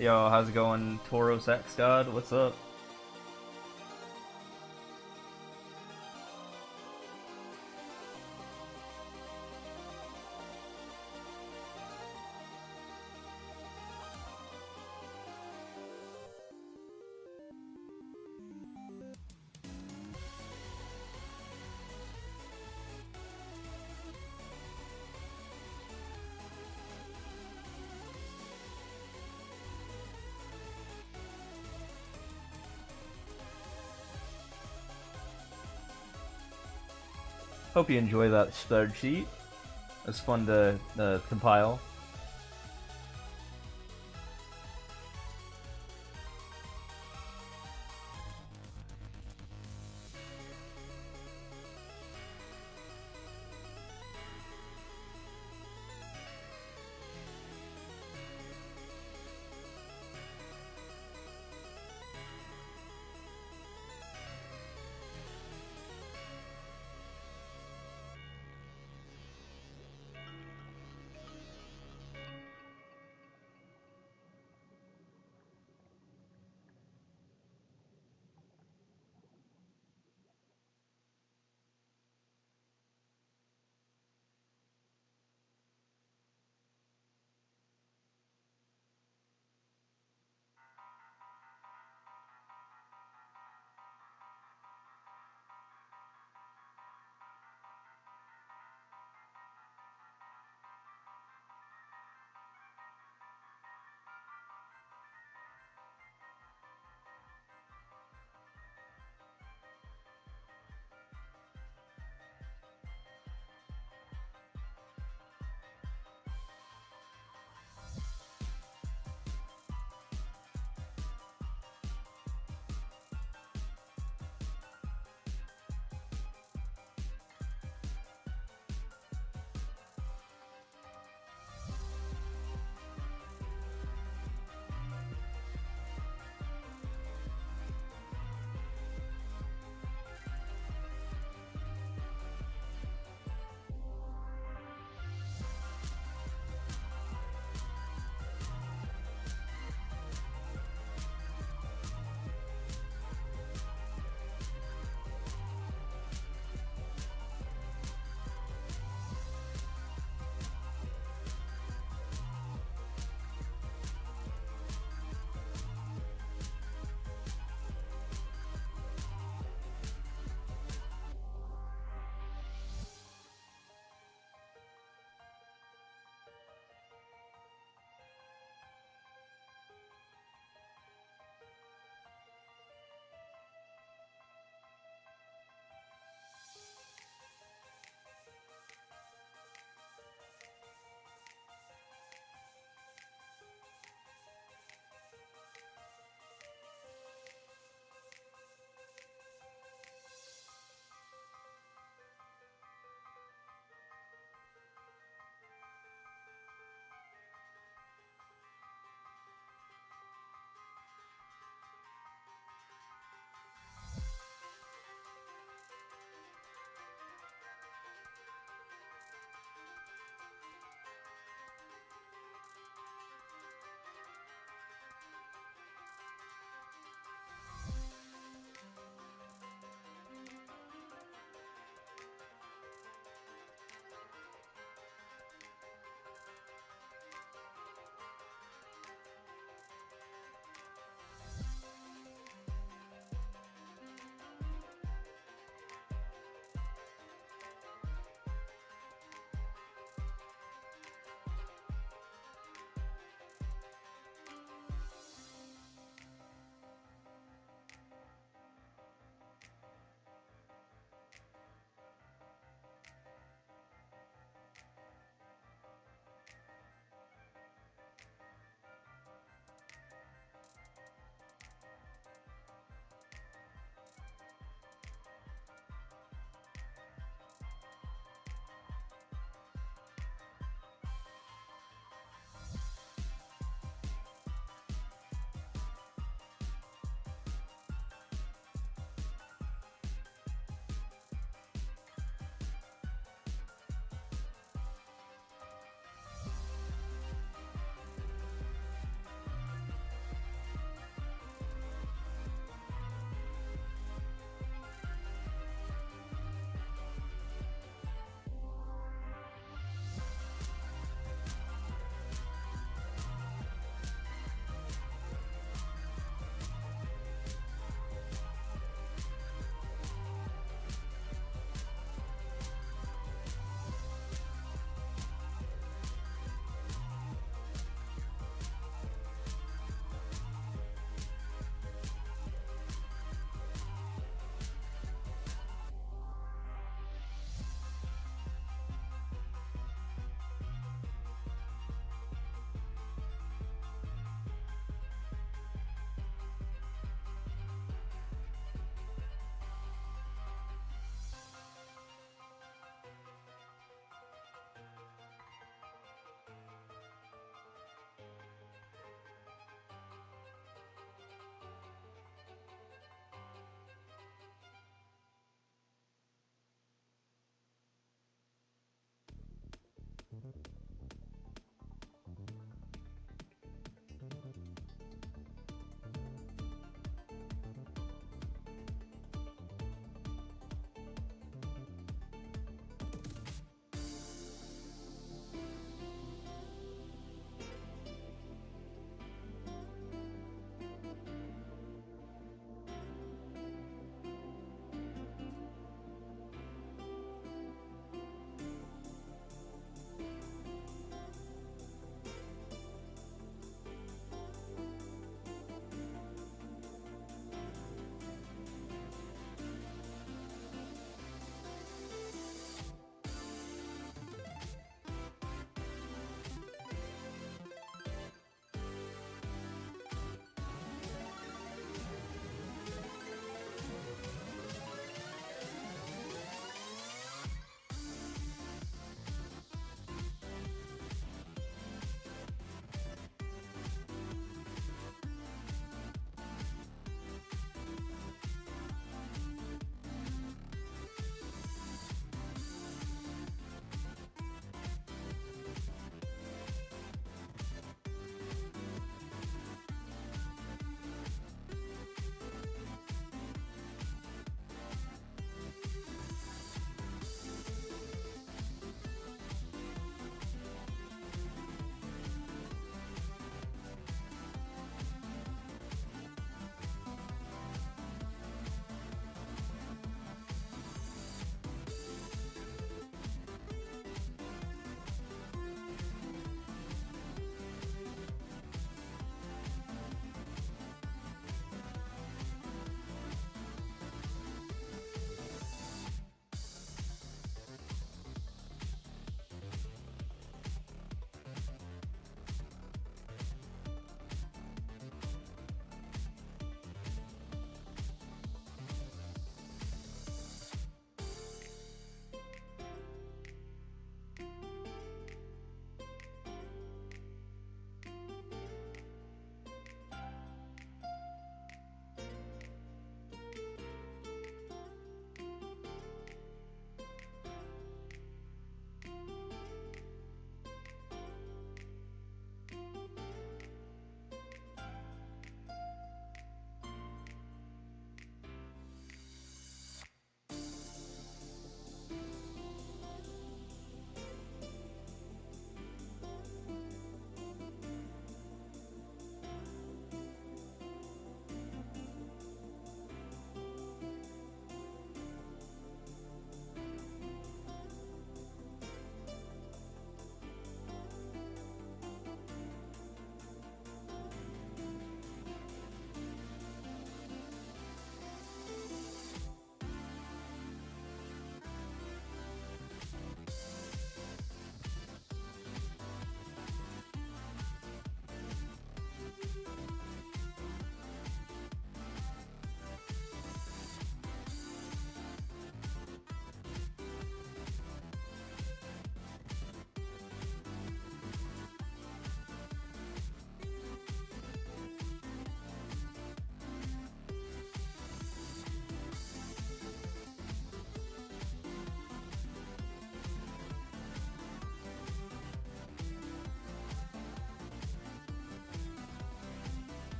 Yo, how's it going, Toro Sex God? What's up? Hope you enjoy that spreadsheet. It's fun to compile.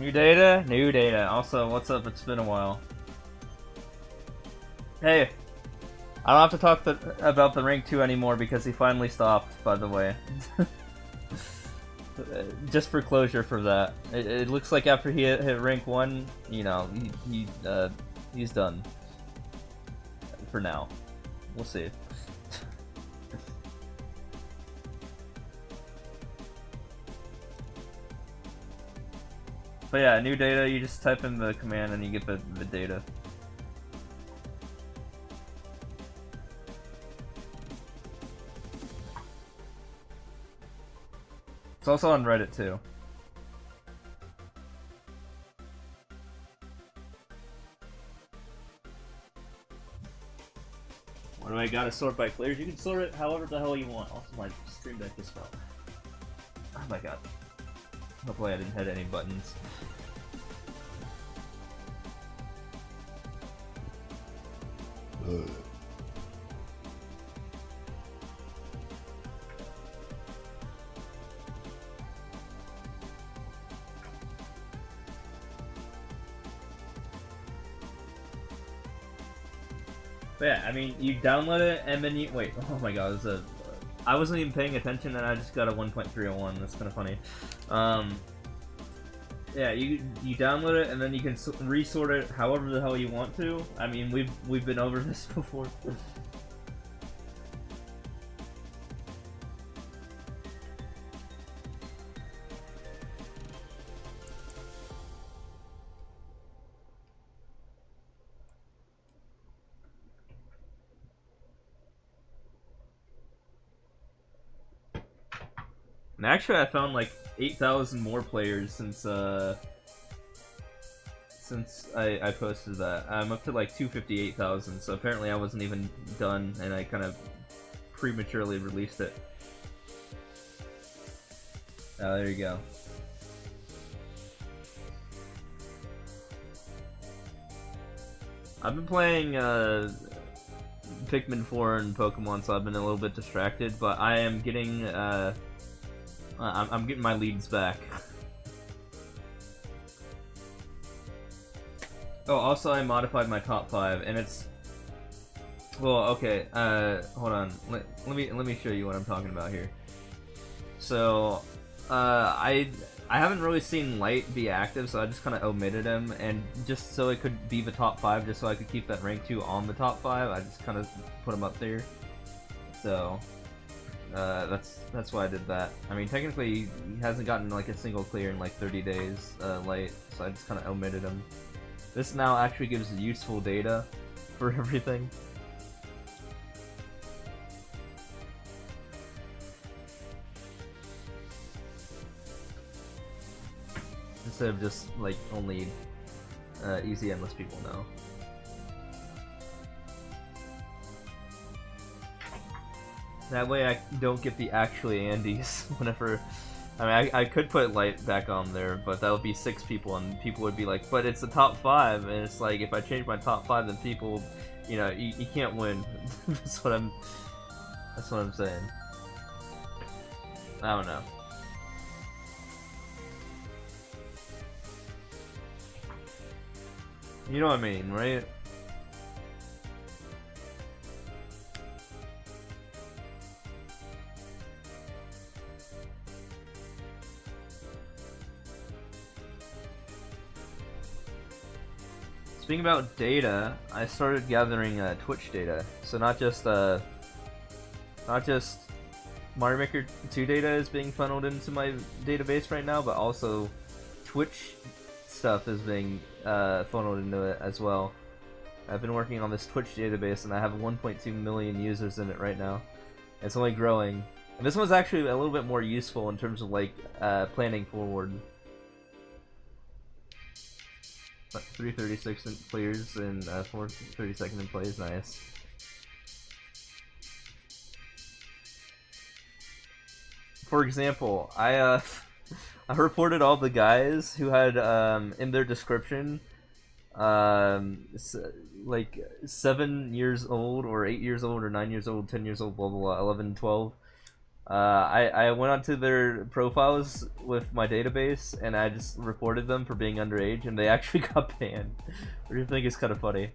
New data? New data. Also, what's up? It's been a while. Hey, I don't have to talk about the rank 2 anymore because he finally stopped, by the way. Just for closure for that. It looks like after he hit rank 1, you know, he's done. For now. We'll see. But yeah, new data, you just type in the command and you get the data. It's also on Reddit too. What do I gotta sort by clears? You can sort it however the hell you want. Also, my stream deck just fell. Oh my god. Hopefully I didn't hit any buttons. But yeah, I mean, you download it and then you wait. Oh my god, it's a. I wasn't even paying attention and I just got a 1.301. That's kind of funny. Yeah, you download it and then you can resort it however the hell you want to. I mean, we've been over this before. And actually, I found like 8,000 more players since I posted that. I'm up to like 258,000, so apparently I wasn't even done, and I kind of prematurely released it. Oh, there you go. I've been playing Pikmin 4 and Pokemon, so I've been a little bit distracted, but I am getting I'm getting my leads back. Oh, also I modified my top 5, and it's... Well, okay, hold on. Let me show you what I'm talking about here. So, I haven't really seen Light be active, so I just kind of omitted him, and just so it could be the top 5, just so I could keep that rank 2 on the top 5, I just kind of put him up there. So... that's why I did that. I mean, technically, he hasn't gotten like a single clear in like 30 days, Light, so I just kind of omitted him. This now actually gives useful data for everything. Instead of just like only easy endless people know. That way I don't get the actually Andes whenever... I mean, I could put Light back on there, but that would be 6 people, and people would be like, but it's the top 5, and it's like, if I change my top 5, then people, you know, you can't win. That's what I'm saying. I don't know. You know what I mean, right? Speaking about data, I started gathering Twitch data. So not just Mario Maker 2 data is being funneled into my database right now, but also Twitch stuff is being funneled into it as well. I've been working on this Twitch database, and I have 1.2 million users in it right now. It's only growing. And this one's actually a little bit more useful in terms of like planning forward. 336 clears and 432nd in plays, nice. For example, I reported all the guys who had in their description like 7 years old or 8 years old or 9 years old, 10 years old, blah blah blah, 11, 12. I went onto their profiles with my database and I just reported them for being underage, and they actually got banned, which I think is kind of funny.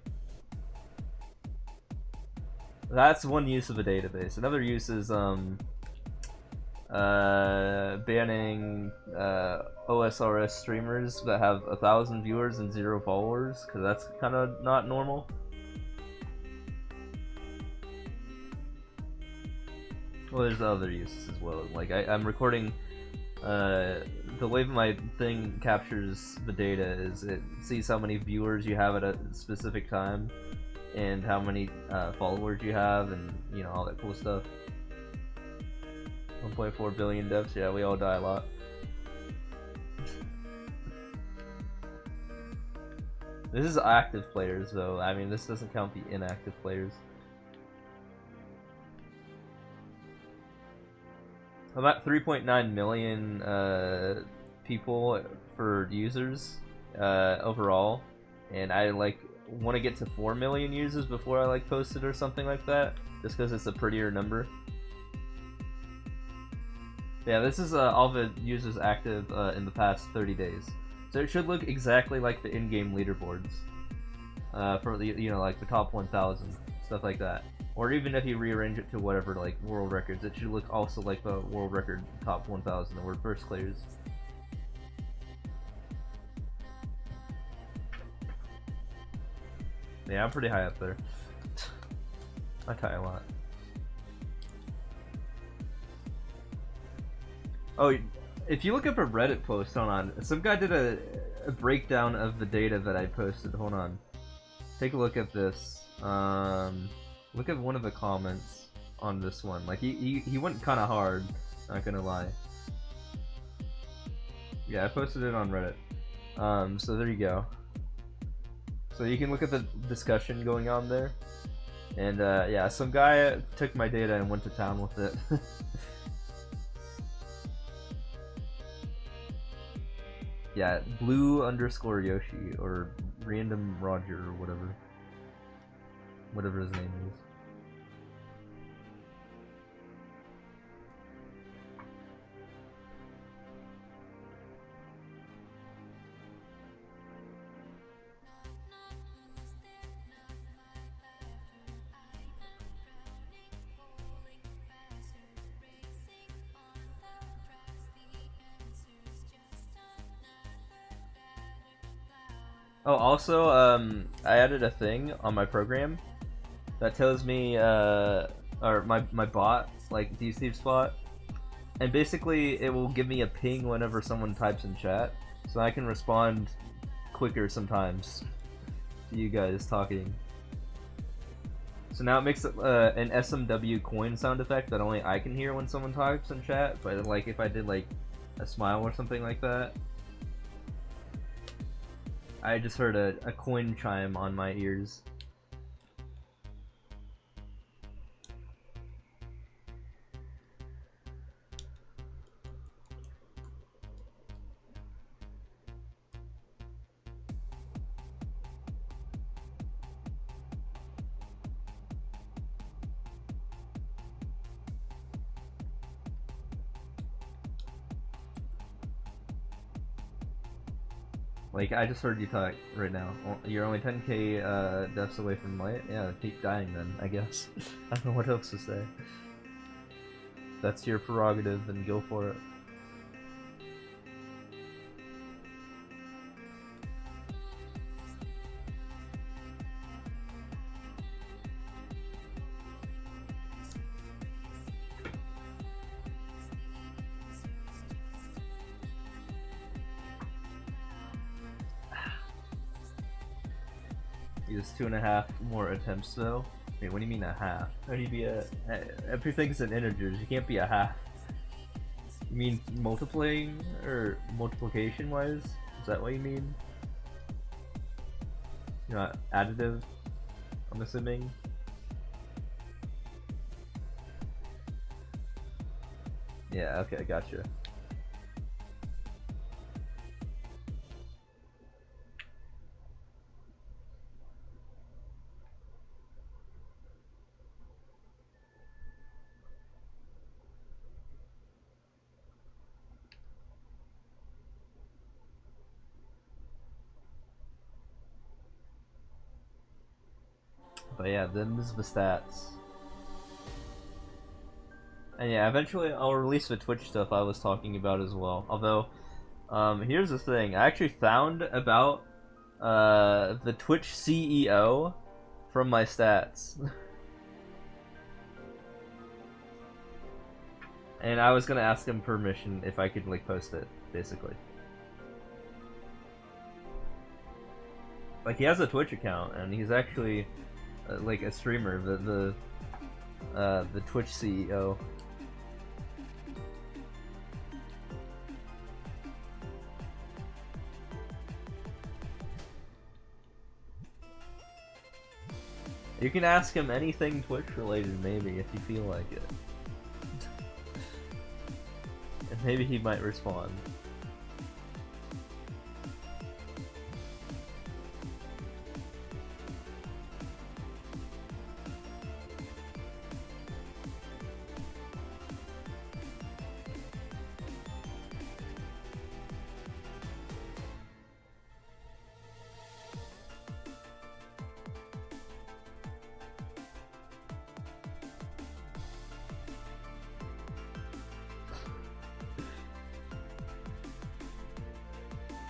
That's one use of a database. Another use is banning OSRS streamers that have 1,000 viewers and 0 followers, because that's kind of not normal. Well, there's other uses as well. Like I'm recording. The way my thing captures the data is it sees how many viewers you have at a specific time, and how many followers you have, and you know, all that cool stuff. 1.4 billion deaths. Yeah, we all die a lot. This is active players, though. I mean, this doesn't count the inactive players. About 3.9 million people for users overall, and I like want to get to 4 million users before I like post it or something like that, just because it's a prettier number. Yeah, this is all the users active in the past 30 days, so it should look exactly like the in-game leaderboards for the, you know, like the top 1,000, stuff like that. Or even if you rearrange it to whatever, like world records, it should look also like the world record top 1,000 that were first clears. Yeah, I'm pretty high up there. I tie a lot. Oh, if you look up a Reddit post, hold on. Some guy did a breakdown of the data that I posted. Hold on. Take a look at this. Look at one of the comments on this one. Like, he went kind of hard, not gonna lie. Yeah, I posted it on Reddit. So there you go. So you can look at the discussion going on there. And yeah, some guy took my data and went to town with it. Yeah, blue_Yoshi or random Roger or whatever his name is. Oh, also, I added a thing on my program that tells me, or my bot, like DSteve's bot, and basically it will give me a ping whenever someone types in chat, so I can respond quicker sometimes to you guys talking. So now it makes an SMW coin sound effect that only I can hear when someone types in chat, but like if I did like a smile or something like that, I just heard a coin chime on my ears. Like, I just heard you talk right now. You're only 10k deaths away from light? Yeah, keep dying then, I guess. I don't know what else to say. That's your prerogative, then go for it. Use 2.5 more attempts though. Wait, what do you mean a half? How do you be a... Everything's in integers, you can't be a half. You mean multiplying, or multiplication wise? Is that what you mean? You're not additive, I'm assuming? Yeah, okay, gotcha. But yeah, them's the stats. And yeah, eventually I'll release the Twitch stuff I was talking about as well. Although, here's the thing. I actually found about the Twitch CEO from my stats. And I was gonna ask him permission if I could like post it, basically. Like he has a Twitch account and he's actually like a streamer, the Twitch CEO. You can ask him anything Twitch related, maybe, if you feel like it. And maybe he might respond.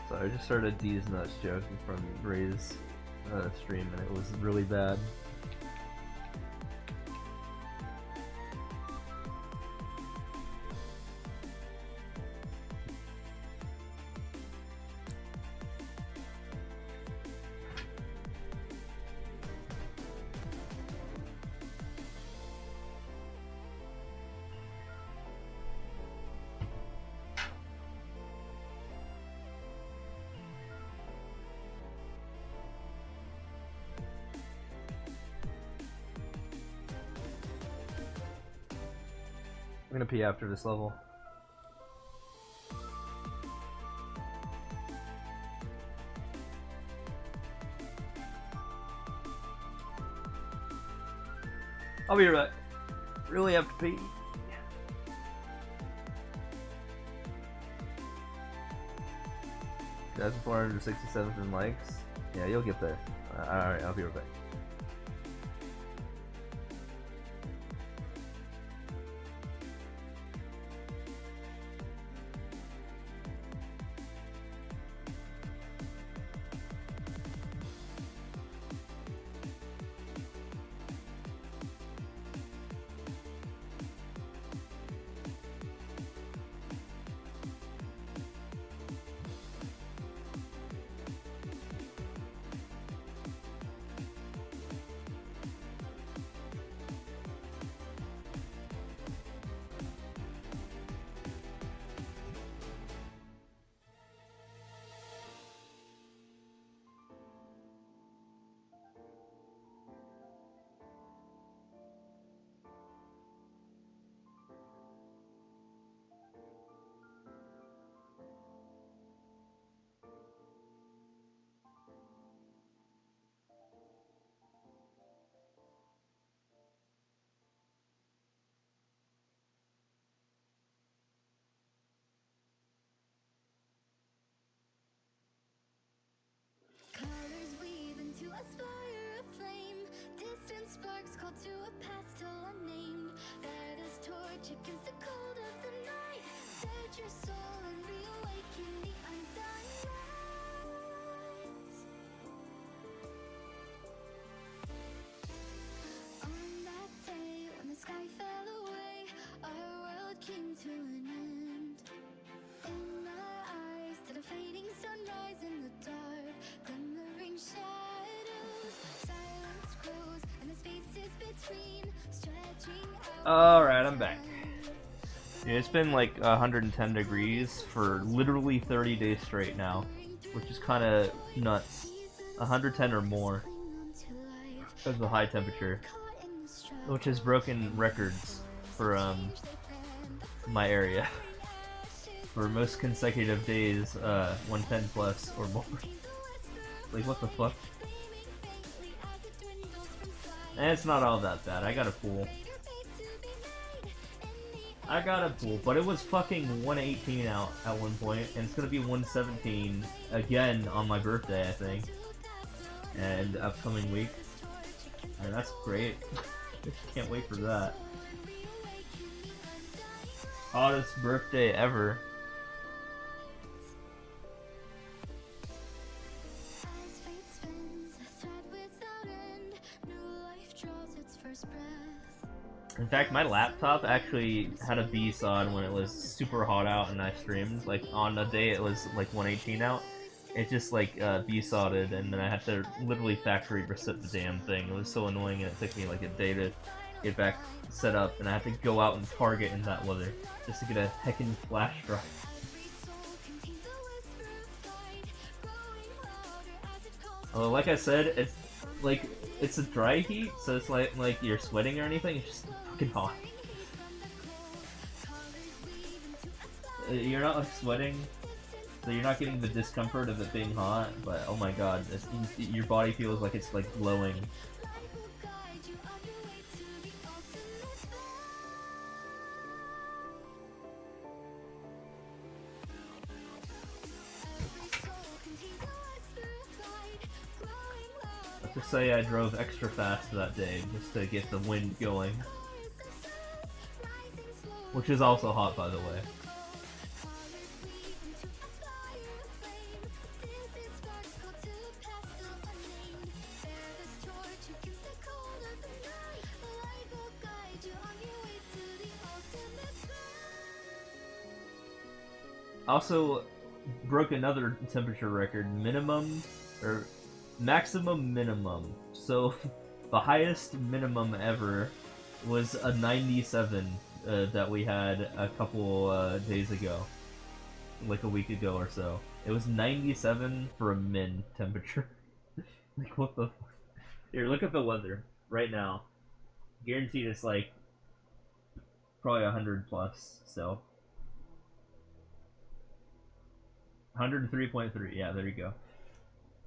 So I just started D's nuts joking from Ray's stream, and it was really bad. I'm gonna pee after this level. I'll be right back. Really have to pee. 2,467 likes. Yeah, you'll get there. Alright, I'll be right back. Colors weave into a spire of flame. Distant sparks call to a past still unnamed. That is torch against the cold of the night. Set your soul and reawaken the undying light. On that day when the sky fell away, our world came to an end. In our eyes to the fading sunrise in the dark, glimmering shadows, silence grows, and the spaces between stretching out. Alright, I'm back. Yeah, it's been like 110 degrees for literally 30 days straight now, which is kind of nuts. 110 or more because of the high temperature, which has broken records for my area for most consecutive days, 110 plus or more. Like, what the fuck? And it's not all that bad. I got a pool. But it was fucking 118 out at one point, and it's gonna be 117 again on my birthday, I think, and upcoming week. And that's great. Can't wait for that. Hottest birthday ever. As fate spins, a thread without end, new life draws its first breath. In fact, my laptop actually had a B-SOD when it was super hot out and I streamed. Like, on a day it was like 118 out. It just like B-SODed, and then I had to literally factory reset the damn thing. It was so annoying, and it took me like a day to get back set up, and I had to go out and Target in that weather just to get a heckin' flash drive. Although, like I said, it's a dry heat, so it's like you're sweating or anything. It's just fucking hot. You're not like sweating, so you're not getting the discomfort of it being hot. But oh my god, your body feels like it's like glowing. Let's just say I drove extra fast that day just to get the wind going. Which is also hot, by the way. Also broke another temperature record, maximum minimum. So the highest minimum ever was a 97 that we had a couple days ago, like a week ago or so. It was 97 for a min temperature. Like, what the fuck? Here, look at the weather right now. Guaranteed it's like probably 100 plus, so 103.3, yeah, there you go.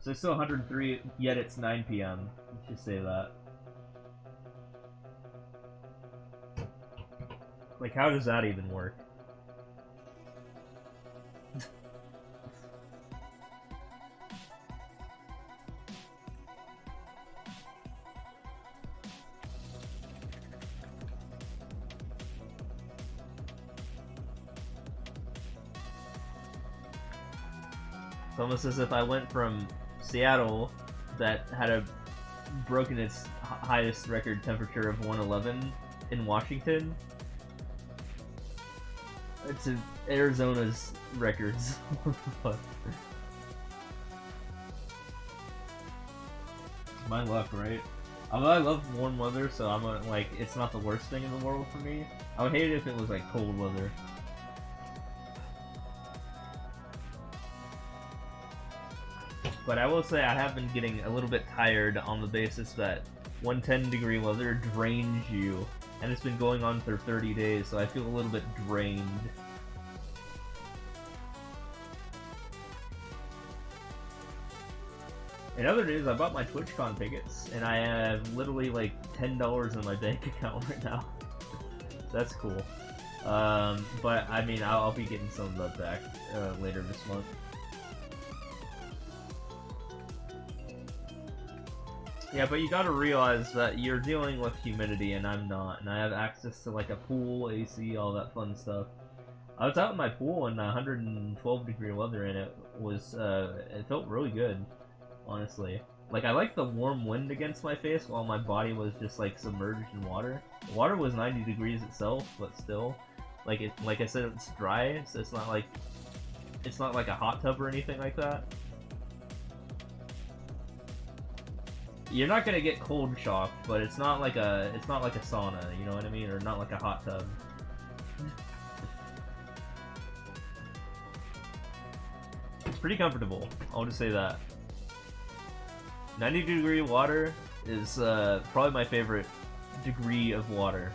So it's still 103, yet it's 9 p.m. Let's just say that. Like, how does that even work? It's almost as if I went from Seattle, that had broken its highest record temperature of 111 in Washington, to Arizona's records. My luck, right? Although I love warm weather, so I'm like, it's not the worst thing in the world for me. I would hate it if it was like cold weather. But I will say I have been getting a little bit tired on the basis that 110-degree weather drains you, and it's been going on for 30 days, so I feel a little bit drained. In other news, I bought my TwitchCon tickets, and I have literally like $10 in my bank account right now. So that's cool. But I mean, I'll be getting some of that back later this month. Yeah, but you gotta realize that you're dealing with humidity and I'm not, and I have access to like a pool, AC, all that fun stuff. I was out in my pool in 112-degree weather and it was, it felt really good, honestly. Like, I liked the warm wind against my face while my body was just like submerged in water. The water was 90 degrees itself, but still, like I said, it's dry, so it's not like a hot tub or anything like that. You're not gonna get cold shock, but it's not like a sauna, you know what I mean, or not like a hot tub. It's pretty comfortable, I'll just say that. 90-degree water is probably my favorite degree of water.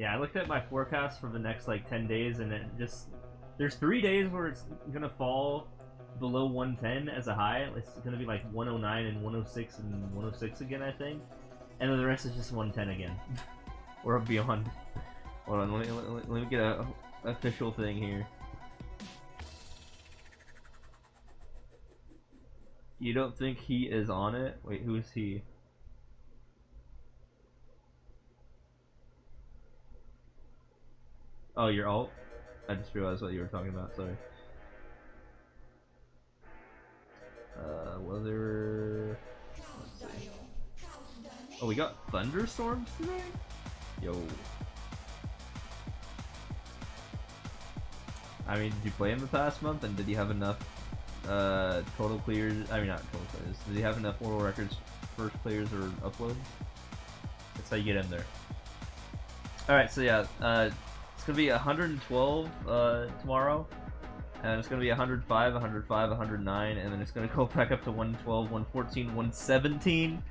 Yeah, I looked at my forecast for the next like 10 days, and it just there's 3 days where it's gonna fall below 110 as a high. It's gonna be like 109 and 106 and 106 again, I think, and then the rest is just 110 again. Or beyond. Hold on, let me get a official thing here. You don't think he is on it? Wait, who is he? Oh, your alt? I just realized what you were talking about, sorry. Weather... Let's see. Oh, we got thunderstorms today? Yo. I mean, did you play in the past month, and did you have enough total clears? I mean, not total clears. Did you have enough world records first clears or uploads? That's how you get in there. Alright, so yeah, it's gonna be 112 tomorrow, and it's gonna be 105, 105, 109, and then it's gonna go back up to 112, 114, 117,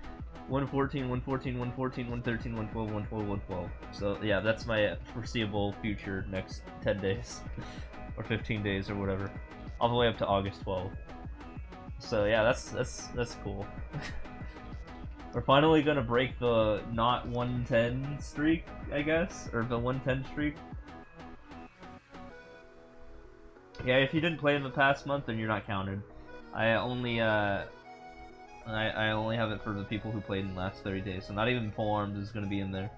114, 114, 114, 113, 112, 112, 112. So yeah, that's my foreseeable future next 10 days. Or 15 days or whatever. All the way up to August 12th. So yeah, that's cool. We're finally gonna break the not 110 streak, I guess, or the 110 streak. Yeah, if you didn't play in the past month, then you're not counted. I only I only have it for the people who played in the last 30 days, so not even Pole Arms is gonna be in there.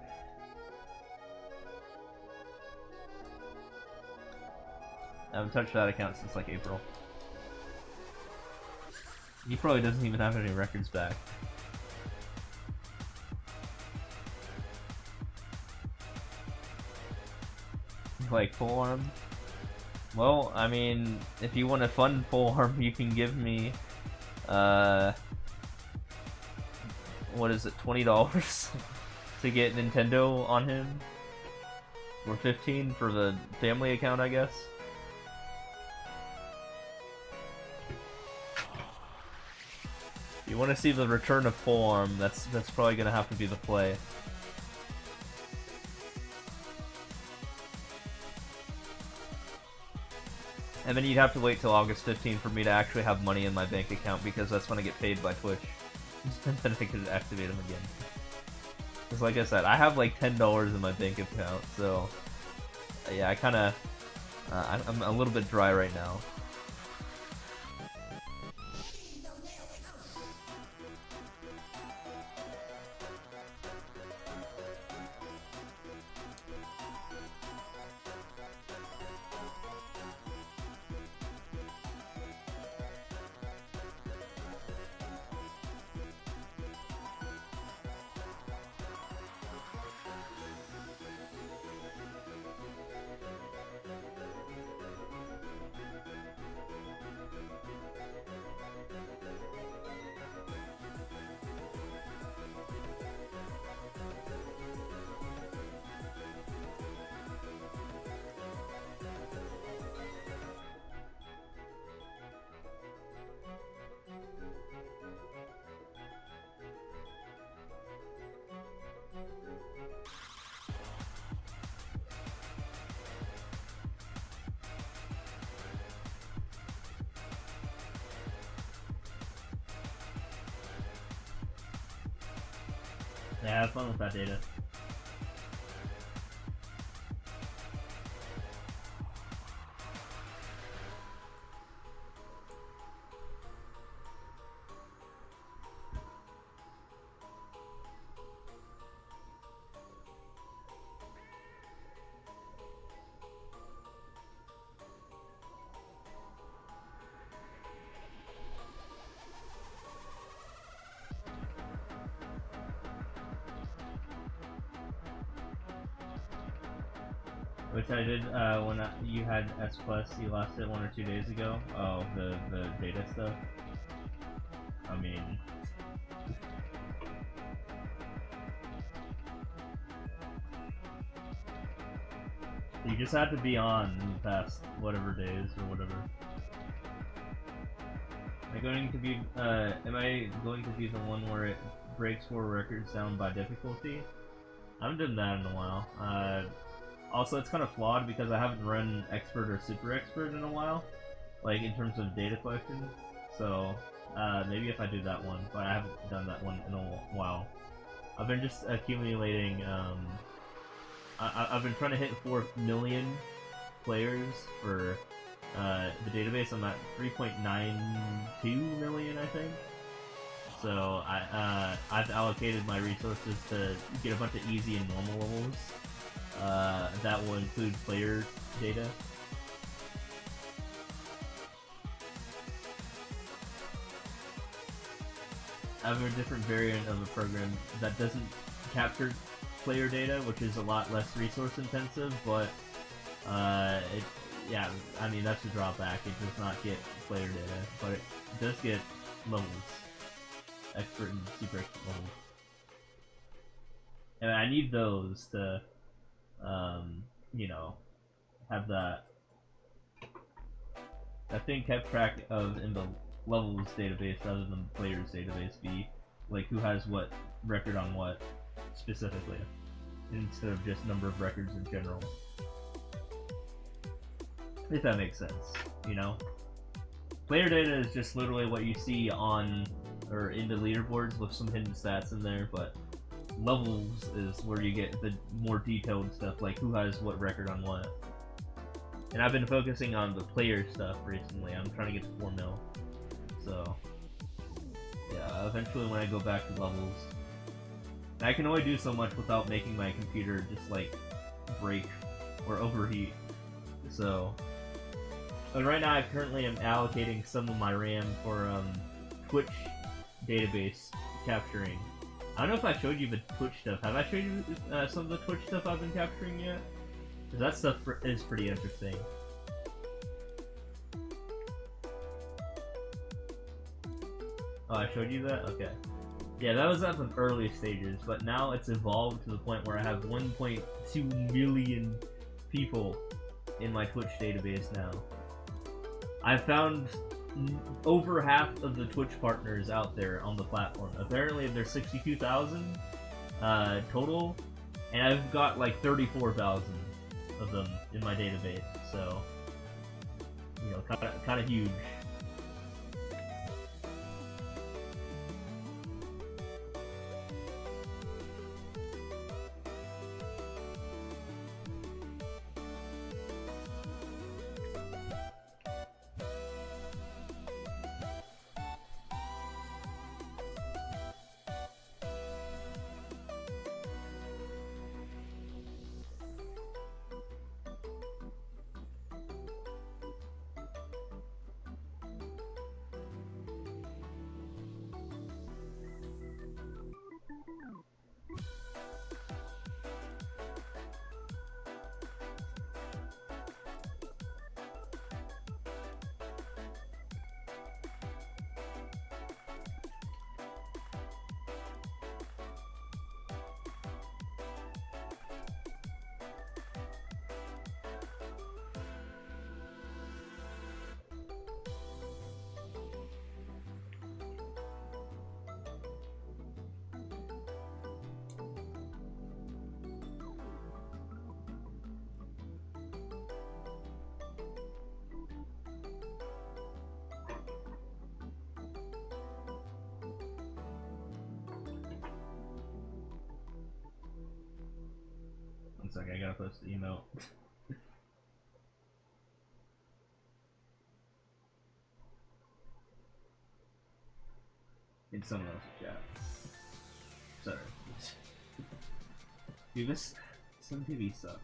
I haven't touched that account since like April. He probably doesn't even have any records back. Like Polearm? Well, I mean, if you want to fund Polearm, you can give me, what is it, $20 to get Nintendo on him? Or 15 for the family account, I guess. If you want to see the return of Polearm, that's probably gonna have to be the play. And then you'd have to wait till August 15th for me to actually have money in my bank account, because that's when I get paid by Twitch. Then I could activate them again. Because like I said, I have like $10 in my bank account, so yeah, I kinda, I'm a little bit dry right now. Yeah, have fun with that data. Which I did when you had S Plus, you lost it 1 or 2 days ago. Oh, the data stuff. I mean, you just had to be on in the past whatever days or whatever. Am I going to be the one where it breaks 4 records down by difficulty? I haven't done that in a while. Also, it's kind of flawed because I haven't run expert or super expert in a while, like in terms of data collection. So maybe if I do that one, but I haven't done that one in a while. I've been just accumulating. I've been trying to hit 4 million players for the database. I'm at 3.92 million, I think. So I've allocated my resources to get a bunch of easy and normal levels. That will include player data. I have a different variant of a program that doesn't capture player data, which is a lot less resource intensive, but yeah, I mean that's a drawback. It does not get player data, but it does get levels, expert and super expert levels, and I need those to, you know, have that thing kept track of in the levels database rather than the players database be like who has what record on what specifically, instead of just number of records in general. If that makes sense, you know? Player data is just literally what you see on or in the leaderboards with some hidden stats in there, but levels is where you get the more detailed stuff, like who has what record on what. And I've been focusing on the player stuff recently. I'm trying to get to 4 mil. So, yeah, eventually when I go back to levels, I can only do so much without making my computer just like break or overheat. So, and right now I currently am allocating some of my RAM for Twitch database capturing. I don't know if I showed you the Twitch stuff. Have I showed you some of the Twitch stuff I've been capturing yet? Because that stuff is pretty interesting. Oh, I showed you that? Okay. Yeah, that was at the early stages, but now it's evolved to the point where I have 1.2 million people in my Twitch database now. I've found over half of the Twitch partners out there on the platform. Apparently there's 62,000 total, and I've got like 34,000 of them in my database, so, you know, kind of huge. One second, I gotta post the email. In someone else's chat. Sorry. Dude, this some TV sucks.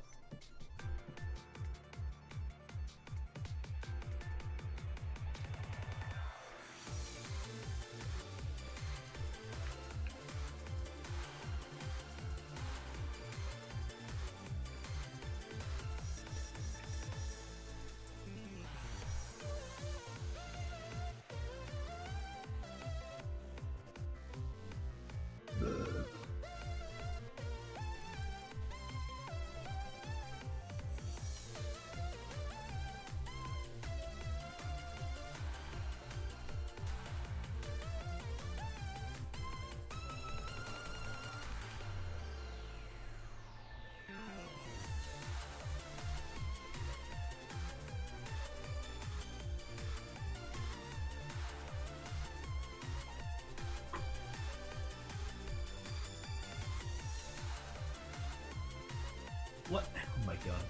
god.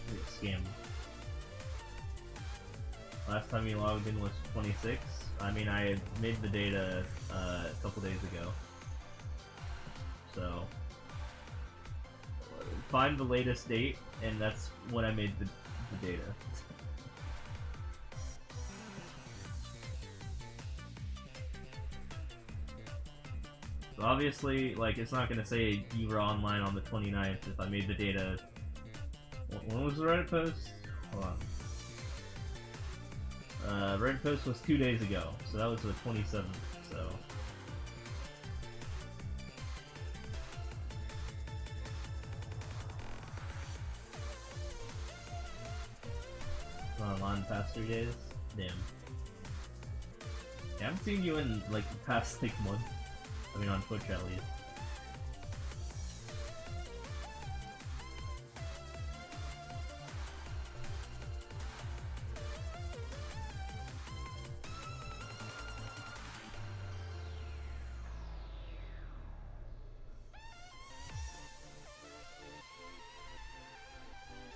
I get scammed. Last time you logged in was 26. I mean, I made the data a couple days ago. So, find the latest date, and that's when I made the data. So obviously, like, it's not gonna say you were online on the 29th if I made the data. When was the Reddit post? Hold on. Reddit post was 2 days ago, so that was the 27th, so. Online the past 3 days? Damn. I haven't seen you in, like, the past, like, month. I mean, on Twitch at least.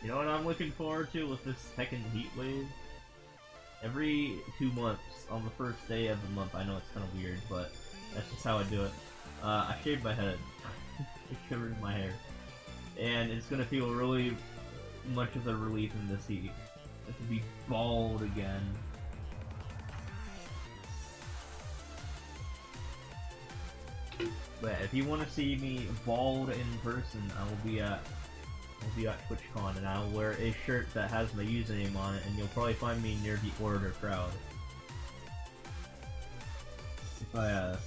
You know what I'm looking forward to with this second heat wave? Every 2 months, on the first day of the month, I know it's kind of weird, but that's just how I do it. I shaved my head. I covered my hair. And it's gonna feel really much of a relief in this heat. To be bald again. But if you want to see me bald in person, I will be at TwitchCon, and I'll wear a shirt that has my username on it, and you'll probably find me near the Orator crowd. If I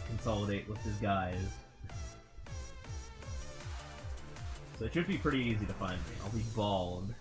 consolidate with his guys. So it should be pretty easy to find me. I'll be bald.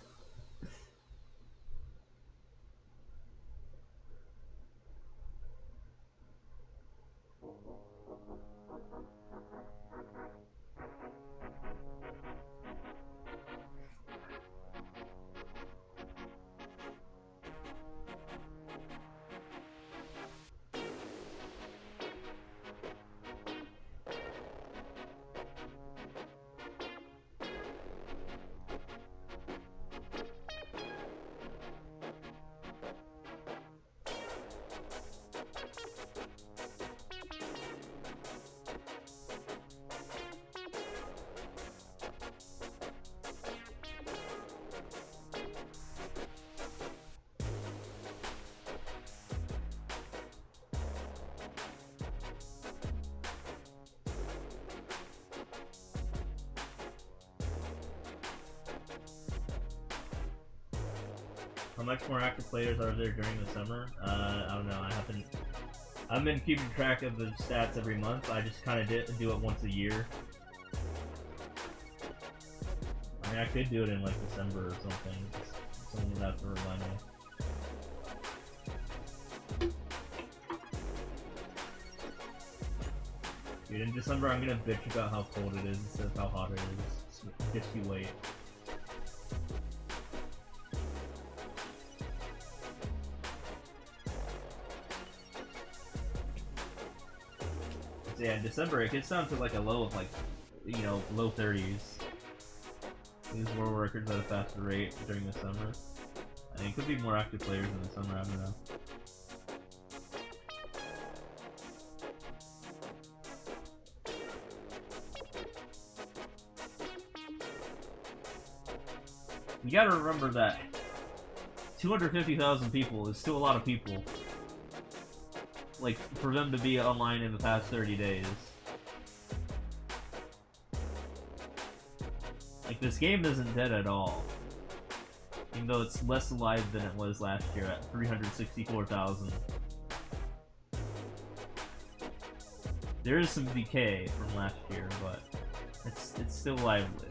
How much more active players are there during the summer? I don't know. I haven't been keeping track of the stats every month. I just kind of do it once a year. I mean, I could do it in like December or something. Someone would have to remind me. Dude, in December I'm gonna bitch about how cold it is instead of how hot it is. Just you wait. Yeah, in December it gets down to like a low of like, you know, low 30s. These world records at a faster rate during the summer. I mean, it could be more active players in the summer, I don't know. You gotta remember that 250,000 people is still a lot of people. Like, for them to be online in the past 30 days. Like, this game isn't dead at all. Even though it's less alive than it was last year at 364,000. There is some decay from last year, but it's still lively.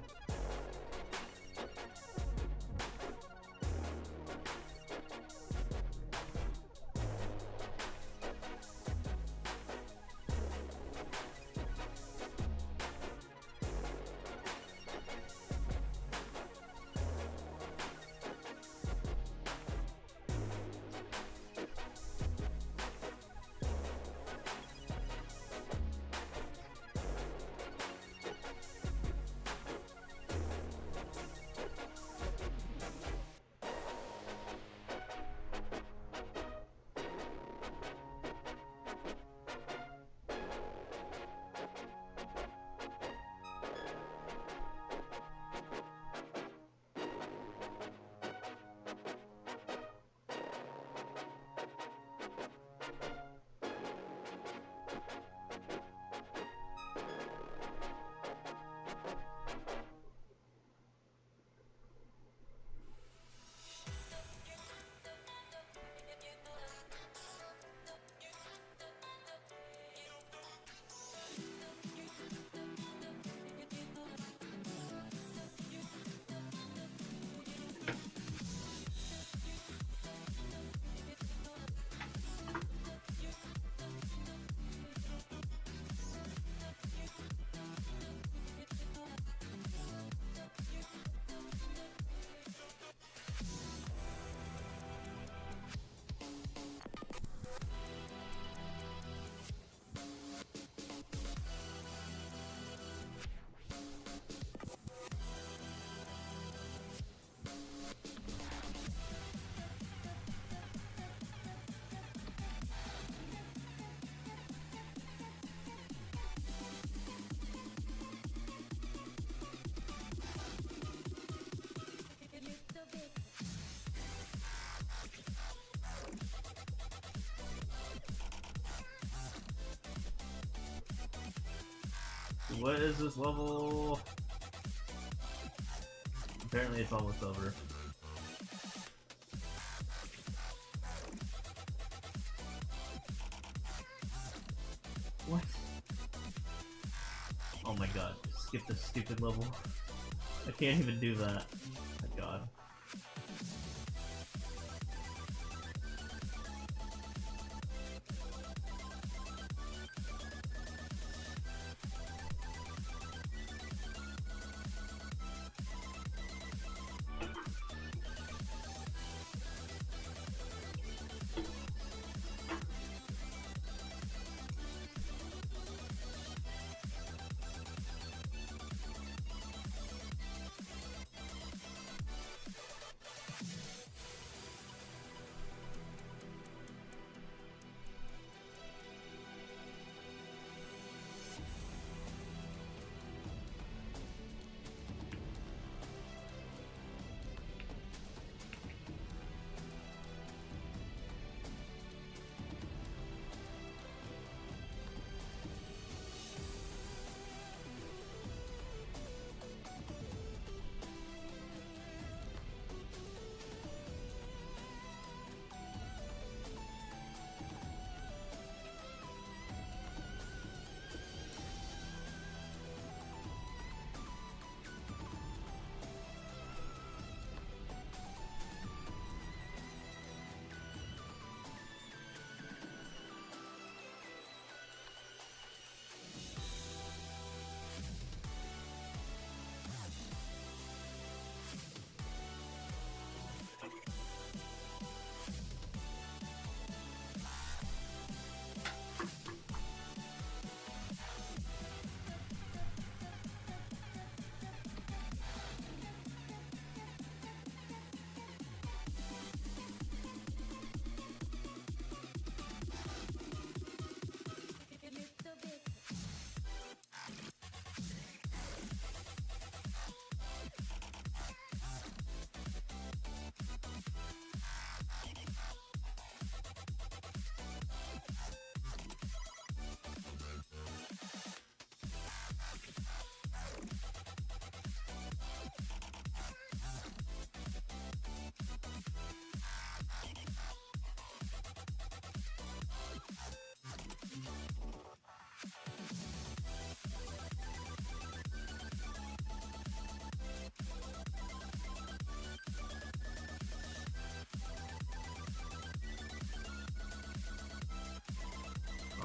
What is this level? Apparently it's almost over. What? Oh my god, skip this stupid level. I can't even do that. Oh my god.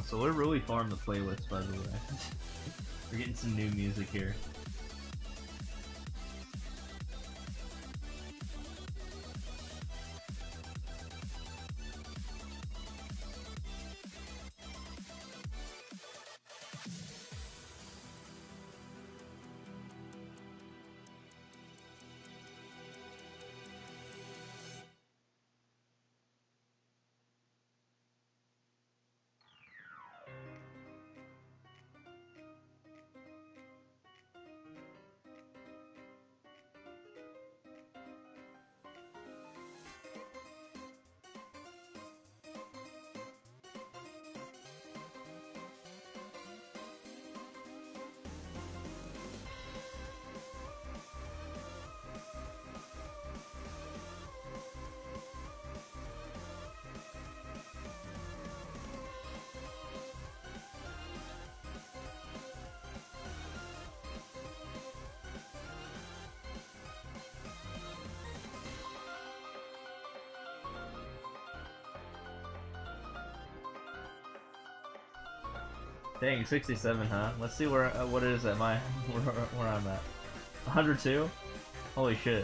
So we're really far in the playlist, by the way. We're getting some new music here. Dang, 67, huh? Let's see where what it is at my where I'm at. 102? Holy shit.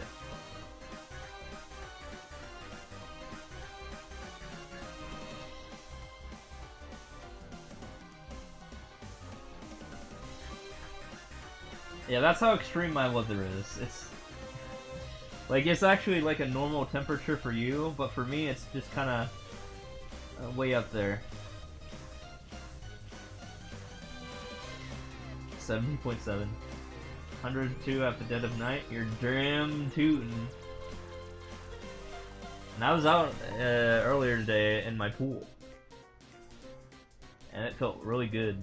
Yeah, that's how extreme my weather is. It's like it's actually like a normal temperature for you, but for me it's just kind of way up there. 70.7. 102 at the dead of night. You're damn tootin'. And I was out earlier today in my pool, and it felt really good.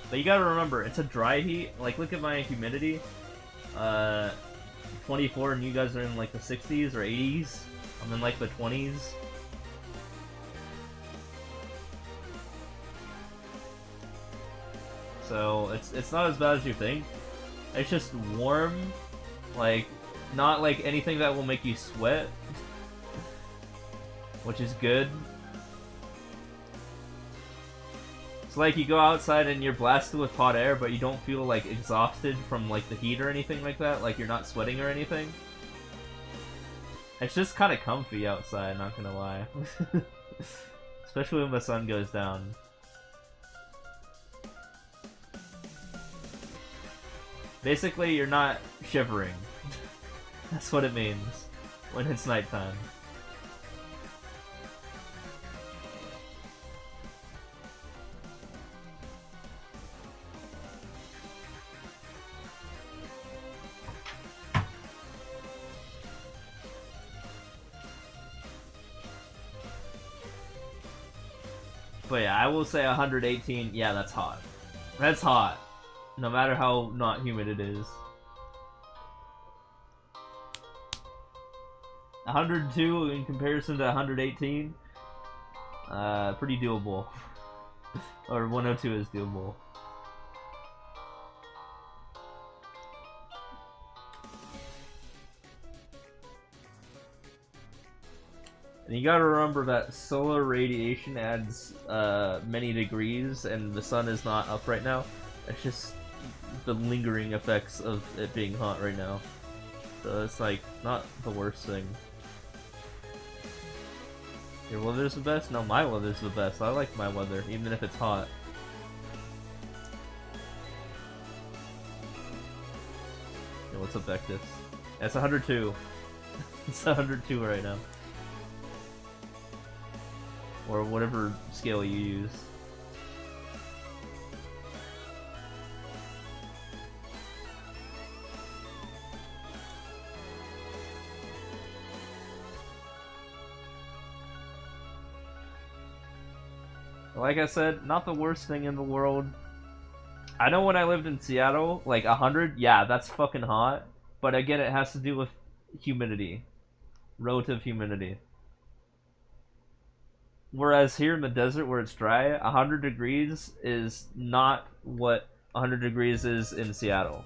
But you gotta remember, it's a dry heat. Like, look at my humidity. 24, and you guys are in like the 60s or 80s. I'm in like the 20s. So it's not as bad as you think. It's just warm, like not like anything that will make you sweat, which is good. It's like you go outside and you're blasted with hot air, but you don't feel like exhausted from like the heat or anything like that. Like you're not sweating or anything. It's just kind of comfy outside, not gonna lie. Especially when the sun goes down. Basically, you're not shivering. That's what it means when it's nighttime. But yeah, I will say 118, yeah, that's hot. That's hot. No matter how not humid it is. 102 in comparison to 118, pretty doable. Or 102 is doable. And you gotta remember that solar radiation adds many degrees, and the sun is not up right now. It's just the lingering effects of it being hot right now. So it's like not the worst thing. Your weather's the best? No, my weather's the best. I like my weather, even if it's hot. Yo, what's up, Vectus? It's 102. It's 102 right now. Or whatever scale you use. Like I said, not the worst thing in the world. I know when I lived in Seattle, like 100, yeah, that's fucking hot. But again, it has to do with humidity. Relative humidity. Whereas here in the desert where it's dry, 100 degrees is not what 100 degrees is in Seattle,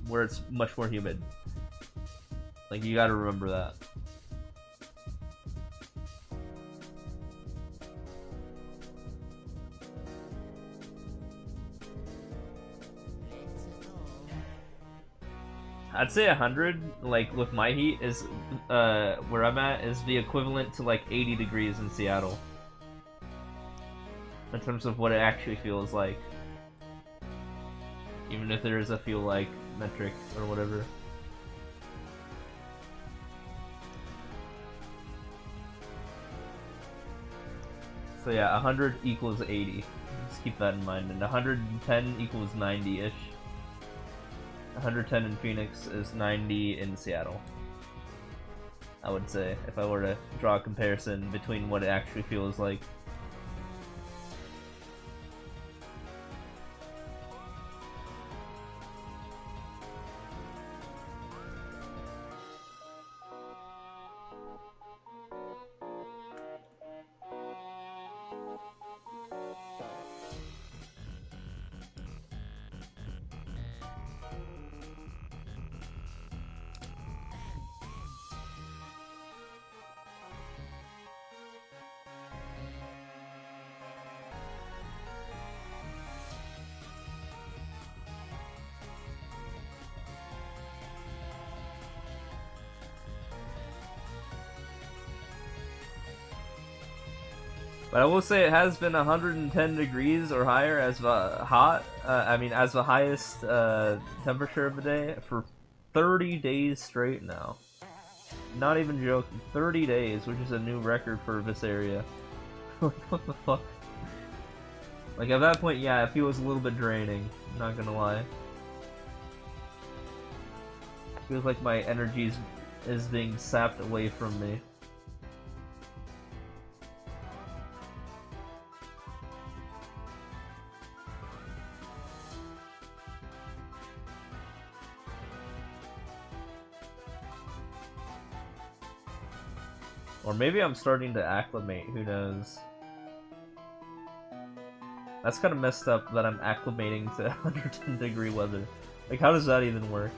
where it's much more humid. Like, you gotta remember that. I'd say 100, like, with my heat, is, where I'm at, is the equivalent to, like, 80 degrees in Seattle. In terms of what it actually feels like. Even if there is a feel like metric or whatever. So yeah, 100 equals 80. Just keep that in mind. And 110 equals 90-ish. 110 in Phoenix is 90 in Seattle. I would say, if I were to draw a comparison between what it actually feels like. But I will say it has been 110 degrees or higher as the as the highest temperature of the day for 30 days straight now. Not even joking, 30 days, which is a new record for this area. Like, what the fuck? Like, at that point, yeah, it feels a little bit draining, not gonna lie. Feels like my energy is being sapped away from me. Or maybe I'm starting to acclimate, who knows. That's kind of messed up that I'm acclimating to 110 degree weather. Like, how does that even work?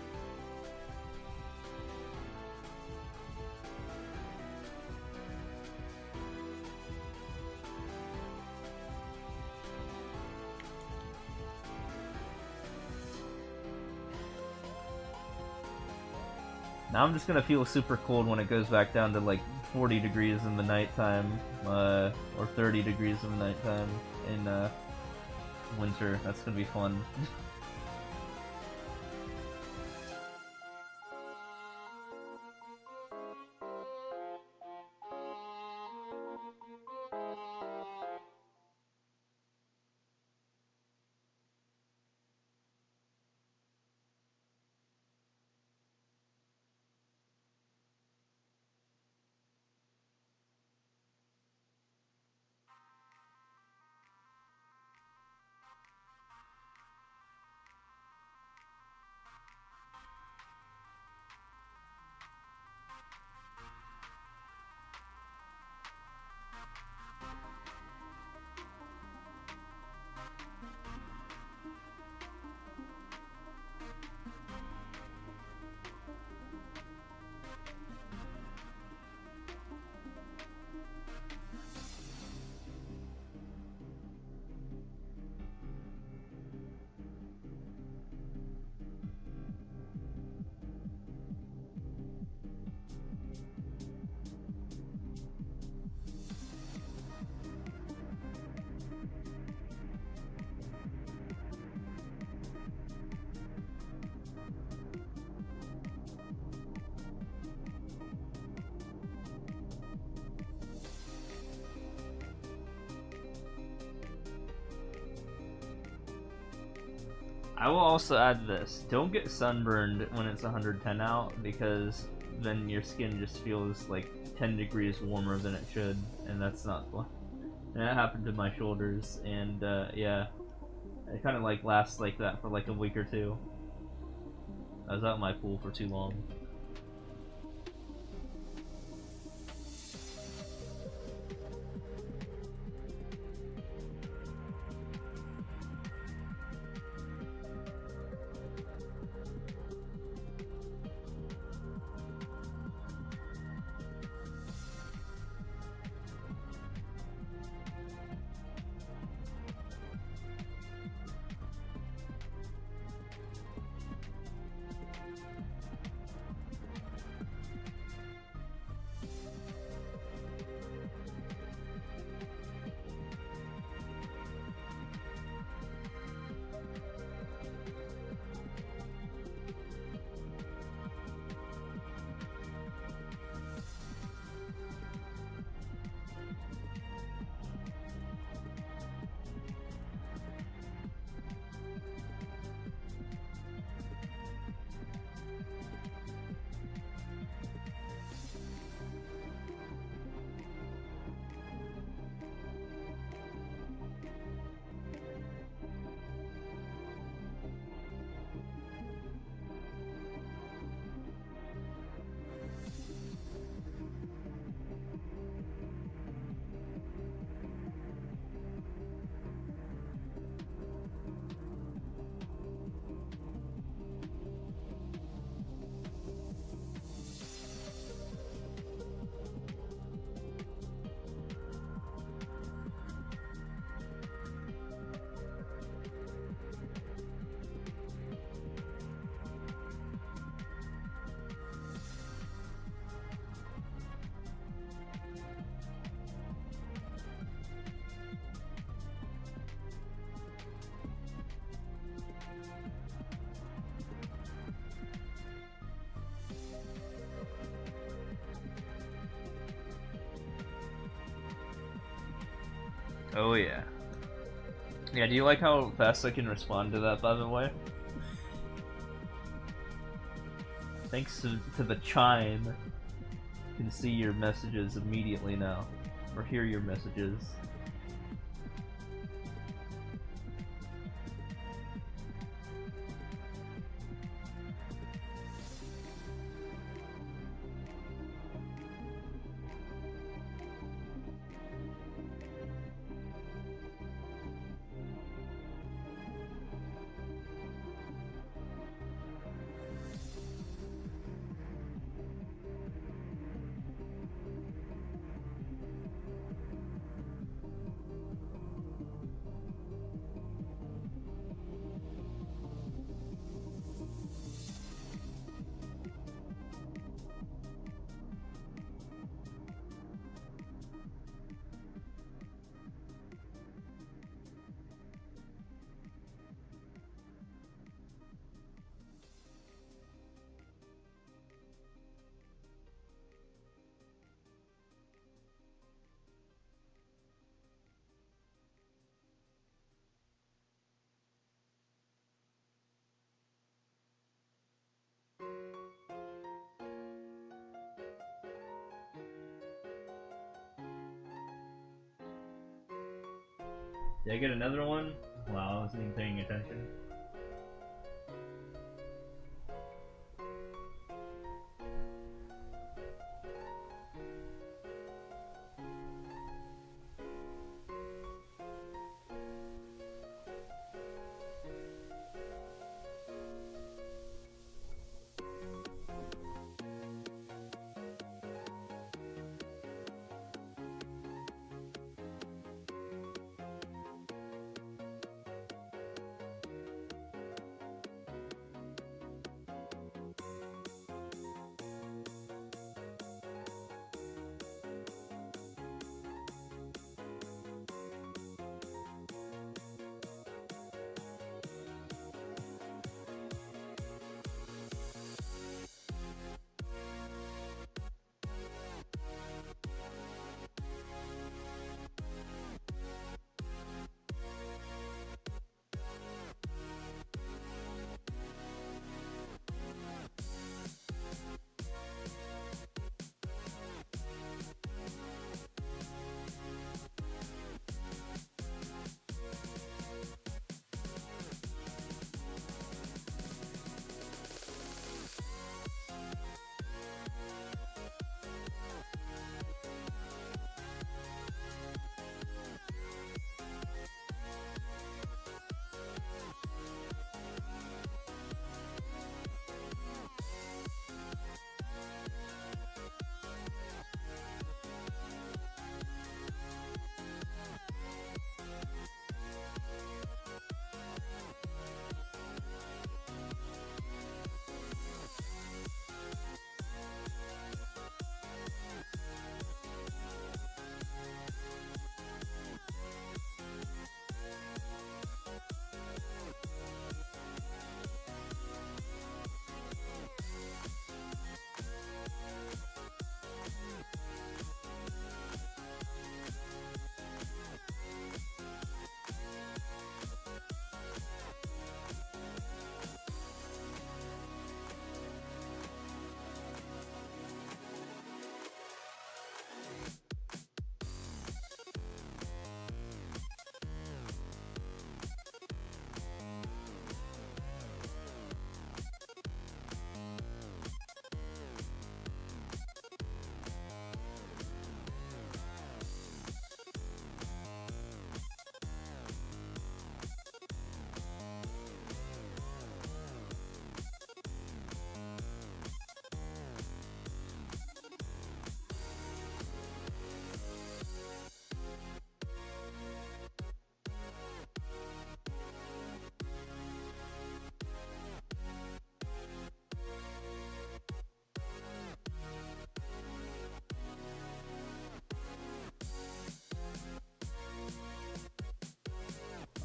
Now I'm just gonna feel super cold when it goes back down to like 40 degrees in the nighttime, or 30 degrees in the nighttime in winter. That's gonna be fun. I will also add this. Don't get sunburned when it's 110 out, because then your skin just feels like 10 degrees warmer than it should, and that's not fun. And that happened to my shoulders, and yeah. It kind of like lasts like that for like a week or two. I was out in my pool for too long. Oh yeah. Yeah, do you like how fast I can respond to that, by the way? Thanks to the chime, you can see your messages immediately now, or hear your messages. Did I get another one? Wow, I wasn't even paying attention.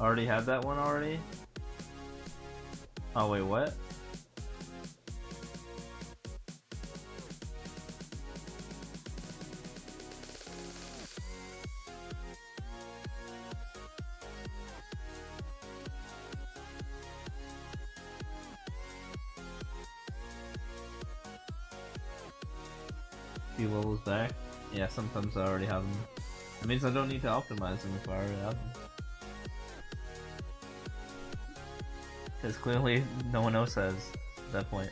Already had that one already? Oh wait, what? Few levels back? Yeah, sometimes I already have them. That means I don't need to optimize them if I already have them. Because clearly no one else has at that point.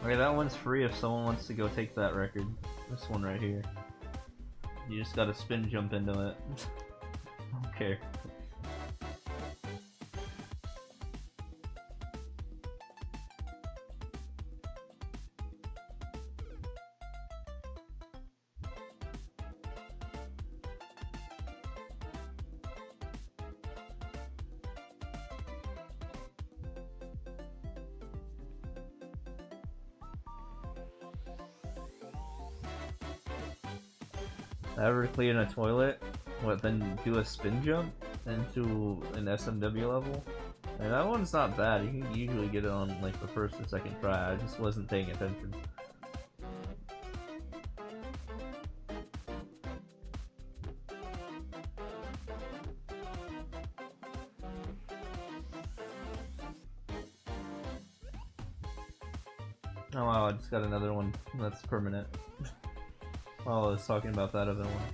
Okay, that one's free if someone wants to go take that record. This one right here. You just gotta spin jump into it. I don't care. Ever clean a toilet? What, then do a spin jump into an SMW level? And that one's not bad. You can usually get it on like the first or second try. I just wasn't paying attention. Oh wow, I just got another one that's permanent. While I was talking about that other one.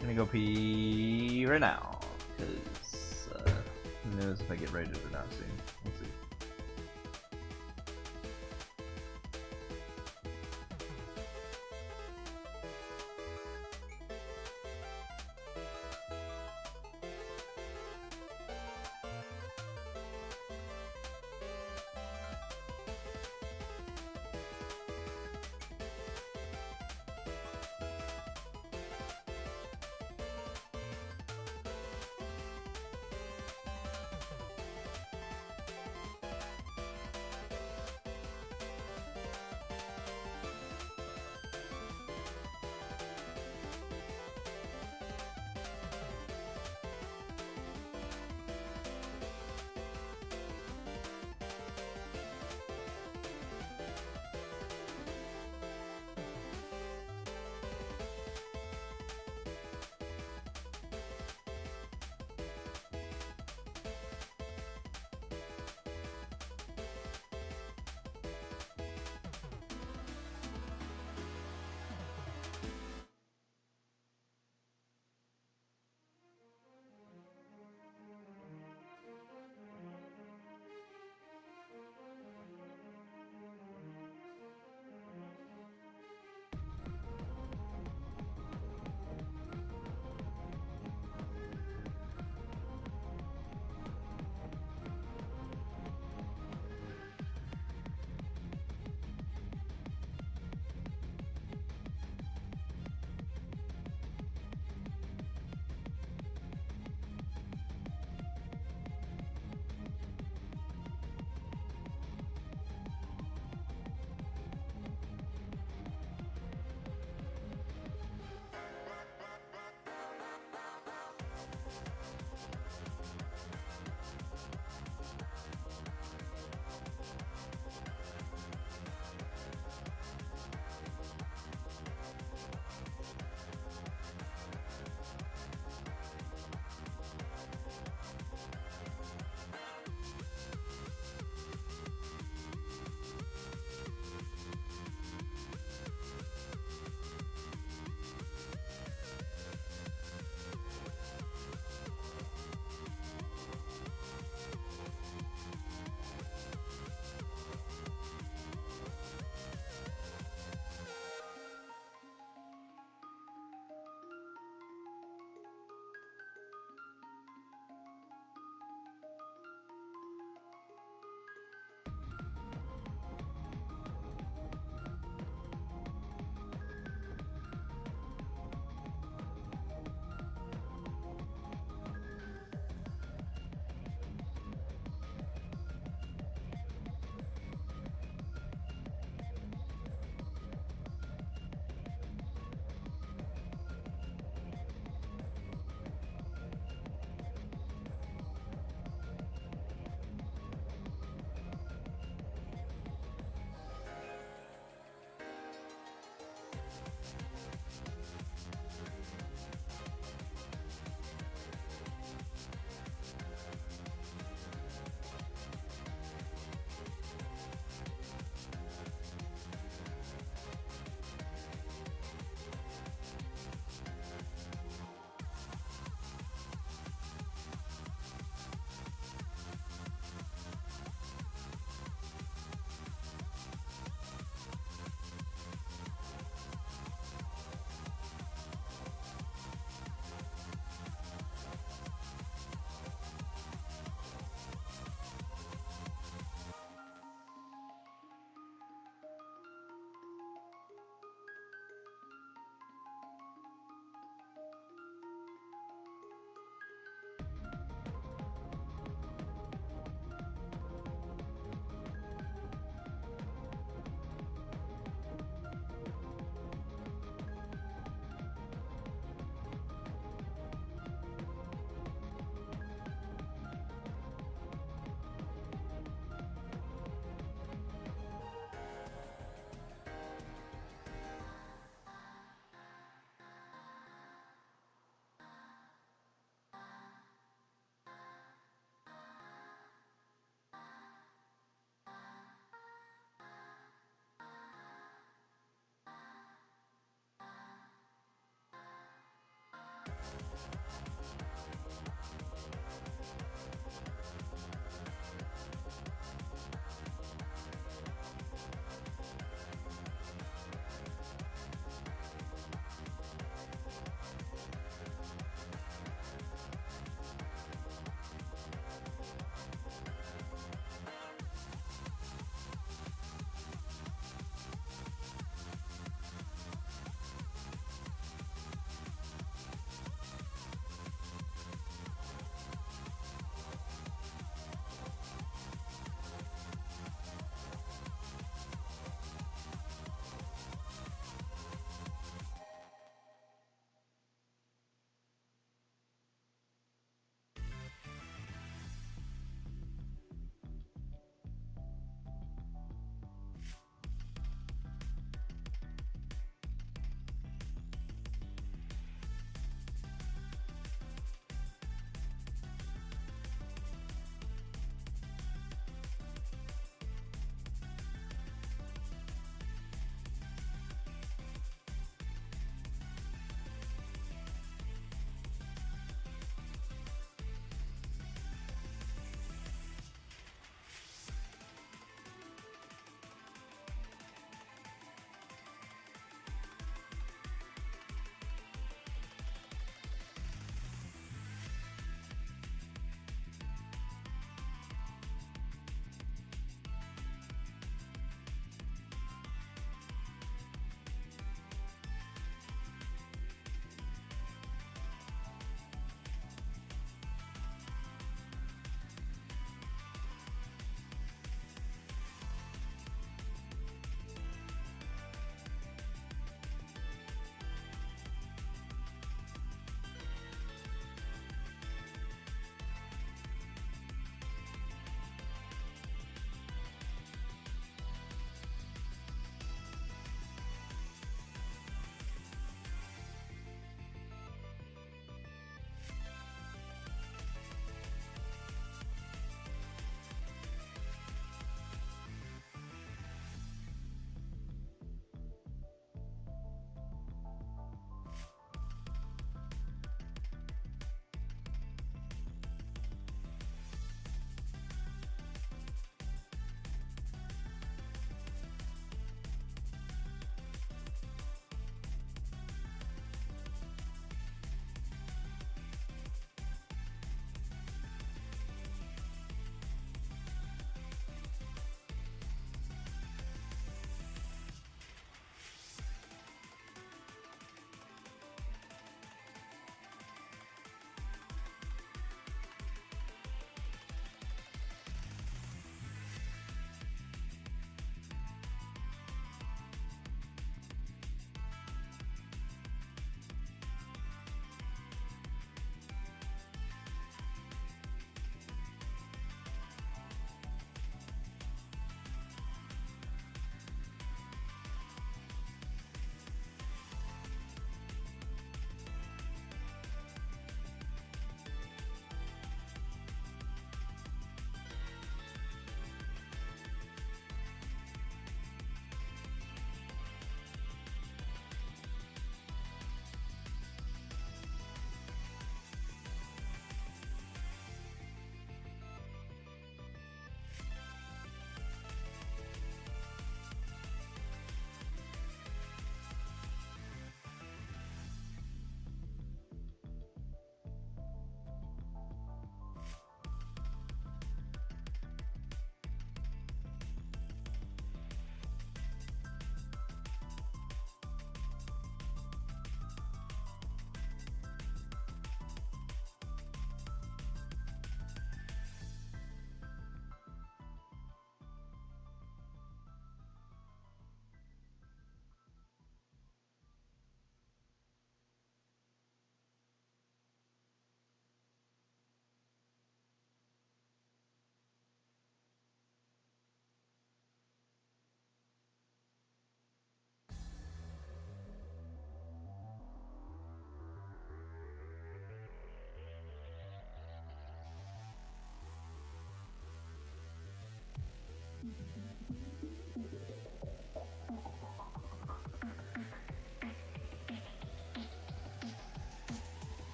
I'm gonna go pee right now, because who knows if I get raided or not soon. We'll see.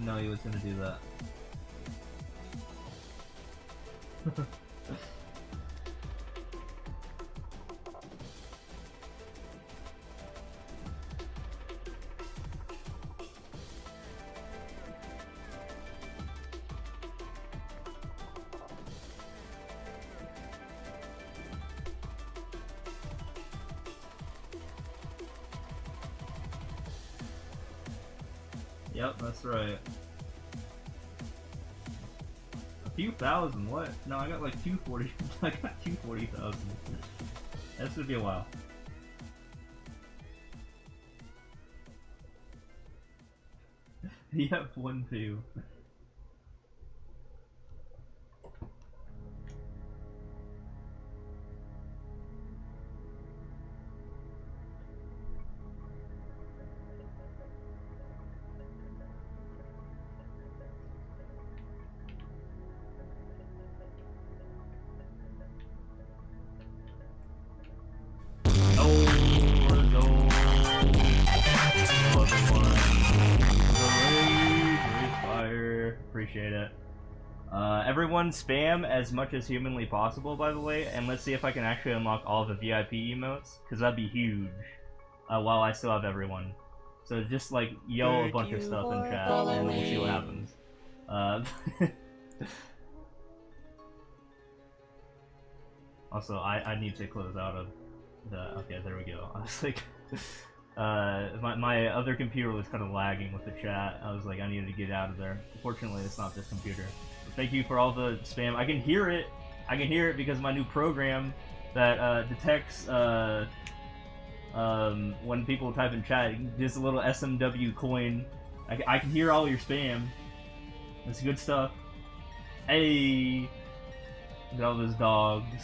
know he was gonna do that. Yep, that's right. A few thousand, what? No, I got like 240. I got 240,000. That's gonna be a while. Yep, 1-2. Appreciate it. Everyone spam as much as humanly possible, by the way, and let's see if I can actually unlock all the VIP emotes, because that'd be huge, while I still have everyone. So just, like, yell a bunch of stuff in chat, and we'll see what happens. Also, I need to close out of the... Okay, there we go. I was like... my other computer was kind of lagging with the chat. I was like, I needed to get out of there. Fortunately, it's not this computer. But thank you for all the spam. I can hear it. I can hear it because my new program that detects when people type in chat, just a little SMW coin. I can hear all your spam. That's good stuff. Hey, look at all those dogs.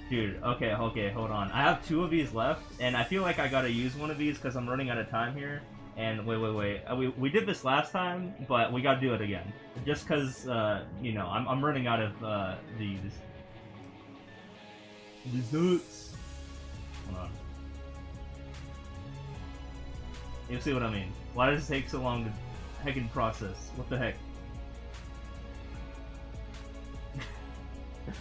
Dude, okay, hold on. I have 2 of these left, and I feel like I gotta use one of these because I'm running out of time here. And wait. We did this last time, but we gotta do it again. Just because, you know, I'm running out of these. These nuts. Hold on. You'll see what I mean. Why does it take so long to heckin' process? What the heck?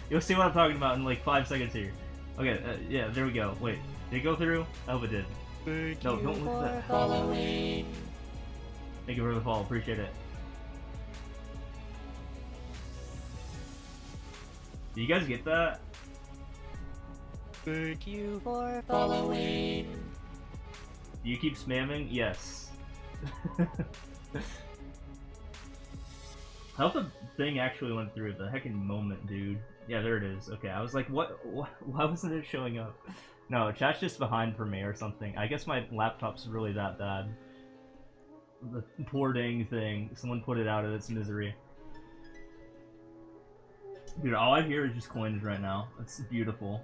You'll see what I'm talking about in like 5 seconds here. Okay, yeah, there we go. Wait, did it go through? I hope it did. No, don't look at that. Halloween. Thank you for the follow, appreciate it. Do you guys get that? Thank you for following. Do you keep spamming? Yes. I hope the thing actually went through. The heckin' moment, dude. Yeah, there it is. Okay, I was like, what? Why wasn't it showing up? No, chat's just behind for me or something. I guess my laptop's really that bad. The poor dang thing. Someone put it out of its misery. Dude, all I hear is just coins right now. It's beautiful.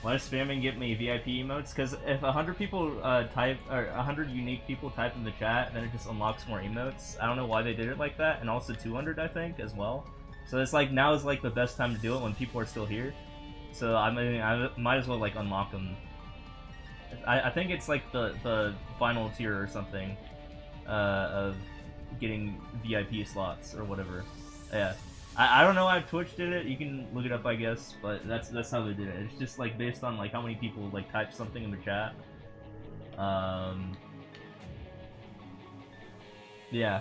Why does spamming get me VIP emotes? Because if 100 people type, or 100 unique people type in the chat, then it just unlocks more emotes. I don't know why they did it like that, and also 200, I think, as well. So it's like, now is like the best time to do it when people are still here. So I mean, I might as well like unlock them. I think it's like the final tier or something of getting VIP slots or whatever. Yeah. I don't know how Twitch did it. You can look it up, I guess, but that's how they did it. It's just like based on like how many people like type something in the chat. Yeah.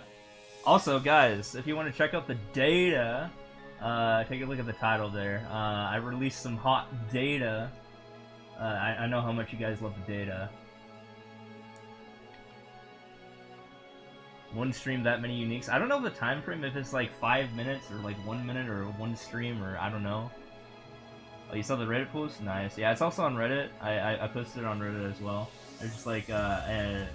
Also, guys, if you want to check out the data, take a look at the title there. I released some hot data. I know how much you guys love the data. One stream, that many uniques. I don't know the time frame, if it's like 5 minutes or like 1 minute or one stream, or I don't know. Oh, you saw the Reddit post? Nice. Yeah, it's also on Reddit. I posted it on Reddit as well. It's just like I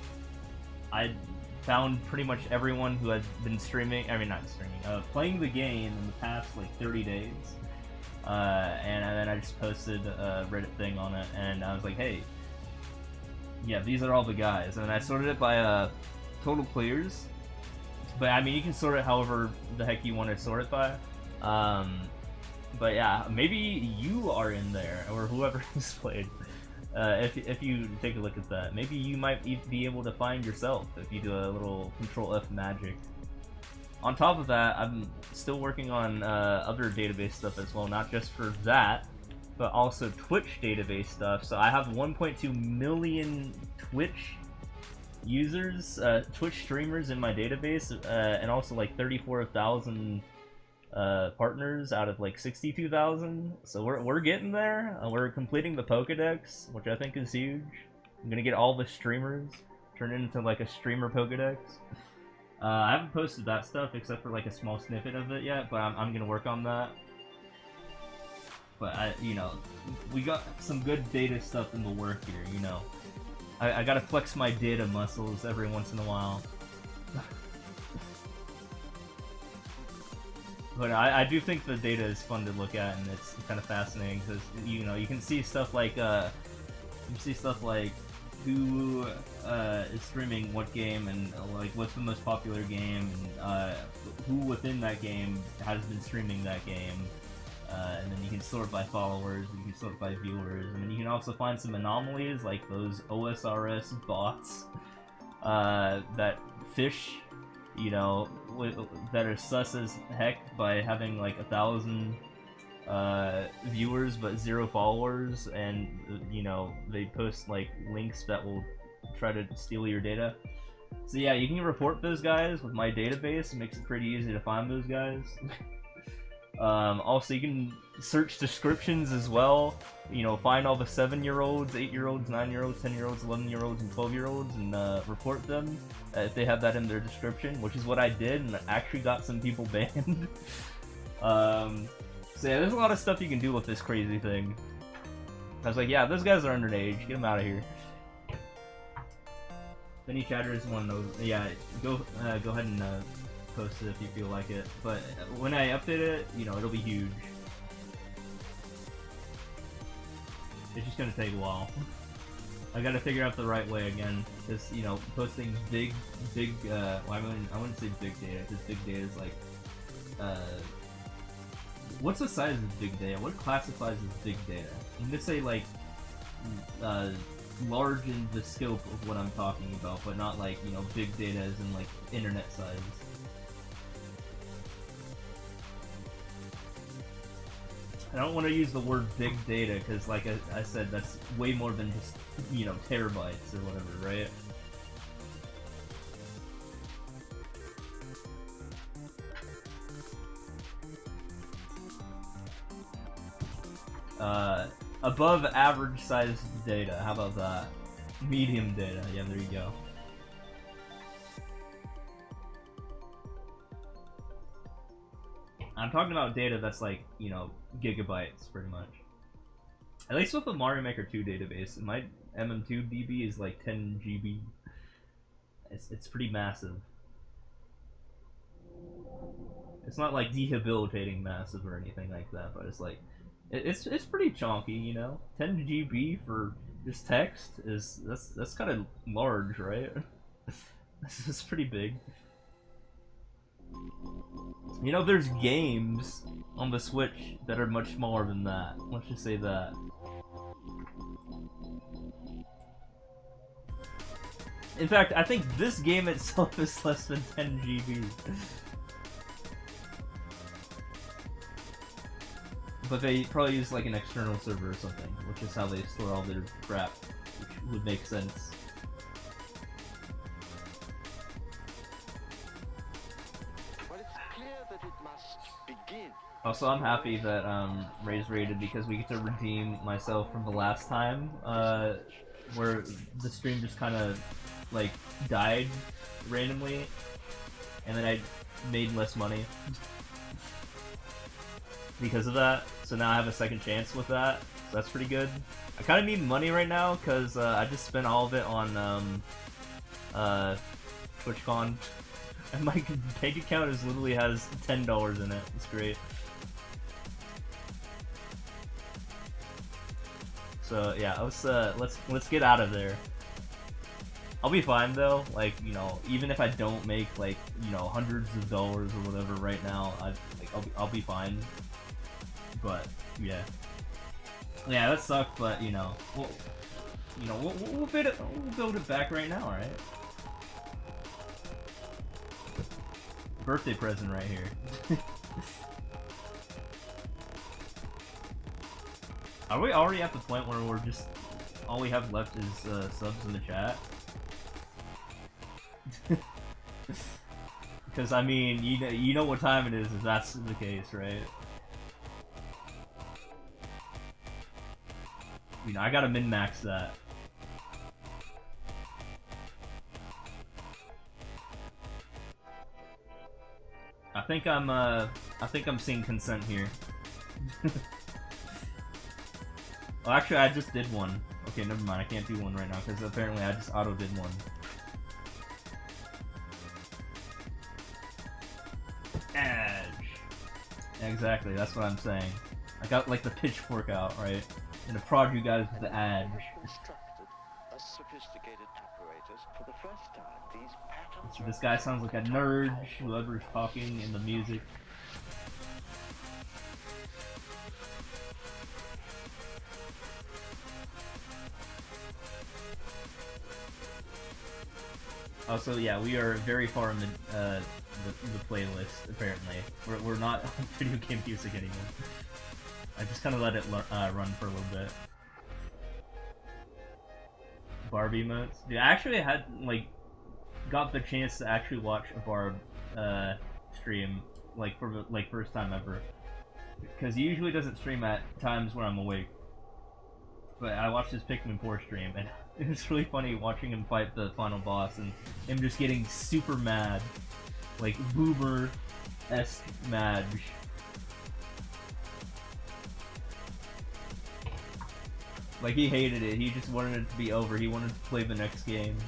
found pretty much everyone who has been streaming. I mean, not streaming. Playing the game in the past like 30 days. And then I just posted a Reddit thing on it, and I was like, hey, yeah, these are all the guys. And I sorted it by total players. But I mean, you can sort it however the heck you want to sort it by. But yeah, maybe you are in there, or whoever has played. If you take a look at that, maybe you might be able to find yourself if you do a little Control F magic. On top of that, I'm still working on other database stuff as well, not just for that, but also Twitch database stuff. So I have 1.2 million Twitch users, Twitch streamers in my database, and also like 34,000 partners out of like 62,000. So we're getting there. We're completing the Pokedex, which I think is huge. I'm gonna get all the streamers, turn it into like a streamer Pokedex. I haven't posted that stuff except for like a small snippet of it yet, but I'm gonna work on that. But you know, we got some good data stuff in the work here. You know, I gotta flex my data muscles every once in a while. But I do think the data is fun to look at, and it's kind of fascinating because you know you can see stuff like who is streaming what game, and like what's the most popular game, and who within that game has been streaming that game, and then you can sort by followers, and you can sort by viewers, and then you can also find some anomalies like those OSRS bots that fish, you know, that are sus as heck by having like 1,000 viewers but 0 followers, and you know they post like links that will try to steal your data. So yeah, you can report those guys with my database. It makes it pretty easy to find those guys. Also, you can search descriptions as well. You know, find all the 7-year-olds, 8-year-olds, 9-year-olds, 10-year-olds, 11-year-olds, and 12-year-olds, and report them if they have that in their description, which is what I did, and actually got some people banned. So yeah, there's a lot of stuff you can do with this crazy thing. I was like, yeah, those guys are underage. Get them out of here. If any chatters want to know, yeah, go ahead and post it if you feel like it. But when I update it, you know, it'll be huge. It's just gonna take a while. I gotta figure out the right way again, because you know, posting big, well, I wouldn't say big data, because big data is like, what's the size of big data? What classifies as big data? I'm gonna say like, large in the scope of what I'm talking about, but not like, you know, big data as in like internet size. I don't want to use the word big data because, like I said, that's way more than just, you know, terabytes or whatever, right? Above average sized data, how about that? Medium data, yeah, there you go. I'm talking about data that's like, you know, gigabytes, pretty much. At least with the Mario Maker 2 database, my MM2 DB is like 10 GB. It's pretty massive. It's not like debilitating massive or anything like that, but it's like, it's pretty chunky, you know. 10 GB for just text that's kind of large, right? It's pretty big. You know, there's games on the Switch that are much smaller than that. Let's just say that. In fact, I think this game itself is less than 10 GB. But they probably use like an external server or something, which is how they store all their crap, which would make sense. Also, I'm happy that Ray's rated because we get to redeem myself from the last time, where the stream just kind of like died randomly, and then I made less money because of that. So now I have a second chance with that. So that's pretty good. I kind of need money right now because I just spent all of it on TwitchCon, and my bank account literally has $10 in it. It's great. So yeah, let's get out of there. I'll be fine though. Like, you know, even if I don't make like, you know, hundreds of dollars or whatever right now, I'll be fine. But yeah, yeah, that sucked. But you know, we'll build it back right now, right? Birthday present right here. Are we already at the point where we're just all we have left is subs in the chat? Because I mean, you know what time it is if that's the case, right? You know, I gotta min-max that. I think I'm seeing consent here. Well, actually, I just did one. Okay, never mind. I can't do one right now because apparently I just auto did one. Edge. Exactly. That's what I'm saying. I got like the pitchfork out, right? And to prod you guys with the edge. So this guy sounds like a nerd. Whoever's talking in the music. Also, yeah, we are very far in the playlist. Apparently, we're not on video game music anymore. I just kind of let it run for a little bit. Barbie emotes. Dude, I actually had got the chance to actually watch a Barb stream for the first time ever, because he usually doesn't stream at times when I'm awake. But I watched his Pikmin 4 stream, and it was really funny watching him fight the final boss and him just getting super mad, like boomer-esque mad. Like, he hated it. He just wanted it to be over. He wanted to play the next game.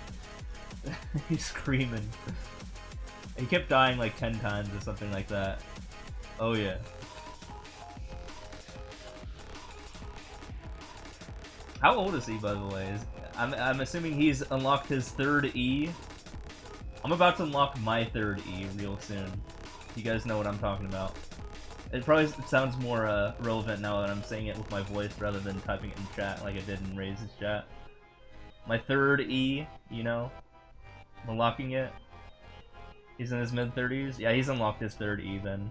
He's screaming. He kept dying like 10 times or something like that. Oh yeah. How old is he, by the way? I'm assuming he's unlocked his third E. I'm about to unlock my third E real soon. You guys know what I'm talking about. It probably sounds more relevant now that I'm saying it with my voice rather than typing it in chat like I did in Ray's chat. My third E, you know? I'm unlocking it. He's in his mid-30s? Yeah, he's unlocked his third E then.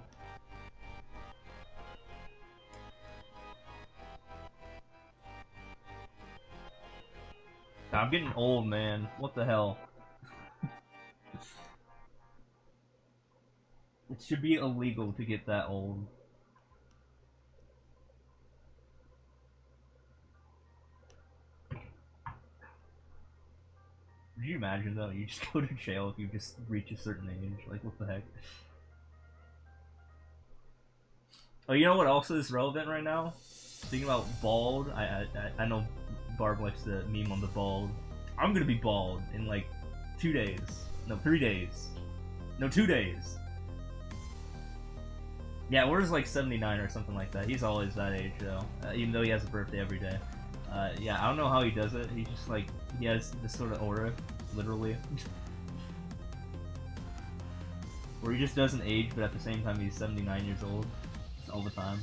I'm getting old, man. What the hell? It should be illegal to get that old. Could you imagine though? You just go to jail if you just reach a certain age. Like, what the heck? Oh, you know what also is relevant right now? Speaking about bald, I know Barb likes the meme on the bald. I'm gonna be bald in like 2 days. No, 3 days. No, 2 days. Yeah, Ora's like 79 or something like that. He's always that age though, even though he has a birthday every day. Yeah, I don't know how he does it. He just like, he has this sort of aura, literally. Where he just doesn't age, but at the same time he's 79 years old. All the time.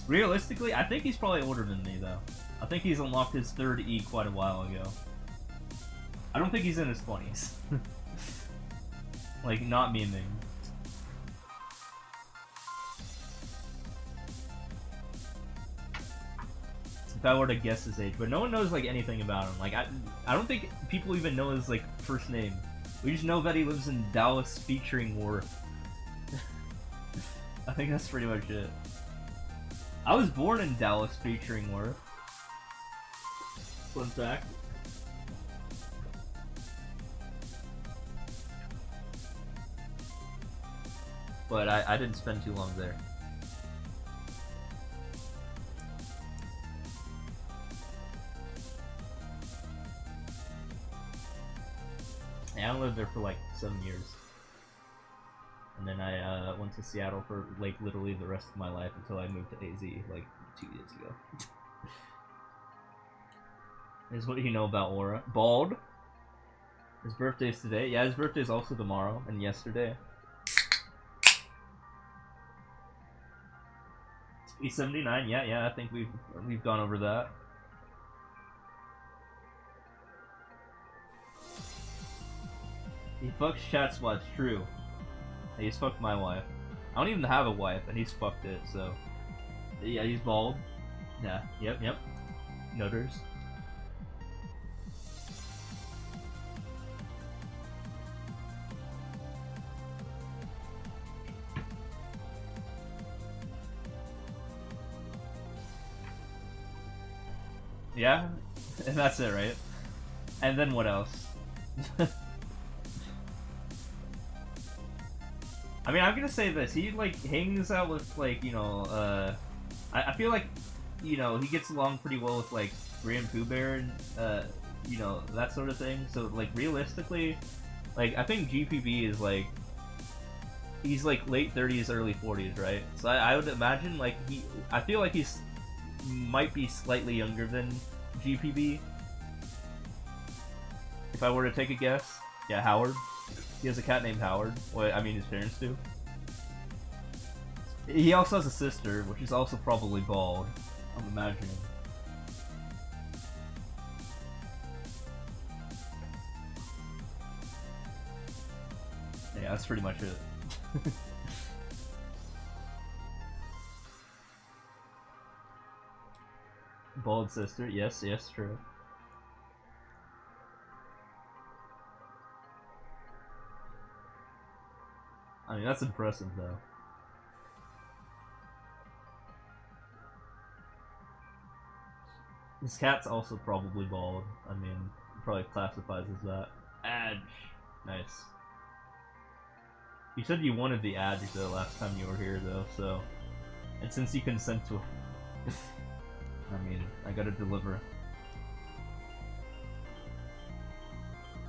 Realistically, I think he's probably older than me though. I think he's unlocked his third E quite a while ago. I don't think he's in his 20s. Like, not memeing. If I were to guess his age, but no one knows like anything about him. Like, I don't think people even know his like first name. We just know that he lives in Dallas featuring War. I think that's pretty much it. I was born in Dallas featuring Worth. Fun fact. But I didn't spend too long there. Yeah, I lived there for like 7 years. And then I went to Seattle for like literally the rest of my life until I moved to AZ like 2 years ago. Is what you know about Aura. Bald. His birthday's today. Yeah, his birthday's also tomorrow and yesterday. E79, yeah, I think we've gone over that. He fucks chat squats, true. Hey, he's fucked my wife. I don't even have a wife, and he's fucked it, so... Yeah, he's bald. Yeah, yep. Noters. Yeah? And that's it, right? And then what else? I mean, I'm gonna say this. He, like, hangs out with, like, you know, I feel like, you know, he gets along pretty well with, like, Grand Pooh Bear and, you know, that sort of thing. So, like, realistically, like, I think GPB is, like, he's, like, late 30s, early 40s, right? So I would imagine, like, I feel like he's might be slightly younger than GPB. If I were to take a guess. Yeah, Howard. He has a cat named Howard. Well, I mean, his parents do. He also has a sister, which is also probably bald. I'm imagining. Yeah, that's pretty much it. Bald sister, yes, true. I mean, that's impressive, though. His cat's also probably bald. I mean, probably classifies as that. Adge. Nice. You said you wanted the Adge, though, last time you were here, though, so... And since you consent to it... I mean, I gotta deliver.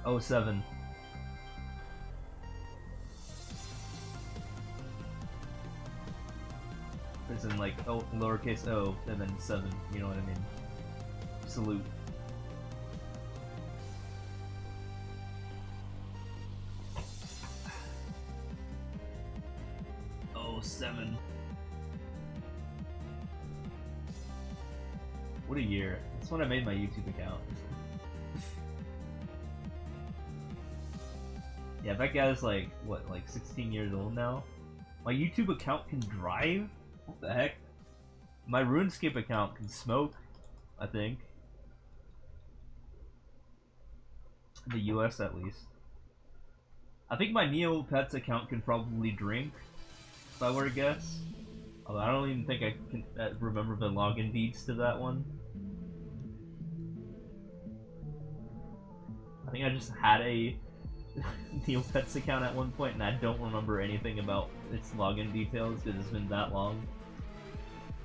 07. As in, like, oh, lowercase o, and then 7, you know what I mean? Salute. Oh, 7. What a year. That's when I made my YouTube account. Yeah, that guy's like, what, like 16 years old now? My YouTube account can drive? What the heck? My RuneScape account can smoke, I think. In the US, at least. I think my Neopets account can probably drink, if I were to guess. Although I don't even think I can remember the login deeds to that one. I think I just had a Neopets account at one point, and I don't remember anything about its login details because it's been that long.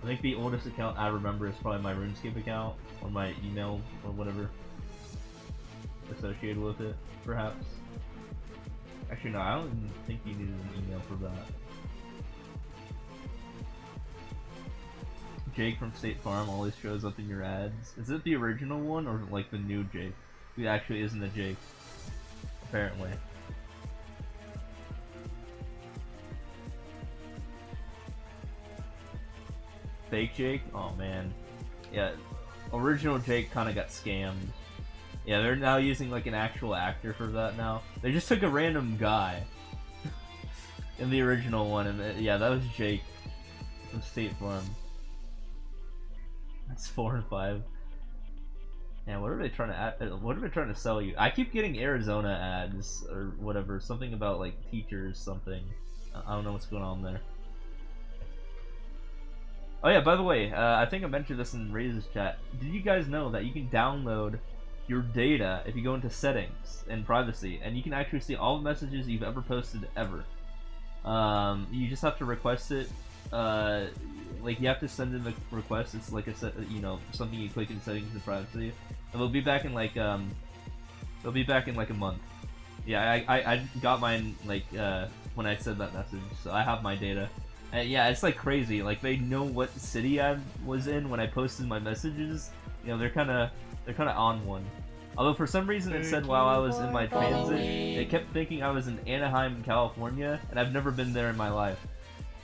I think the oldest account I remember is probably my RuneScape account, or my email, or whatever associated with it, perhaps. Actually, no, I don't even think you needed an email for that. Jake from State Farm always shows up in your ads. Is it the original one, or like the new Jake? Who actually isn't a Jake, apparently. Fake Jake? Oh man. Yeah, original Jake kind of got scammed. Yeah, they're now using like an actual actor for that now. They just took a random guy in the original one, and yeah, that was Jake from State Farm. That's 4 and 5. Yeah, what are they trying to what are they trying to sell you? I keep getting Arizona ads or whatever, something about like teachers, something. I don't know what's going on there. Oh yeah, by the way, I think I mentioned this in Razor's chat. Did you guys know that you can download your data if you go into settings and privacy, and you can actually see all the messages you've ever posted ever? You just have to request it. Like you have to send in the request. It's like you know, something you click in settings and privacy, and they'll be back in like a month. Yeah, I got mine like when I said that message, so I have my data. And yeah, it's like crazy. Like they know what city I was in when I posted my messages. You know, they're kind of on one. Although for some reason it said while I was in my transit, it kept thinking I was in Anaheim, California, and I've never been there in my life.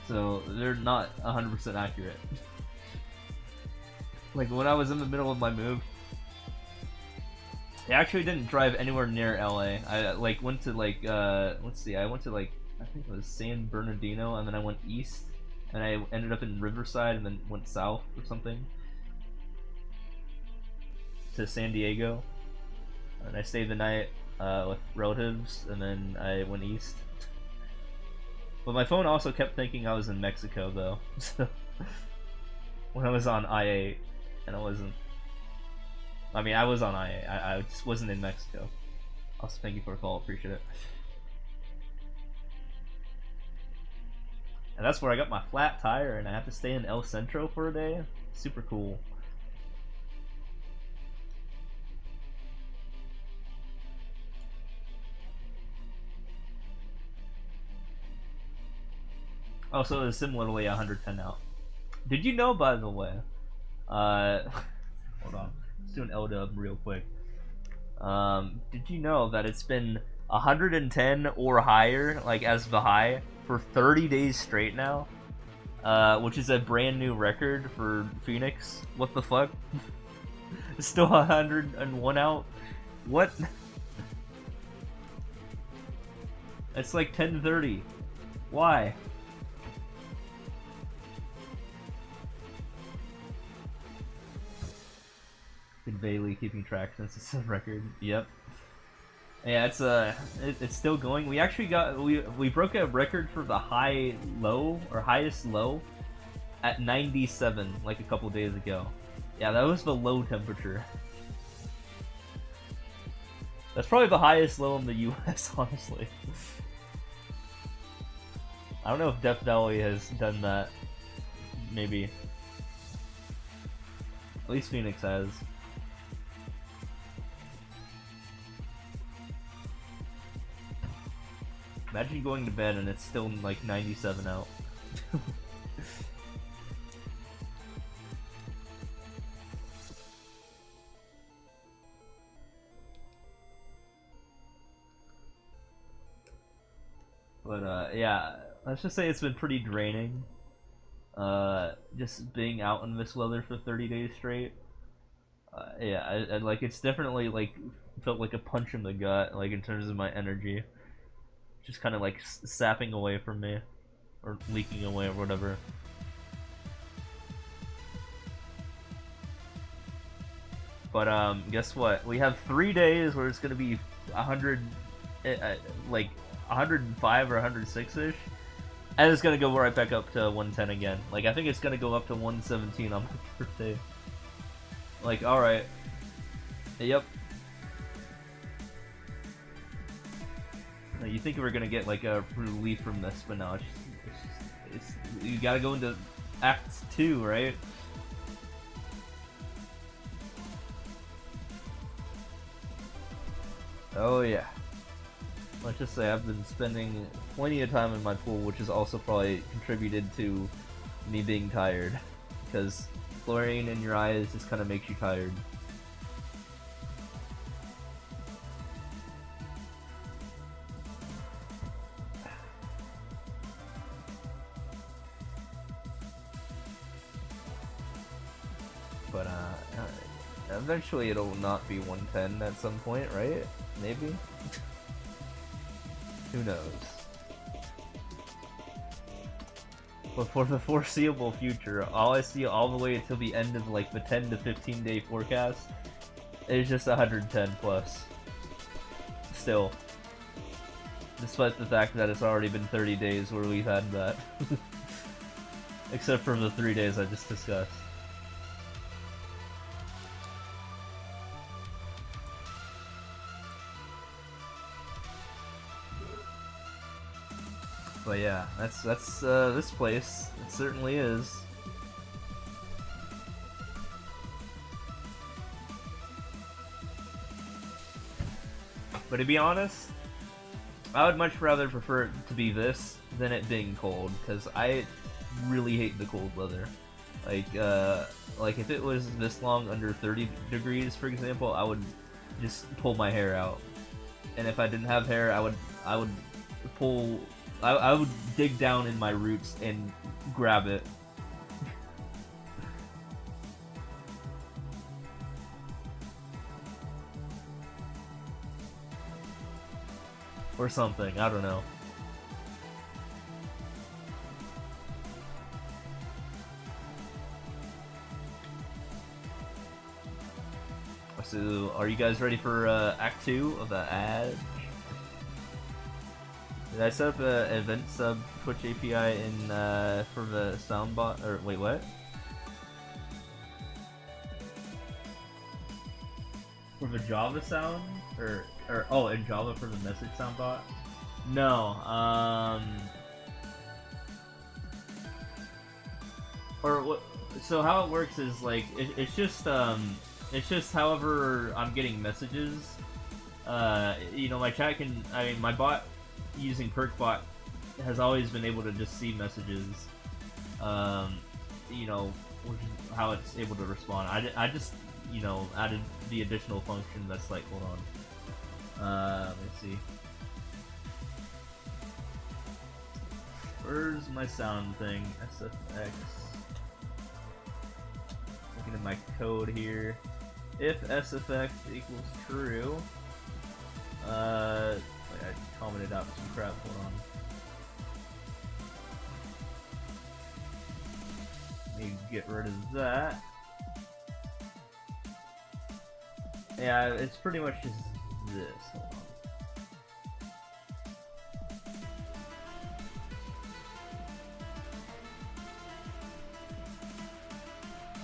So they're not 100% accurate. Like when I was in the middle of my move, I actually didn't drive anywhere near LA. I like went to like let's see, I went to like I think it was San Bernardino, and then I went east, and I ended up in Riverside, and then went south or something to San Diego, and I stayed the night with relatives, and then I went east. But my phone also kept thinking I was in Mexico though, so when I was on I-8, and I wasn't. I mean, I was on I-8. I just wasn't in Mexico. Also, thank you for the call. Appreciate it. And that's where I got my flat tire, and I have to stay in El Centro for a day. Super cool. Oh, so it was similarly 110 out. Did you know, by the way? Hold on. Let's do an L-dub real quick. Did you know that it's been 110 or higher, like as the high, for 30 days straight now? Which is a brand new record for Phoenix. What the fuck? It's still 101 out? What? It's like 10:30. Why? Did Bailey keeping track since it's a record? Yep. Yeah, it's still going. We actually got we broke a record for the highest low at 97 like a couple days ago. Yeah, that was the low temperature. That's probably the highest low in the US, honestly. I don't know if Death Valley has done that. Maybe. At least Phoenix has. Imagine going to bed and it's still like 97 out. But yeah, let's just say it's been pretty draining. Just being out in this weather for 30 days straight. Yeah, I like it's definitely like felt like a punch in the gut, like in terms of my energy. Just kind of like sapping away from me, or leaking away, or whatever. But guess what? We have 3 days where it's gonna be 100, like 105 or 106 ish, and it's gonna go right back up to 110 again. Like I think it's gonna go up to 117 on my birthday. Like, all right, yep. You think we're gonna get like a relief from this, but no, it's you gotta go into Act 2, right? Oh yeah. Let's just say I've been spending plenty of time in my pool, which has also probably contributed to me being tired, because chlorine in your eyes just kind of makes you tired. But eventually it'll not be 110 at some point, right? Maybe? Who knows? But for the foreseeable future, all I see all the way until the end of like the 10 to 15 day forecast is just 110 plus. Still. Despite the fact that it's already been 30 days where we've had that. Except for the 3 days I just discussed. But yeah, that's this place. It certainly is. But to be honest, I would much rather prefer it to be this than it being cold, because I really hate the cold weather. Like if it was this long under 30 degrees, for example, I would just pull my hair out. And if I didn't have hair, I would pull. I would dig down in my roots and grab it. or something. I don't know. So, are you guys ready for Act 2 of the ad? Did I set up an event sub Twitch API in for the soundbot? Or wait, what? For the Java sound? Or oh, in Java for the message soundbot? No. Or what? So how it works is like it's just however I'm getting messages. You know, my chat can. I mean, my bot using PerkBot has always been able to just see messages. You know, which is how it's able to respond. I just you know added the additional function that's like, hold on. Let me see. Where's my sound thing? SFX. Looking at my code here. If SFX equals true, wait, I commented out some crap. Hold on. Let me get rid of that. Yeah, it's pretty much just this. Hold on.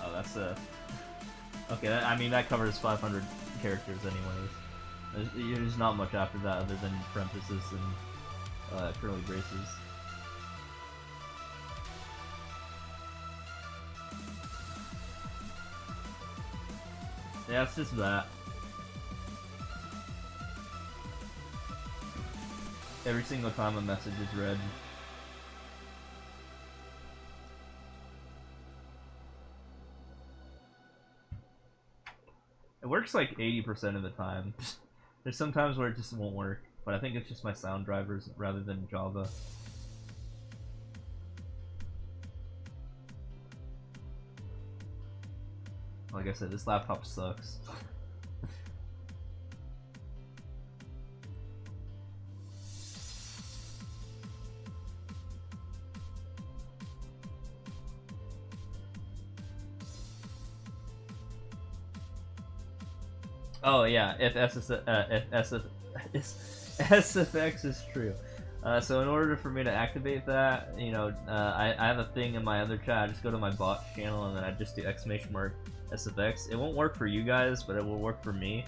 Oh, that's a. Okay, I mean that covers 500 characters anyways. There's not much after that other than parentheses and curly braces. Yeah, it's just that. Every single time a message is read. It works like 80% of the time. There's some times where it just won't work, but I think it's just my sound drivers rather than Java. Like I said, this laptop sucks. Oh yeah, if SFX is true. So in order for me to activate that, you know, I have a thing in my other chat. I just go to my bot channel and then I just do !SFX. It won't work for you guys, but it will work for me.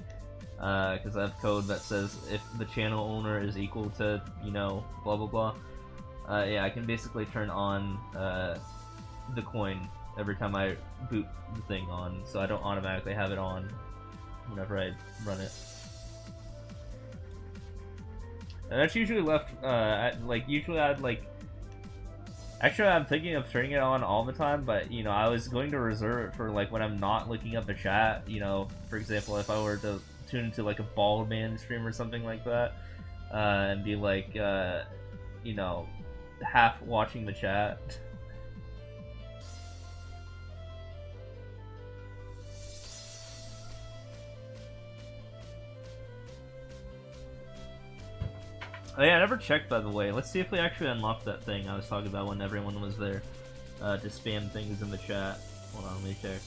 Because I have code that says if the channel owner is equal to, you know, blah blah blah. Yeah, I can basically turn on the coin every time I boot the thing on, so I don't automatically have it on whenever I run it. And that's usually left, usually I'd like... Actually, I'm thinking of turning it on all the time, but, you know, I was going to reserve it for, like, when I'm not looking up the chat, you know, for example, if I were to tune into, like, a bald man stream or something like that, and be, like, you know, half watching the chat. Oh yeah, I never checked, by the way. Let's see if we actually unlocked that thing I was talking about when everyone was there to spam things in the chat. Hold on, let me check.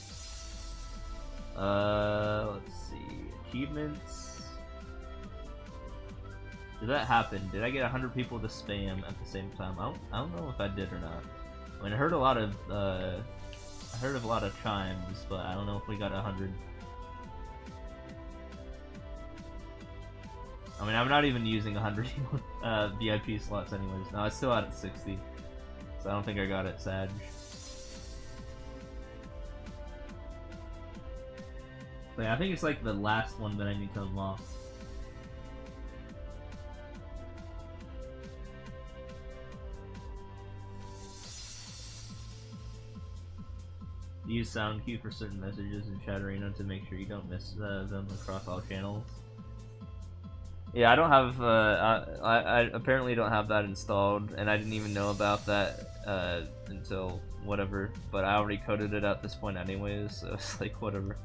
Let's see. Achievements. Did that happen? Did I get 100 people to spam at the same time? I don't know if I did or not. I mean, I heard a lot of chimes, but I don't know if we got 100. I mean, I'm not even using 100 VIP slots anyways. No, it's still out at 60. So I don't think I got it, Sag. But yeah, I think it's like the last one that I need to unlock. Use sound cue for certain messages in Chat Arena to make sure you don't miss them across all channels. Yeah, I don't have, I apparently don't have that installed, and I didn't even know about that, until whatever, but I already coded it at this point anyways, so it's like, whatever.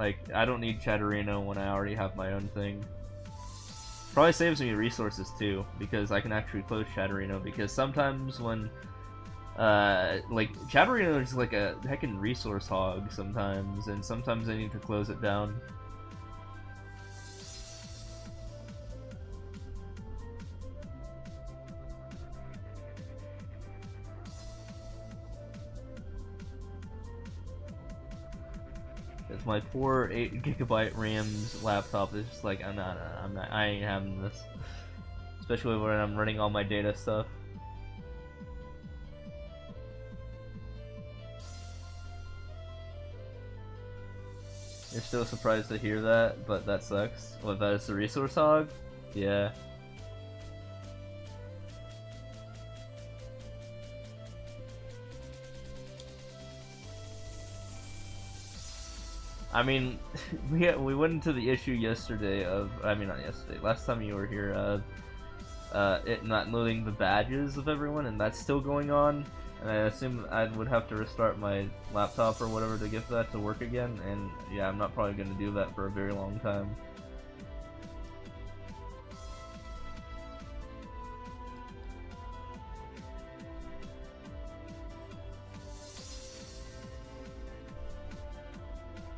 Like, I don't need Chatterino when I already have my own thing. Probably saves me resources too, because I can actually close Chatterino, because sometimes when like, Chatterino is like a heckin' resource hog sometimes, and sometimes I need to close it down. It's my poor 8GB RAM's laptop is just like, I ain't having this. Especially when I'm running all my data stuff. You're still surprised to hear that, but that sucks. What, that is the resource hog? Yeah. I mean, we went into the issue yesterday of, I mean not yesterday, last time you were here, of it not loading the badges of everyone, and that's still going on. And I assume I would have to restart my laptop or whatever to get that to work again, and yeah, I'm not probably going to do that for a very long time.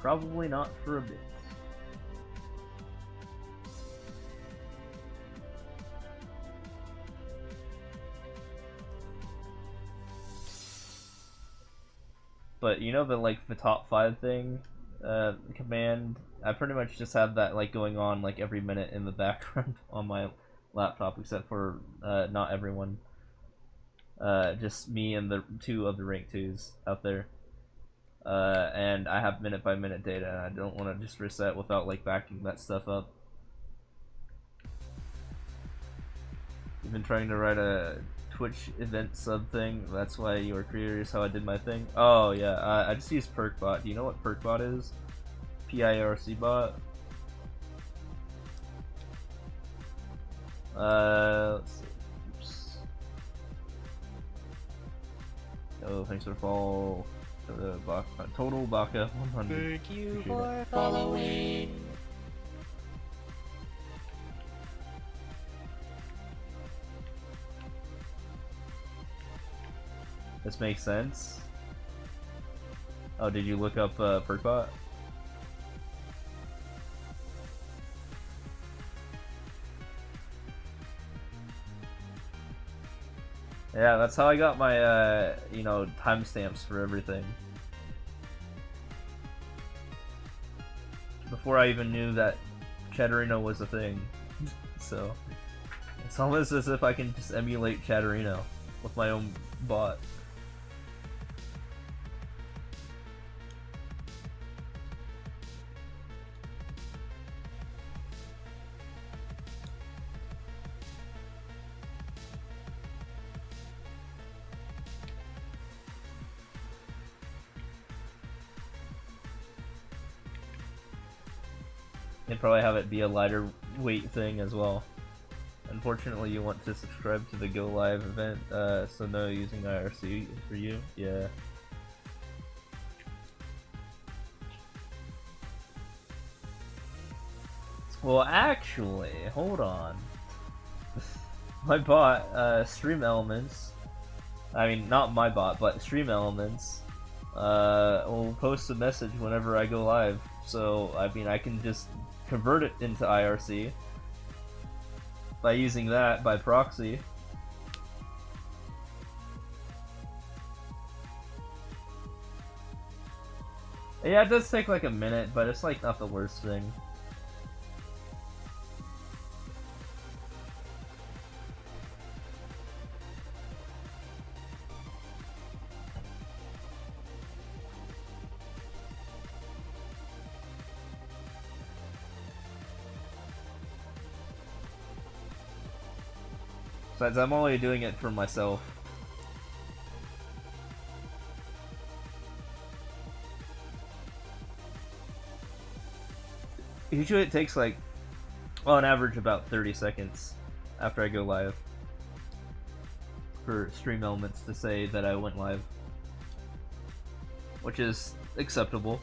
Probably not for a bit. But you know the top 5 thing command, I pretty much just have that like going on like every minute in the background on my laptop, except for not everyone. Just me and the 2 of the rank 2s out there. And I have minute by minute data, and I don't want to just reset without like backing that stuff up. You've been trying to write a Twitch event sub thing, that's why you were curious how I did my thing? Oh yeah, I just use PerkBot. Do you know what PerkBot is? PIRC bot? Let's see. Oops. Oh, thanks for follow. Total Baka 100. Thank you for following. This makes sense. Oh, did you look up PerkBot? Yeah, that's how I got my, you know, timestamps for everything. Before I even knew that Chatterino was a thing. So, it's almost as if I can just emulate Chatterino with my own bot. You'd probably have it be a lighter weight thing as well. Unfortunately, you want to subscribe to the Go Live event, so no using IRC for you. Yeah. Well, actually, hold on. My bot, Stream Elements. I mean, not my bot, but Stream Elements. Will post a message whenever I go live. So, I mean, I can just convert it into IRC by using that by proxy. Yeah, it does take like a minute, but it's like not the worst thing. Besides, I'm only doing it for myself. Usually it takes like, on average, about 30 seconds after I go live for Stream Elements to say that I went live, which is acceptable.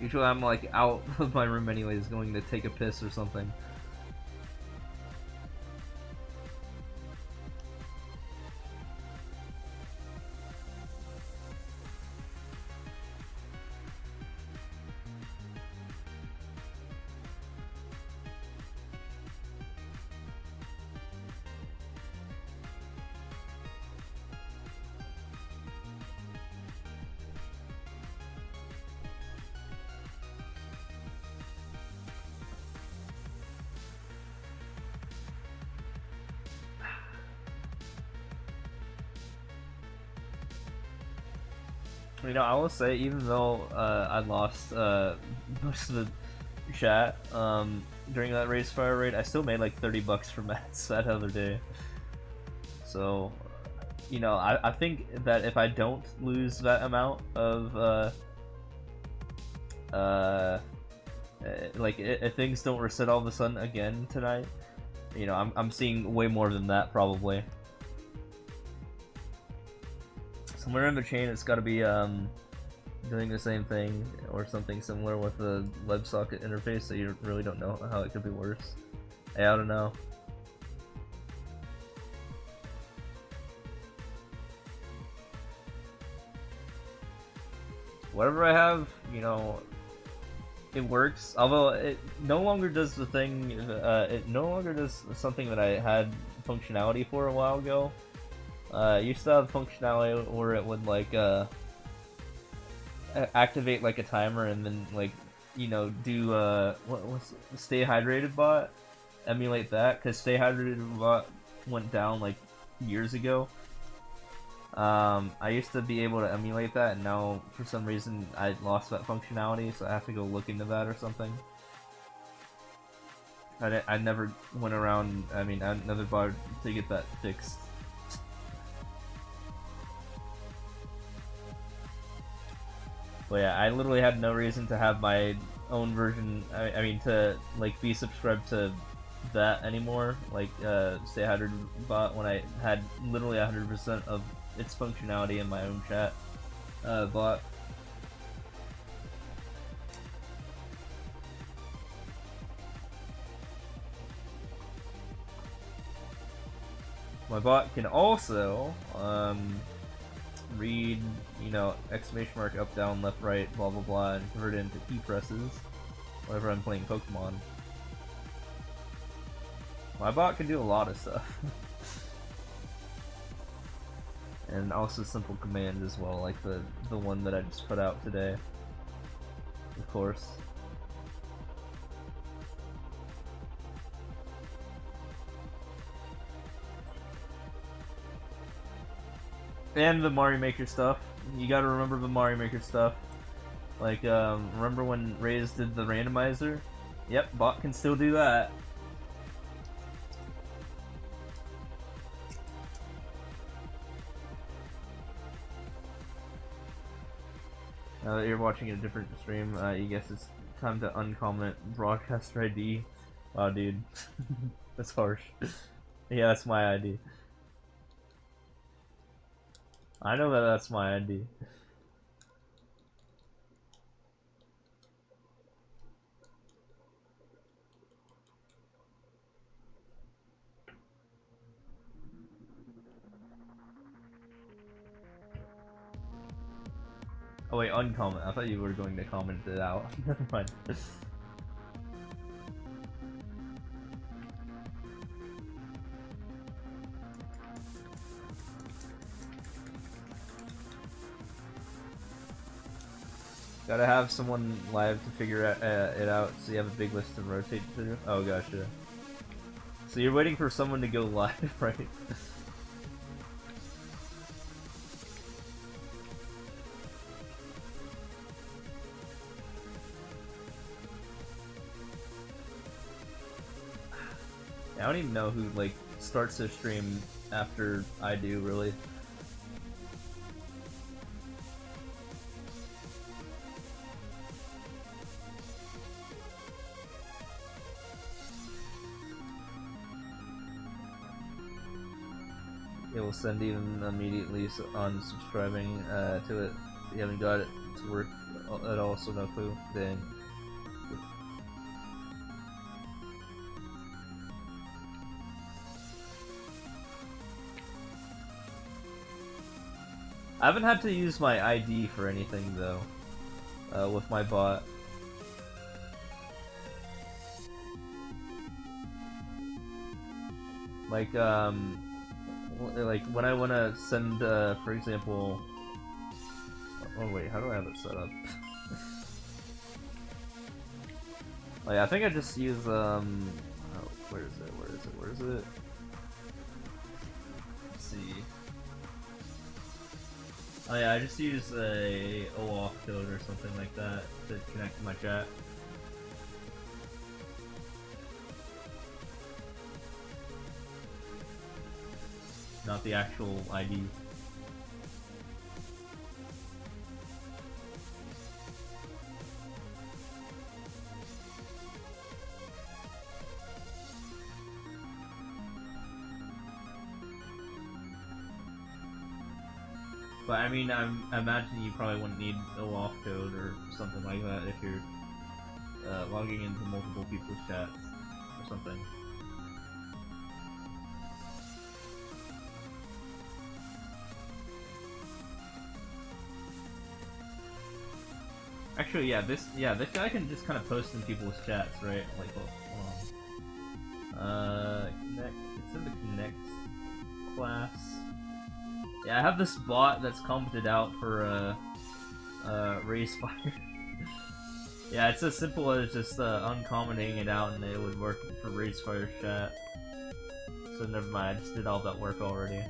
Usually I'm like out of my room anyways, going to take a piss or something. You know, I will say, even though I lost most of the chat during that race fire raid, I still made like 30 bucks from mats that other day. So, you know, I think that if I don't lose that amount of like if things don't reset all of a sudden again tonight, you know, I'm seeing way more than that probably. Somewhere in the chain, it's got to be doing the same thing or something similar with the WebSocket interface, so you really don't know how it could be worse. Hey, I don't know. Whatever I have, you know, it works. Although it no longer does the thing. It no longer does something that I had functionality for a while ago. It used to have functionality where it would like activate like a timer and then like, you know, do what's Stay Hydrated bot, emulate that, because Stay Hydrated bot went down like years ago. I used to be able to emulate that, and now for some reason I lost that functionality, so I have to go look into that or something. I never went around. I mean, I never bothered to get that fixed. But yeah, I literally had no reason to have my own version. I mean, to like be subscribed to that anymore. Like Stay Hydrated bot, when I had literally 100% of its functionality in my own chat bot. My bot can also read, you know, exclamation mark, up, down, left, right, blah blah blah, and convert it into key presses whenever I'm playing Pokemon. My bot can do a lot of stuff. And also simple commands as well, like the one that I just put out today, of course. And the Mario Maker stuff. You gotta remember the Mario Maker stuff. Like, remember when Reyes did the randomizer? Yep, bot can still do that. Now that you're watching a different stream, you guess it's time to uncomment broadcaster ID. Wow, dude. That's harsh. Yeah, that's my ID. I know that that's my ID. Oh wait, uncomment. I thought you were going to comment it out. Never mind. Gotta have someone live to figure it out, so you have a big list to rotate through. Oh gosh, yeah. So you're waiting for someone to go live, right? I don't even know who like starts their stream after I do, really. It will send even immediately on subscribing to it if you haven't got it to work at all, so no clue. Dang. I haven't had to use my ID for anything though, with my bot. Like when I want to send, for example. Oh wait, how do I have it set up? Like I think I just use oh, where is it? Where is it? Where is it? Let's see. Oh yeah, I just use a OAuth code or something like that to connect to my chat. Not the actual ID. But I mean, I imagine you probably wouldn't need a OAuth code or something like that if you're logging into multiple people's chats or something. Actually, yeah, this guy can just kind of post in people's chats, right? Like, hold on. Connect. It's in the connect class. Yeah, I have this bot that's commented out for raise fire. Yeah, it's as simple as just uncommenting it out, and it would work for raise fire chat. So never mind, I just did all that work already.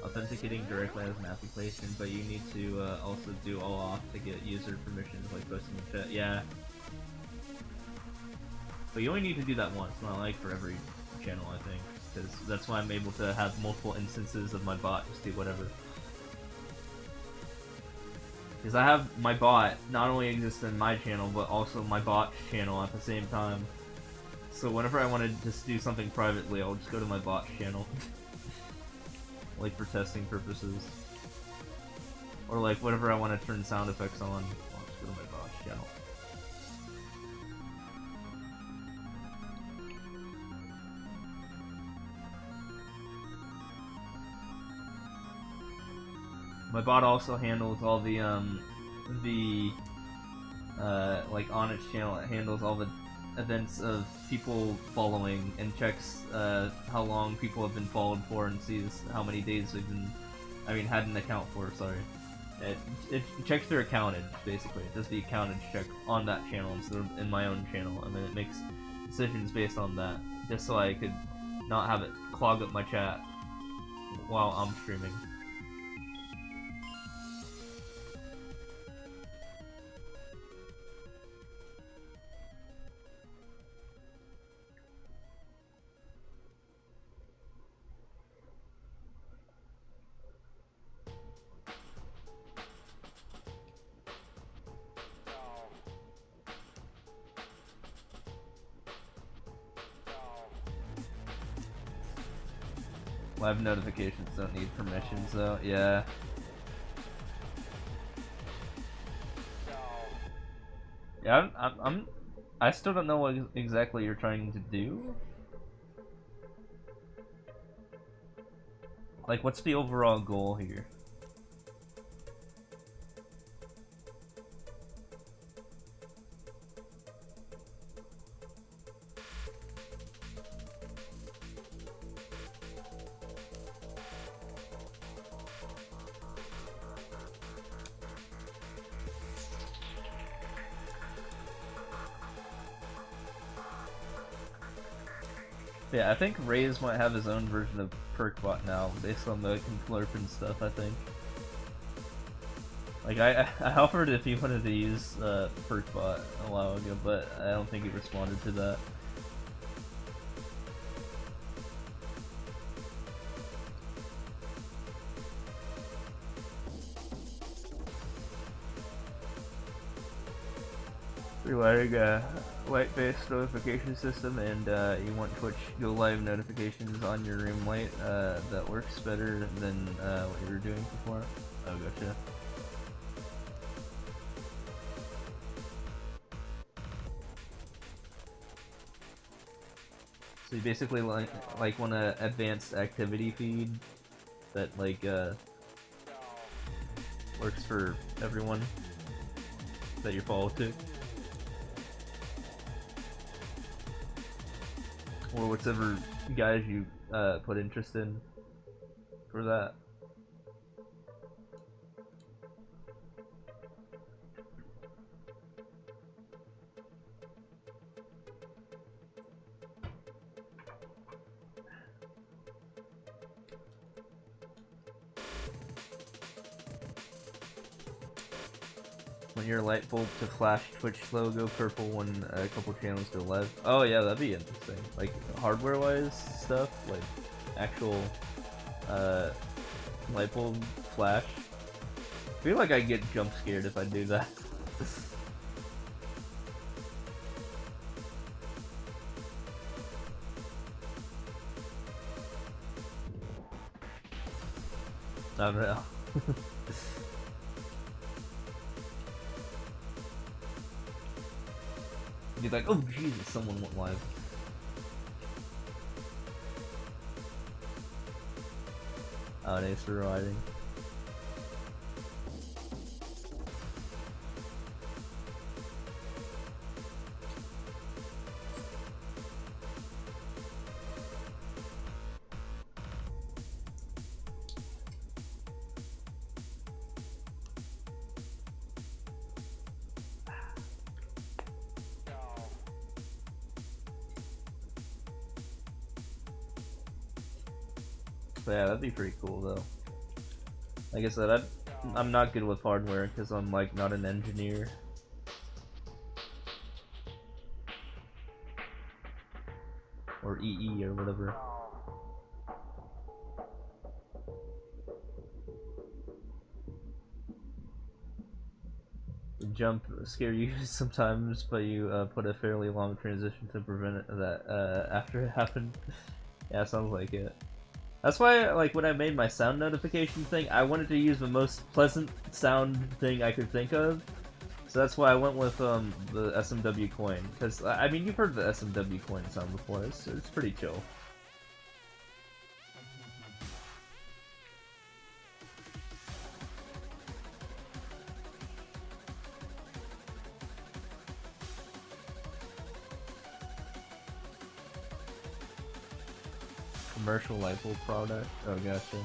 Authenticating directly as an application, but you need to also do OAuth to get user permissions, like posting in chat. Yeah. But you only need to do that once, not like for every channel, I think. Because that's why I'm able to have multiple instances of my bot just do whatever. Because I have my bot not only exists in my channel, but also my bot's channel at the same time. So whenever I want to just do something privately, I'll just go to my bot's channel. Like for testing purposes. Or like whenever I want to turn sound effects on, I'll just go to my bot's channel. My bot also handles all the like on its channel, it handles all the events of people following and checks how long people have been followed for and sees how many days they've been, had an account for, sorry. It checks their accountage, basically. It does the accountage check on that channel instead of in my own channel, and then it makes decisions based on that, just so I could not have it clog up my chat while I'm streaming. Live notifications don't need permissions though, yeah. Yeah, I still don't know what exactly you're trying to do. Like, what's the overall goal here? Yeah, I think Raze might have his own version of PerkBot now, based on the Conflurp and stuff, I think. Like, I offered if he wanted to use PerkBot a while ago, but I don't think he responded to that. rewiring a light-based notification system, and you want Twitch Go Live notifications on your room light that works better than what you were doing before. Oh, gotcha. So you basically like want an advanced activity feed that like works for everyone that you follow to, or whatever guys you put interest in for that. When your light bulb to flash Twitch logo purple when a couple channels go live. Oh yeah, that'd be interesting. Like hardware-wise stuff, like actual light bulb flash. I feel like I get jump scared if I do that. I don't know. Be like, oh Jesus, someone went live. Oh, thanks for riding. But yeah, that'd be pretty cool though. Like I said, I'm not good with hardware because I'm like not an engineer. Or EE or whatever. The jump scare you sometimes, but you put a fairly long transition to prevent it that after it happened. Yeah, sounds like it. That's why, like, when I made my sound notification thing, I wanted to use the most pleasant sound thing I could think of. So that's why I went with the SMW coin. Because, I mean, you've heard the SMW coin sound before. It's pretty chill. Commercial light bulb product? Oh, gotcha.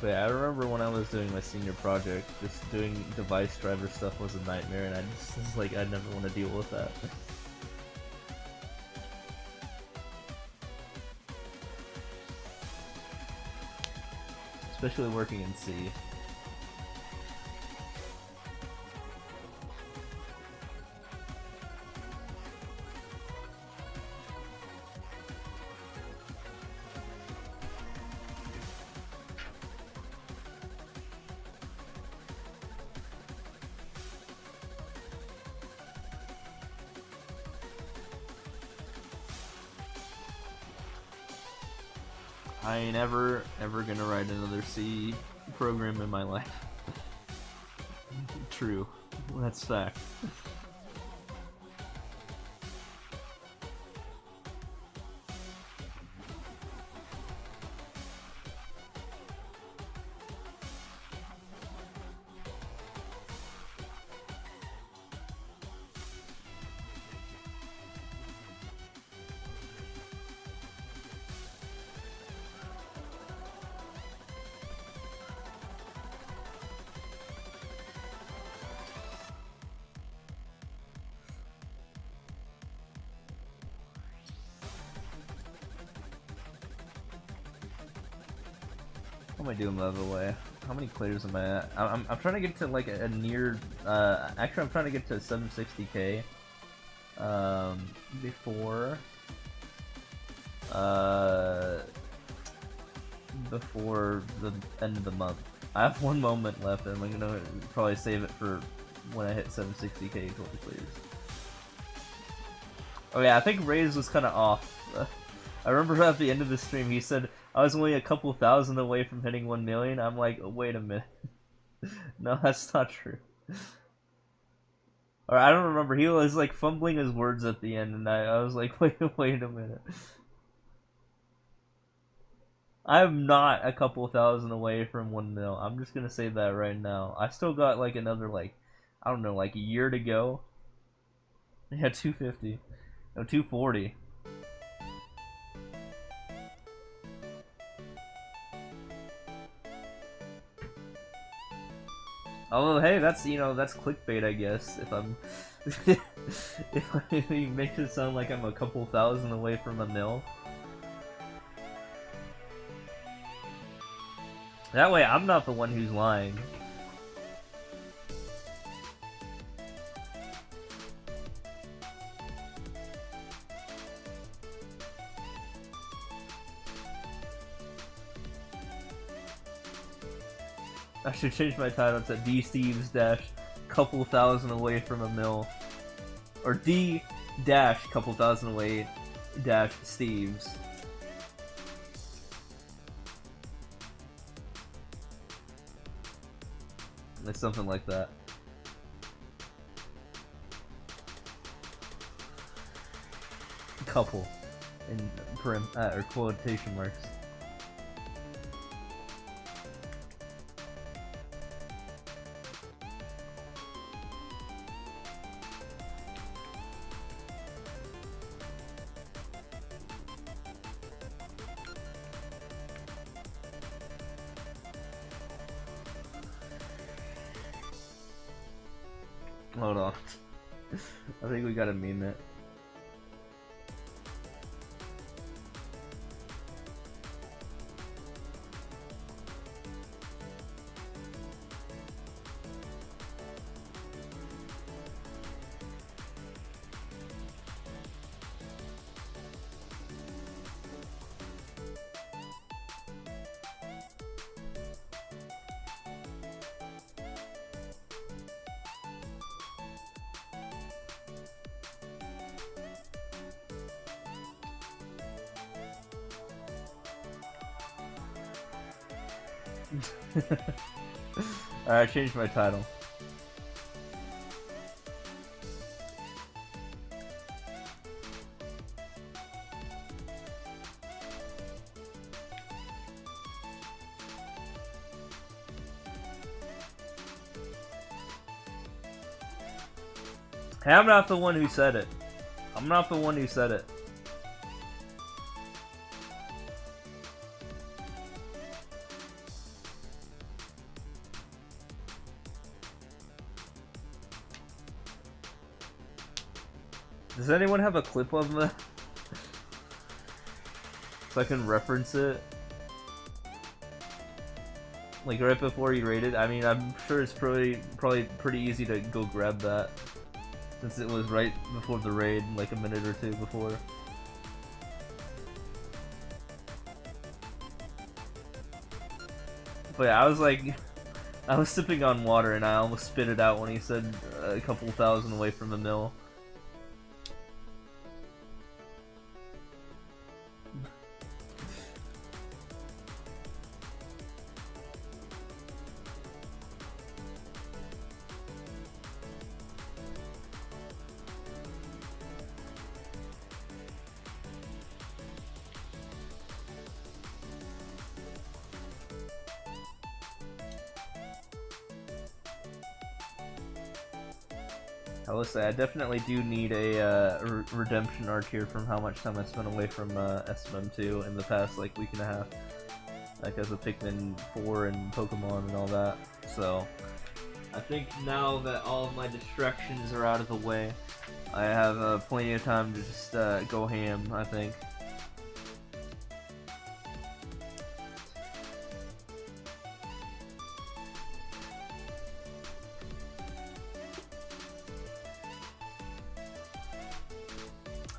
But yeah, I remember when I was doing my senior project, just doing device driver stuff was a nightmare, and I just was like, I never want to deal with that. Especially working in C. I ain't ever gonna write another C program in my life. True. That's fact. am I doing by the way? How many players am I at? I'm trying to get to like a near. Actually, I'm trying to get to 760k. Before. Before the end of the month. I have one moment left, and I'm gonna probably save it for when I hit 760k 20 players. Oh yeah, I think Raze was kind of off. I remember at the end of the stream he said I was only a couple thousand away from hitting 1 million. I'm like, oh, wait a minute. No, that's not true. Or I don't remember. He was like fumbling his words at the end, and I was like, wait a minute. I'm not a couple thousand away from 1 mil. I'm just gonna say that right now. I still got like another like, I don't know, like a year to go. Yeah, 250. No, 240. Although, hey, that's, you know, that's clickbait, I guess. If I'm, if he makes it sound like I'm a couple thousand away from a mil. That way, I'm not the one who's lying. I should change my title to D Steve's dash couple thousand away from a mil, or D dash couple thousand away dash Steve's. It's something like that. Couple in or quotation marks. Hold on. I think we gotta meme it. Alright, I changed my title. Hey, I'm not the one who said it. I'm not the one who said it. Does anyone have a clip of that? So I can reference it? Like right before you raid it? I mean, I'm sure it's probably pretty easy to go grab that. Since it was right before the raid, like a minute or two before. But yeah, I was like, I was sipping on water and I almost spit it out when he said a couple thousand away from the mill. I will say, I definitely do need a redemption arc here from how much time I spent away from SMM2 in the past like week and a half. Like as a Pikmin 4 and Pokemon and all that. So, I think now that all of my distractions are out of the way, I have plenty of time to just go ham, I think.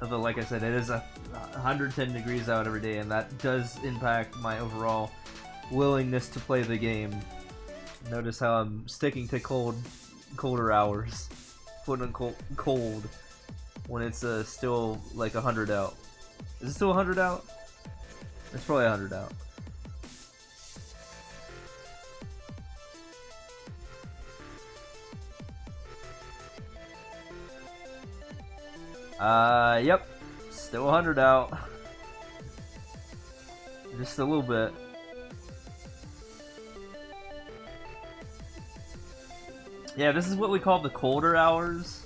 Although, like I said, it is 110 degrees out every day, and that does impact my overall willingness to play the game. Notice how I'm sticking to colder hours, quote unquote cold, when it's still like 100 out. Is it still 100 out? It's probably 100 out. Yep. Still 100 out. Just a little bit. Yeah, this is what we call the colder hours.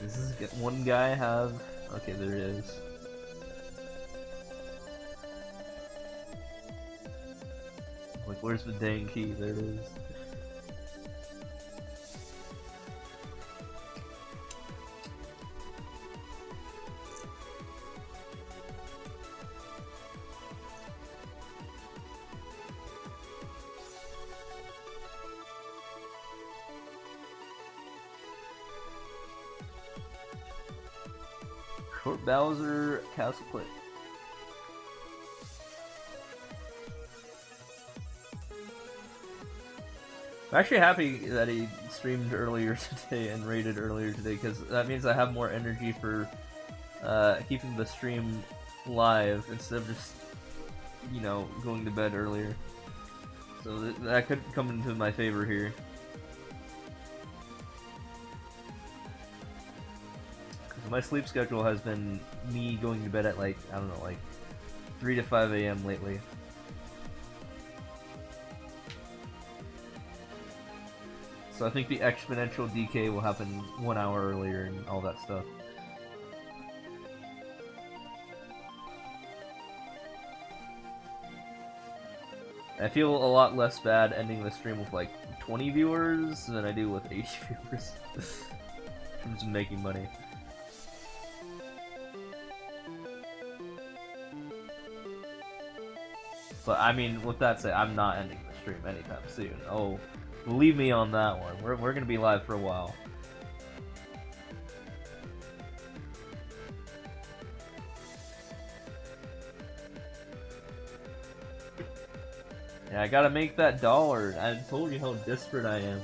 Does this one guy have... Okay, there it is. Like, where's the dang key? There it is. Short Bowser Castle Play. I'm actually happy that he streamed earlier today and raided earlier today, because that means I have more energy for keeping the stream live instead of just, you know, going to bed earlier. So that could come into my favor here. Because my sleep schedule has been me going to bed at like, I don't know, like 3 to 5 a.m. lately. So I think the exponential decay will happen 1 hour earlier and all that stuff. I feel a lot less bad ending the stream with like 20 viewers than I do with 80 viewers. I'm just making money. But I mean, with that said, I'm not ending the stream anytime soon. Oh, believe me on that one. We're gonna be live for a while. Yeah, I gotta make that dollar. I told you how desperate I am.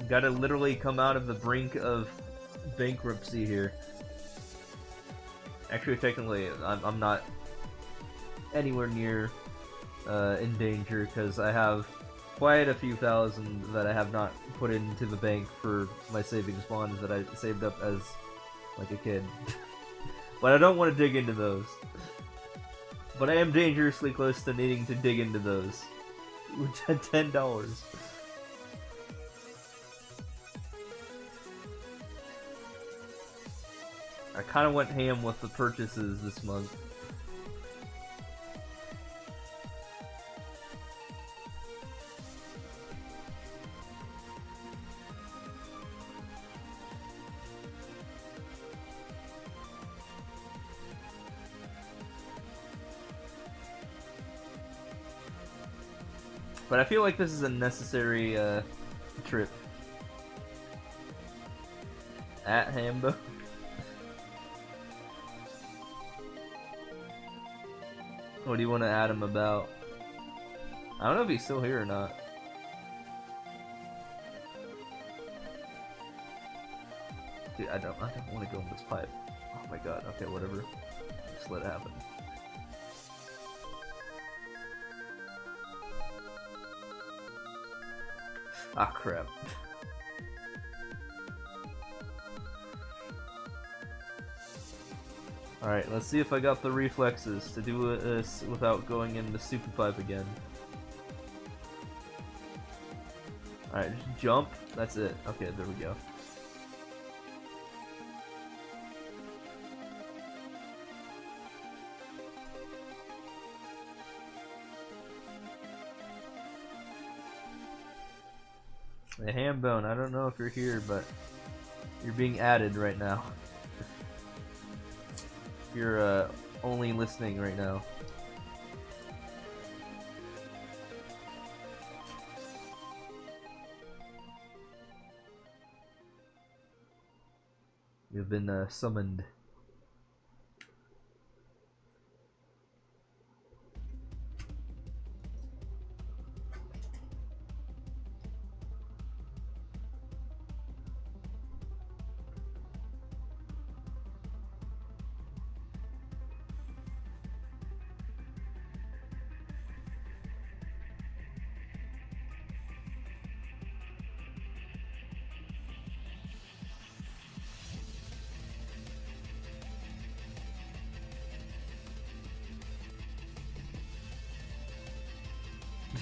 Gotta literally come out of the brink of bankruptcy here. Actually, technically, I'm not anywhere near in danger, because I have quite a few thousand that I have not put into the bank for my savings bonds that I saved up as like a kid. But I don't want to dig into those. But I am dangerously close to needing to dig into those. $10. I kind of went ham with the purchases this month. But I feel like this is a necessary trip. At Hambo. What do you want to add him about? I don't know if he's still here or not. Dude, I don't want to go in this pipe. Oh my god, okay, whatever. Just let it happen. Ah, crap. Alright, let's see if I got the reflexes to do this without going in the super pipe again. Alright, just jump. That's it. Okay, there we go. The ham bone, I don't know if you're here, but you're being added right now. You're only listening right now. You've been summoned.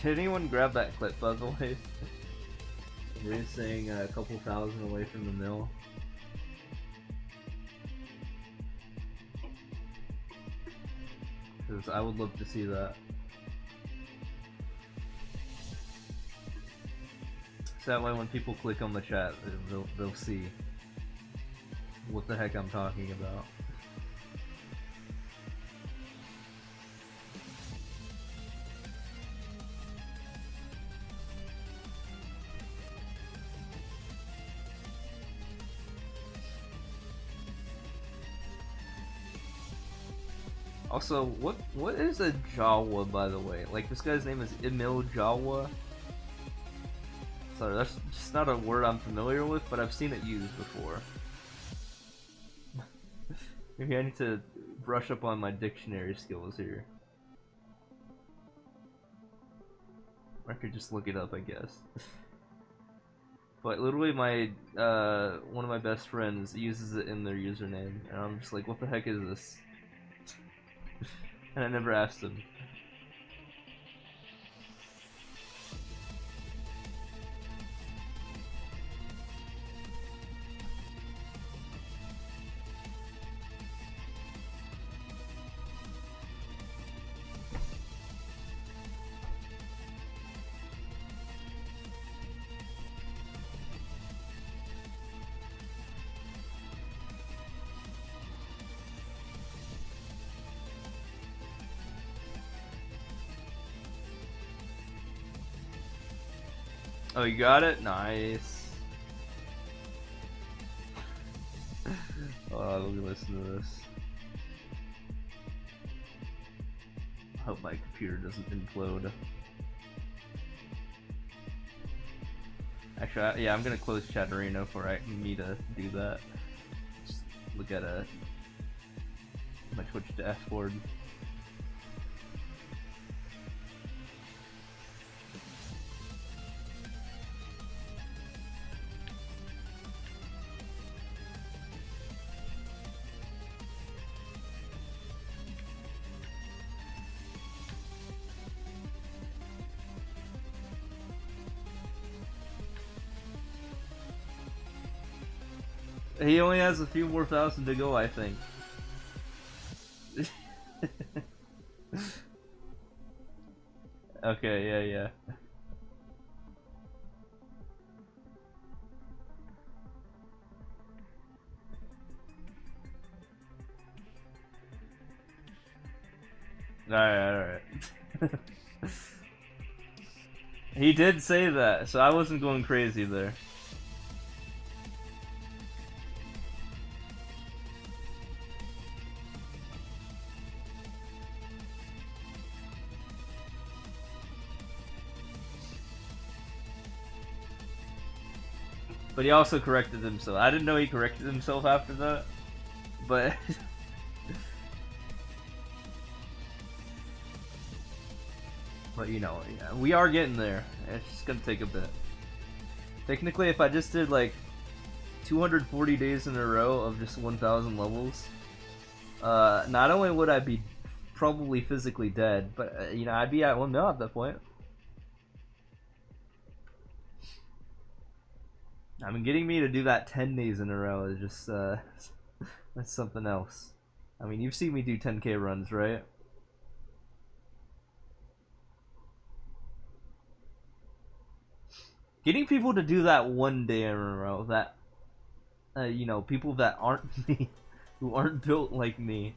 Did anyone grab that clip, by the way? They're saying a couple thousand away from the mill. Because I would love to see that. So that way when people click on the chat, they'll see what the heck I'm talking about. Also, what is a Jawa, by the way? Like, this guy's name is Emil Jawa. Sorry, that's just not a word I'm familiar with, but I've seen it used before. Maybe I need to brush up on my dictionary skills here. I could just look it up, I guess. But literally my, one of my best friends uses it in their username, and I'm just like, what the heck is this? And I never asked him. Oh, you got it? Nice. Oh, let me listen to this. I hope my computer doesn't implode. Actually, yeah, I'm gonna close Chatterino for me to do that. Just look at my Twitch dashboard. He only has a few more thousand to go, I think. Okay, yeah. Alright. He did say that, so I wasn't going crazy there. But he also corrected himself. I didn't know he corrected himself after that, but but you know, yeah, we are getting there. It's just gonna take a bit. Technically, if I just did like 240 days in a row of just 1,000 levels, not only would I be probably physically dead, but you know, I'd be at 1 mil at that point. I mean, getting me to do that 10 days in a row is just, that's something else. I mean, you've seen me do 10k runs, right? Getting people to do that one day in a row, that, you know, people that aren't me, who aren't built like me,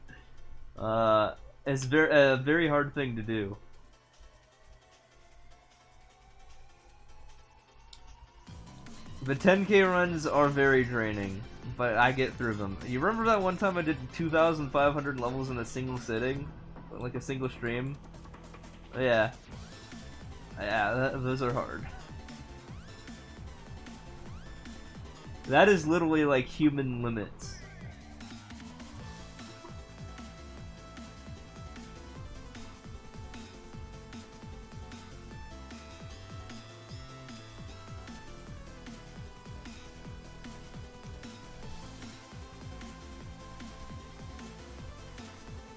is a very hard thing to do. The 10K runs are very draining, but I get through them. You remember that one time I did 2,500 levels in a single sitting? Like a single stream? Yeah. Yeah, those are hard. That is literally like human limits.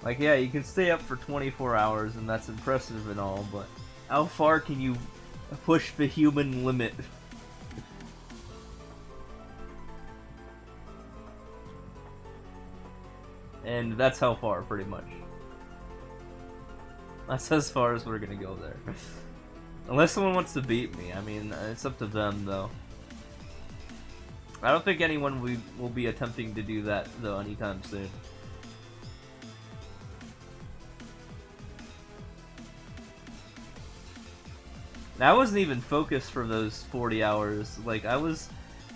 Like, yeah, you can stay up for 24 hours, and that's impressive and all, but how far can you push the human limit? And that's how far, pretty much. That's as far as we're gonna go there. Unless someone wants to beat me, I mean, it's up to them, though. I don't think anyone will be attempting to do that, though, anytime soon. I wasn't even focused for those 40 hours. Like, I was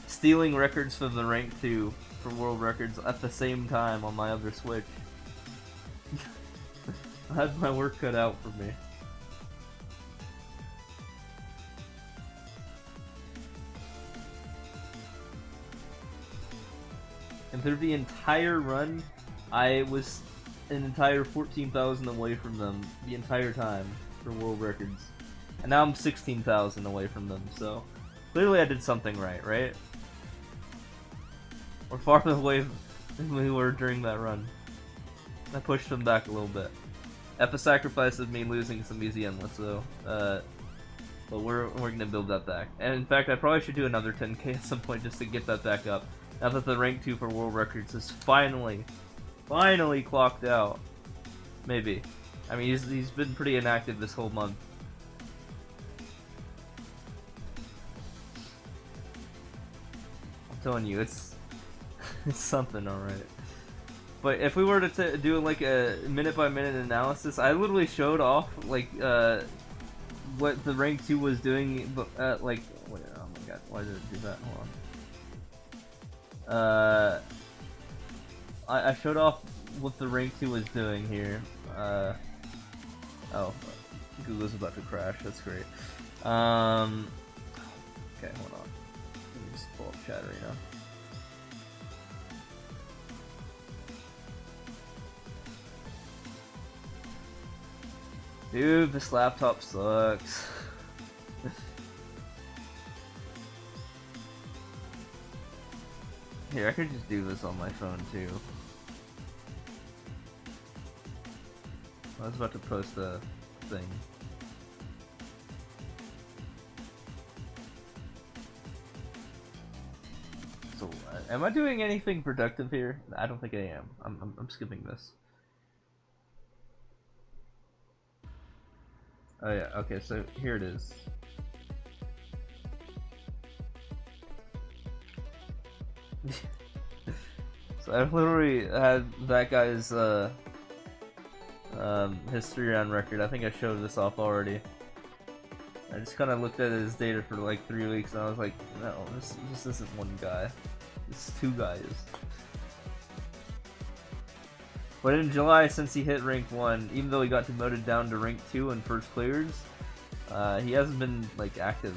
stealing records from the rank 2 for world records at the same time on my other Switch. I had my work cut out for me. And through the entire run, I was an entire 14,000 away from them the entire time for world records. And now I'm 16,000 away from them, so clearly I did something right? We're farther away than we were during that run. I pushed them back a little bit. At the sacrifice of me losing some easy endless, though. But we're gonna build that back. And in fact, I probably should do another 10K at some point just to get that back up. Now that the rank 2 for world records is finally clocked out. Maybe. I mean, he's been pretty inactive this whole month. Telling you, it's something, alright. But if we were to do like a minute by minute analysis, I literally showed off like what the rank 2 was doing, but like, wait, oh my god, why did it do that? Hold on. I showed off what the rank 2 was doing here. Oh, Google's about to crash. That's great. Okay, hold on. Let me just pull up chat right now. Dude, this laptop sucks. Here, I could just do this on my phone too. I was about to post a thing. So, am I doing anything productive here? I don't think I am. I'm skipping this. Oh yeah, okay, so here it is. So I literally had that guy's history on record. I think I showed this off already. I just kind of looked at his data for like 3 weeks and I was like, no, this isn't one guy. It's 2 guys. But in July, since he hit rank 1, even though he got demoted down to rank 2 in first clears, he hasn't been like active.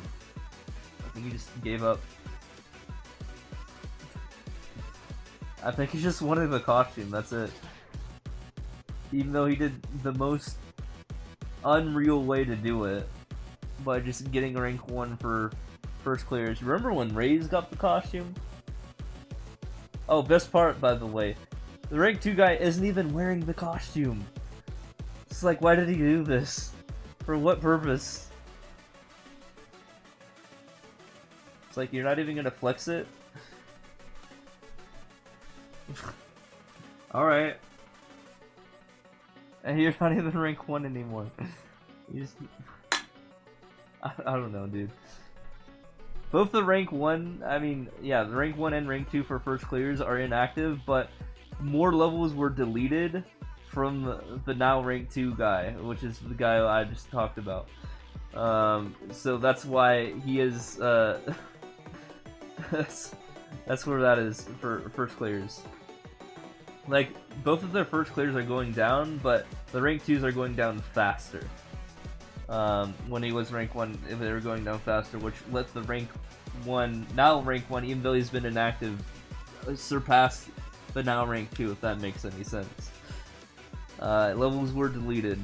I think he just gave up. I think he just wanted the costume, that's it. Even though he did the most unreal way to do it, by just getting rank 1 for first clears. Remember when Ray's got the costume? Oh, best part, by the way, the rank 2 guy isn't even wearing the costume. It's like, why did he do this? For what purpose? It's like, you're not even gonna flex it? Alright. And you're not even rank 1 anymore. You just... I don't know, dude. Both the rank 1, I mean, yeah, the rank 1 and rank 2 for first clears are inactive, but more levels were deleted from the now rank 2 guy, which is the guy I just talked about. So that's why he is, that's where that is for first clears. Like, both of their first clears are going down, but the rank 2s are going down faster. When he was rank 1, they were going down faster, which let the rank 1, now rank 1, even though he's been inactive, surpass the now rank 2, if that makes any sense. Levels were deleted.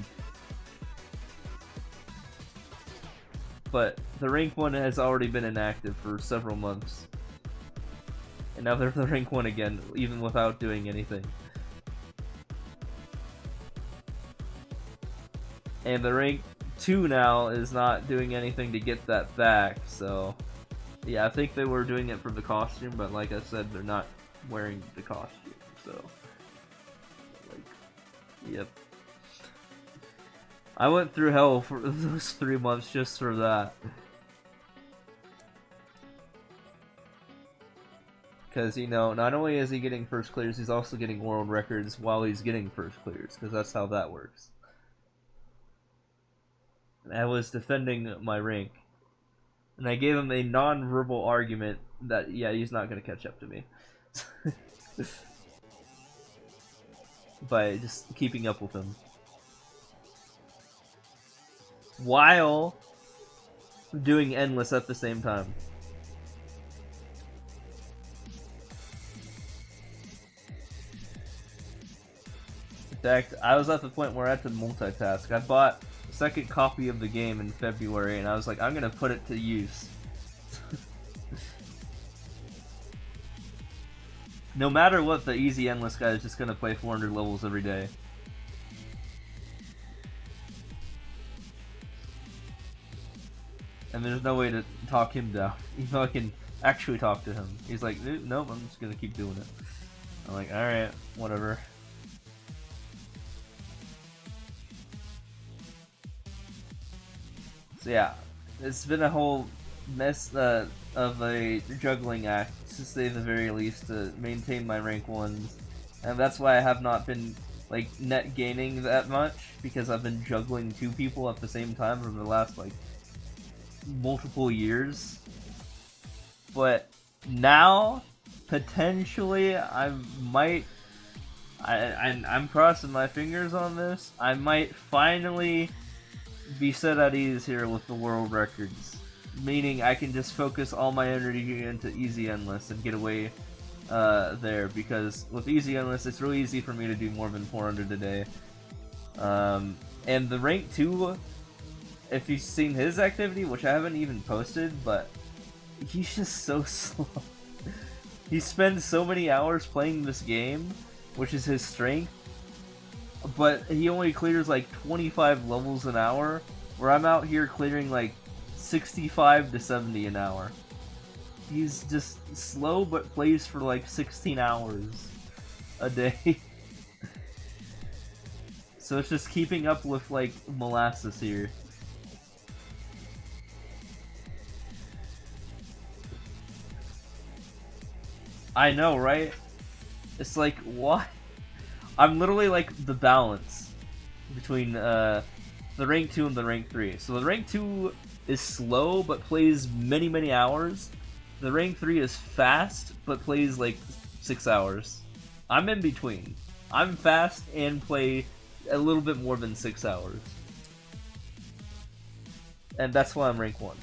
But the rank 1 has already been inactive for several months. And now they're the rank 1 again, even without doing anything. And the rank 2 now is not doing anything to get that back, so... Yeah, I think they were doing it for the costume, but like I said, they're not wearing the costume, so... Like, yep. I went through hell for those 3 months just for that. Because, you know, not only is he getting first clears, he's also getting world records while he's getting first clears, because that's how that works. And I was defending my rank. And I gave him a non-verbal argument that, yeah, he's not going to catch up to me. By just keeping up with him. While doing endless at the same time. In fact, I was at the point where I had to multitask. I bought a second copy of the game in February, and I was like, I'm gonna put it to use. No matter what, the easy endless guy is just gonna play 400 levels every day. And there's no way to talk him down. Even though I can actually talk to him. He's like, nope, I'm just gonna keep doing it. I'm like, alright, whatever. So yeah, it's been a whole mess of a juggling act, to say the very least, to maintain my rank 1s. And that's why I have not been, like, net gaining that much, because I've been juggling 2 people at the same time for the last, like, multiple years. But now, potentially, I'm crossing my fingers on this, I might finally be set at ease here with the world records. Meaning I can just focus all my energy into easy endless and get away there, because with easy endless it's really easy for me to do more than 400 a day. And the rank 2, if you've seen his activity, which I haven't even posted, but he's just so slow. He spends so many hours playing this game, which is his strength, but he only clears like 25 levels an hour, where I'm out here clearing like 65 to 70 an hour. He's just slow, but plays for like 16 hours a day. So it's just keeping up with like molasses here. I know, right? It's like, what? I'm literally like the balance between the rank 2 and the rank 3. So the rank 2 is slow but plays many hours. The rank 3 is fast but plays like 6 hours. I'm in between. I'm fast and play a little bit more than 6 hours. And that's why I'm rank 1.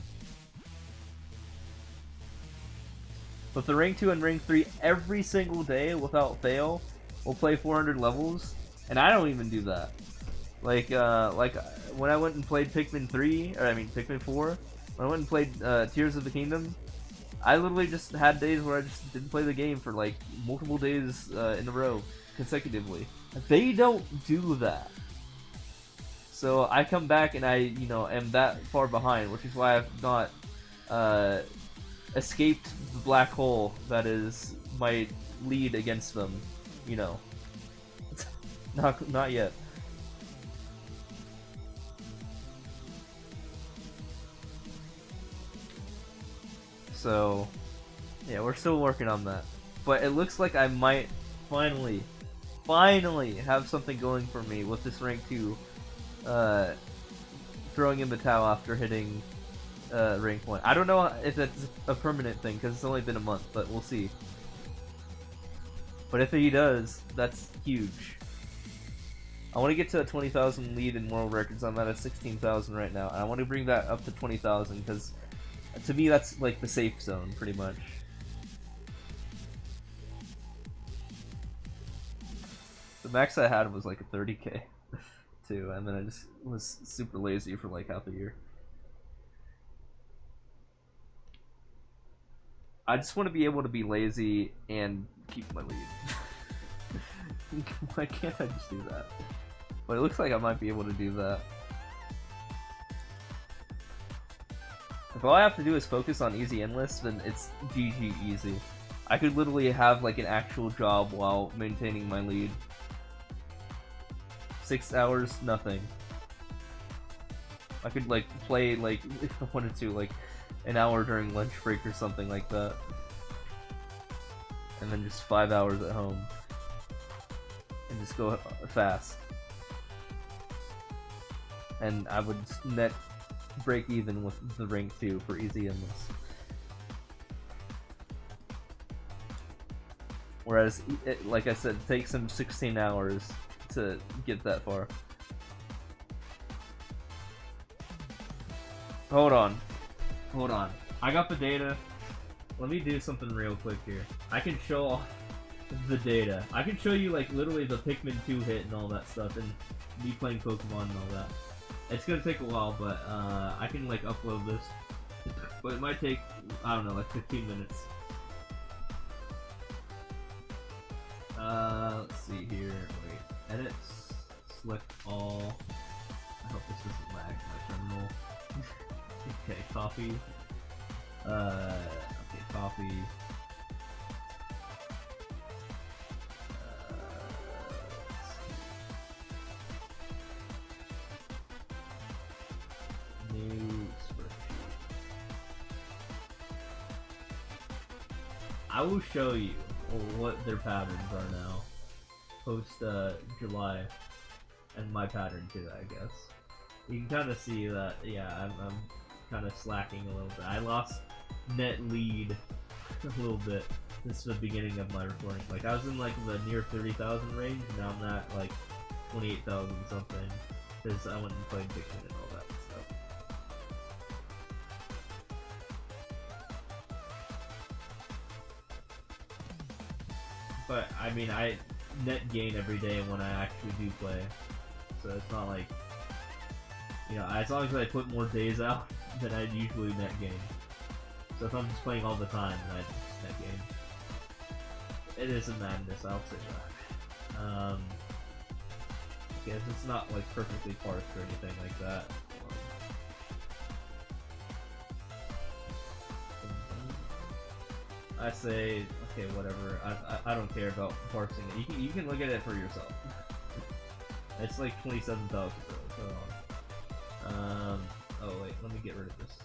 But the rank 2 and rank 3 every single day without fail will play 400 levels, and I don't even do that. Like when I went and played Pikmin 4, when I went and played Tears of the Kingdom, I literally just had days where I just didn't play the game for like multiple days in a row, consecutively. They don't do that. So I come back and I, you know, am that far behind, which is why I've not escaped the black hole that is my lead against them. You know, not yet. So, yeah, we're still working on that. But it looks like I might finally have something going for me with this rank 2 throwing in the towel after hitting rank 1. I don't know if that's a permanent thing because it's only been a month, but we'll see. But if he does, that's huge. I want to get to a 20,000 lead in world records. I'm at 16,000 right now, and I want to bring that up to 20,000 because to me that's like the safe zone, pretty much. The max I had was like a 30k too, and then I just was super lazy for like half a year. I just want to be able to be lazy and keep my lead. Why can't I just do that? But it looks like I might be able to do that. If all I have to do is focus on easy endless, then it's GG easy. I could literally have like an actual job while maintaining my lead. 6 hours, nothing. I could like play like if I wanted to, like an hour during lunch break or something like that. And then just 5 hours at home. And just go fast. And I would net break even with the rank 2 for easy endless. Whereas, like I said, it takes him 16 hours to get that far. Hold on. I got the data. Let me do something real quick here. I can show off the data. I can show you like literally the Pikmin 2 hit and all that stuff, and me playing Pokemon and all that. It's gonna take a while, but I can like upload this. But it might take, I don't know, like 15 minutes. Let's see here. Wait, edits, select all. I hope this doesn't lag my terminal. Okay, copy. Okay, copy. New spreadsheet. I will show you what their patterns are now. Post July, and my pattern too, I guess. You can kind of see that, yeah, I'm kind of slacking a little bit. I lost net lead a little bit since the beginning of my recording. Like, I was in like the near 30,000 range, and now I'm at like 28,000 something, because I went and played Pikmin and all that stuff. But, I mean, I net gain every day when I actually do play, so it's not like, you know, as long as I put more days out, then I'd usually net gain. So if I'm just playing all the time, then I'd just net gain. It is a madness, I'll say that. Because it's not like perfectly parsed or anything like that. I say, okay, whatever. I don't care about parsing it. You can look at it for yourself. It's like 27,000. Oh wait, let me get rid of this.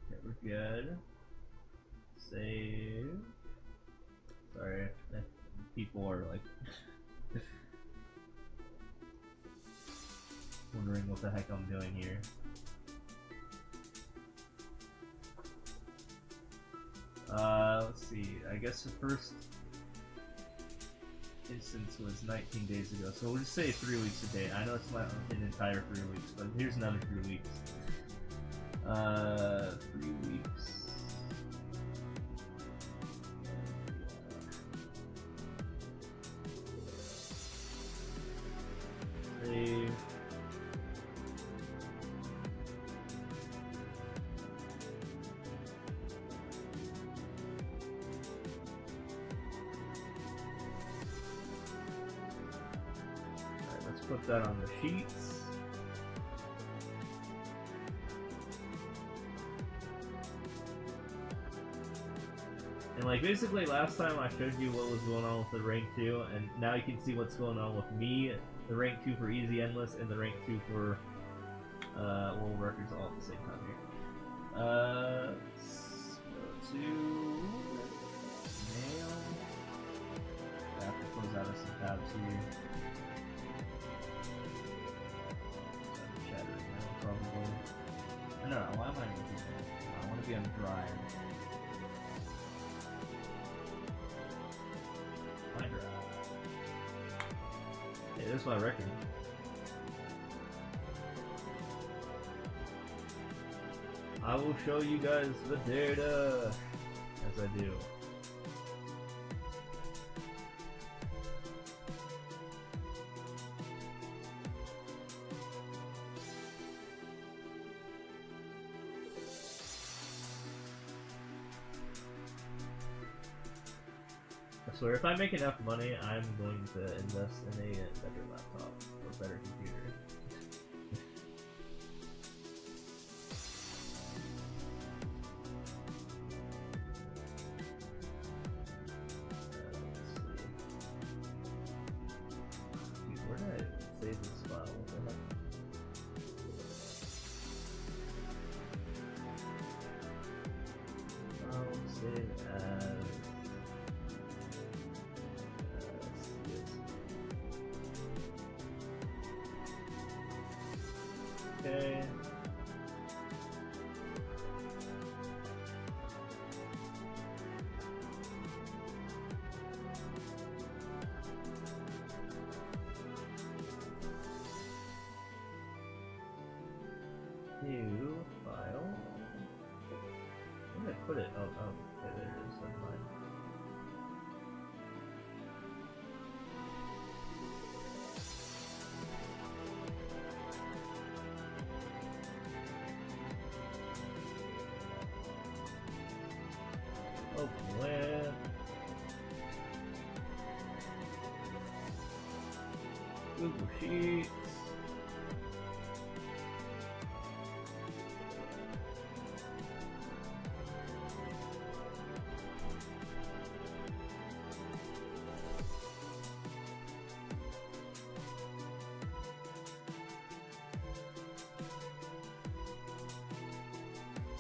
Okay, we're good. Save. Sorry, people are like wondering what the heck I'm doing here. Let's see. I guess the first instance was 19 days ago, so we'll just say 3 weeks a day. I know it's not an entire 3 weeks, but here's another 3 weeks. 3 weeks. Save. Alright, let's put that on the sheets. And like basically last time I showed you what was going on with the rank 2, and now you can see what's going on with me, the rank 2 for easy endless, and the rank 2 for world records all at the same time here. Let's go to mail. I have to close out of some tabs here. Chat right now, probably. No, why am I looking at it? I want to be on Drive. My Drive. Hey, there's my record. I will show you guys the data as I do. I swear, if I make enough money, I'm going to invest in a better laptop or better computer. Where did I save this file? What the heck? I'll save as okay. New file. Where did I put it? Oh, okay, there it is. Never mind. Open web. Google Sheets.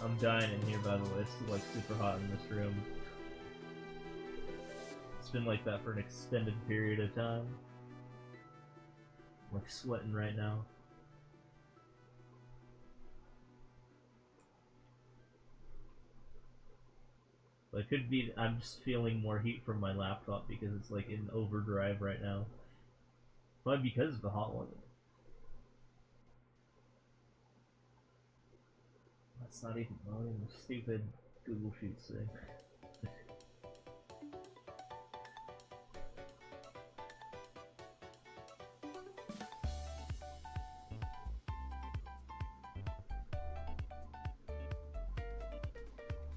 I'm dying in here, by the way. It's like super hot in this room. It's been like that for an extended period of time. I'm like sweating right now. But it could be I'm just feeling more heat from my laptop because it's like in overdrive right now. But because of the hot weather. That's not even loading the stupid Google Sheets thing.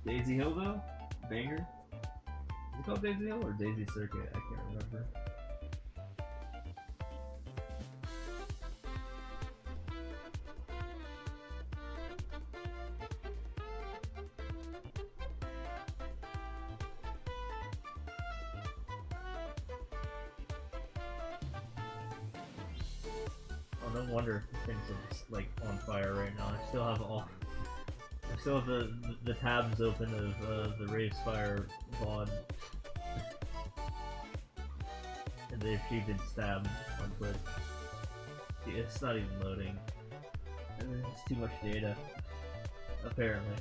Daisy Hill though? Banger? Is it called Daisy Hill or Daisy Circuit? I can't remember. Oh, no wonder things are just like on fire right now. I still have the tabs open of the Race Fire VOD. And they've been stabbed on Twitch. Yeah, it's not even loading. And there's just too much data. Apparently.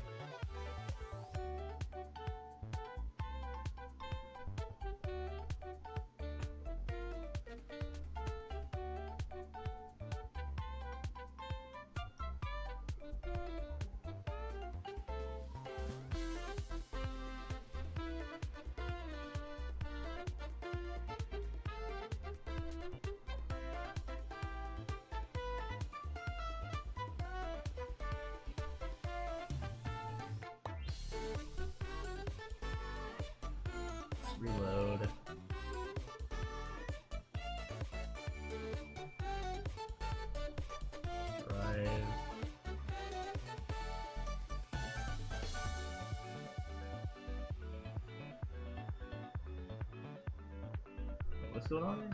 What's going on here?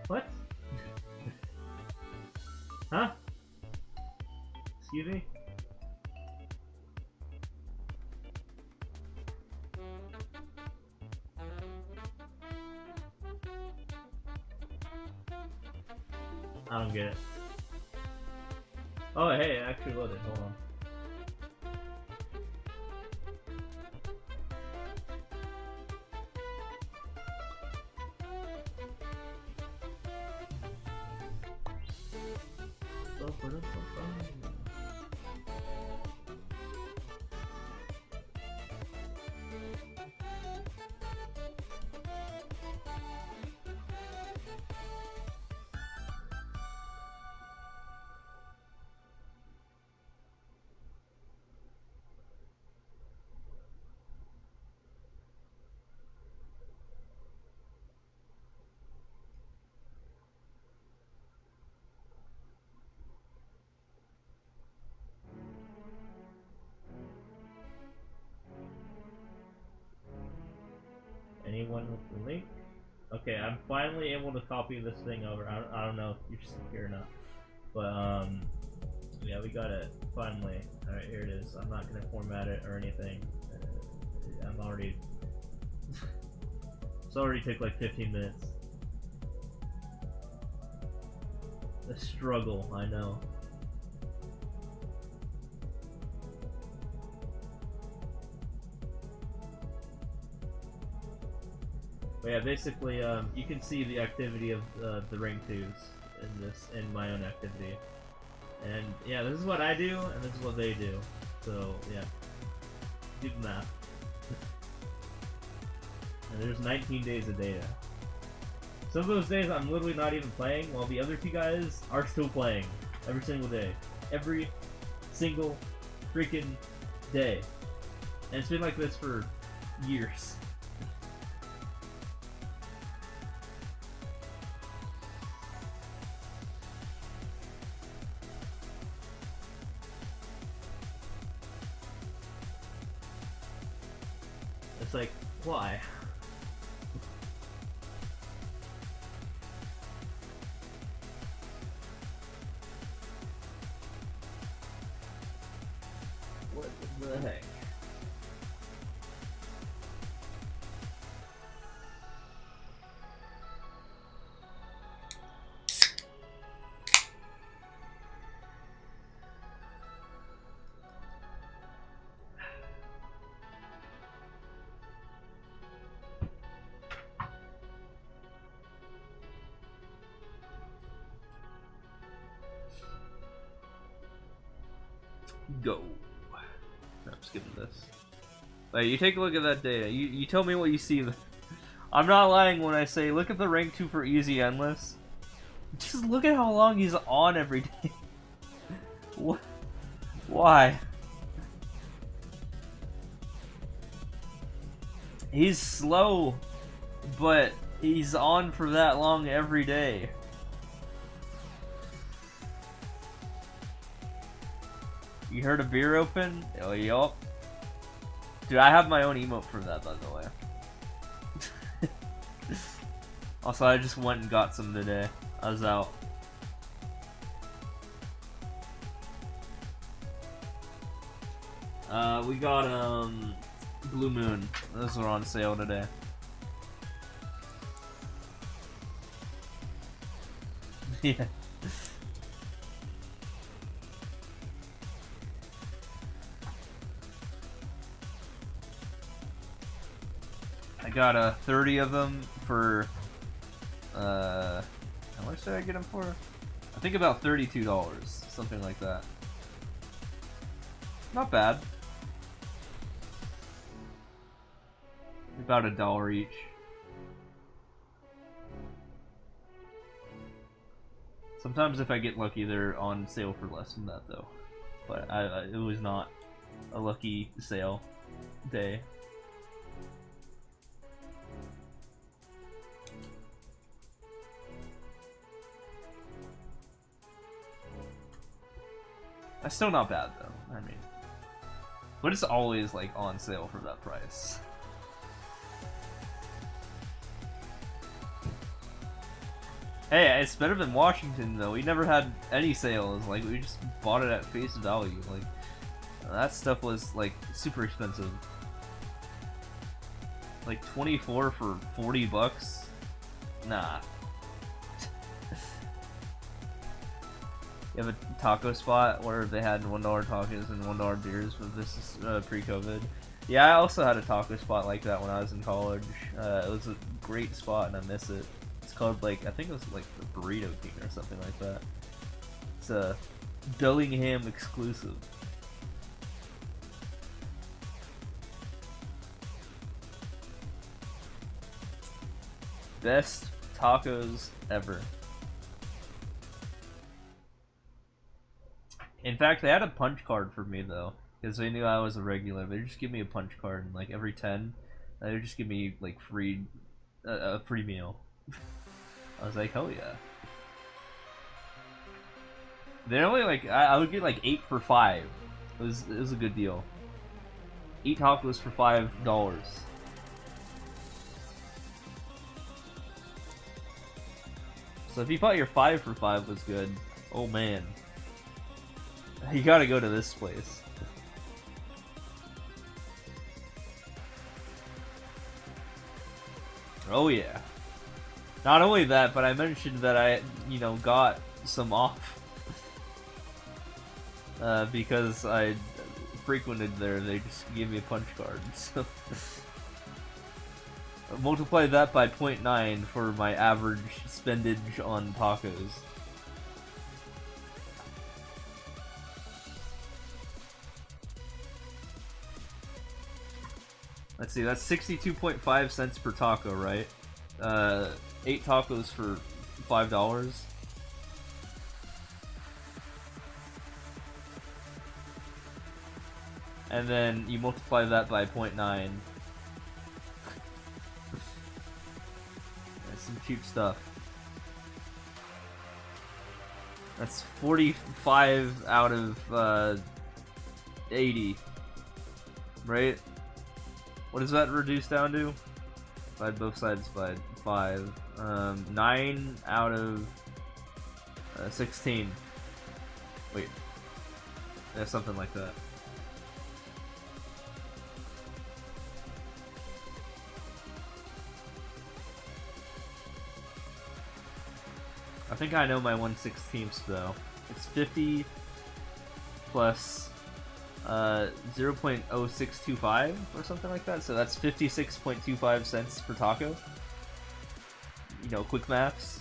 What? Huh? Excuse me? I don't get it. Oh, hey, it actually loaded. Hold on. Anyone with the link? Okay, I'm finally able to copy this thing over. I don't know if you're still here or not. But, yeah, we got it. Finally. Alright, here it is. I'm not gonna format it or anything. I'm already... It's already took like 15 minutes. A struggle, I know. But yeah, basically, you can see the activity of the ring twos in my own activity, and yeah, this is what I do, and this is what they do. So yeah, do the math. And there's 19 days of data. Some of those days I'm literally not even playing, while the other two guys are still playing every single day, every single freaking day, and it's been like this for years. It's like, why? What the heck? Go. I'm skipping this. Wait, you take a look at that data. You tell me what you see. I'm not lying when I say look at the rank 2 for easy endless. Just look at how long he's on every day. What? Why? He's slow, but he's on for that long every day. You heard a beer open? Oh, yup. Dude, I have my own emote for that, by the way. Also, I just went and got some today. I was out. We got, Blue Moon. Those are on sale today. Yeah. I got 30 of them for how much did I get them for? I think about $32, something like that. Not bad. About $1 each. Sometimes if I get lucky, they're on sale for less than that though. But it was not a lucky sale day. That's still not bad though. I mean, But it's always like on sale for that price. Hey, it's better than Washington though. We never had any sales. Like we just bought it at face value. Like that stuff was like super expensive. Like 24 for 40 bucks? Nah. You have a taco spot where they had $1 tacos and $1 beers, but this is pre-COVID. Yeah, I also had a taco spot like that when I was in college. It was a great spot and I miss it. It's called like, I think it was like the Burrito King or something like that. It's a Bellingham exclusive. Best tacos ever. In fact, they had a punch card for me though, because they knew I was a regular. They just give me a punch card, and like every 10, they would just give me like a free meal. I was like, hell yeah. They're only like I would get like 8 for 5. It was a good deal. 8 tacos for $5. So if you thought your 5 for 5 was good, oh man. You gotta go to this place. Oh yeah. Not only that, but I mentioned that I, got some off. Because I frequented there, they just gave me a punch card, so... Multiply that by 0.9 for my average spendage on tacos. Let's see, that's 62.5 cents per taco, right? 8 tacos for $5. And then you multiply that by 0.9. That's some cheap stuff. That's 45 out of 80. Right? What does that reduce down to? Divide both sides by 5. 9 out of 16. Wait. Yeah, something like that. I think I know my 1/16 though. It's 50 plus 0.0625 or something like that, so that's 56.25 cents per taco. You know, quick maths.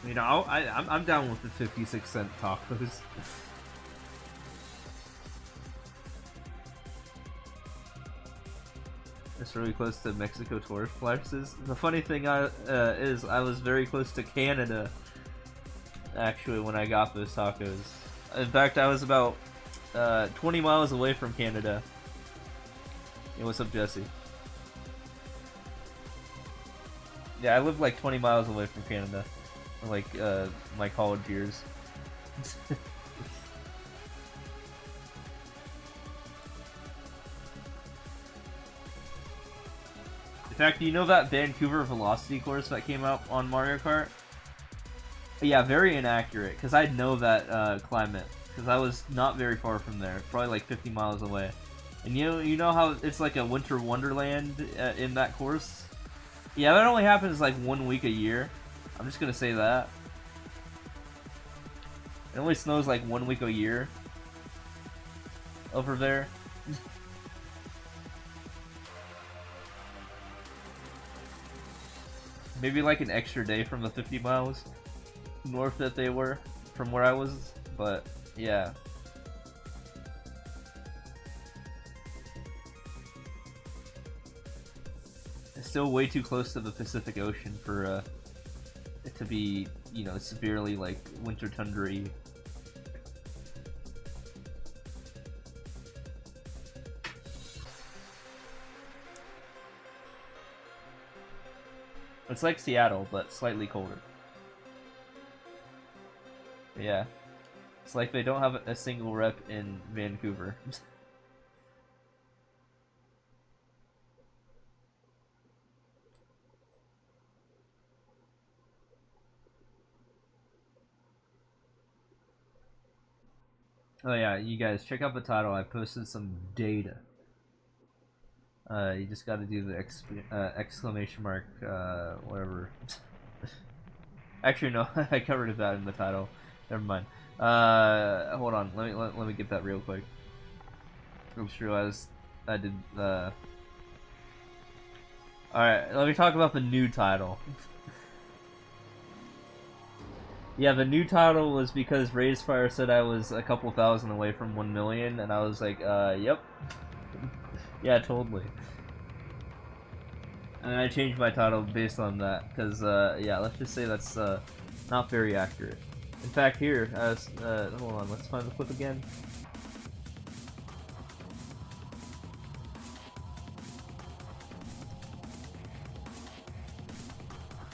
You know, I'm down with the 56-cent tacos. It's really close to Mexico tourist places. The funny thing is I was very close to Canada, actually, when I got those tacos. In fact, I was about 20 miles away from Canada. Hey, what's up, Jesse? Yeah, I lived like 20 miles away from Canada. Like, my college years. In fact, you know that Vancouver Velocity course that came out on Mario Kart? Yeah, very inaccurate, because I know that climate. Because I was not very far from there, probably like 50 miles away. And you know how it's like a winter wonderland in that course? Yeah, that only happens like 1 week a year. I'm just gonna say that. It only snows like 1 week a year over there. Maybe like an extra day from the 50 miles north that they were from where I was, but yeah. It's still way too close to the Pacific Ocean for it to be you know, severely like winter tundra-y. It's like Seattle, but slightly colder. Yeah. It's like they don't have a single rep in Vancouver. Oh yeah, you guys, check out the title. I posted some data. You just gotta do the exclamation mark, whatever. Actually, no, I covered that in the title. Never mind. Hold on. Let me get that real quick. I just realized I did. All right, let me talk about the new title. Yeah, the new title was because Raisefire said I was a couple thousand away from 1 million, and I was like, yep. Yeah, totally. And I changed my title based on that, because, yeah, let's just say that's, not very accurate. In fact, here, hold on, let's find the clip again.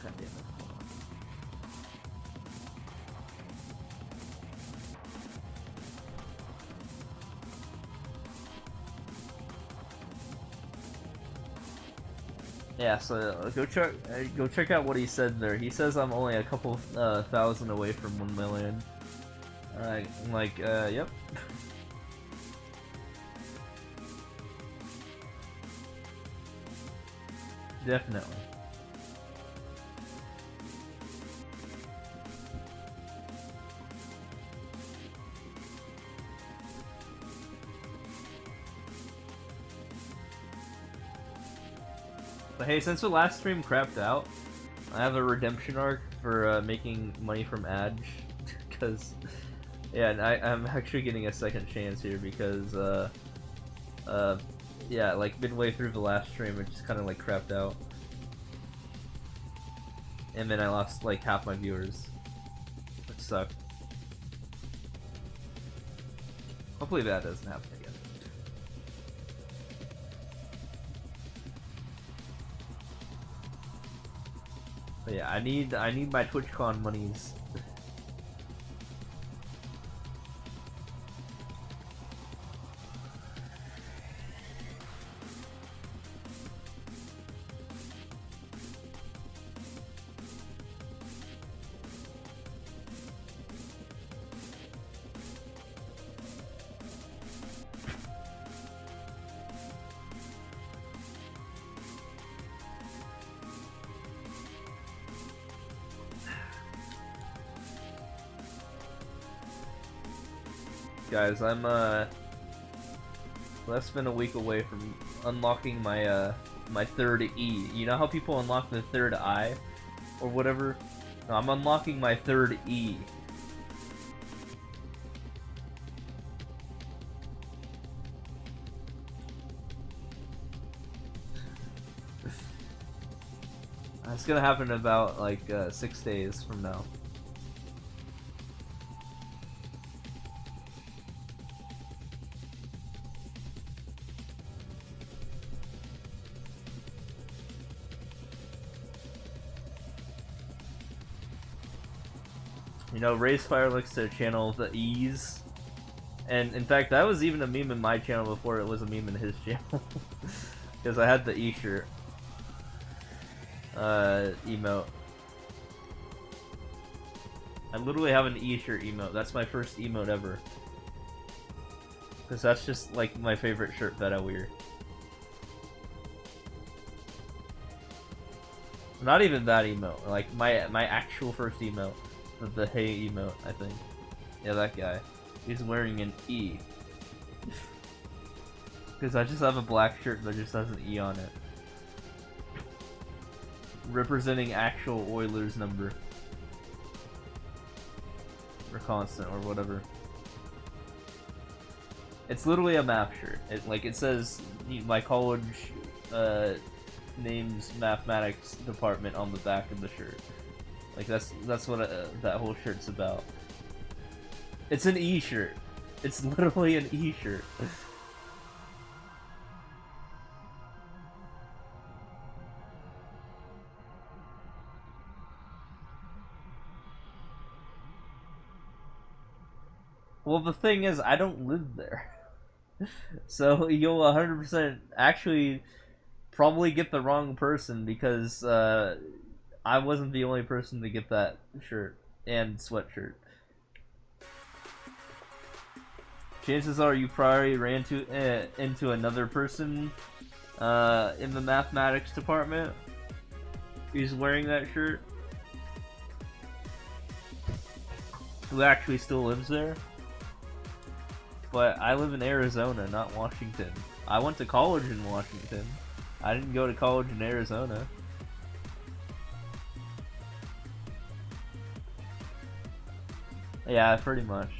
God damn it. Yeah, so go check out what he said there. He says I'm only a couple thousand away from 1 million. Alright, I'm like, yep. Definitely. But hey, since the last stream crapped out, I have a redemption arc for making money from ads, because yeah, and I'm actually getting a second chance here because yeah, like midway through the last stream, it just kind of like crapped out, and then I lost like half my viewers, which sucked. Hopefully that doesn't happen again. But yeah, I need my TwitchCon monies. Guys, I'm less than a week away from unlocking my my third E. You know how people unlock the third eye or whatever? No, I'm unlocking my third E. It's gonna happen in about like 6 days from now. You know, Raisefire likes to channel the E's. And in fact, that was even a meme in my channel before it was a meme in his channel. Because I had the E shirt emote. I literally have an E shirt emote. That's my first emote ever. Because that's just like my favorite shirt that I wear. Not even that emote. Like my actual first emote. The hey emote, I think. Yeah, that guy. He's wearing an E. Because I just have a black shirt that just has an E on it. Representing actual Oilers number. Or constant, or whatever. It's literally a map shirt. It says my college name's mathematics department on the back of the shirt. Like that's what that whole shirt's about. It's an E-shirt. It's literally an E-shirt. Well, the thing is, I don't live there. So you'll 100% actually probably get the wrong person because I wasn't the only person to get that shirt and sweatshirt. Chances are you probably ran into another person in the mathematics department who's wearing that shirt, who actually still lives there. But I live in Arizona, not Washington. I went to college in Washington. I didn't go to college in Arizona. Yeah, pretty much.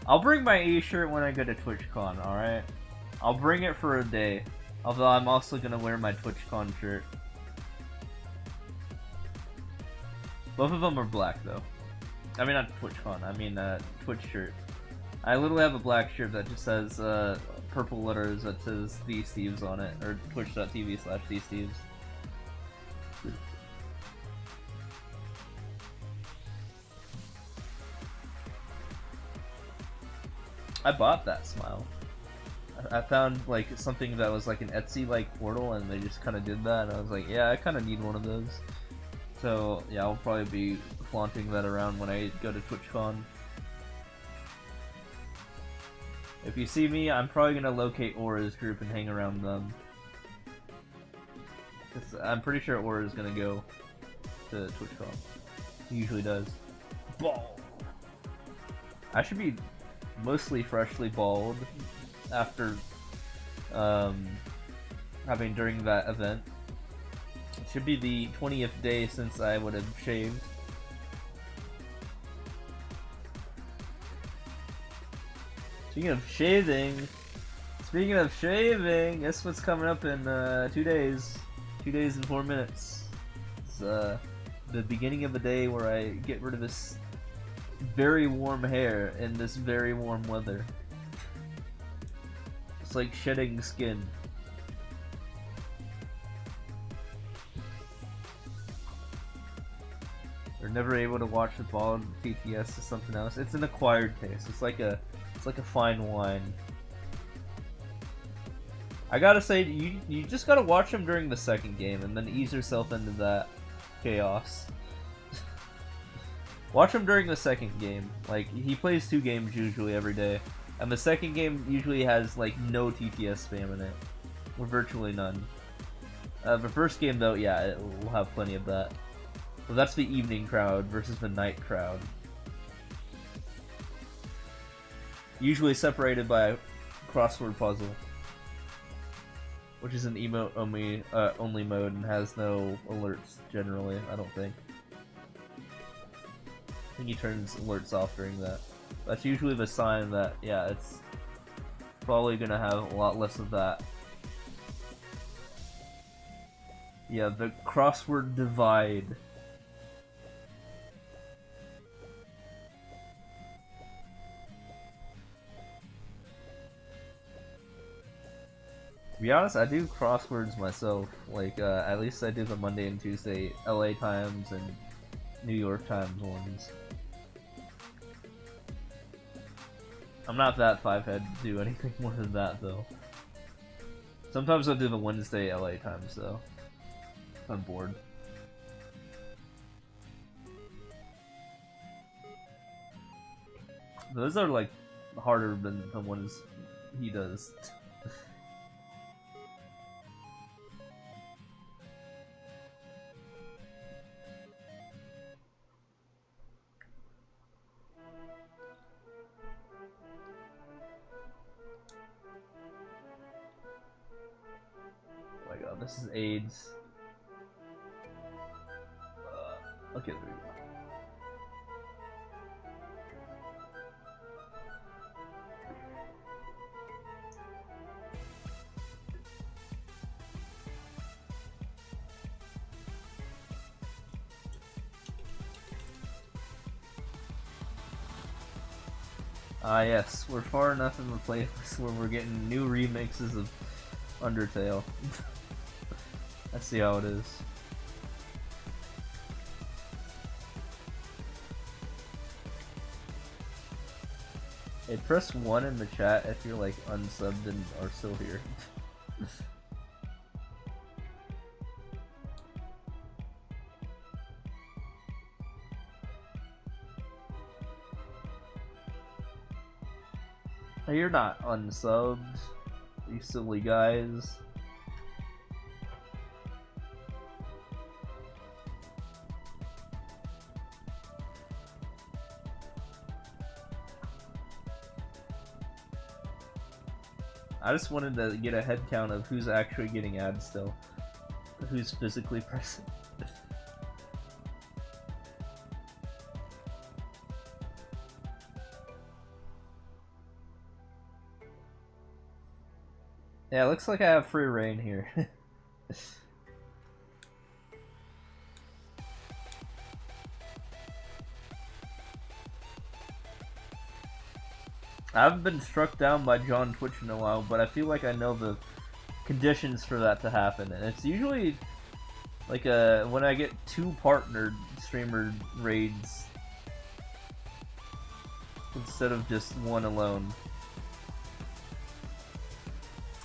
I'll bring my E-shirt when I go to TwitchCon, alright? I'll bring it for a day. Although I'm also gonna wear my TwitchCon shirt. Both of them are black, though. I mean, not TwitchCon, I mean, Twitch shirt. I literally have a black shirt that just says, purple letters that says These Thieves on it, or twitch.tv/These Thieves. I bought that smile. I found, like, something that was like an Etsy-like portal, and they just kind of did that, and I was like, yeah, I kind of need one of those. So, yeah, I'll probably be flaunting that around when I go to TwitchCon. If you see me, I'm probably gonna locate Aura's group and hang around them. I'm pretty sure Aura's gonna go to TwitchCon. He usually does. Ball! I should be mostly freshly bald after having during that event. It should be the 20th day since I would have shaved. Speaking of shaving, guess what's coming up in 2 days? 2 days and 4 minutes. It's the beginning of the day where I get rid of this very warm hair in this very warm weather. It's like shedding skin. We're never able to watch the bald TTS to something else. It's an acquired taste. It's like a fine wine. I gotta say, you just gotta watch him during the second game and then ease yourself into that chaos. Watch him during the second game. Like, he plays 2 games usually every day, and the second game usually has like no TTS spam in it, or virtually none. The first game though, yeah, it will have plenty of that. So that's the evening crowd versus the night crowd. Usually separated by a crossword puzzle, which is an emote only mode and has no alerts generally, I don't think. I think he turns alerts off during that. That's usually the sign that, yeah, it's probably gonna have a lot less of that. Yeah, the crossword divide. To be honest, I do crosswords myself. Like, at least I do the Monday and Tuesday LA Times and New York Times ones. I'm not that five-head to do anything more than that, though. Sometimes I'll do the Wednesday LA Times, though. If I'm bored. Those are, like, harder than the ones he does. Oh my god, this is AIDS. Okay, there we go. Ah, yes, we're far enough in the playlist where we're getting new remixes of Undertale. I see how it is. Hey, press 1 in the chat if you're like unsubbed and are still here. Hey, you're not unsubbed, you silly guys. I just wanted to get a head count of who's actually getting ads still. Who's physically present. Yeah, it looks like I have free reign here. I haven't been struck down by John Twitch in a while, but I feel like I know the conditions for that to happen, and it's usually like when I get 2 partnered streamer raids instead of just 1 alone.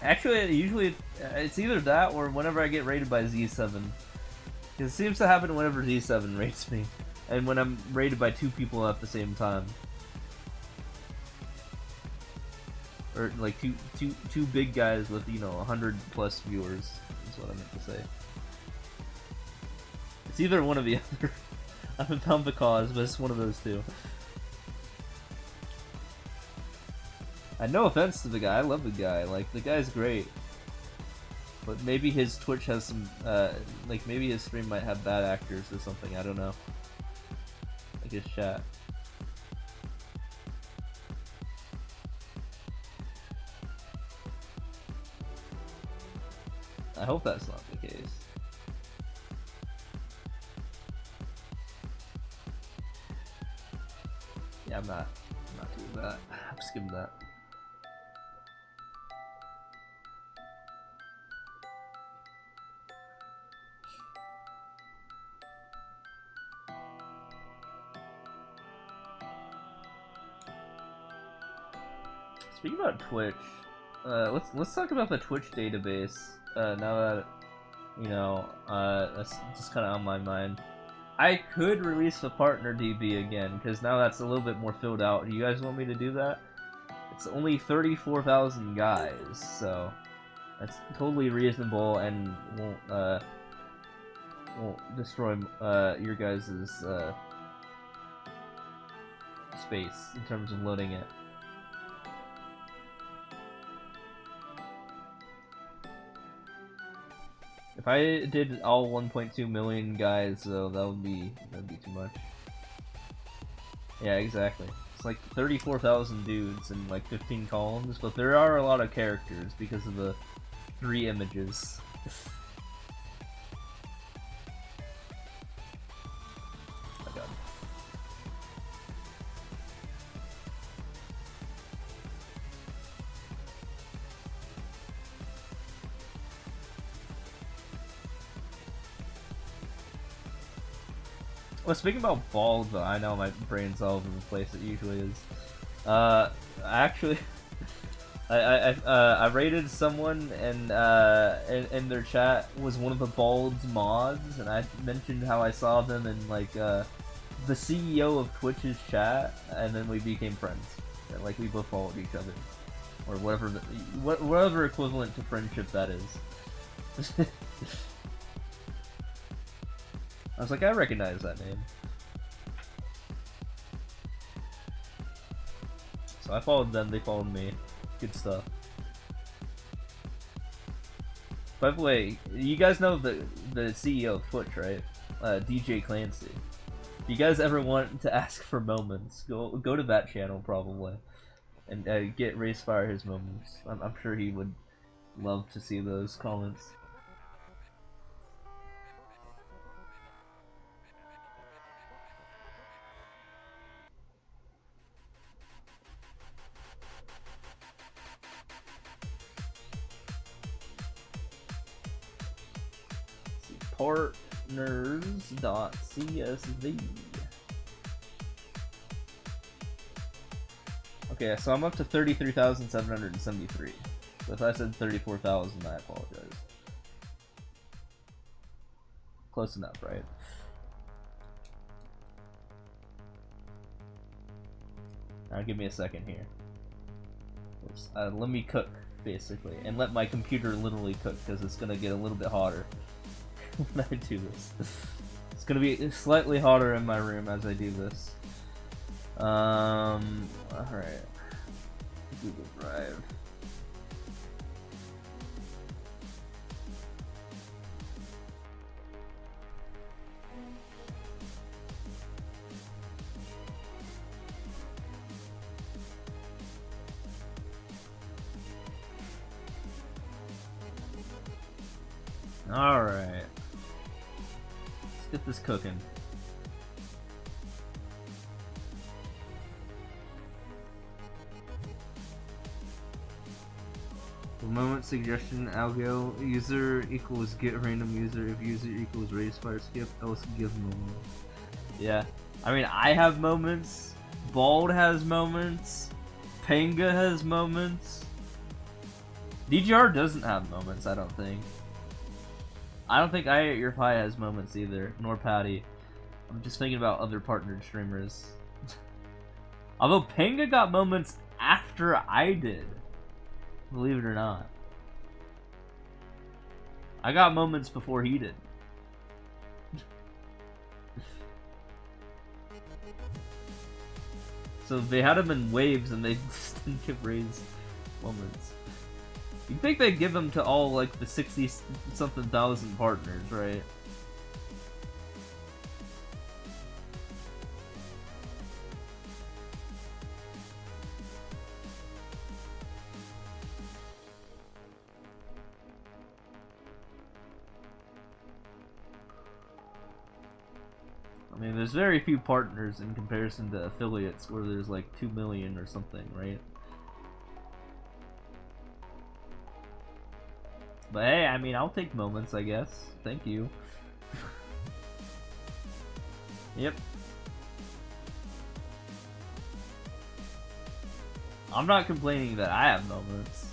Actually, usually it's either that or whenever I get raided by Z7. It seems to happen whenever Z7 rates me, and when I'm raided by 2 people at the same time. Or like two big guys with, you know, 100 plus viewers is what I meant to say. It's either one or the other. I haven't found the cause, but it's one of those two. No offense to the guy, I love the guy. Like, the guy's great. But maybe his Twitch has some, like, maybe his stream might have bad actors or something, I don't know. Like his chat. I hope that's not the case. Yeah, I'm not doing that. I'm skipping that. Speaking about Twitch, let's talk about the Twitch database. Now that, you know, that's just kind of on my mind. I could release the partner DB again, because now that's a little bit more filled out. Do you guys want me to do that? It's only 34,000 guys, so that's totally reasonable and won't destroy your guys' space in terms of loading it. If I did all 1.2 million guys, though, that'd be too much. Yeah, exactly. It's like 34,000 dudes in like 15 columns, but there are a lot of characters because of the 3 images. Oh my god. Well, speaking about bald, though, I know my brain's all over the place. It usually is. Actually, I rated someone, and in their chat was one of the Bald's mods, and I mentioned how I saw them in like the CEO of Twitch's chat, and then we became friends. And, like, we both followed each other, or whatever equivalent to friendship that is. I was like, I recognize that name. So I followed them, they followed me. Good stuff. By the way, you guys know the CEO of Twitch, right? DJ Clancy. If you guys ever want to ask for moments, go to that channel probably, and get Racefire his moments. I'm sure he would love to see those comments. partners.csv. Okay, so I'm up to 33,773. So if I said 34,000, I apologize. Close enough, right? Now give me a second here. Let me cook, basically, and let my computer literally cook, because it's going to get a little bit hotter when I do this. It's going to be slightly hotter in my room as I do this. Alright. Google Drive. Alright. Let's get this cooking. Moment suggestion algo user equals get random user if user equals raise fire skip else give moment. Yeah, I mean, I have moments, Bald has moments, Panga has moments. DGR doesn't have moments, I don't think. I don't think I Ate Your Pie has moments either, nor Patty. I'm just thinking about other partnered streamers. Although Panga got moments after I did. Believe it or not. I got moments before he did. So they had him in waves and they just didn't give raised moments. You'd think they'd give them to all like the 60-something thousand partners, right? I mean, there's very few partners in comparison to affiliates where there's like 2 million or something, right? But hey, I mean, I'll take moments, I guess. Thank you. Yep. I'm not complaining that I have moments.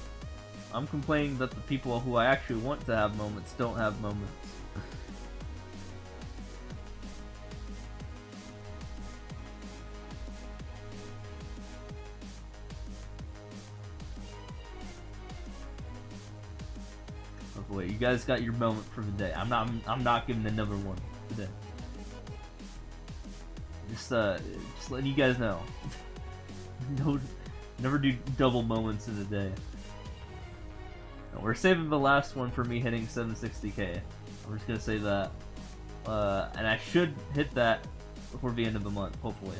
I'm complaining that the people who I actually want to have moments don't have moments. Wait, you guys got your moment for the day. I'm not giving another one today. Just letting you guys know. No, never do double moments in a day. No, we're saving the last one for me hitting 760k. I'm just gonna say that, and I should hit that before the end of the month, hopefully.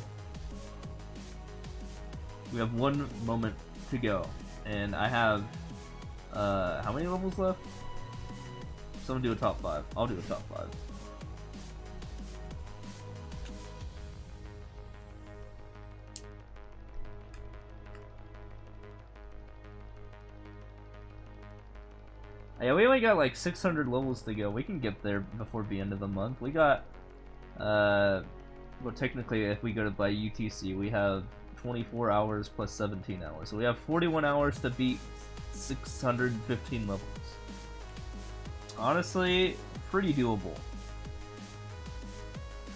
We have one moment to go, and I have how many levels left? Someone do a top 5. I'll do a top 5. Yeah, we only got like 600 levels to go. We can get there before the end of the month. We got, well, technically, if we go to buy UTC, we have 24 hours plus 17 hours. So we have 41 hours to beat 615 levels. Honestly, pretty doable.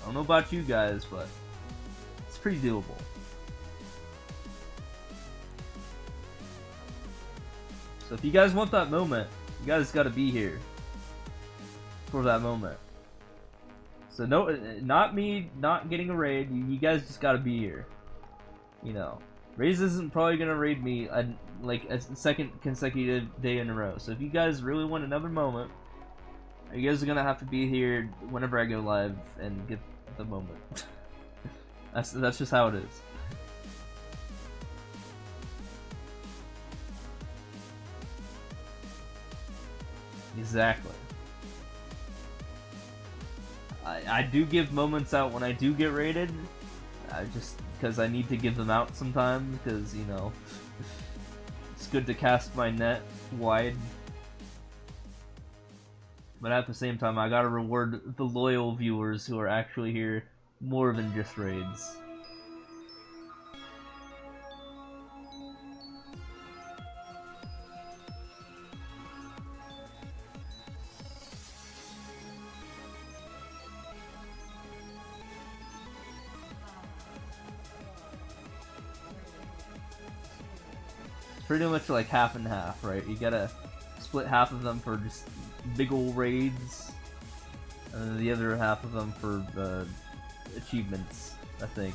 I don't know about you guys, but it's pretty doable. So if you guys want that moment, you guys gotta be here for that moment. So no, not me not getting a raid, you guys just gotta be here. You know, Raze isn't probably gonna raid me like a second consecutive day in a row. So if you guys really want another moment, you guys are gonna have to be here whenever I go live and get the moment. That's just how it is. Exactly. I do give moments out when I do get raided. Just because I need to give them out sometimes, because, you know, it's good to cast my net wide. but at the same time, I gotta reward the loyal viewers who are actually here more than just raids. Pretty much like half and half, right? You gotta split half of them for just big ol' raids, and then the other half of them for achievements, I think.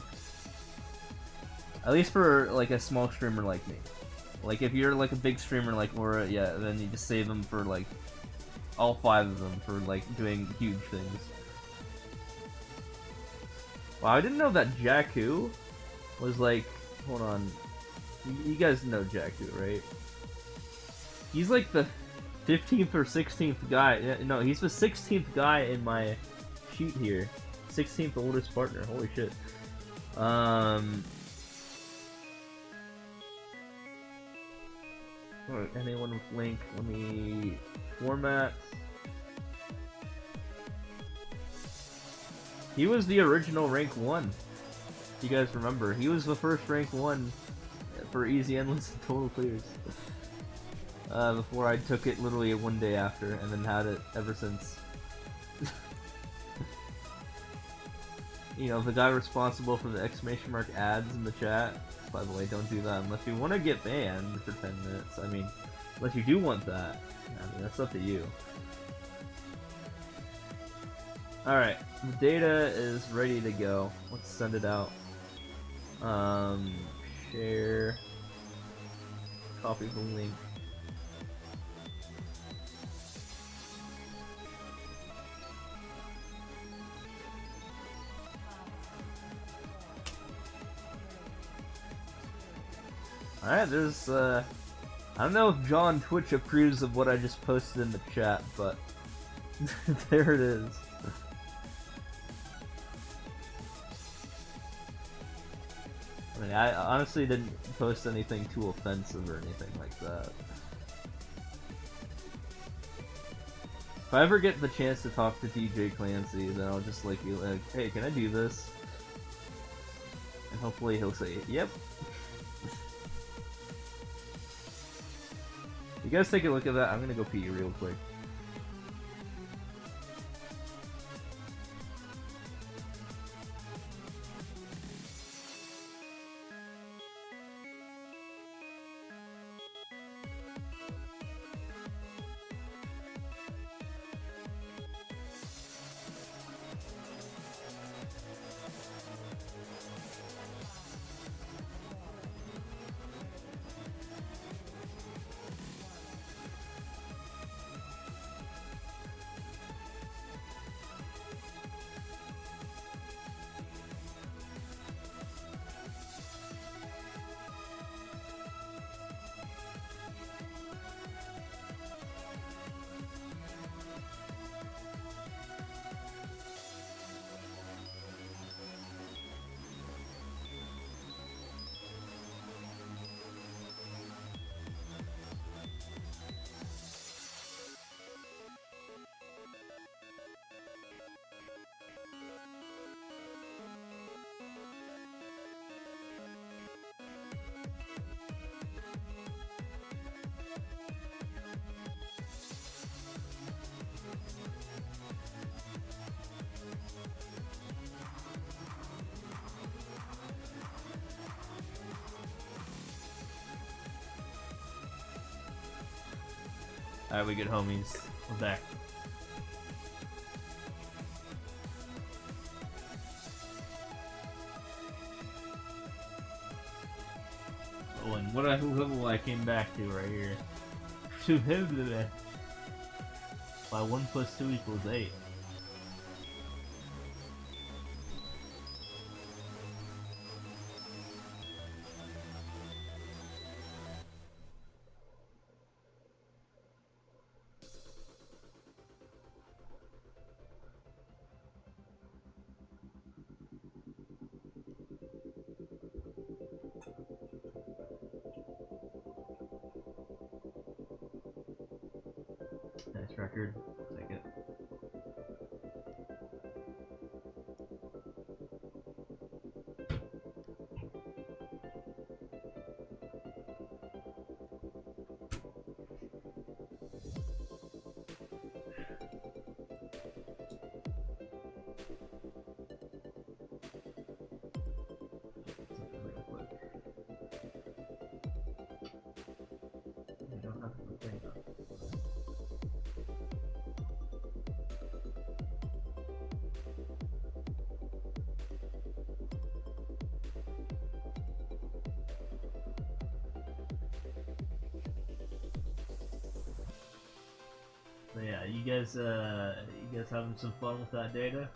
At least for like a small streamer like me. Like if you're like a big streamer like Laura, yeah, then you just save them for like all 5 of them for like doing huge things. Wow, I didn't know that Jakku was like, hold on. You guys know Jakku, right? He's like the 15th or 16th guy. No, he's the 16th guy in my sheet here. 16th oldest partner. Holy shit. Anyone with link? Let me format. He was the original rank 1. If you guys remember, he was the first rank 1 for easy, endless, and total clears. Before I took it literally 1 day after, and then had it ever since. You know, the guy responsible for the exclamation mark ads in the chat. By the way, don't do that unless you want to get banned for 10 minutes. I mean, unless you do want that. I mean, that's up to you. Alright, the data is ready to go. Let's send it out. Share. Copy the link. Alright, there's, I don't know if John Twitch approves of what I just posted in the chat, but there it is. I mean, I honestly didn't post anything too offensive or anything like that. If I ever get the chance to talk to DJ Clancy, then I'll just like be like, hey, can I do this? And hopefully he'll say, yep. You guys take a look at that. I'm gonna go pee real quick. Alright, we good homies. We're back. Oh, and what level I came back to right here. By 1 plus 2 equals 8. Nice record. Take it. So yeah, you guys having some fun with that data?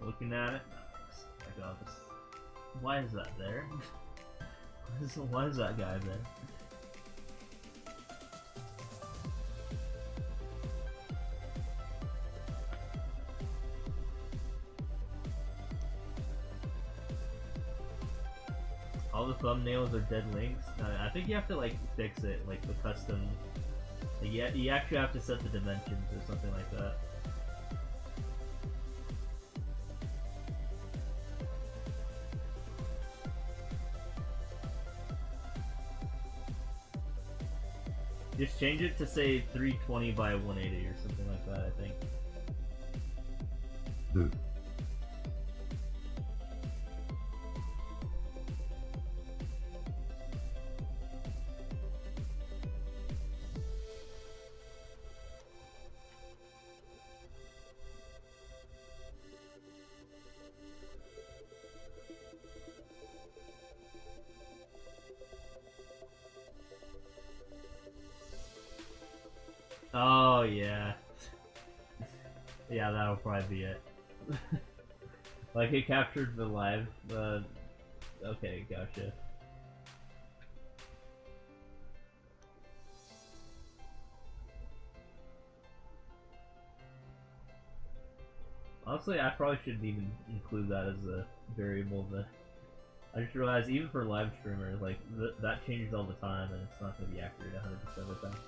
Looking at it, nice. I got this. Why is that there? Why is that guy there? All the thumbnails are dead links. I think you have to like fix it, like the custom. Like, you actually have to set the dimensions or something like that. Just change it to say 320 by 180 or something like that, I think. Dude. Oh yeah. Yeah, that'll probably be it. Like it captured the live, okay, gotcha. Honestly, I probably shouldn't even include that as a variable, but I just realized even for live streamers, like, that changes all the time and it's not going to be accurate 100% of the time.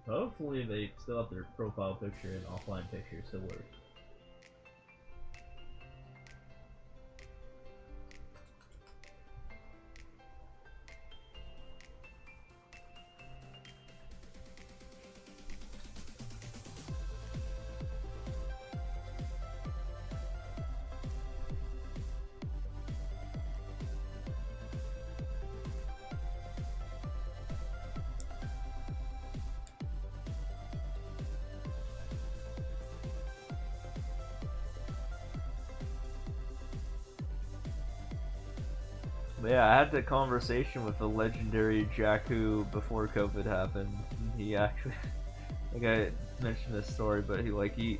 Hopefully they still have their profile picture and offline picture still work. But yeah, I had that conversation with the legendary Jakku before COVID happened. He actually, like I mentioned this story, but he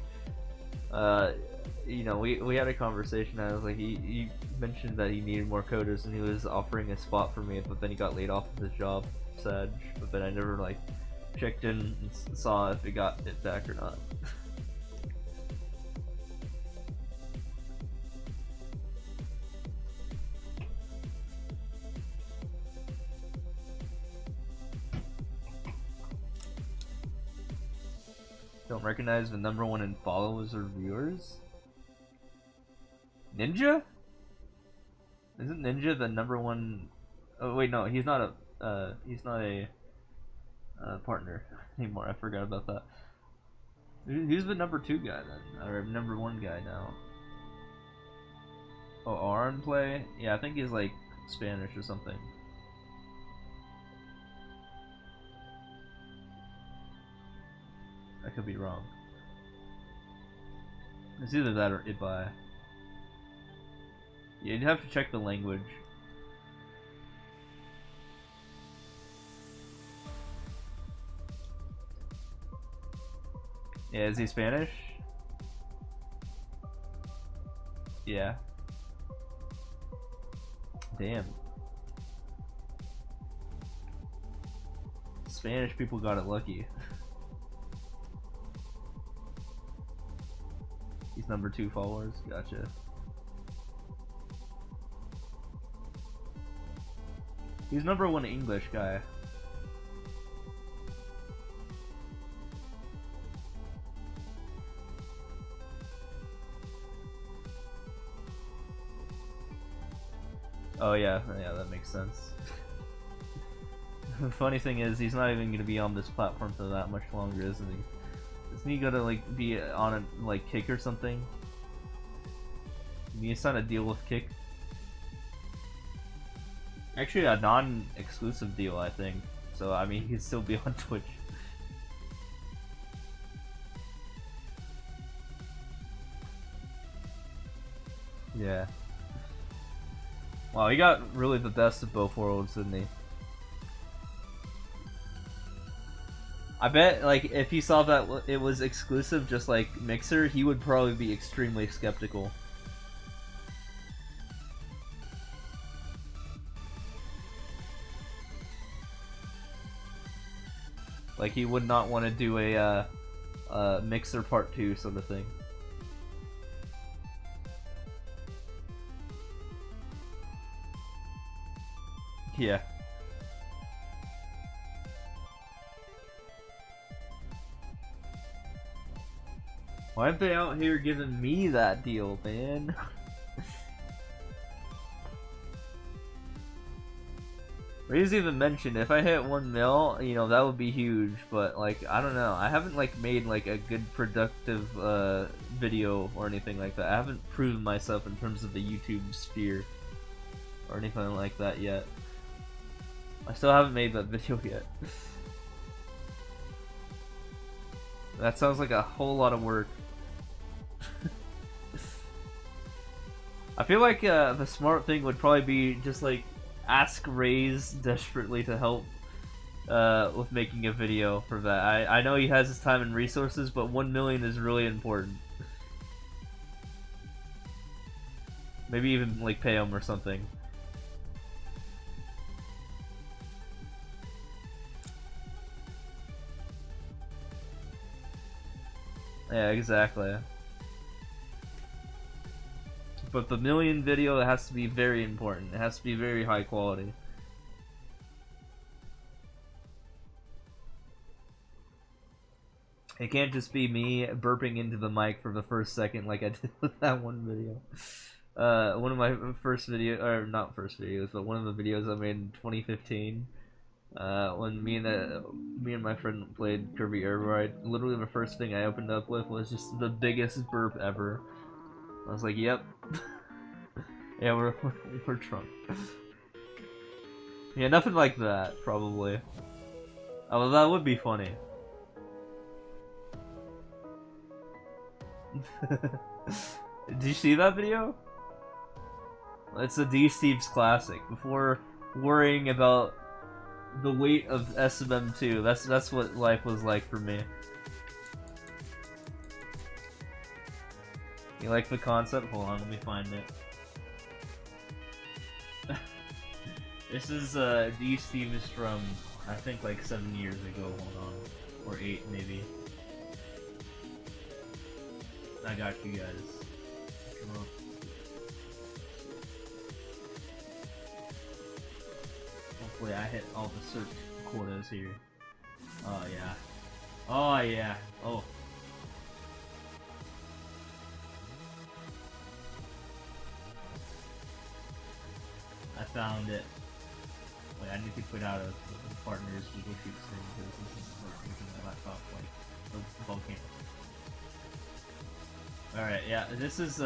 you know, we had a conversation. I was like, he mentioned that he needed more coders, and he was offering a spot for me, but then he got laid off of his job, Sedge. But then I never like checked in and saw if he got it back or not. Don't recognize the #1 in followers or viewers? Ninja? Isn't Ninja the #1? Oh wait, no, he's not a partner anymore. I forgot about that. Who's the #2 guy then, or #1 guy now? Oh, Aaron play? Yeah, I think he's like Spanish or something. I could be wrong. It's either that or Ibai. Yeah, you'd have to check the language. Yeah, is he Spanish? Yeah. Damn. Spanish people got it lucky. He's #2 followers. Gotcha. He's #1 English guy. Oh yeah, yeah, that makes sense. The funny thing is, he's not even gonna be on this platform for that much longer, isn't he? Isn't he gonna like be on a like Kick or something? He signed a deal with Kick. Actually, a non-exclusive deal, I think. So I mean, he'd still be on Twitch. Yeah. Wow, he got really the best of both worlds, didn't he? I bet, like, if he saw that it was exclusive, just like Mixer, he would probably be extremely skeptical. Like, he would not want to do a Mixer Part 2 sort of thing. Yeah. Why aren't they out here giving me that deal, man? Ray's even mentioned if I hit 1 mil, you know, that would be huge, but like, I don't know. I haven't like made like a good productive video or anything like that. I haven't proven myself in terms of the YouTube sphere or anything like that yet. I still haven't made that video yet. That sounds like a whole lot of work. I feel like the smart thing would probably be just like ask Raze desperately to help with making a video for that. I know he has his time and resources, but 1 million is really important. Maybe even like pay him or something. Yeah, exactly. But the 1 million video has to be very important. It has to be very high quality. It can't just be me burping into the mic for the first second like I did with that one video. One of my first video, or not first videos, but one of the videos I made in 2015. When me and my friend played Kirby Air Ride, literally the first thing I opened up with was just the biggest burp ever. I was like, "Yep, yeah, we're drunk." Yeah, nothing like that, probably. Oh, that would be funny. Did you see that video? It's a D Steve's classic. Before worrying about the weight of SMM2, that's what life was like for me. You like the concept? Hold on, let me find it. This is D Steve's from I think like 7 years ago. Hold on, or 8 maybe. I got you guys. Come on. Hopefully I hit all the search quotas here. Oh yeah. Oh yeah. Oh. I found it. Wait, I need to put out a partner's Google Sheets thing because this is like making my laptop like a volcano. Alright, yeah, this is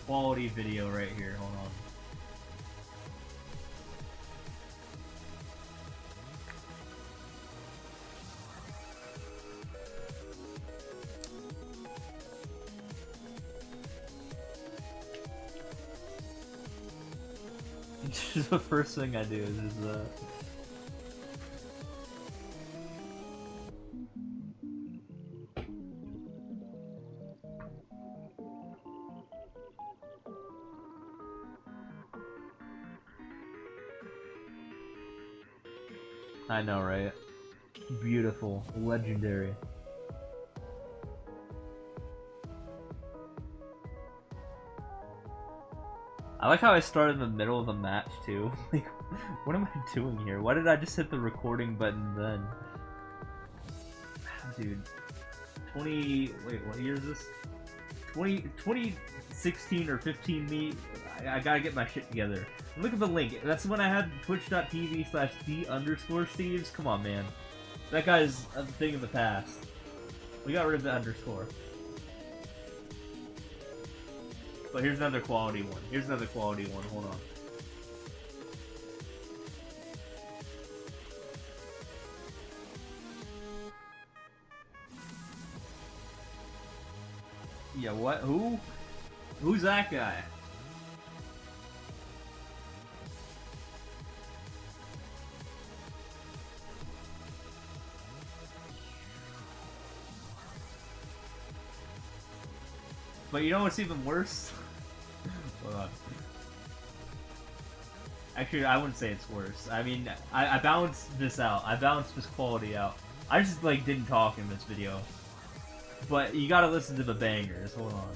quality video right here, hold on. The first thing I do is I know, right? Beautiful, legendary. I like how I started in the middle of the match too. Like, what am I doing here? Why did I just hit the recording button then? Dude, wait, what year is this? 2016 or 15 me? I gotta get my shit together. Look at the link. That's when I had twitch.tv/d_Steves. Come on, man. That guy's a thing of the past. We got rid of the underscore. But here's another quality one. Here's another quality one. Hold on. Yeah, what? Who? Who's that guy? But you know what's even worse? Hold on. Actually, I wouldn't say it's worse. I mean, I balanced this out. I balanced this quality out. I just, like, didn't talk in this video. But you gotta listen to the bangers. Hold on.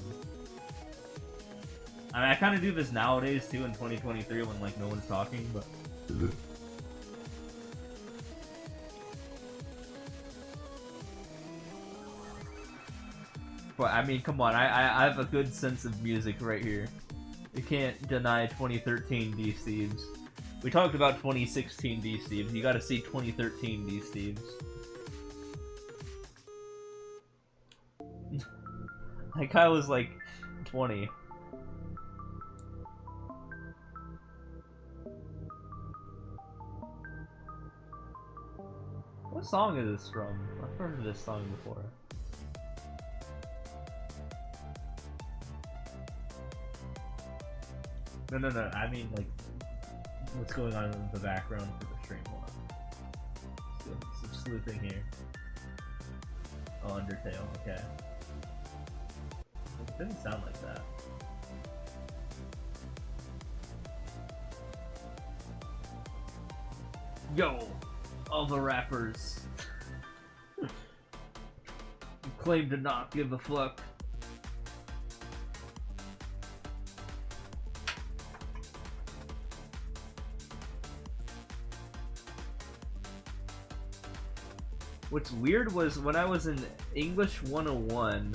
I mean, I kind of do this nowadays, too, in 2023 when, like, no one's talking, but... But, I mean, come on, I have a good sense of music right here. You can't deny 2013 D-Steves. We talked about 2016 D-Steves. You gotta see 2013 D-Steves. That guy was like 20. What song is this from? I've heard of this song before. No, I mean, like, what's going on in the background for the stream. Hold on. Some sleuthing here. Oh, Undertale, okay. It didn't sound like that. Yo! All the rappers who claim to not give a fuck. What's weird was when I was in English 101,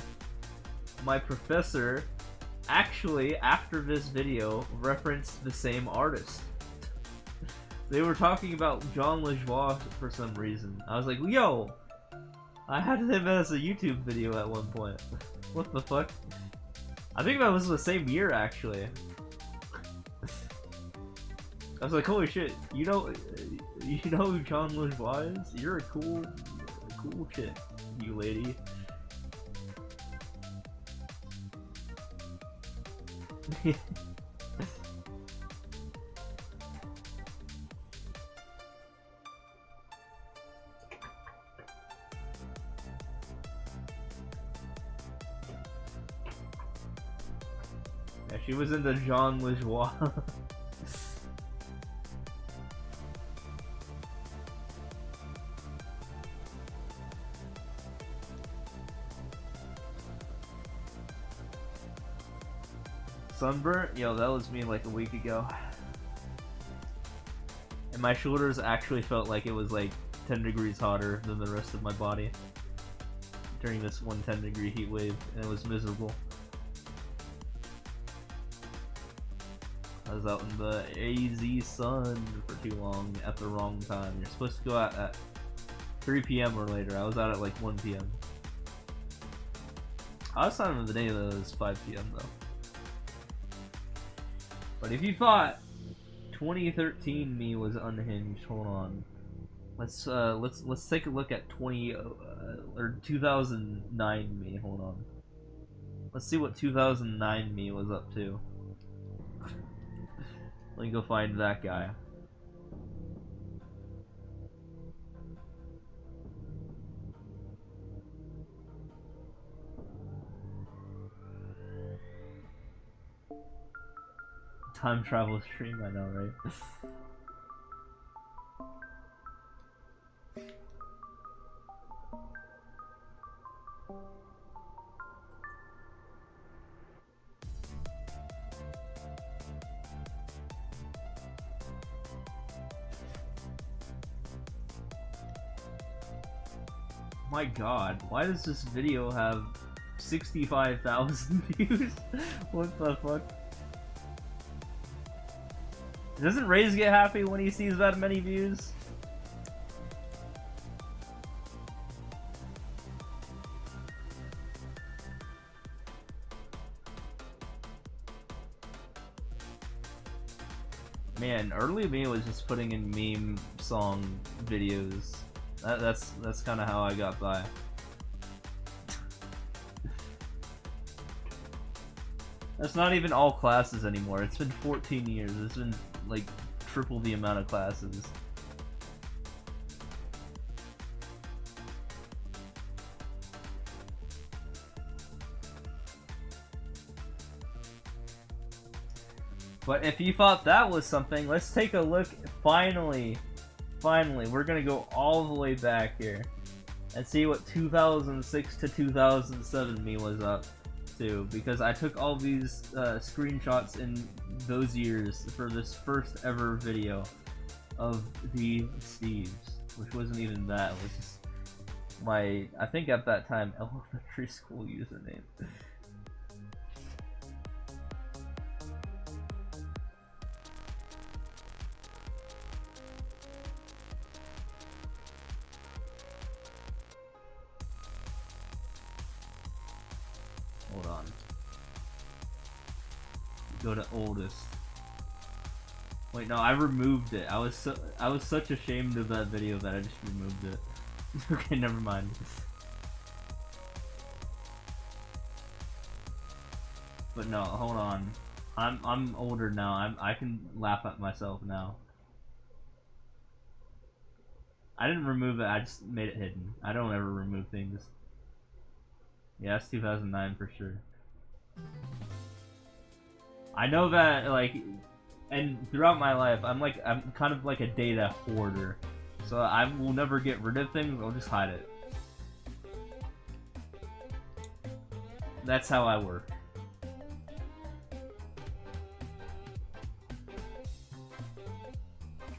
my professor actually, after this video, referenced the same artist. They were talking about John LeJoie for some reason. I was like, yo! I had him as a YouTube video at one point. What the fuck? I think that was the same year, actually. I was like, holy shit, you know who John LeJoie is? You're a cool chick, you lady. Yeah, she was into Jean LeJoie. Sunburnt? Yo, that was me like a week ago. And my shoulders actually felt like it was like 10 degrees hotter than the rest of my body during this 110-degree heat wave, and it was miserable. I was out in the AZ sun for too long at the wrong time. You're supposed to go out at 3 p.m. or later. I was out at like 1 p.m. Hottest time of the day though is 5 p.m. though. But if you thought 2013 me was unhinged, hold on. Let's take a look at 2009 me. Hold on. Let's see what 2009 me was up to. Let me go find that guy. Time travel stream, I know, right? My god, why does this video have 65,000 views? What the fuck? Doesn't Ray's get happy when he sees that many views? Man, early me was just putting in meme song videos. That's kind of how I got by. That's not even all classes anymore. It's been 14 years. It's been like triple the amount of classes. But if you thought that was something, let's take a look. Finally, we're gonna go all the way back here and see what 2006 to 2007 me was up to, because I took all these screenshots in those years for this first ever video of the Steves, which wasn't even that. It was just my, I think at that time, elementary school username. Hold on. Go to oldest. Wait, no, I removed it. I was such ashamed of that video that I just removed it. Okay, never mind. But no, hold on. I'm older now. I can laugh at myself now. I didn't remove it. I just made it hidden. I don't ever remove things. Yeah, that's 2009 for sure. I know that, like, and throughout my life, I'm kind of like a data hoarder. So I will never get rid of things, I'll just hide it. That's how I work.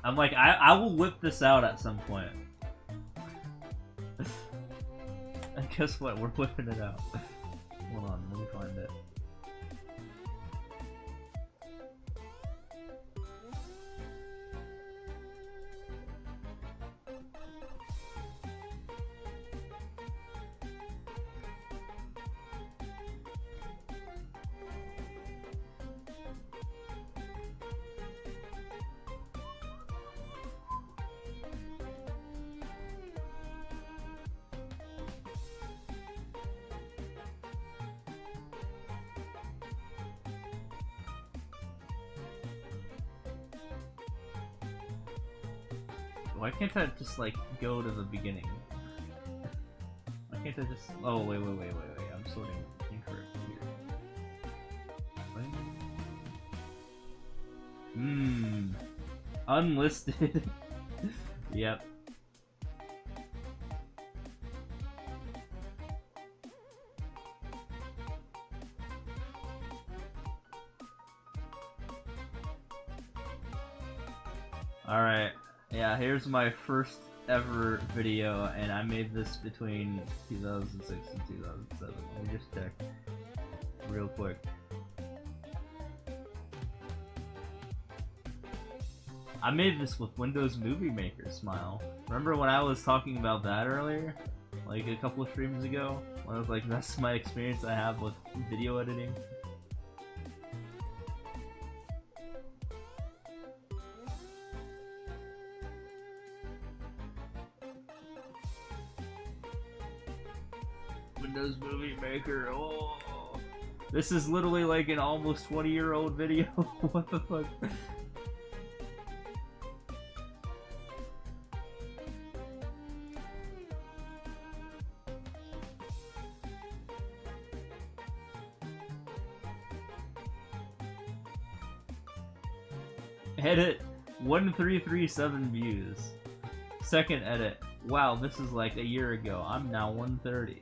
I'm like, I will whip this out at some point. And guess what? We're whipping it out. Hold on, let me find it. Why can't I just, like, go to the beginning? Why can't I just... Oh, wait. I'm sorting incorrectly here. Unlisted. Yep. Alright. Yeah, here's my first ever video, and I made this between 2006 and 2007. Let me just check real quick. I made this with Windows Movie Maker, smile. Remember when I was talking about that earlier? Like a couple of streams ago? When I was like, that's my experience I have with video editing. Windows Movie Maker, oh. This is literally like an almost 20-year-old video. What the fuck? Edit 1337 views. Second edit. Wow, this is like a year ago. I'm now 130.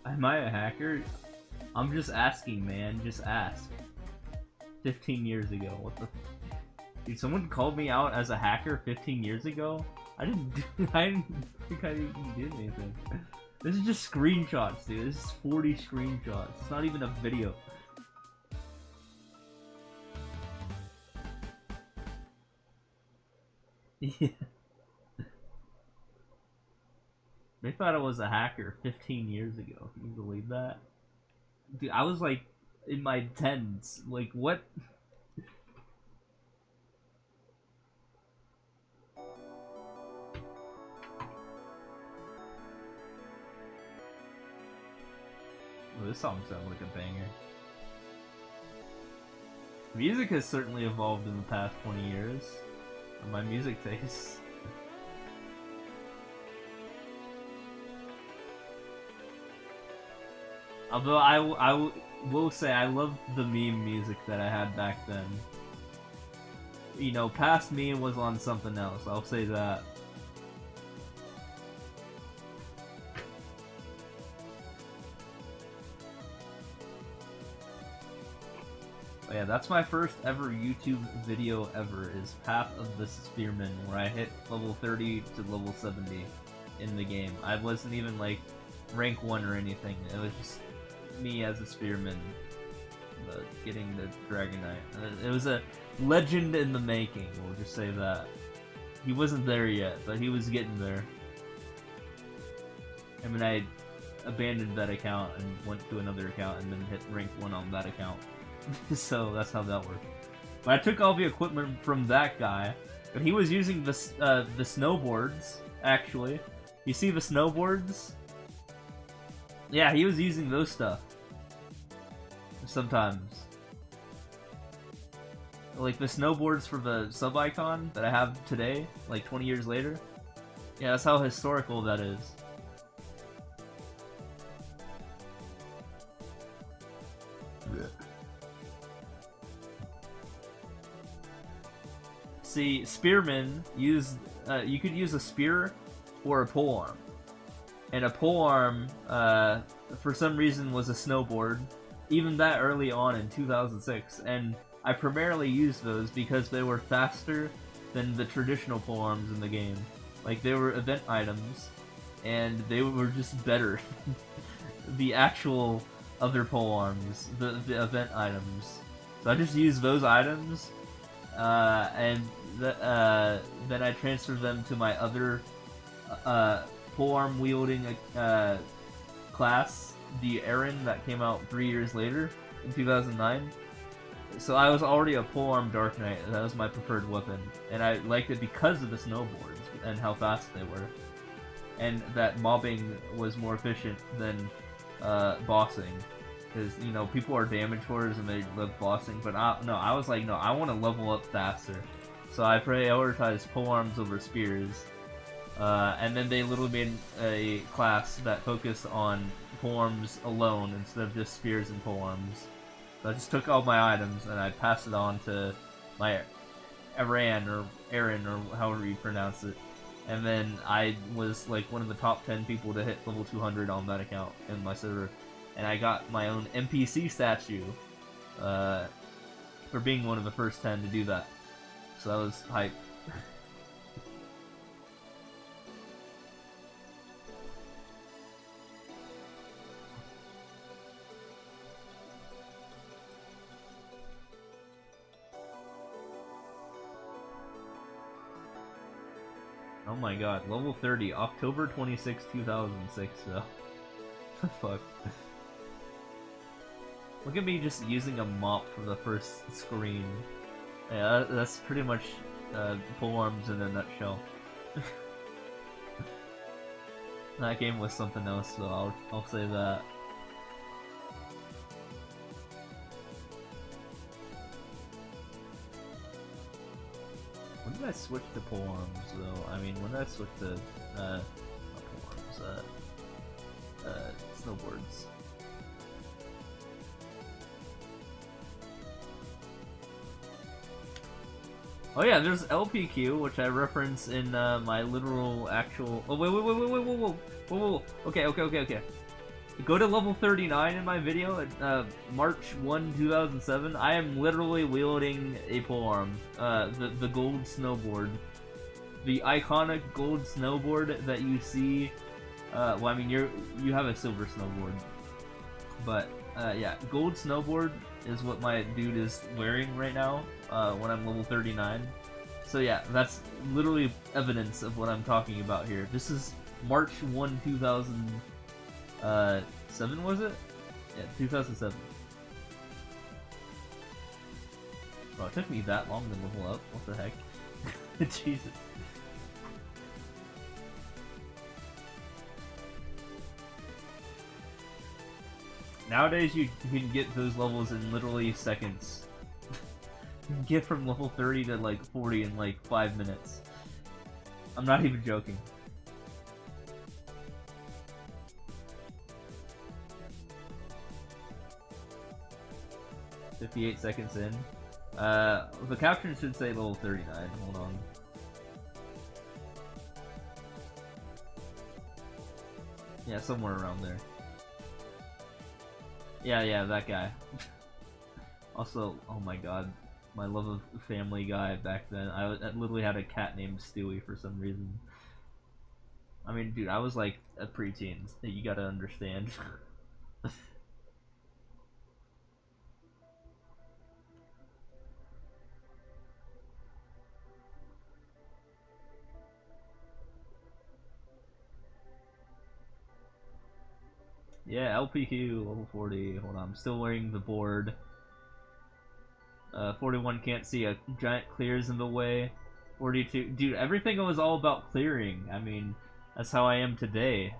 Am I a hacker? I'm just asking, man. Just ask. 15 years ago. What the? Dude, someone called me out as a hacker 15 years ago? I didn't think I even did anything. This is just screenshots, dude. This is 40 screenshots. It's not even a video. Yeah. They thought I was a hacker 15 years ago. Can you believe that? Dude, I was like in my tens. Like, what? Well, this song sounds like a banger. Music has certainly evolved in the past 20 years. My music tastes. Although I will say I love the meme music that I had back then. You know, past me was on something else. I'll say that. But yeah, that's my first ever YouTube video ever, is Path of the Spearman, where I hit level 30 to level 70 in the game. I wasn't even like rank 1 or anything, it was just me as a spearman getting the Dragonite. It was a legend in the making, we'll just say that. He wasn't there yet, but he was getting there. I mean, I abandoned that account and went to another account and then hit rank 1 on that account. So that's how that worked. But I took all the equipment from that guy, but he was using the snowboards, actually. You see the snowboards? Yeah, he was using those stuff. Sometimes. Like the snowboards for the sub-icon that I have today, like 20 years later. Yeah, that's how historical that is. See, spearmen use you could use a spear or a polearm, and a polearm for some reason was a snowboard, even that early on in 2006. And I primarily used those because they were faster than the traditional polearms in the game. Like, they were event items, and they were just better. The actual other polearms, the event items. So I just used those items, and then I transferred them to my other polearm wielding class, the Aaron, that came out 3 years later in 2009. So I was already a polearm Dark Knight, and that was my preferred weapon, and I liked it because of the snowboards and how fast they were, and that mobbing was more efficient than bossing, because, you know, people are damage whores and they love bossing, but I was like, no, I want to level up faster, so I prioritized polearms over spears, and then they literally made a class that focused on polearms alone instead of just spears and polearms. So I just took all my items and I passed it on to my Aaron or however you pronounce it. And then I was like one of the top 10 people to hit level 200 on that account in my server. And I got my own NPC statue for being one of the first 10 to do that. So that was hype. Oh my god, level 30, October 26, 2006, though. Fuck. Look at me just using a mop for the first screen. Yeah, that's pretty much polearms in a nutshell. That game was something else, so I'll say that. When did I switch to polearms, though? I mean, when did I switch to, not polearms, snowboards? Oh yeah, there's LPQ, which I reference in, my literal actual... Oh, whoa. Okay. Go to level 39 in my video at March 1, 2007. I am literally wielding a polearm, the gold snowboard. The iconic gold snowboard that you see Well, I mean, you have a silver snowboard, but yeah, gold snowboard is what my dude is wearing right now. When I'm level 39. So yeah, that's literally evidence of what I'm talking about here. This is March 1, 2007, was it? Yeah, 2007. Oh, it took me that long to level up. What the heck? Jesus. Nowadays, you can get those levels in literally seconds. You can get from level 30 to like 40 in like 5 minutes. I'm not even joking. "58 seconds in." The caption should say level 39. Hold on. Yeah, somewhere around there. Yeah, that guy. Also, oh my god, my love of Family Guy back then. I literally had a cat named Stewie for some reason. I mean, dude, I was like a preteen. You gotta understand. Yeah, LPQ, level 40. Hold on, I'm still wearing the board. 41 can't see, a giant clears in the way. 42, dude, everything was all about clearing. I mean, that's how I am today.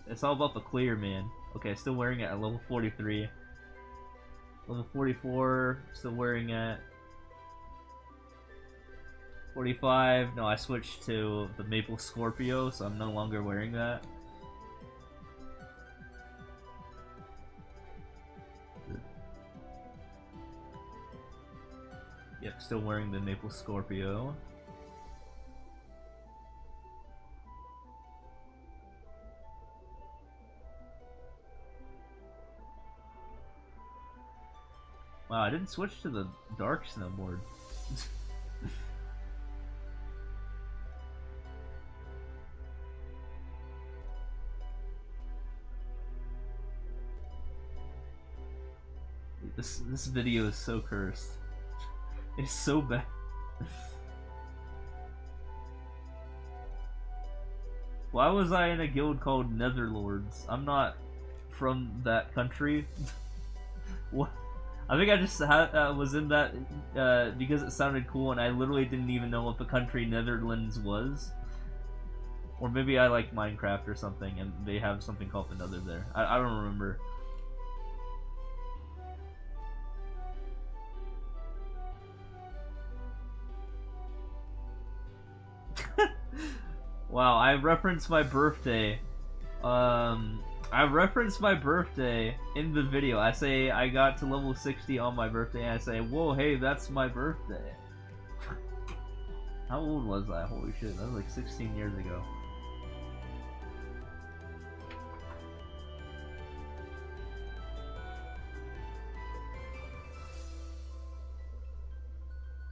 It's all about the clear, man. Okay, still wearing it at level 43. Level 44, still wearing it. 45, no, I switched to the Maple Scorpio, so I'm no longer wearing that. Yep, still wearing the Maple Scorpio. Wow, I didn't switch to the dark snowboard. This video is so cursed. It's so bad. Why was I in a guild called Netherlords? I'm not from that country. What? I think I just was in that because it sounded cool, and I literally didn't even know what the country Netherlands was. Or maybe I like Minecraft or something, and they have something called the Nether there. I don't remember. Wow, I referenced my birthday. I referenced my birthday in the video. I say I got to level 60 on my birthday, and I say, whoa, hey, that's my birthday. How old was I? Holy shit, that was like 16 years ago.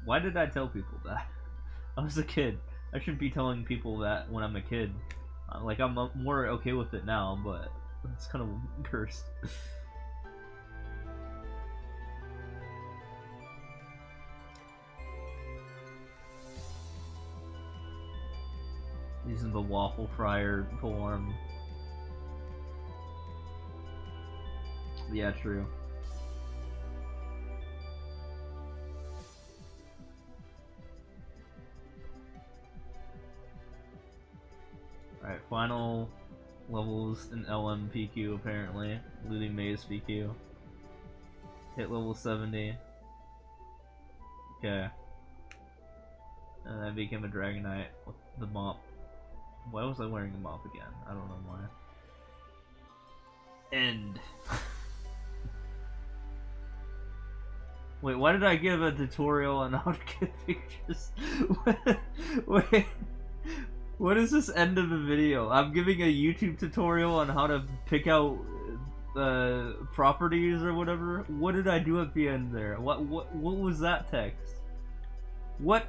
Why did I tell people that? I was a kid. I shouldn't be telling people that when I'm a kid. Like, I'm more okay with it now, but it's kind of cursed. Using the waffle fryer form. Yeah, true. Alright, final levels in LMPQ apparently. Looting Maze PQ. Hit level 70. Okay. And I became a Dragonite with the mop. Why was I wearing a mop again? I don't know why. End. Wait, why did I give a tutorial on how to get pictures? Wait. What is this end of the video? I'm giving a YouTube tutorial on how to pick out properties or whatever. What did I do at the end there? What was that text? What?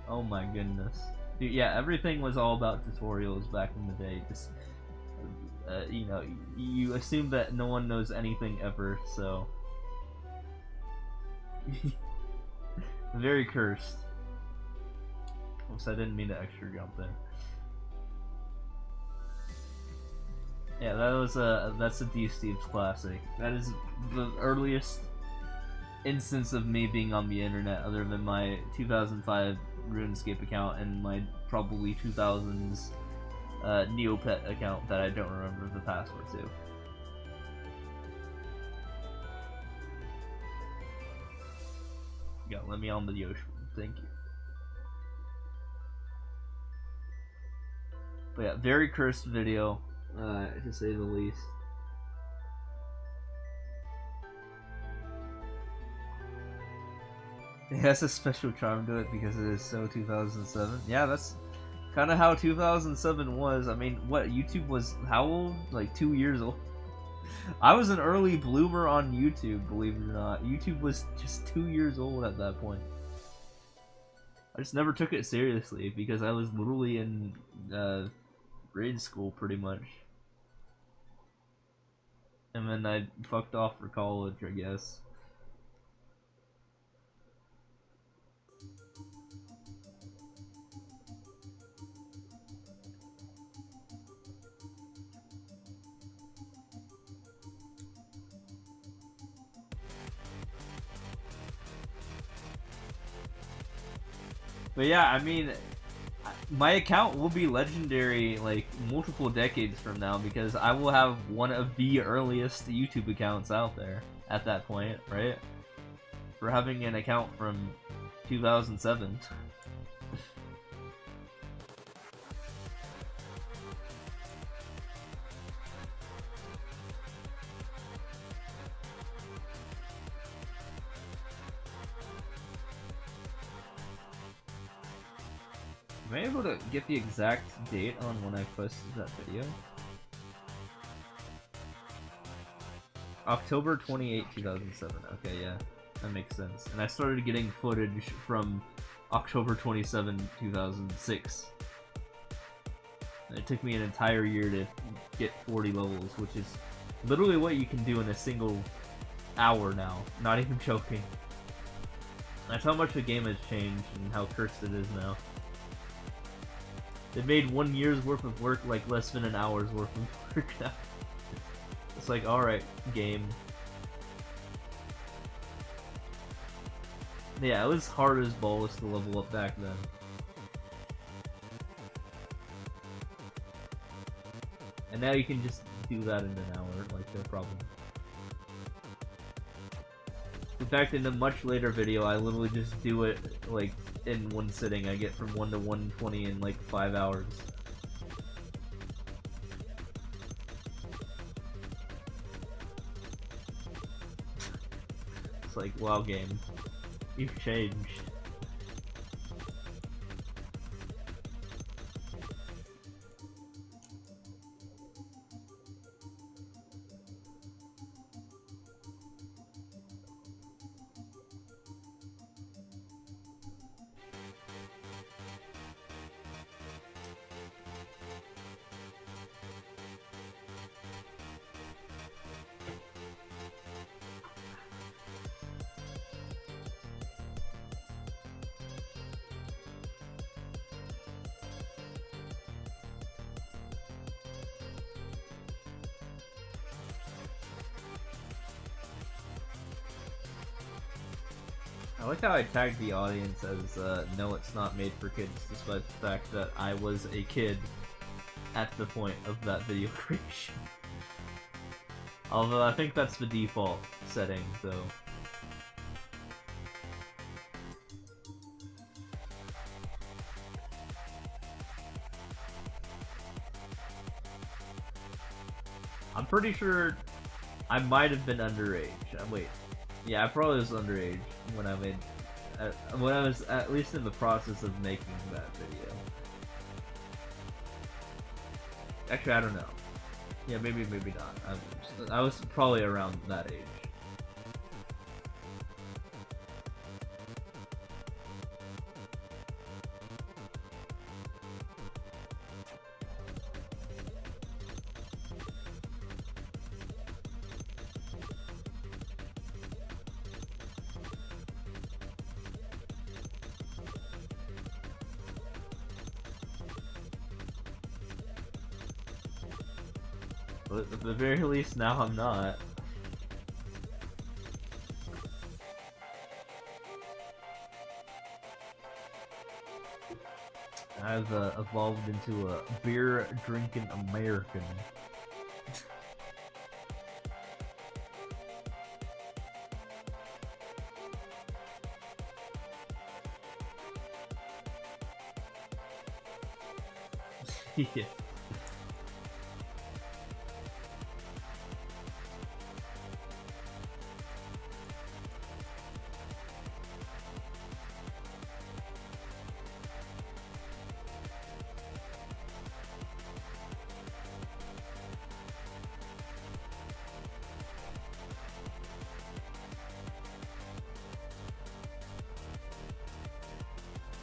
Oh my goodness. Dude, yeah, everything was all about tutorials back in the day. Just, you know, you assume that no one knows anything ever, so... Very cursed. Oops, I didn't mean to extra jump there. Yeah, that's a D Steve's classic. That is the earliest instance of me being on the internet, other than my 2005 RuneScape account and my probably 2000s Neopet account that I don't remember the password to. Yeah, let me on the Yoshi. Thank you. But yeah, very cursed video, to say the least. It has a special charm to it because it is so 2007. Yeah, that's kind of how 2007 was. I mean, what, YouTube was how old? Like 2 years old? I was an early bloomer on YouTube, believe it or not. YouTube was just 2 years old at that point. I just never took it seriously because I was literally in grade school pretty much. And then I fucked off for college, I guess. But yeah, I mean, my account will be legendary like multiple decades from now because I will have one of the earliest YouTube accounts out there at that point, right? For having an account from 2007. Am I able to get the exact date on when I posted that video? October 28, 2007. Okay, yeah, that makes sense. And I started getting footage from October 27, 2006. And it took me an entire year to get 40 levels, which is literally what you can do in a single hour now. Not even joking. That's how much the game has changed and how cursed it is now. They made 1 year's worth of work like less than an hour's worth of work now. It's like, alright, game. Yeah, it was hard as balls to level up back then. And now you can just do that in an hour, like no problem. In fact, in a much later video, I literally just do it, like, in one sitting. I get from 1 to 120 in, like, 5 hours. It's like, wow, game. You've changed. I like how I tagged the audience as, no, it's not made for kids, despite the fact that I was a kid at the point of that video creation. Although I think that's the default setting, so... I'm pretty sure I might have been underage. Wait. Yeah, I probably was underage when I made, when I was at least in the process of making that video. Actually, I don't know. Yeah, maybe not. I was probably around that age. But at the very least, now I'm not. I've evolved into a beer drinking American. Yeah.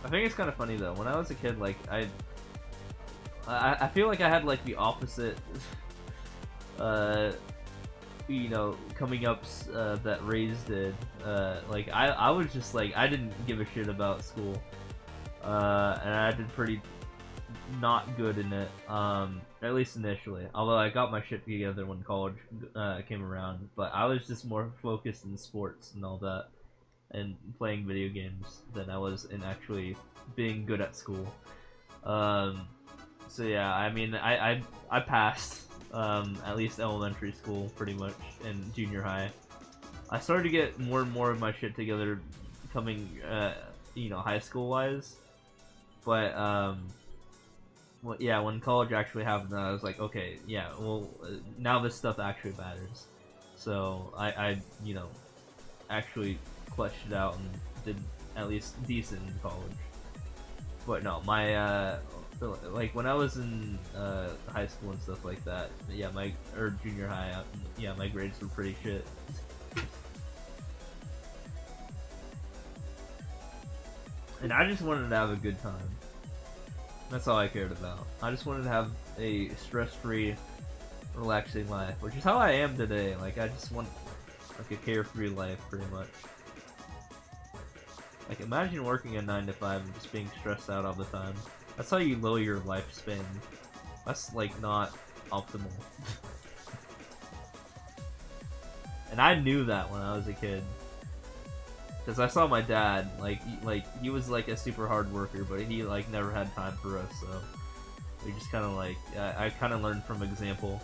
I think it's kind of funny though. When I was a kid, like I feel like I had like the opposite, you know, coming ups that Raze did. Like I was just like I didn't give a shit about school, and I did pretty not good in it. At least initially. Although I got my shit together when college came around, but I was just more focused in sports and all that, and playing video games than I was in actually being good at school. So yeah, I mean, I passed at least elementary school pretty much, and junior high. I started to get more and more of my shit together coming, you know, high school wise. But well, yeah, when college actually happened, I was like, okay, yeah, well, now this stuff actually matters. So I you know, actually clutched it out and did at least decent in college. But no, my like when I was in high school and stuff like that, yeah, or junior high, yeah, my grades were pretty shit. And I just wanted to have a good time. That's all I cared about. I just wanted to have a stress-free, relaxing life, which is how I am today. Like I just want like a carefree life, pretty much. Like imagine working a 9 to 5 and just being stressed out all the time. That's how you lower your lifespan. That's like not optimal. And I knew that when I was a kid. Because I saw my dad, like he was like a super hard worker, but he like never had time for us, so we just kind of like, I kind of learned from example.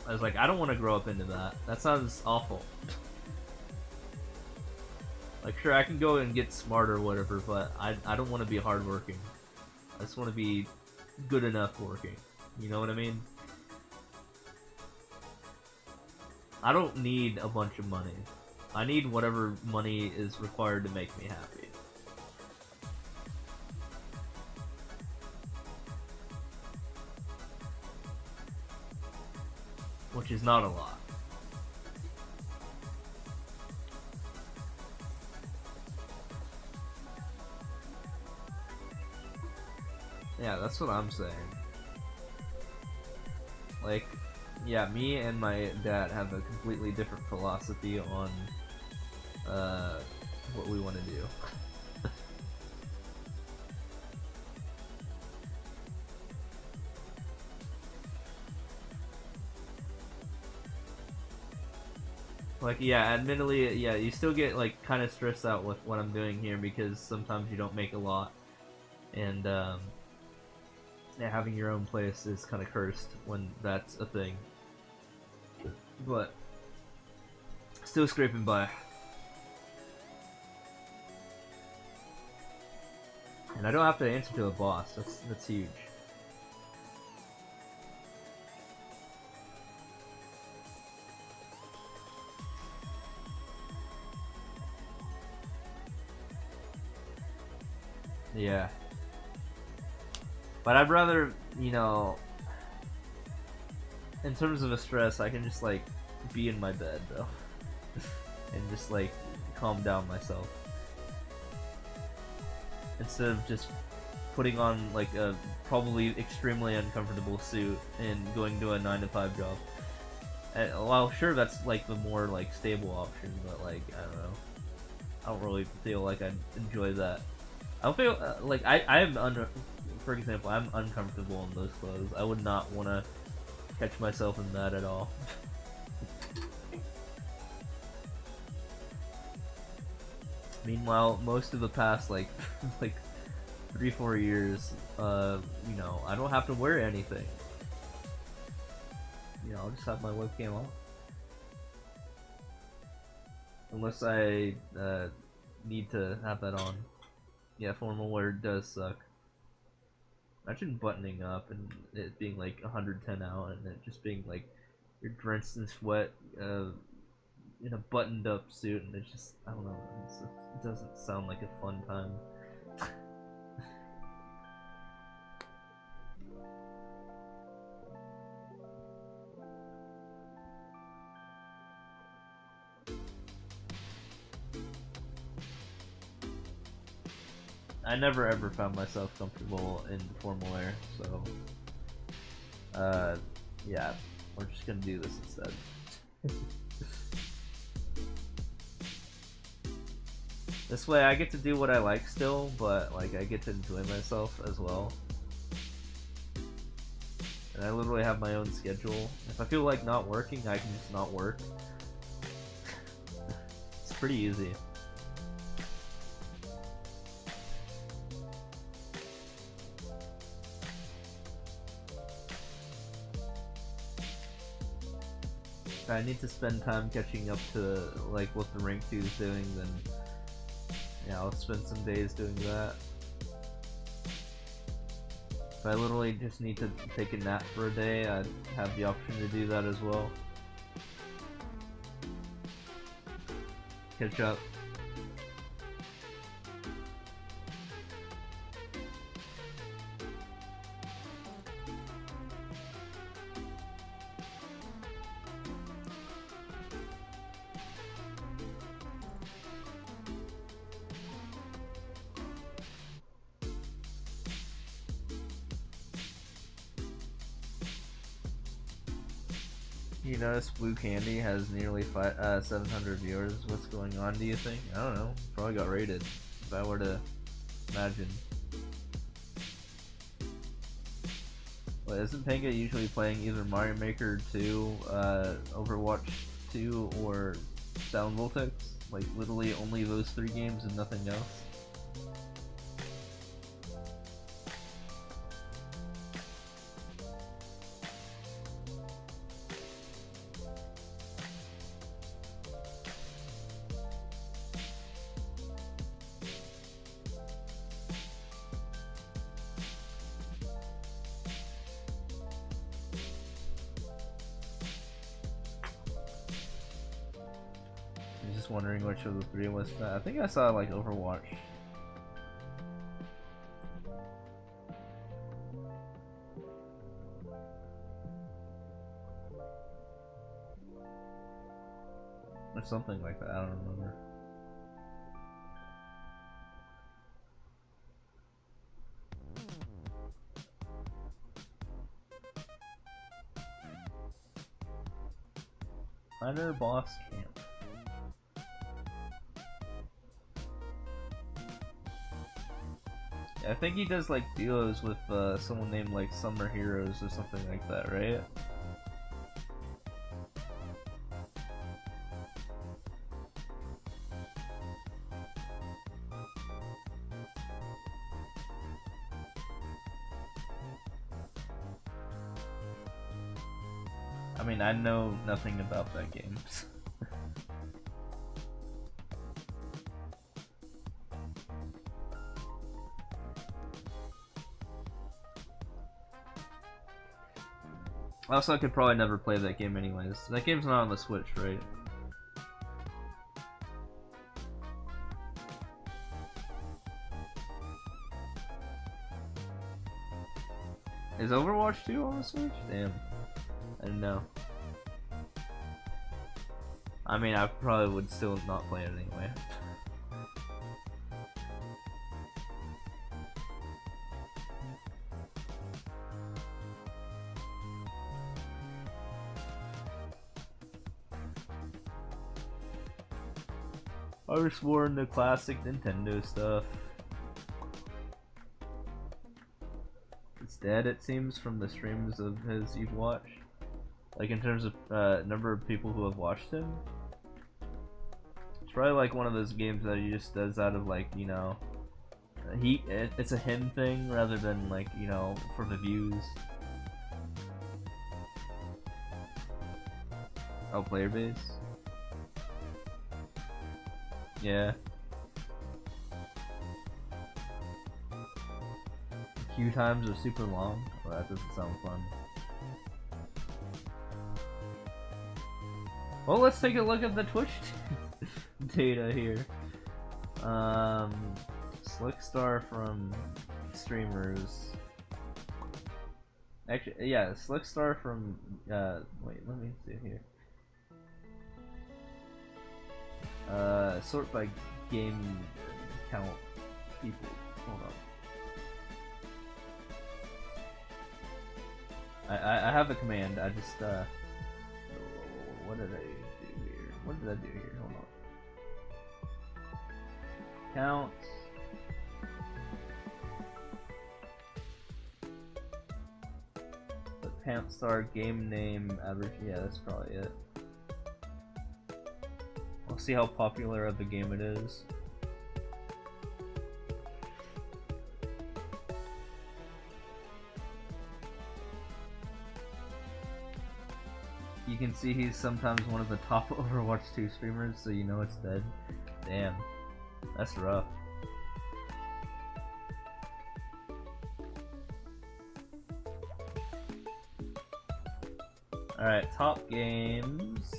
I was like, I don't want to grow up into that. That sounds awful. Like, sure, I can go and get smart or whatever, but I don't want to be hardworking. I just want to be good enough working. You know what I mean? I don't need a bunch of money. I need whatever money is required to make me happy. Which is not a lot. Yeah, that's what I'm saying. Like, yeah, me and my dad have a completely different philosophy on what we want to do. Like, yeah, admittedly, yeah, you still get, like, kind of stressed out with what I'm doing here because sometimes you don't make a lot. And, yeah, having your own place is kind of cursed when that's a thing. But, still scraping by. And I don't have to answer to a boss, that's huge. Yeah. But I'd rather, you know, in terms of a stress, I can just, like, be in my bed, though. And just, like, calm down myself. Instead of just putting on, like, a probably extremely uncomfortable suit and going to a 9 to 5 job. And, well, sure, that's, like, the more, like, stable option, but, like, I don't know. I don't really feel like I'd enjoy that. I don't feel like I'm under. For example, I'm uncomfortable in those clothes. I would not want to catch myself in that at all. Meanwhile, most of the past like 3-4 years, you know, I don't have to wear anything. You know, I'll just have my webcam on. Unless I need to have that on. Yeah, formal wear does suck. Imagine buttoning up and it being like 110 out and it just being like you're drenched in sweat in a buttoned up suit and it's just, I don't know, it doesn't sound like a fun time. I never ever found myself comfortable in formal wear, so yeah, we're just gonna do this instead. This way I get to do what I like still, but like I get to enjoy myself as well. And I literally have my own schedule. If I feel like not working, I can just not work. It's pretty easy. If I need to spend time catching up to like what the rank 2 is doing, then yeah, I'll spend some days doing that. If I literally just need to take a nap for a day, I'd have the option to do that as well. Catch up. You notice Blue Candy has nearly 700 viewers. What's going on, do you think? I don't know. Probably got raided, if I were to imagine. Wait, isn't Panga usually playing either Mario Maker 2, Overwatch 2, or Sound Voltex? Like, literally only those 3 games and nothing else? Just wondering which of the 3 was that. I think I saw like Overwatch. Or something like that, I don't remember. Hunter Boss Camp. I think he does like duos with someone named like Summer Heroes or something like that, right? I mean, I know nothing about that game. Also, I could probably never play that game anyways. That game's not on the Switch, right? Is Overwatch 2 on the Switch? Damn. I didn't know. I mean, I probably would still not play it anyway. I was more into classic Nintendo stuff. dead, it seems, from the streams of his you've watched. Like, in terms of number of people who have watched him. It's probably like one of those games that he just does out of, like, you know, it's a him thing rather than, like, you know, for the views. Oh, player base? Yeah. Queue times are super long. Well, that doesn't sound fun. Well, let's take a look at the Twitch data here. Slickstar from streamers. Actually, yeah, Slickstar from, wait, let me see here. Sort by game count people. Hold on. I have a command. I just what did I do here? What did I do here? Hold on. Count. The Pantstar game name average. Yeah, that's probably it. I'll see how popular of a game it is. You can see he's sometimes one of the top Overwatch 2 streamers, so you know it's dead. Damn. That's rough. Alright, top games.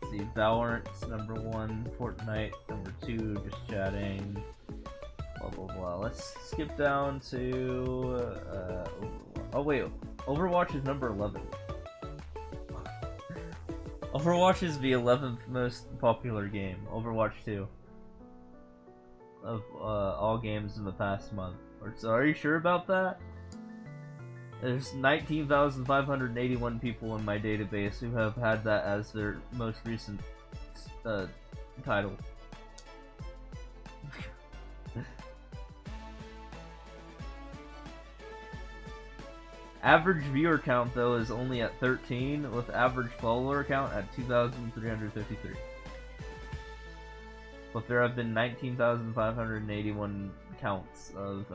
Let's see, Valorant's number 1, Fortnite number 2, just chatting. Blah blah blah. Let's skip down to oh wait, Overwatch is number 11. Overwatch is the 11th most popular game. Overwatch 2 of all games in the past month. So are you sure about that? There's 19,581 people in my database who have had that as their most recent title. Average viewer count, though, is only at 13, with average follower count at 2,353. But there have been 19,581 counts of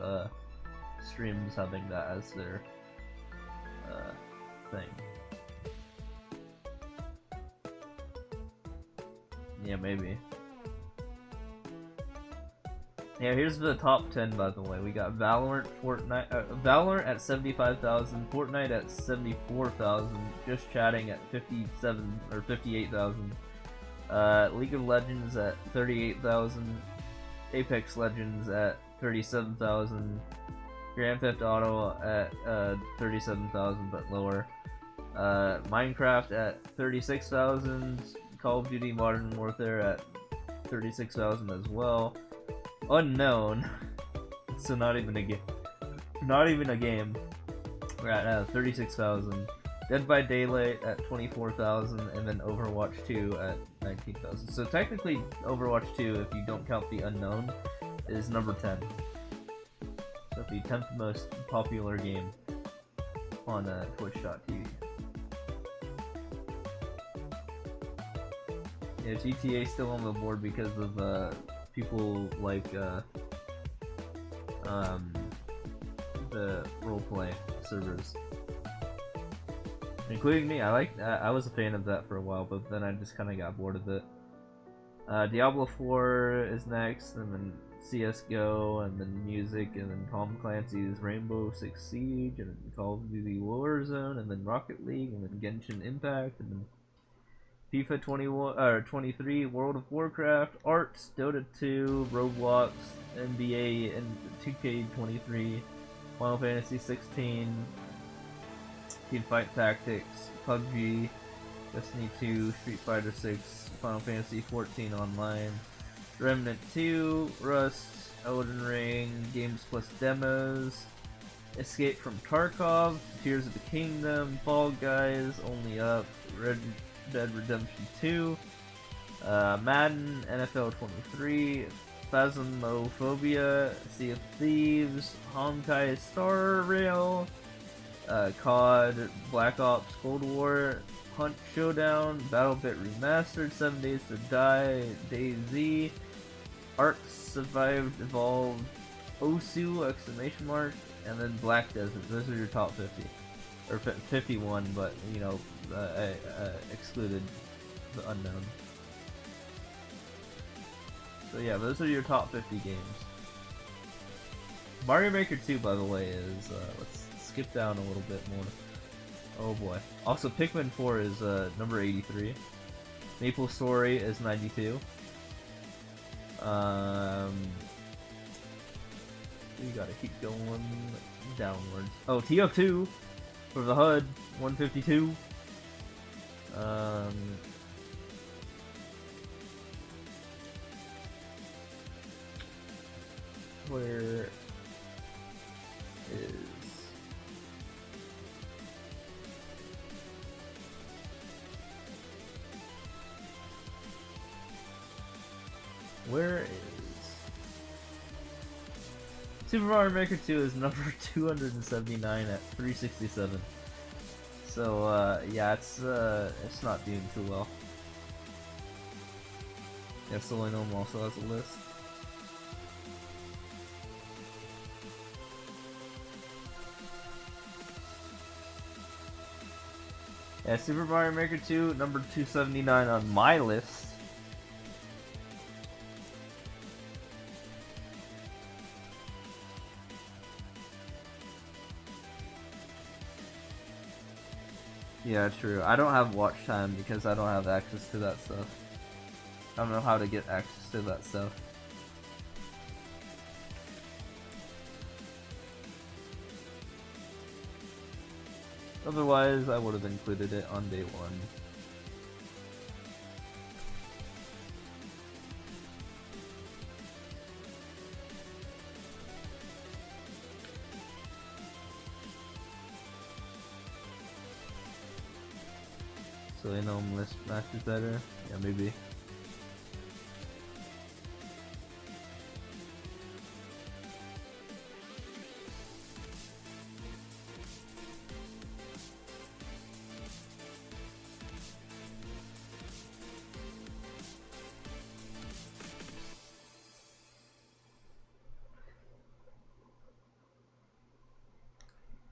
streams having that as their thing. Yeah, maybe. Yeah, here's the top 10, by the way. We got Valorant, Valorant at 75,000, Fortnite at 74,000, Just Chatting at 57 or 58,000, League of Legends at 38,000, Apex Legends at 37,000, Grand Theft Auto at 37,000 but lower, Minecraft at 36,000, Call of Duty Modern Warfare at 36,000 as well. Unknown, so not even a game. Not even a game. We're at 36,000. Dead by Daylight at 24,000, and then Overwatch 2 at 19,000. So technically, Overwatch 2, if you don't count the unknown, is number 10. So the 10th most popular game on Twitch.tv. Yeah, GTA still on the board because of people like the roleplay servers, including me. I was a fan of that for a while, but then I just kind of got bored of it. Diablo 4 is next, and then CS:GO, and then music, and then Tom Clancy's Rainbow Six Siege, and then Call of Duty Warzone, and then Rocket League, and then Genshin Impact, and then FIFA 21 or 23, World of Warcraft, Arts, Dota 2, Roblox, NBA, and 2K23, Final Fantasy 16, Teamfight Tactics, PUBG, Destiny 2, Street Fighter 6, Final Fantasy 14 Online, Remnant 2, Rust, Elden Ring, Games Plus Demos, Escape from Tarkov, Tears of the Kingdom, Fall Guys, Only Up, Red Dead Redemption 2, Madden, NFL 23, Phasmophobia, Sea of Thieves, Honkai Star Rail, COD, Black Ops Cold War, Hunt Showdown, BattleBit Remastered, 7 Days to Die, DayZ, Ark Survived Evolved, Osu, exclamation mark, and then Black Desert. Those are your top 50. Or 51, but, you know, I excluded the unknown. So yeah, those are your top 50 games. Mario Maker 2, by the way, is, let's skip down a little bit more. Oh boy. Also, Pikmin 4 is number 83. Maple Story is 92. You gotta keep going downwards. Oh, TF2 for the HUD, 152. Where is Super Mario Maker 2 is number 279 at 367. So yeah, it's not doing too well. Yeah, Solinome also has a list. Yeah, Super Mario Maker 2, number 279 on my list. Yeah, true. I don't have watch time because I don't have access to that stuff. I don't know how to get access to that stuff. Otherwise, I would have included it on day one. So they know list match is better? Yeah, maybe.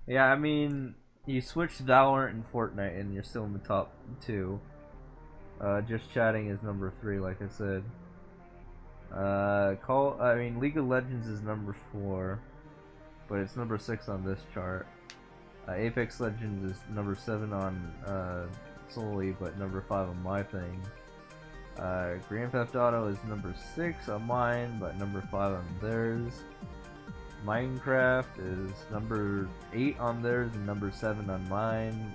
Yeah, I mean, you switched Valorant and Fortnite and you're still in the top 2. Just Chatting is number 3, like I said. League of Legends is number 4, but it's number 6 on this chart. Apex Legends is number 7 on solely, but number 5 on my thing. Grand Theft Auto is number 6 on mine, but number 5 on theirs. Minecraft is number 8 on theirs and number 7 on mine.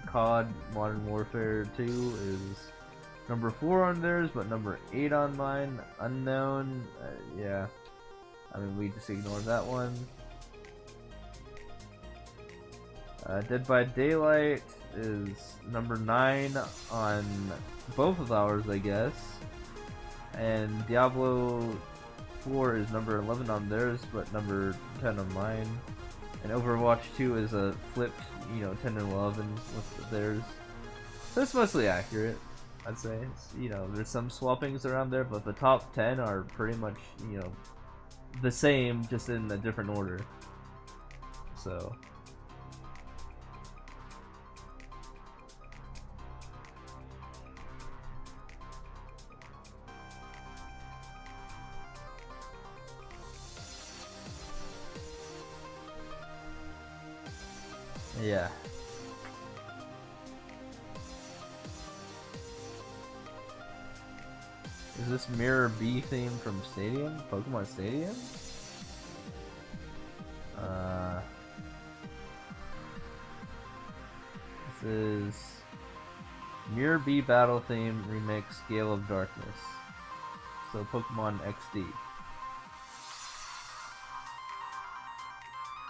COD Modern Warfare 2 is number 4 on theirs, but number 8 on mine. Unknown, yeah. I mean, we just ignore that one. Dead by Daylight is number 9 on both of ours, I guess. And Diablo 4 is number 11 on theirs, but number 10 on mine. And Overwatch 2 is a flipped, 10 and 11 with theirs. So it's mostly accurate, I'd say. There's some swappings around there, but the top 10 are pretty much, the same, just in a different order. So... yeah. Is this Mirror B theme from Stadium? Pokemon Stadium? This is Mirror B Battle Theme Remix Gale of Darkness. So Pokemon XD.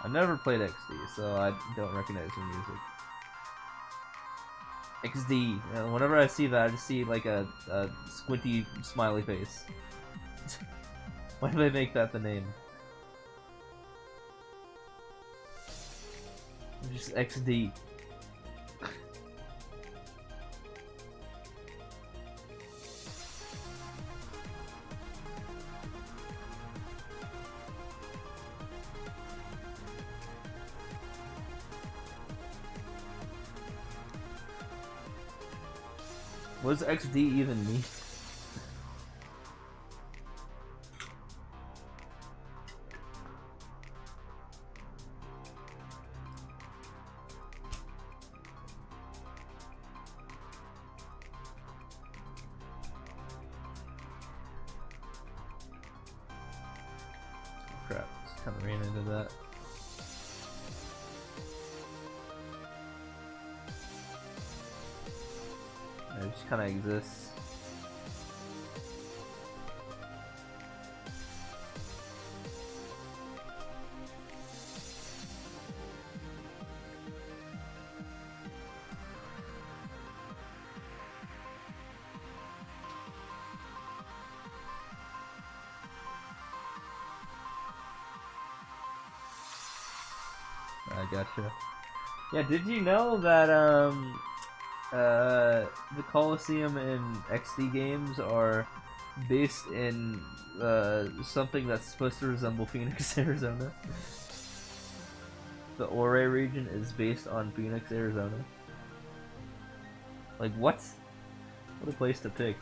I never played XD, so I don't recognize the music. XD. Whenever I see that, I just see like a squinty smiley face. Why did they make that the name? Just XD. What does XD even mean? Crap, just kind of ran into that. It just kind of exists. I gotcha. Yeah, did you know that the Coliseum in XD games are based in something that's supposed to resemble Phoenix, Arizona? The Ouray region is based on Phoenix, Arizona. Like, what? What a place to pick.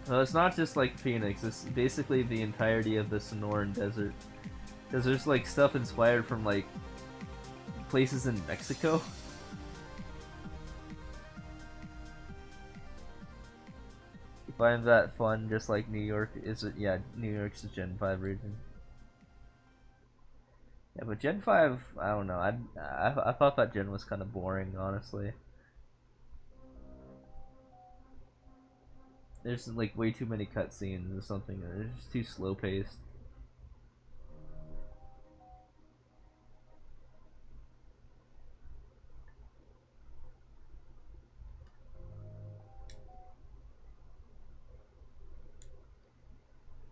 No, it's not just like Phoenix, it's basically the entirety of the Sonoran Desert. Because there's like stuff inspired from like places in Mexico. You find that fun just like New York is it? Yeah, New York's a Gen 5 region. Yeah, but Gen 5, I don't know, I thought that Gen was kind of boring, honestly. There's like way too many cutscenes or something. It's just too slow paced.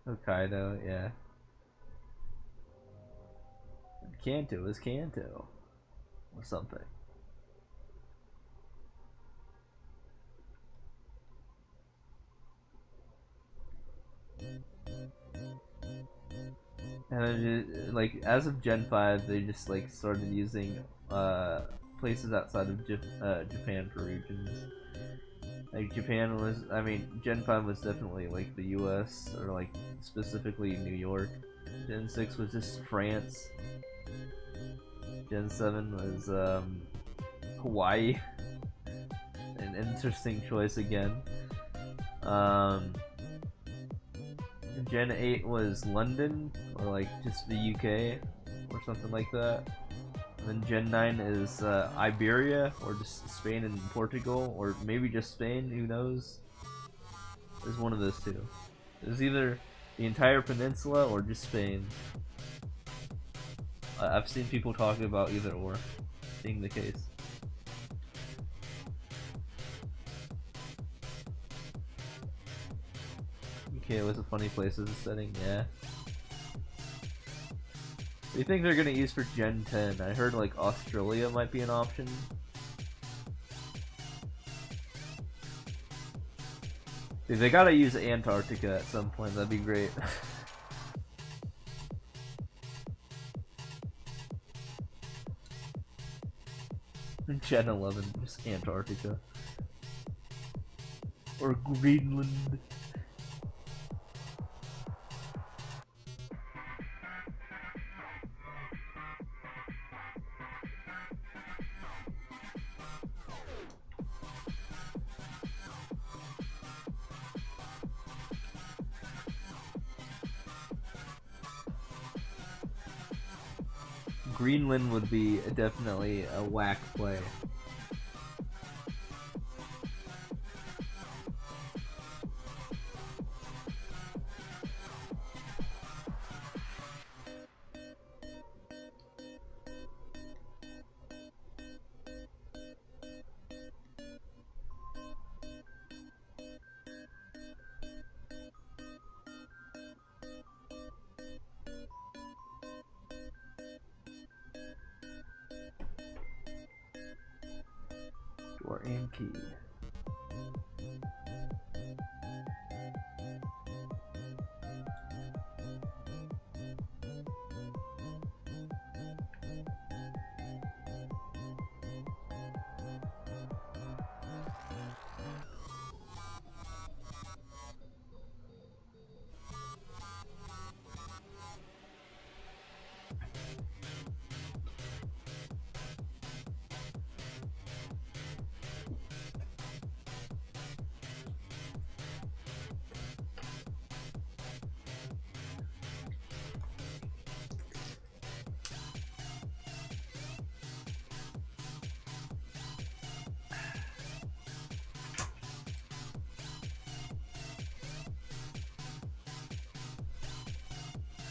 Hokkaido, yeah. Kanto is Kanto. Or something. And then just, like as of Gen 5, they just like started using places outside of Japan for regions. Like Japan was, I mean, Gen 5 was definitely like the U.S. or like specifically New York. Gen 6 was just France. Gen 7 was Hawaii. An interesting choice again. Gen 8 was London, or like just the UK, or something like that. And then Gen 9 is Iberia, or just Spain and Portugal, or maybe just Spain, who knows? There's one of those two. There's either the entire peninsula or just Spain. I've seen people talking about either or being the case. UK was a funny place as a setting, yeah. What do you think they're gonna use for Gen 10? I heard like Australia might be an option. Dude, they gotta use Antarctica at some point, that'd be great. Gen 11, just Antarctica. Or Greenland. Greenland would be definitely a whack play. and key.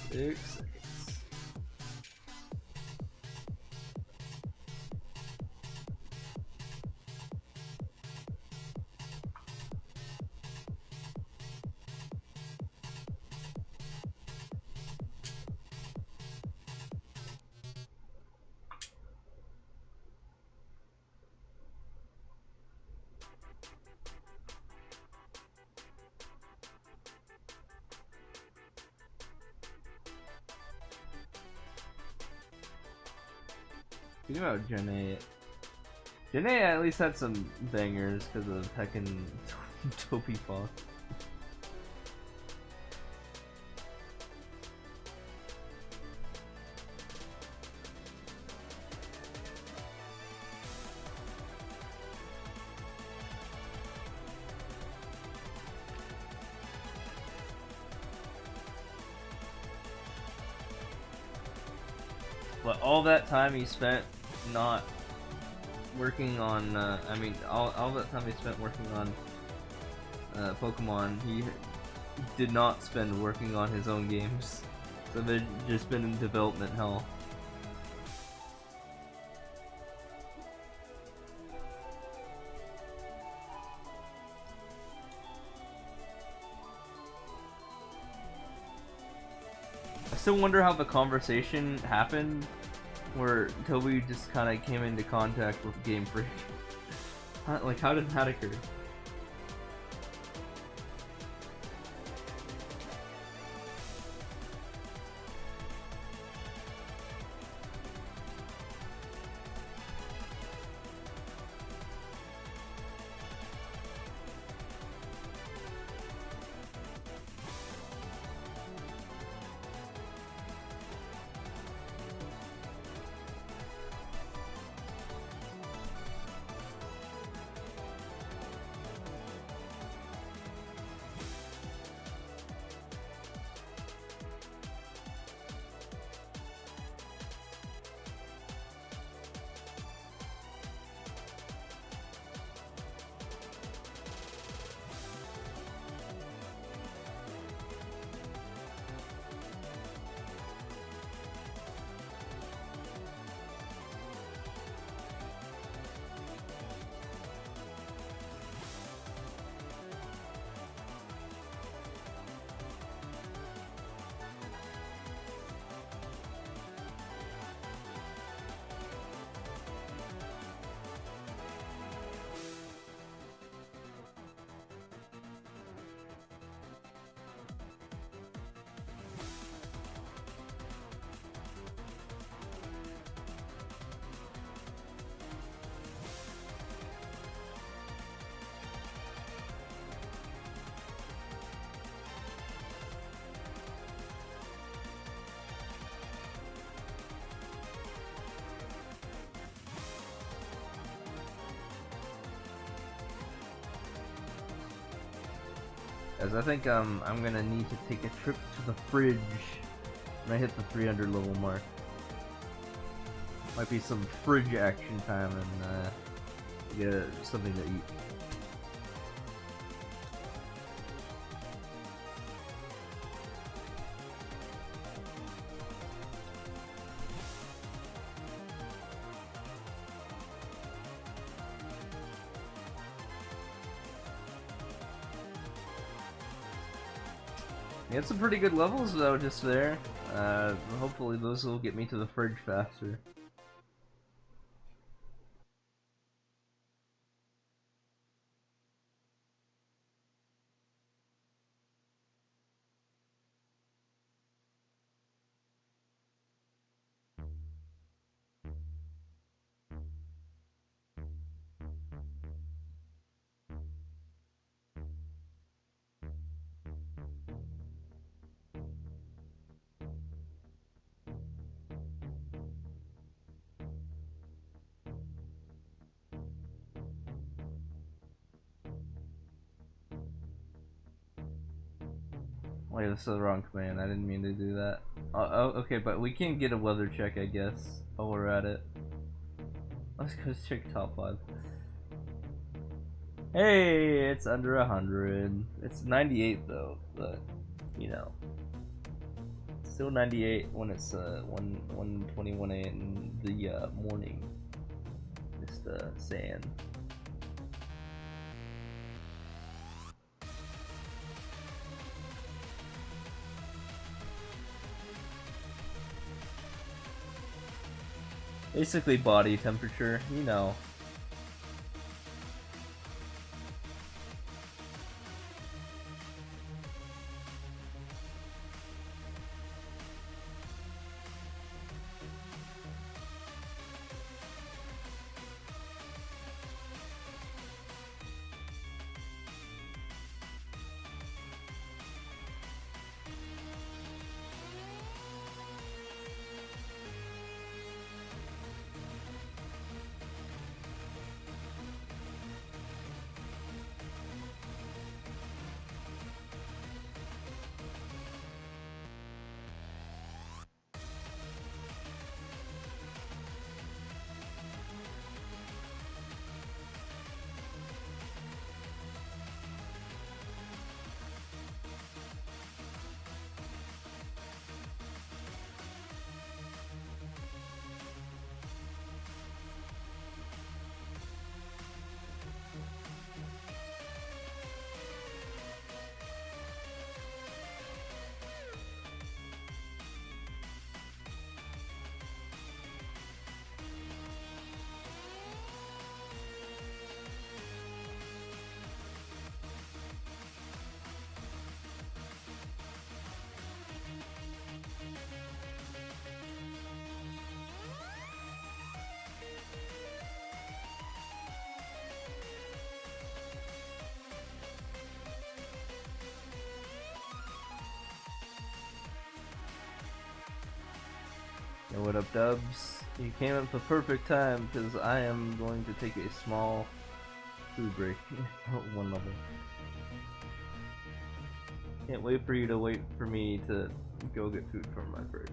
Six seconds. Think about Gen A at least had some bangers because of heckin' Toby Fox. But all that time he spent not working on, I mean, all that time he spent working on Pokemon, he did not spend working on his own games. So they've just been in development hell. I still wonder how the conversation happened where Toby just kind of came into contact with Game Freak. Like, how did that occur? As I think I'm gonna need to take a trip to the fridge when I hit the 300 level mark. Might be some fridge action time and get something to eat. He had some pretty good levels though just there. Hopefully those will get me to the fridge faster. Wait, this is the wrong command. I didn't mean to do that. Oh, okay, but we can get a weather check, I guess, while we're at it. Let's go check top 5. Hey, it's under 100. It's 98 though, but you know, still 98 when it's 1:21 in the morning. Just saying. Basically body temperature, you know. Yo, what up, Dubs? You came at the perfect time because I am going to take a small food break. 1 level. Can't wait for you to wait for me to go get food from my fridge.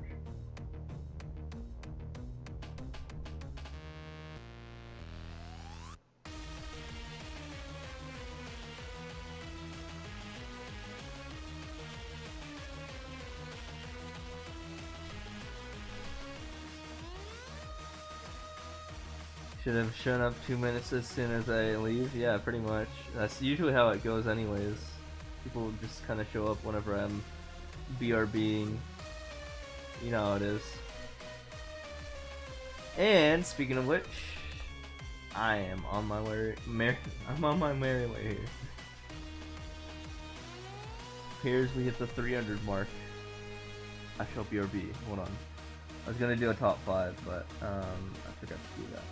Should have shown up 2 minutes as soon as I leave. Yeah, pretty much. That's usually how it goes anyways. People just kind of show up whenever I'm BRBing. You know how it is. And speaking of which, I am on my way. I'm on my merry way here. Appears we hit the 300 mark. I shall BRB. Hold on. I was gonna do a top 5, but I forgot to do that.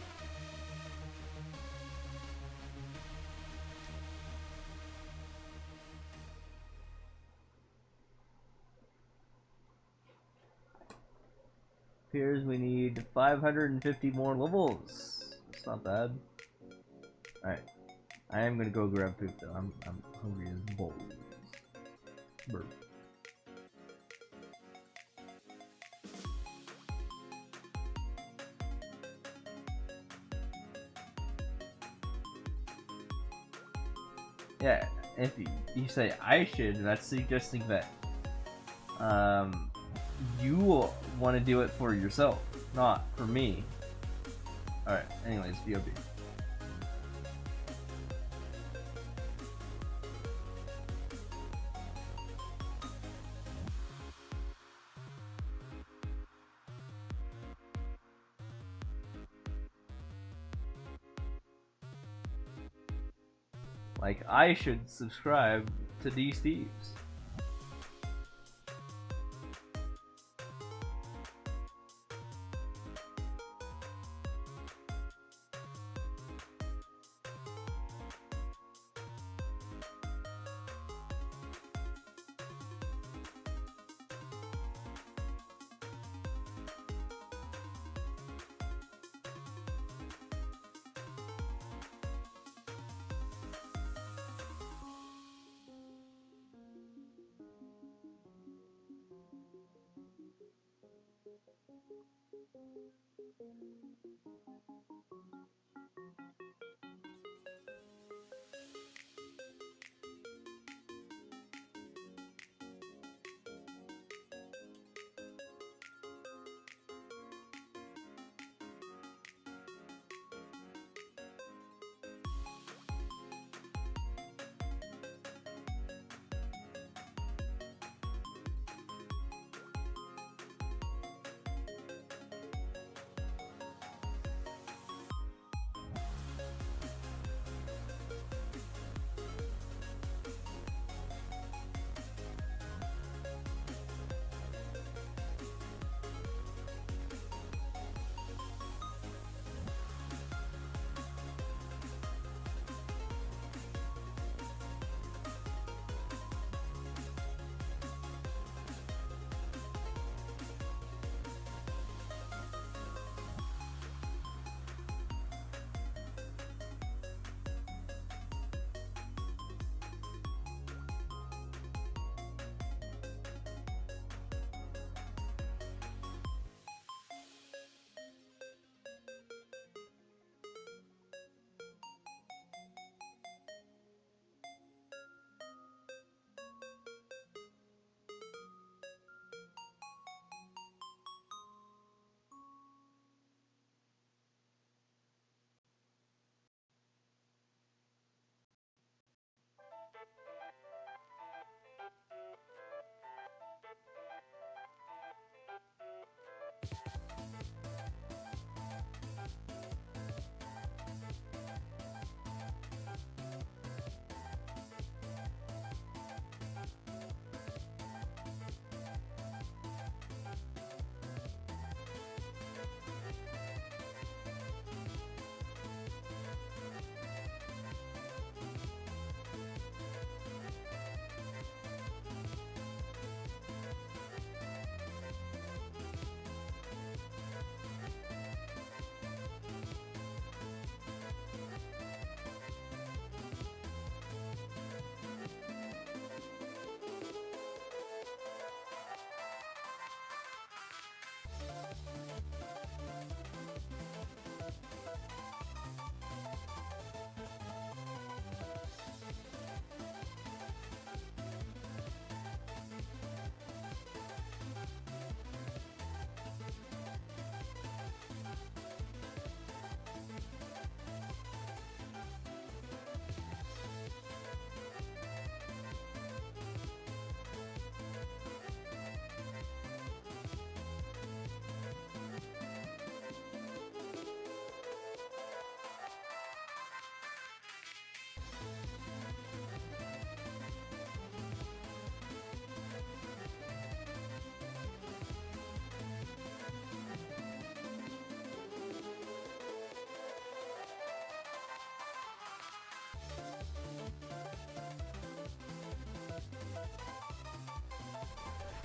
Appears we need 550 more levels. It's not bad. Alright. I am gonna go grab food though. I'm hungry as balls. Burp. Yeah, if you say I should, that's suggesting that you want to do it for yourself, not for me. Alright, anyways, BOB. Like, I should subscribe to these thieves.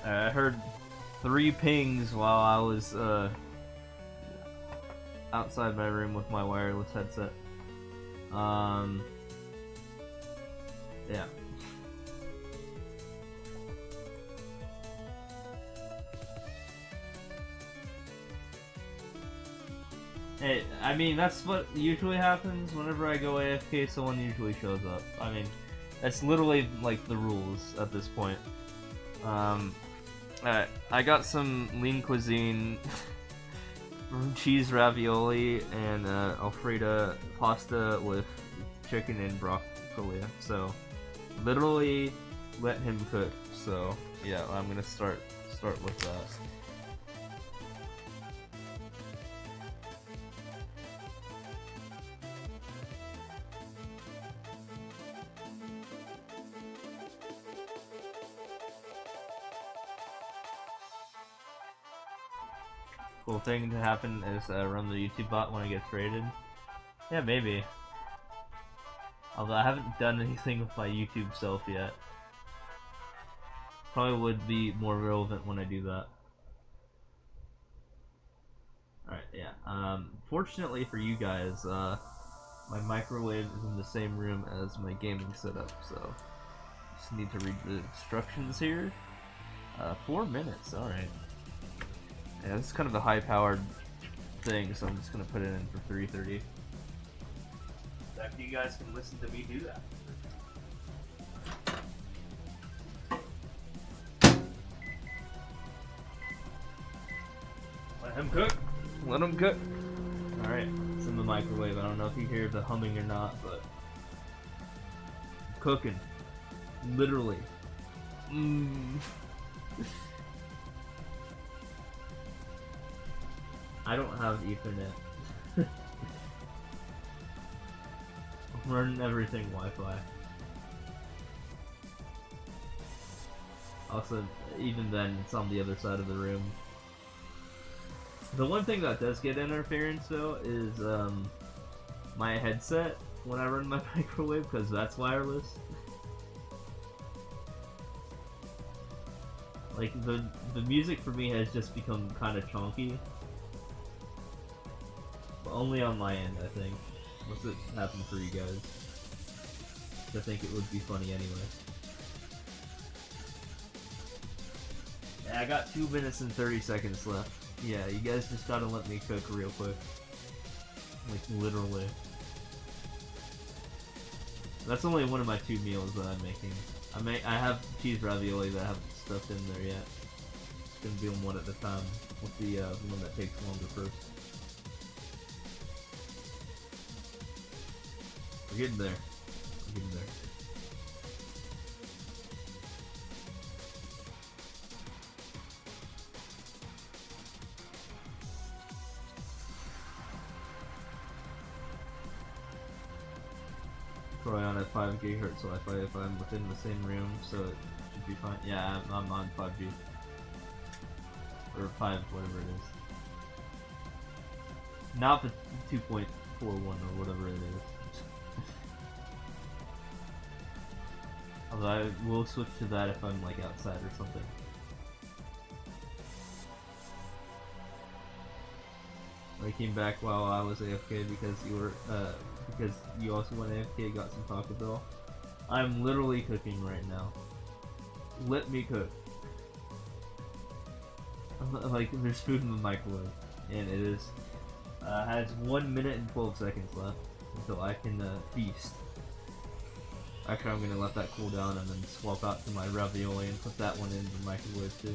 I heard 3 pings while I was outside my room with my wireless headset. Yeah. Hey, I mean, that's what usually happens whenever I go AFK, someone usually shows up. I mean, that's literally like the rules at this point. Alright, I got some lean cuisine, cheese ravioli, and Alfredo pasta with chicken and broccoli. So, literally, let him cook. So, yeah, I'm gonna start with that. Cool thing to happen is run the YouTube bot when it gets rated. Yeah, maybe. Although I haven't done anything with my YouTube self yet. Probably would be more relevant when I do that. Alright, yeah. Fortunately for you guys, my microwave is in the same room as my gaming setup, so just need to read the instructions here. 4 minutes, alright. Yeah, this is kind of a high-powered thing, so I'm just gonna put it in for 330. After you guys can listen to me do that. Let him cook. Let him cook. Alright, it's in the microwave. I don't know if you hear the humming or not, but cooking. Literally. I don't have Ethernet. I'm running everything Wi-Fi. Also, even then, it's on the other side of the room. The one thing that does get interference, though, is my headset when I run my microwave, because that's wireless. Like, the music for me has just become kind of chonky. But only on my end, I think. Unless it happened for you guys. I think it would be funny anyway. Yeah, I got 2 minutes and 30 seconds left. Yeah, you guys just gotta let me cook real quick. Like, literally. That's only one of my 2 meals that I'm making. I have cheese ravioli that I haven't stuffed in there yet. It's gonna be one at a time, with the one that takes longer first. We're getting there. We're getting there. Probably on at 5 GHz Wi-Fi if I'm within the same room, so it should be fine. Yeah, I'm on 5G. Or 5, whatever it is. Not the 2.41 or whatever it is. Although I will switch to that if I'm like outside or something. I came back while I was AFK because you were because you also went AFK, got some Taco Bell. I'm literally cooking right now. Let me cook. Like, there's food in the microwave, and it is has 1 minute and 12 seconds left until I can feast. Actually, I'm gonna let that cool down and then swap out to my ravioli and put that one in the microwave too.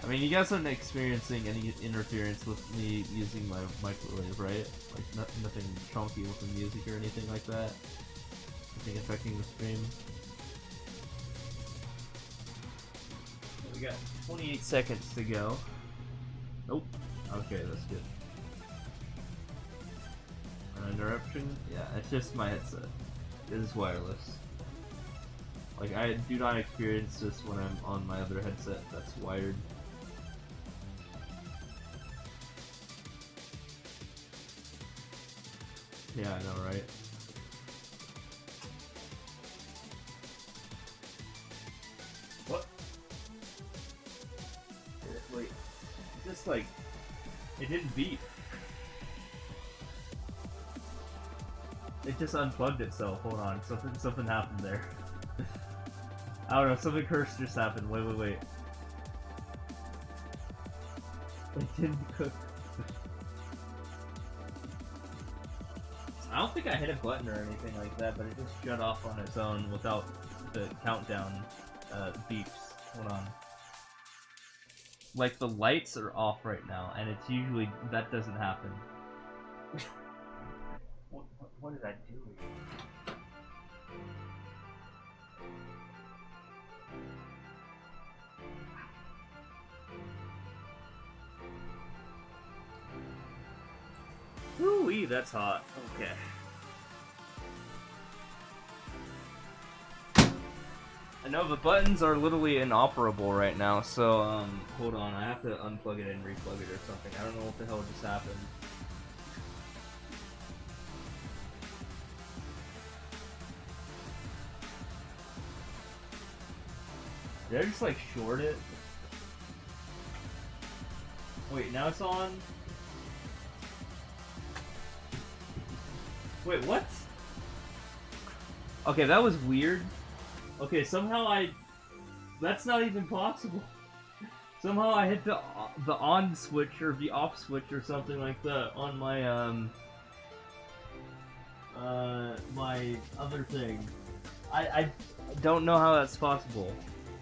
I mean, you guys aren't experiencing any interference with me using my microwave, right? Like, nothing chunky with the music or anything like that? Nothing affecting the stream? We got 28 seconds to go. Nope. Okay, that's good. An interruption? Yeah, it's just my headset. It is wireless. Like, I do not experience this when I'm on my other headset that's wired. Yeah, I know, right? What? Wait, just like, it didn't beep. It just unplugged itself. Hold on, something happened there. I don't know, something cursed just happened. Wait. It didn't cook. I don't think I hit a button or anything like that, but it just shut off on its own without the countdown beeps. Hold on. Like, the lights are off right now, and it's usually, that doesn't happen. What did I do? Ooh-wee, that's hot. Okay. I know the buttons are literally inoperable right now, so, hold on, I have to unplug it and replug it or something. I don't know what the hell just happened. Did I just, like, short it? Wait, now it's on? Wait, what? Okay, that was weird. Okay, somehow that's not even possible. Somehow I hit the on switch or the off switch or something like that on my my other thing. I don't know how that's possible.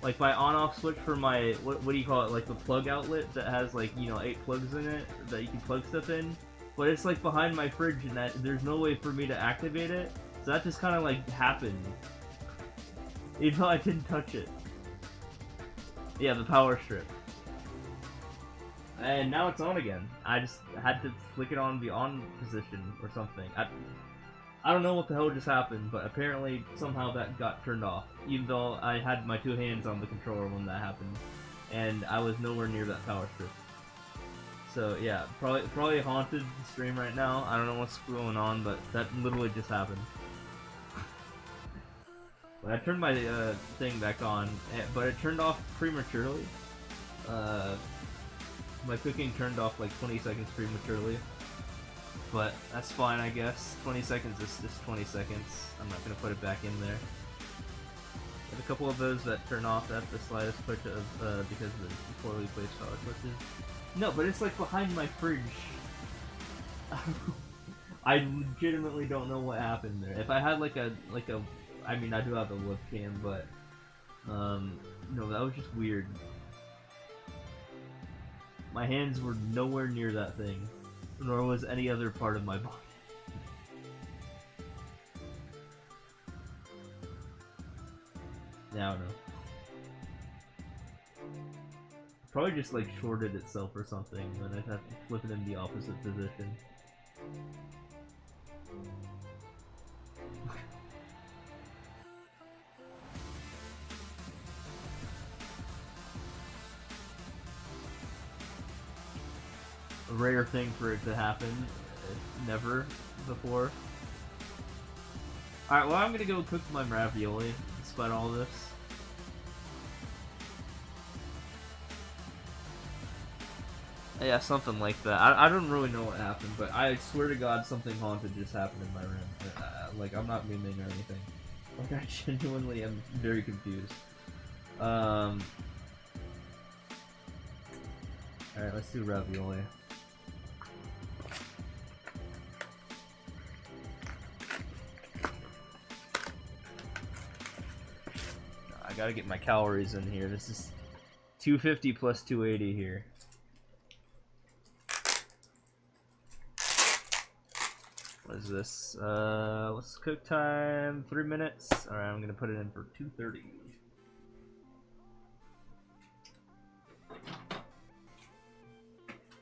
Like my on-off switch for my what do you call it? Like the plug outlet that has like 8 plugs in it that you can plug stuff in. But it's like behind my fridge and there's no way for me to activate it. So that just kind of like happened. Even though I didn't touch it. Yeah, the power strip. And now it's on again. I just had to flick it on the on position or something. I don't know what the hell just happened, but apparently somehow that got turned off. Even though I had my 2 hands on the controller when that happened. And I was nowhere near that power strip. So yeah, probably haunted the stream right now. I don't know what's going on, but that literally just happened. I turned my thing back on, but it turned off prematurely. My cooking turned off like 20 seconds prematurely. But that's fine, I guess. 20 seconds is just 20 seconds. I'm not going to put it back in there. There's a couple of those that turn off at the slightest push of, because of the poorly placed power switches. No, but it's like behind my fridge. I legitimately don't know what happened there. If I had I mean, I do have a webcam, but, no, that was just weird. My hands were nowhere near that thing, nor was any other part of my body. Yeah, I don't know. Probably just, like, shorted itself or something, then I'd have to flip it in the opposite position. A rare thing for it to happen. Never before. Alright, well I'm gonna go cook my ravioli, despite all this. Yeah, something like that. I don't really know what happened, but I swear to God something haunted just happened in my room. Like, I'm not memeing or anything. Like, I genuinely am very confused. Alright, let's do ravioli. I gotta get my calories in here. This is 250 plus 280 here. What is this? What's cook time? 3 minutes. Alright, I'm gonna put it in for 2:30.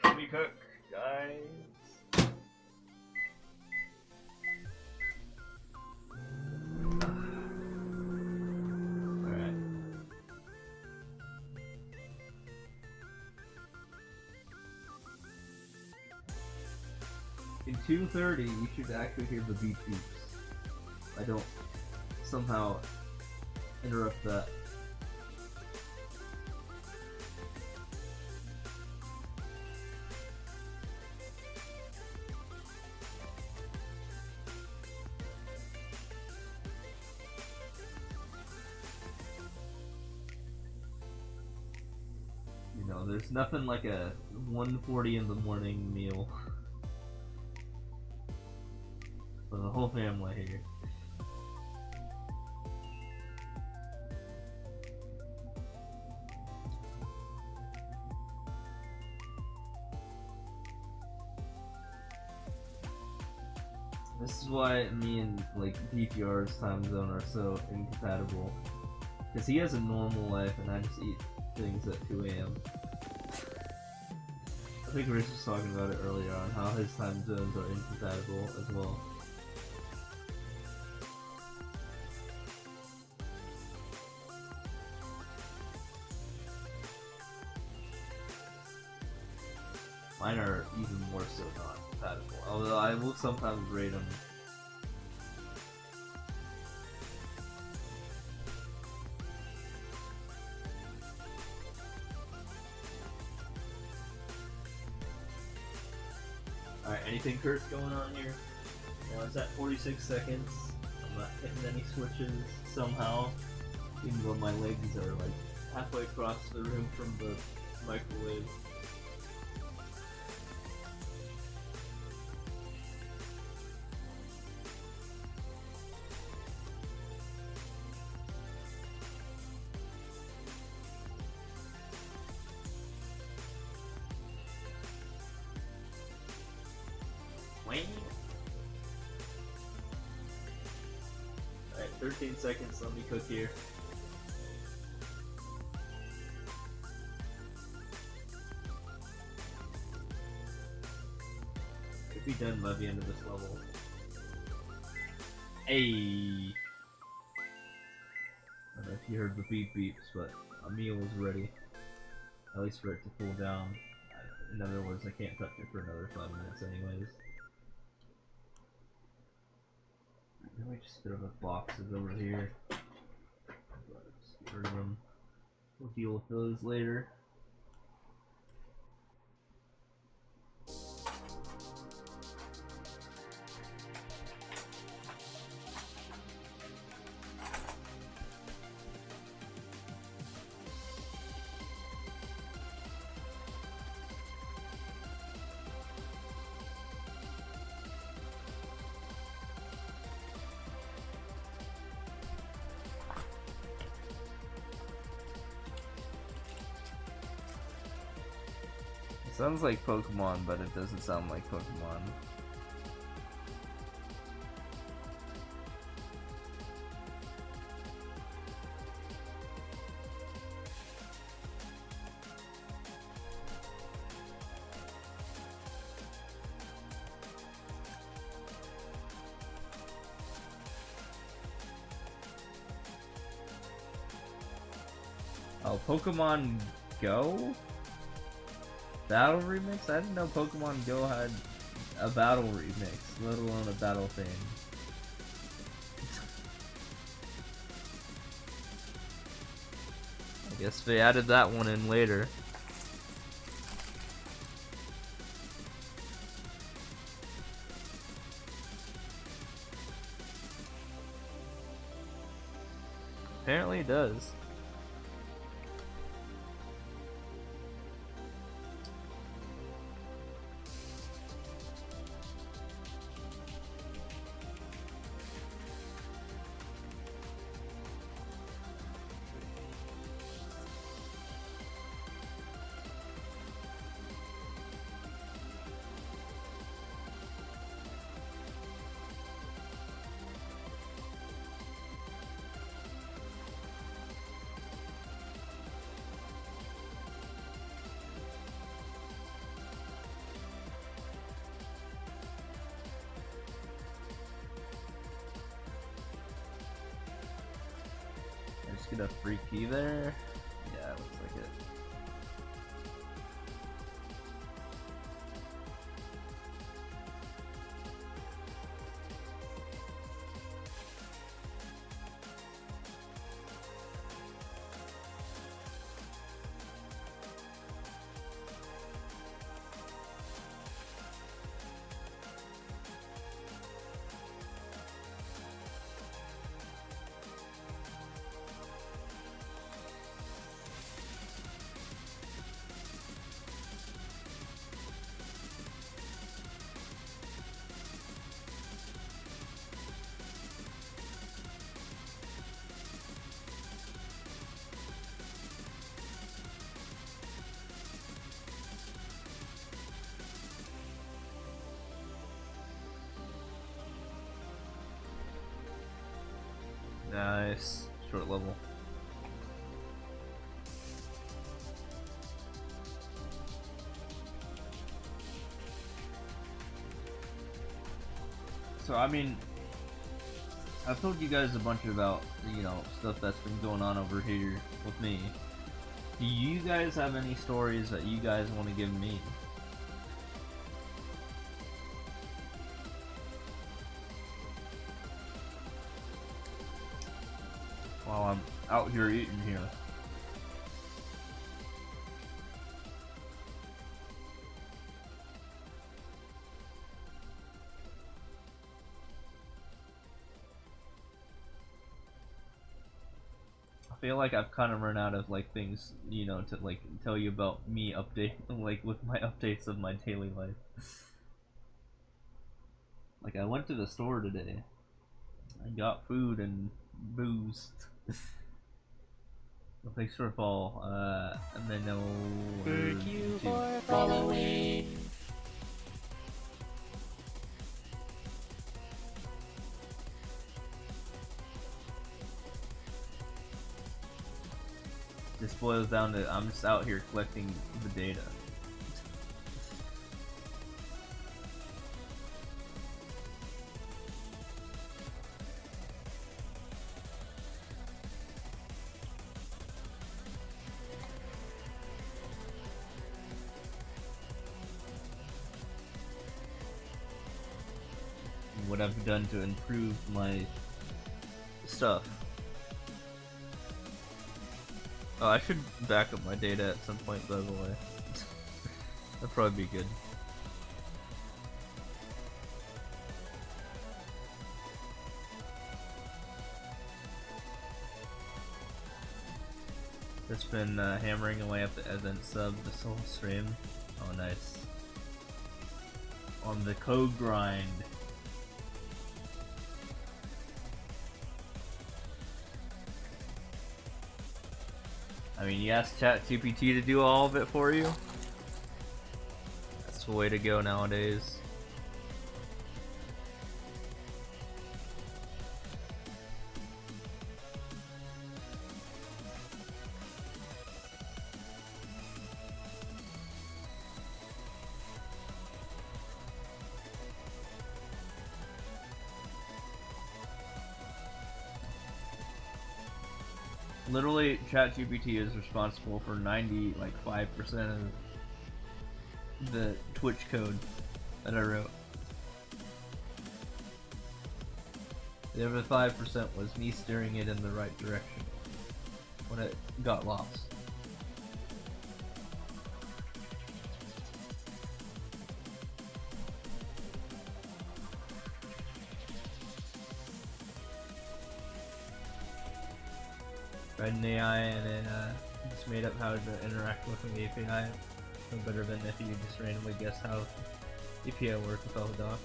Let me cook, guys. In 2:30, you should actually hear the beep beeps. I don't somehow interrupt that. You know, there's nothing like a 1:40 in the morning meal for the whole family here. This is why me and like DPR's time zone are so incompatible. Because he has a normal life and I just eat things at 2 a.m. I think Rich was talking about it earlier on how his time zones are incompatible as well. Mine are even more so not compatible, although I will sometimes rate them. Alright, anything curse going on here? Now it's at 46 seconds. I'm not hitting any switches somehow, even though my legs are like halfway across the room from the microwave. Alright, 13 seconds, let me cook here. Could be done by the end of this level. Hey! I don't know if you heard the beep beeps, but a meal is ready. At least for it to cool down. In other words, I can't touch it for another 5 minutes anyways. Let me just throw the boxes over here. Just get rid of them. We'll deal with those later. Sounds like Pokemon, but it doesn't sound like Pokemon. Oh, Pokemon Go? Battle remix? I didn't know Pokemon Go had a battle remix, let alone a battle thing. I guess they added that one in later. Apparently it does. Just get a free key there. Yeah, looks like it. Nice. Short level. So, I mean, I've told you guys a bunch about, you know, stuff that's been going on over here with me. Do you guys have any stories that you guys want to give me? While I'm out here eating here. I feel like I've kind of run out of like things, you know, to like tell you about me update, like with my updates of my daily life. Like I went to the store today. I got food and booze. Well, thanks for a fall. And then no. Thank you for following. This boils down to I'm just out here collecting the data. What I've done to improve my stuff. Oh, I should back up my data at some point, by the way. That'd probably be good. Just been hammering away at the event sub this whole stream. Oh, nice. On the code grind. I mean, you asked ChatGPT to do all of it for you? That's the way to go nowadays. Literally, ChatGPT is responsible for 95% of the Twitch code that I wrote. The other 5% was me steering it in the right direction when it got lost. Read an AI and it just made up how to interact with an API. No better than if you just randomly guess how API works with all the docs.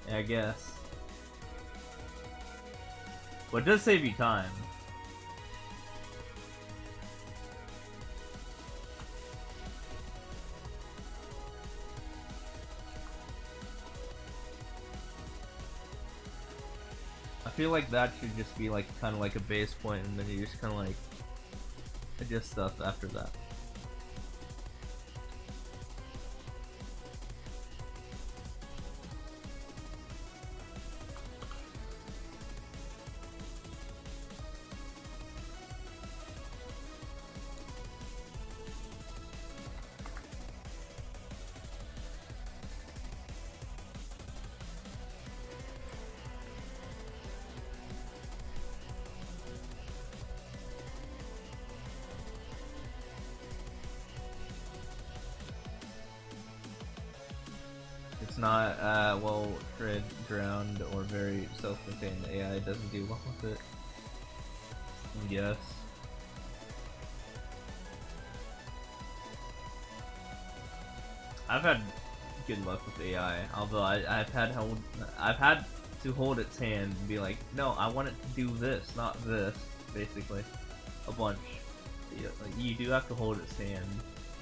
Yeah, I guess. But it does save you time. I feel like that should just be like kind of like a base point, and then you just kind of like adjust stuff after that. It's not well drowned or very self-contained. The AI doesn't do well with it. Yes. I've had good luck with AI, although I've had to hold its hand and be like, no, I want it to do this, not this, basically, a bunch. Like, you do have to hold its hand.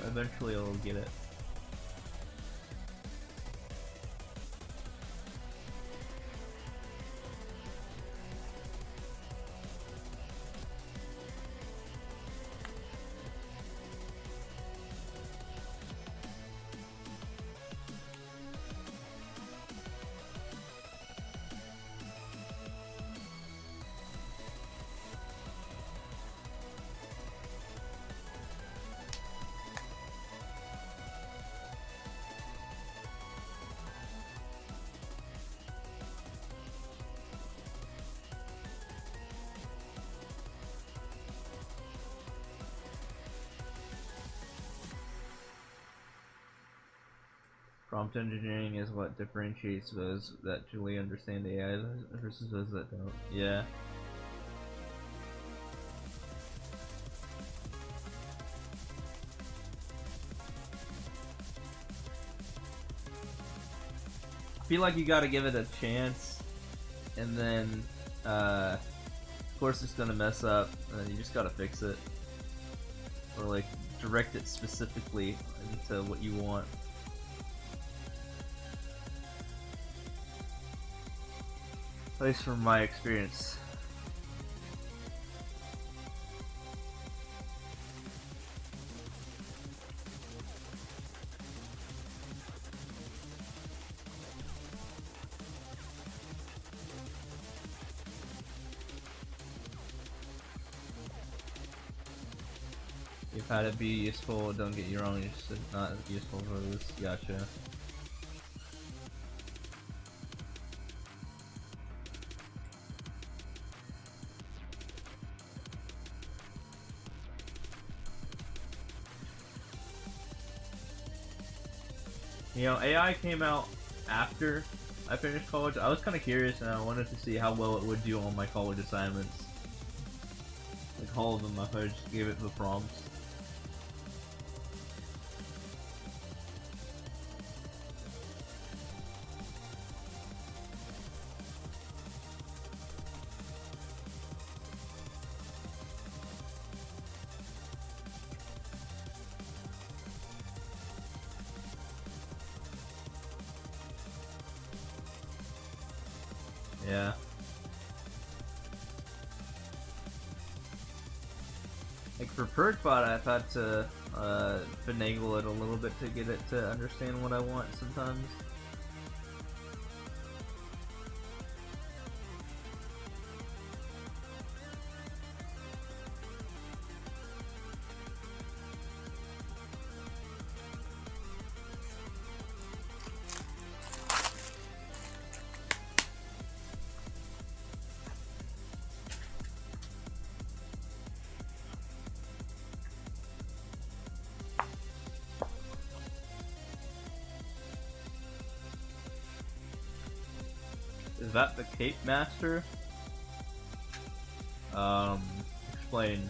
Eventually, it'll get it. Prompt engineering is what differentiates those that truly understand AI versus those that don't. Yeah. I feel like you gotta give it a chance, and then, of course it's gonna mess up, and you just gotta fix it. Or like, direct it specifically into what you want. At least from my experience. You've had it be useful, don't get you wrong, it's just not useful for this. Gotcha. You know, AI came out after I finished college. I was kind of curious and I wanted to see how well it would do on my college assignments. Like all of them, if I just gave it the prompts. Yeah. Like for PerkBot, I've had to finagle it a little bit to get it to understand what I want sometimes. Is that the Cape Master? Explain.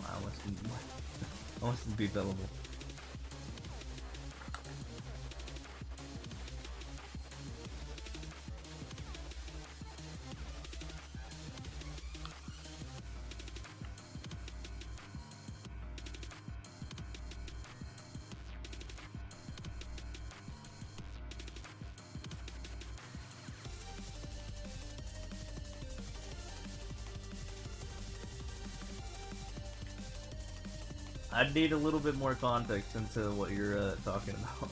I mustn't be available. I'd need a little bit more context into what you're talking about.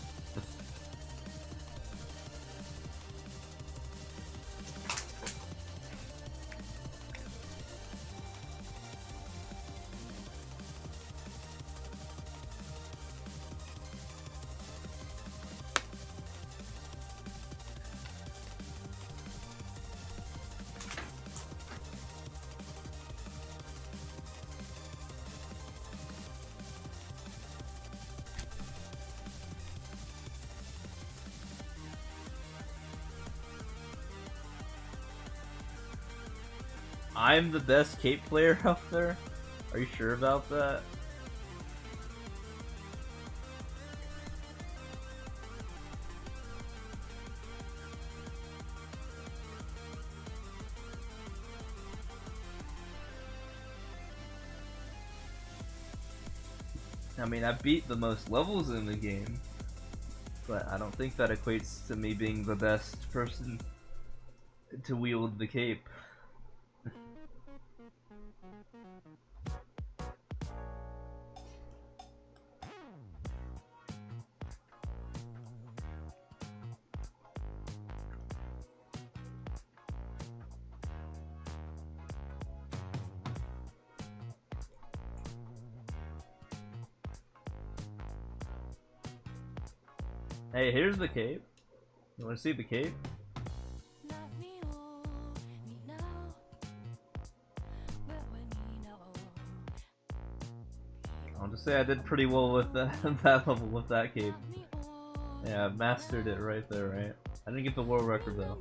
I'm the best Cape player out there? Are you sure about that? I mean, I beat the most levels in the game, but I don't think that equates to me being the best person to wield the cape. Hey, here's the cape. You want to see the cape? I'll just say I did pretty well with that, that level with that cape. Yeah, I mastered it right there, right? I didn't get the world record though.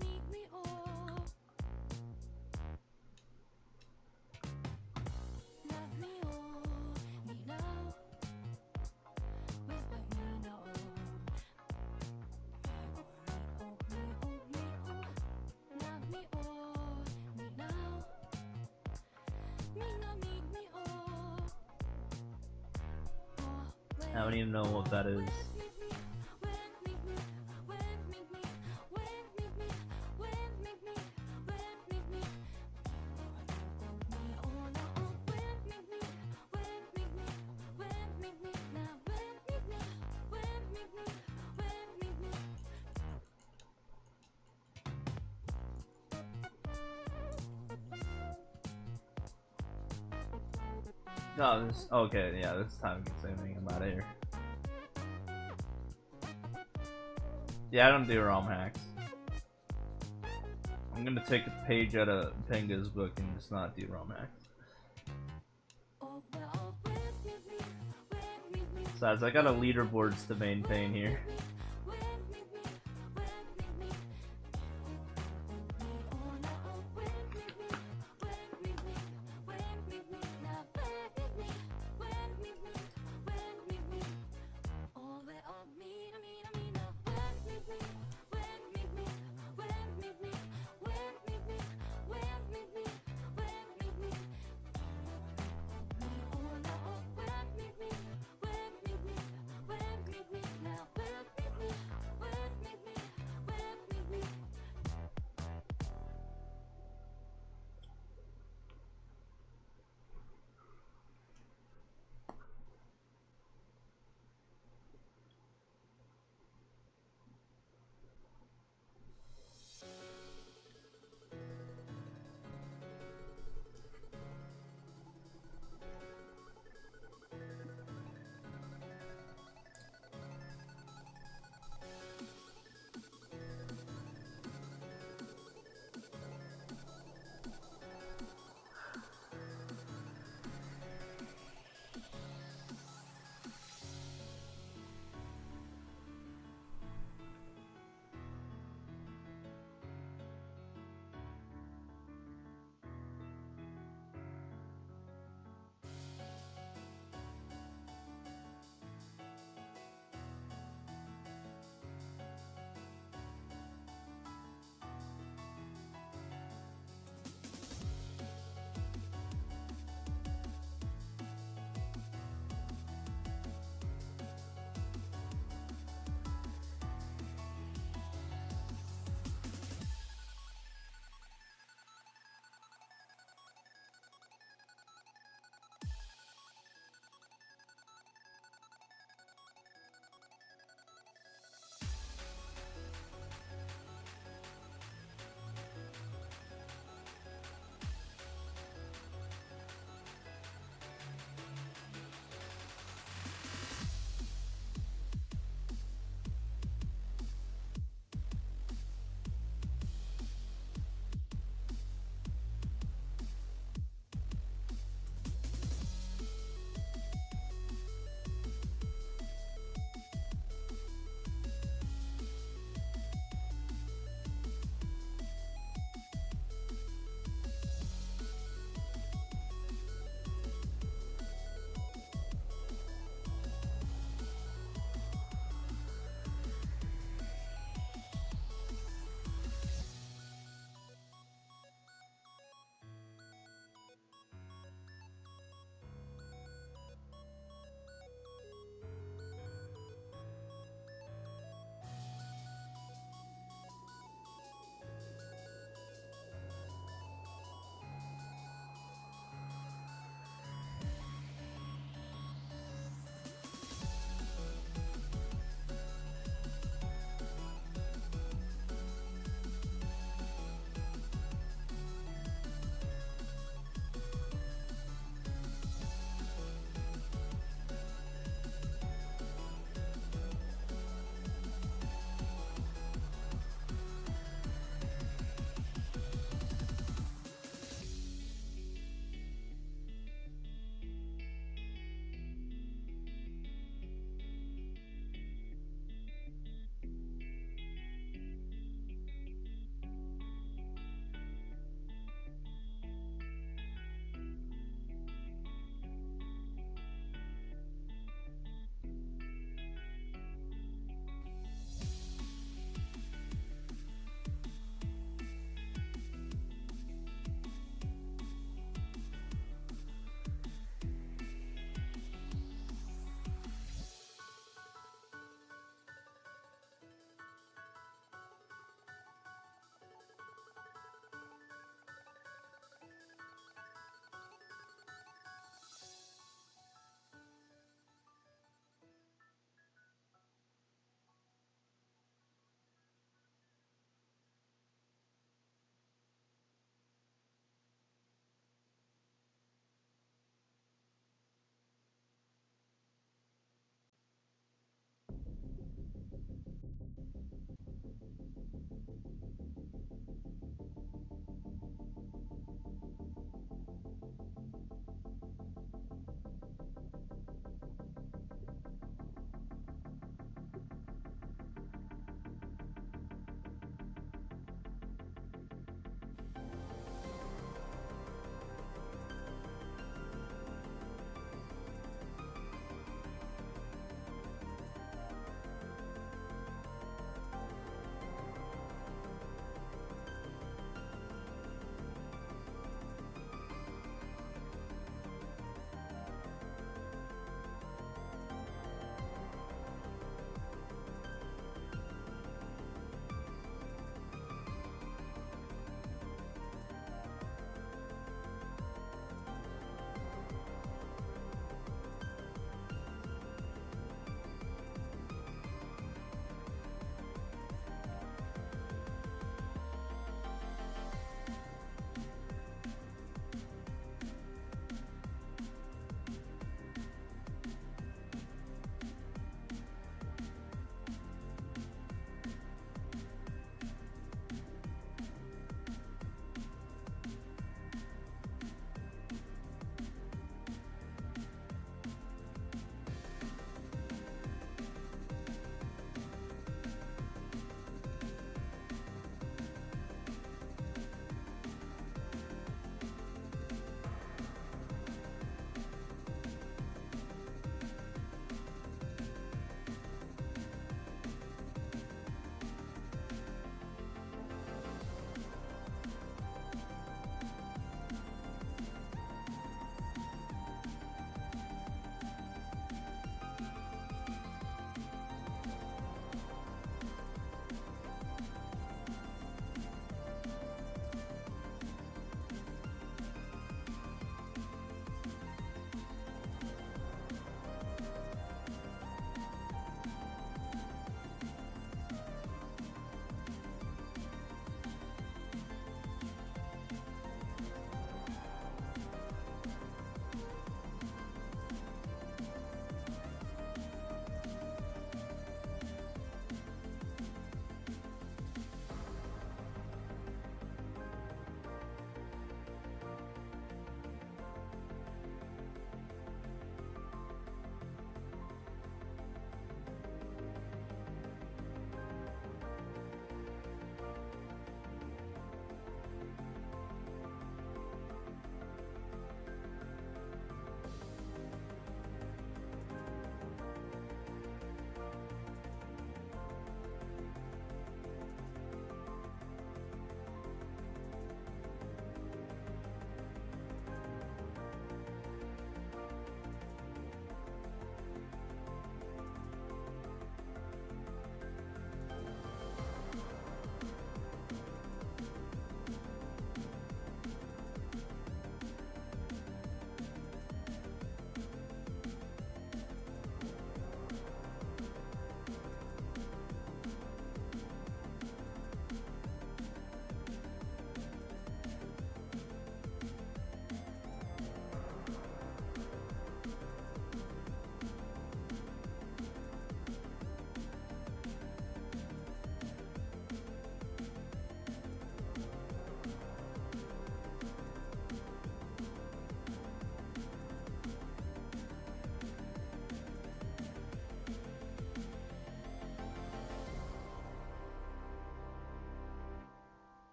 I don't even know what that is. Oh, this. Okay, yeah, this time consuming. I'm out of here. Yeah, I don't do ROM hacks. I'm gonna take a page out of Penga's book and just not do ROM hacks. Besides, I got a leaderboards to maintain here.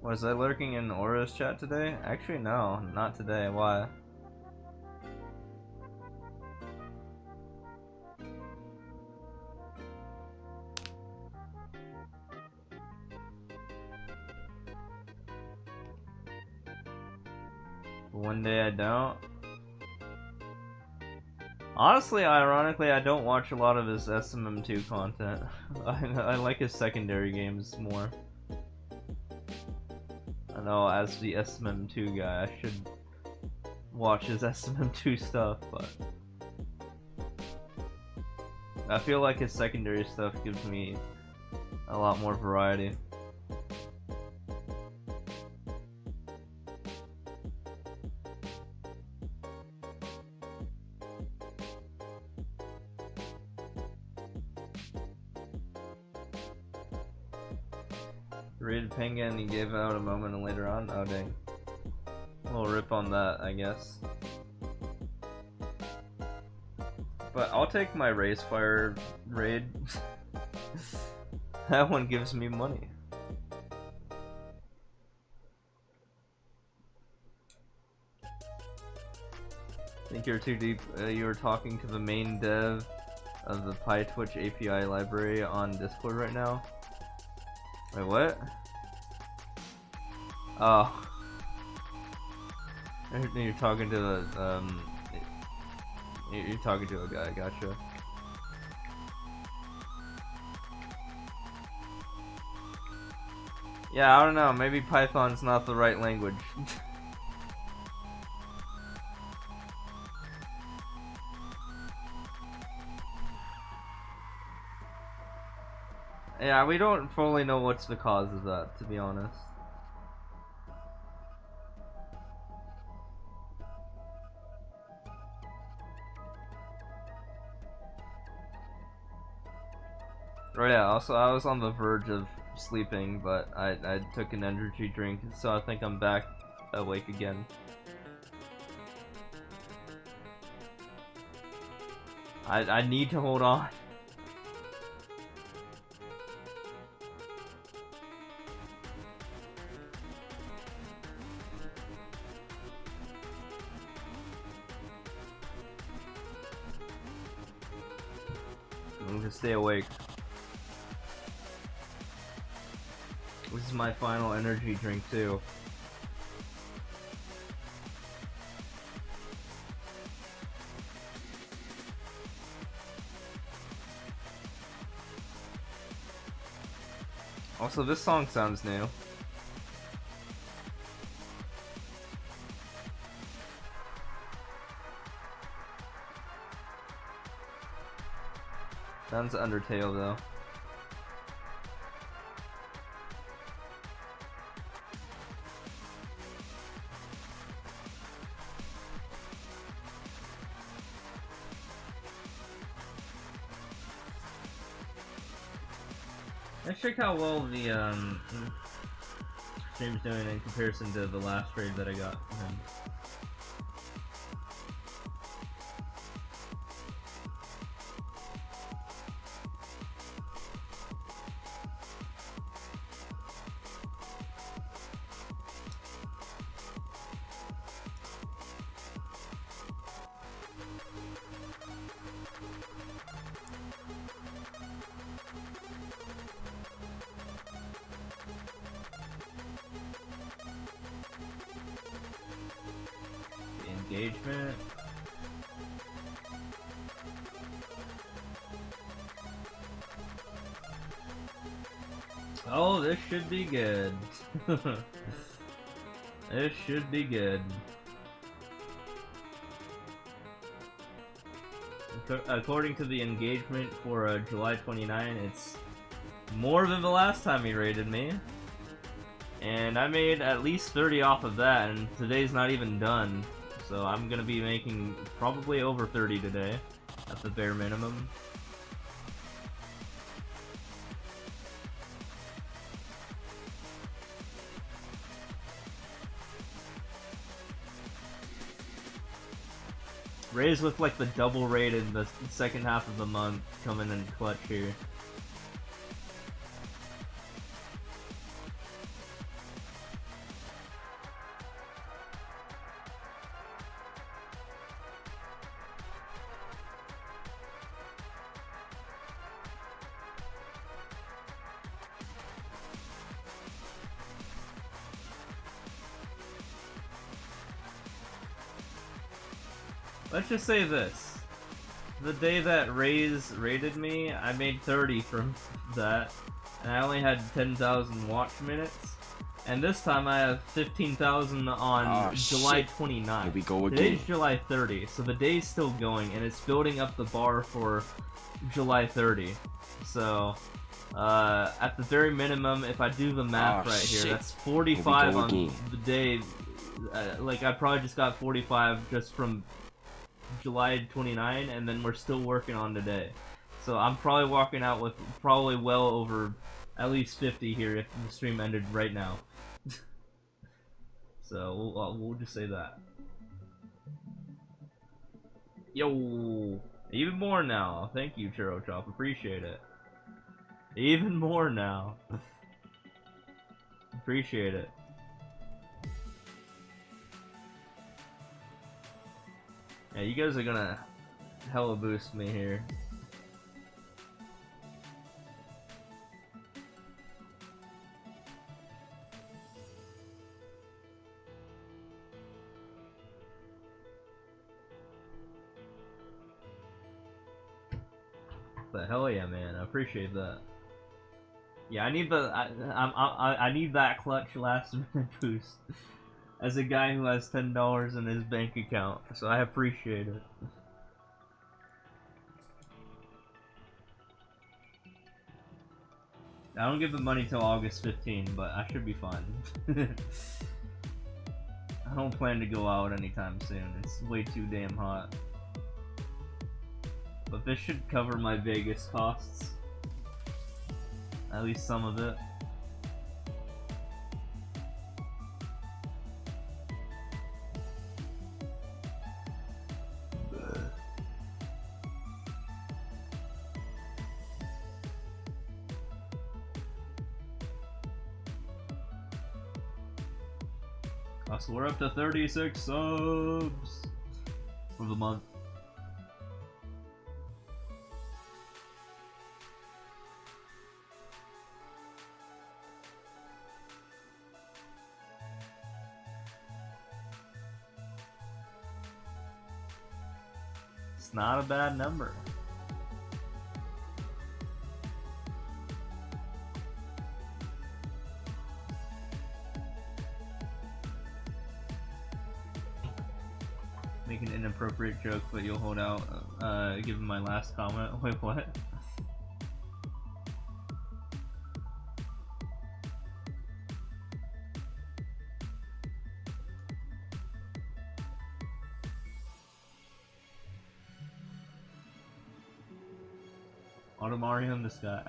Was I lurking in Aura's chat today? Actually, no, not today. Why? One day I don't. Honestly, ironically, I don't watch a lot of his SMM2 content. I like his secondary games more. I know, as the SMM2 guy, I should watch his SMM2 stuff, but I feel like his secondary stuff gives me a lot more variety. Rated Penguin, he gave out a moment and later on. Oh dang. A little rip on that, I guess. But I'll take my Racefire raid. That one gives me money. Think you're too deep. You were talking to the main dev of the PyTwitch API library on Discord right now. Wait, what? Oh. You're talking to the, you're talking to a guy, gotcha. Yeah, I don't know, maybe Python's not the right language. Yeah, we don't fully know what's the cause of that, to be honest. Right, yeah, also I was on the verge of sleeping, but I took an energy drink, so I think I'm back awake again. I need to hold on. I'm gonna stay awake. This is my final energy drink too. Also, this song sounds new. Sounds Undertale though. Let's check how well the stream's doing in comparison to the last raid that I got from him. Engagement. Oh, this should be good. This should be good. According to the engagement for July 29, it's more than the last time he raided me. And I made at least 30 off of that, and today's not even done. So I'm gonna be making probably over 30 today, at the bare minimum. Rays with like the double raid in the second half of the month coming in clutch here. let's just say this. The day that Raze raided me, I made 30 from that, and I only had 10,000 watch minutes. And this time I have 15,000 on July 29th. Here we go again. Today's July 30, so the day's still going, and it's building up the bar for July 30. So, at the very minimum, if I do the math right here, that's 45 on the day. Like, I probably just got 45 just from July 29, and then we're still working on today. So I'm probably walking out with probably well over at least 50 here if the stream ended right now. So we'll just say that. Yo, even more now. Thank you, Churro Chop. Appreciate it. Even more now. Appreciate it. Yeah, you guys are gonna hella boost me here. But hell yeah, man, I appreciate that. Yeah, I need the I need that clutch last minute boost as a guy who has $10 in his bank account, so I appreciate it. I don't give the money till August 15, but I should be fine. I don't plan to go out anytime soon. It's way too damn hot. But this should cover my Vegas costs. At least some of it. So we're up to 36 subs for the month. It's not a bad number. Make an inappropriate joke, but you'll hold out, given my last comment. Wait, what? Automarium in the sky.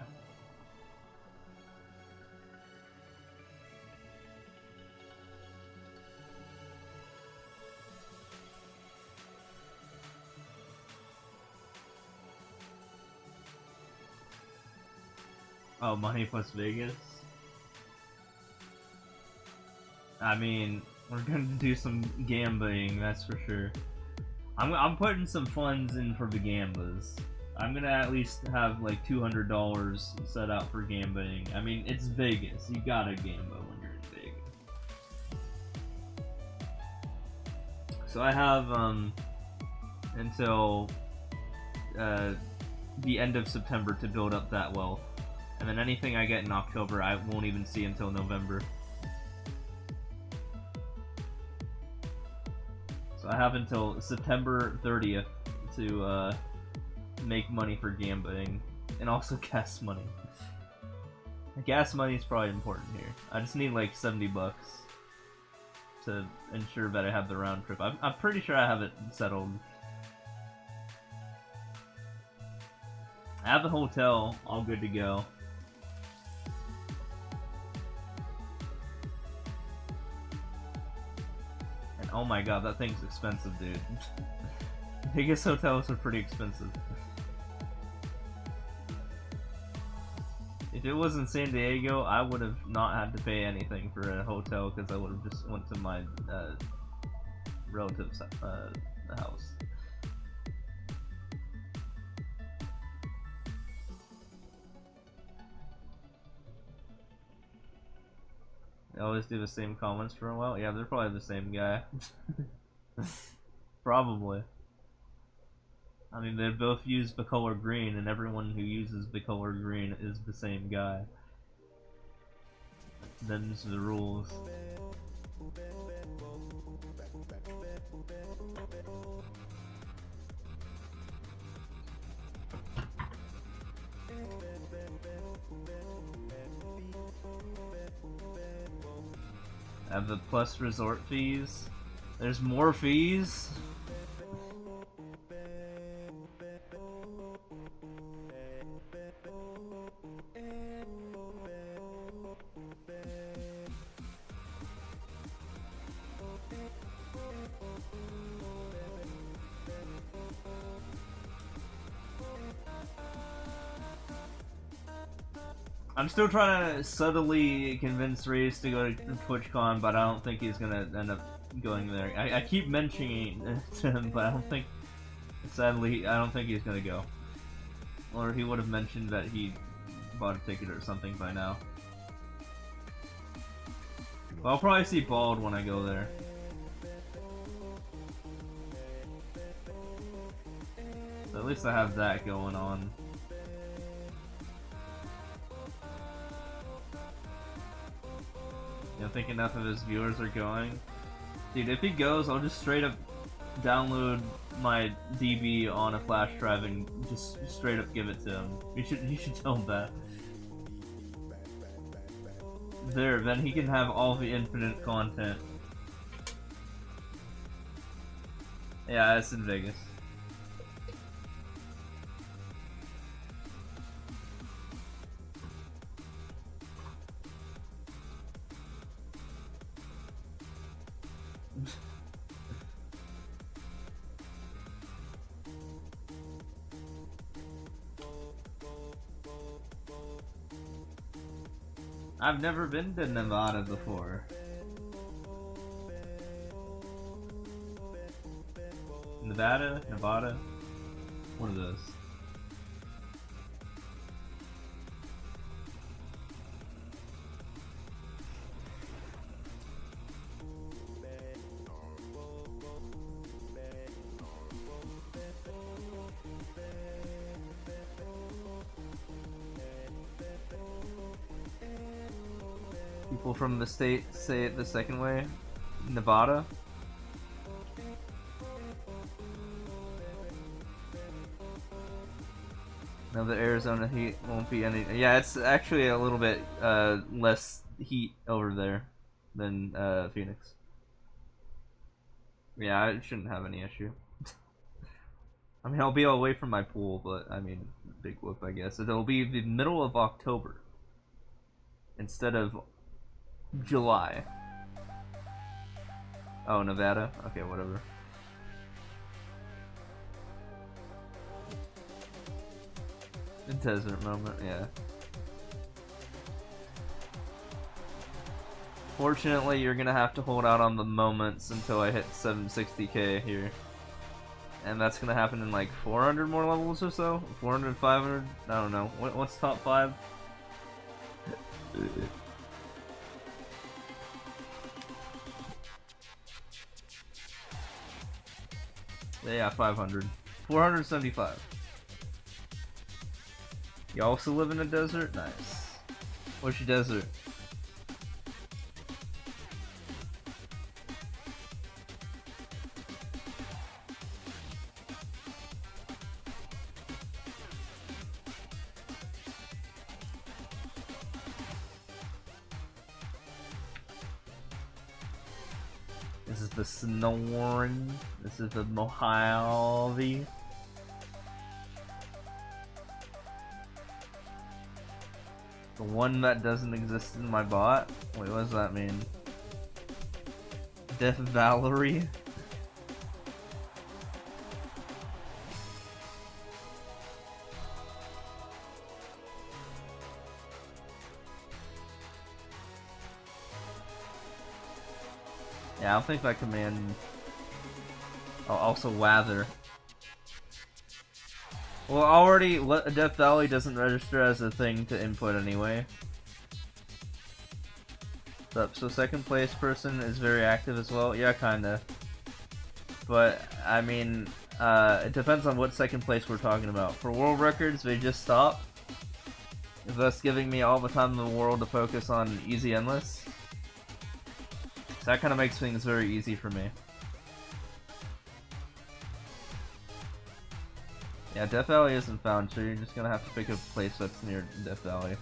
Oh, money plus Vegas? I mean, we're gonna do some gambling, that's for sure. I'm putting some funds in for the gambas. I'm gonna at least have like $200 set out for gambling. I mean, it's Vegas. You gotta gamble when you're in Vegas. So I have until the end of September to build up that wealth. And then anything I get in October, I won't even see until November. So I have until September 30th to make money for gambling, and also gas money. Gas money is probably important here. I just need like 70 bucks to ensure that I have the round trip. I'm pretty sure I have it settled. I have the hotel all good to go. And oh my god, that thing's expensive, dude. Vegas hotels are pretty expensive. If it was in San Diego, I would have not had to pay anything for a hotel because I would have just went to my relative's house. They always do the same comments for a while. Yeah, they're probably the same guy. Probably. I mean, they both use the color green, and everyone who uses the color green is the same guy. Them's the rules. Have the plus resort fees. There's more fees? I'm still trying to subtly convince Reese to go to TwitchCon, but I don't think he's gonna end up going there. I keep mentioning it to him, but I don't think, sadly, I don't think he's gonna go. Or he would have mentioned that he bought a ticket or something by now. But I'll probably see Bald when I go there. So at least I have that going on. I think enough of his viewers are going. Dude, if he goes, I'll just straight up download my DB on a flash drive and just straight up give it to him. You should tell him that. There, then he can have all the infinite content. Yeah, it's in Vegas. I've never been to Nevada before. Nevada? Nevada? One of those. People from the state say it the second way. Nevada. No, the Arizona heat won't be any. Yeah, it's actually a little bit less heat over there than Phoenix. Yeah, I shouldn't have any issue. I mean, I'll be away from my pool, but I mean, big whoop, I guess. It'll be the middle of October instead of July. Oh, Nevada? Okay, whatever. The desert moment, yeah. Fortunately, you're gonna have to hold out on the moments until I hit 760k here. And that's gonna happen in like 400 more levels or so? 400, 500? I don't know. What's top 5? Yeah, 500. 475. You also live in a desert? Nice. What's your desert? This is the Snoring. This is the Mojave. The one that doesn't exist in my bot? Wait, what does that mean? Death Valerie? Yeah, I don't think that command... Oh, also Wather. Well, already, Death Valley doesn't register as a thing to input anyway. So second place person is very active as well. Yeah, kinda. But, I mean, It depends on what second place we're talking about. For world records, they just stop, thus giving me all the time in the world to focus on easy endless. So that kind of makes things very easy for me. Yeah, Death Valley isn't found, so you're just gonna have to pick a place that's near Death Valley.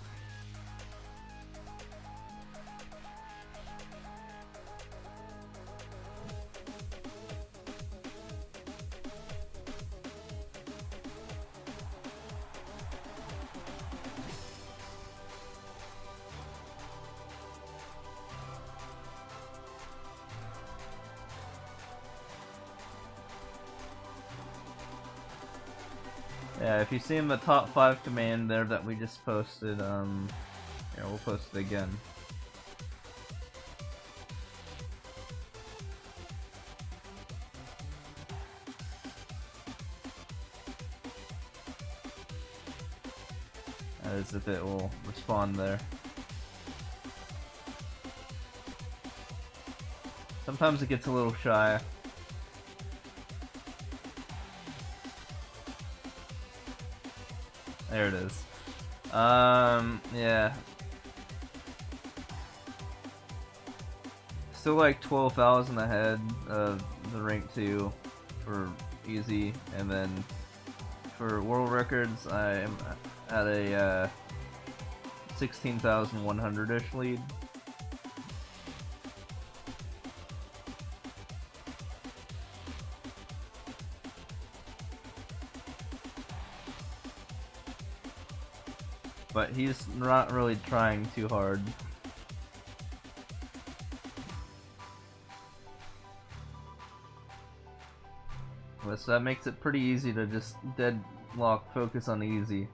Yeah, if you see in the top 5 command there that we just posted, yeah, we'll post it again. As if it will respond there. Sometimes it gets a little shy. There it is. Yeah. Still like 12,000 ahead of the rank 2 for easy, and then for world records, I am at a 16,100-ish lead. But he's not really trying too hard. So that makes it pretty easy to just deadlock focus on easy.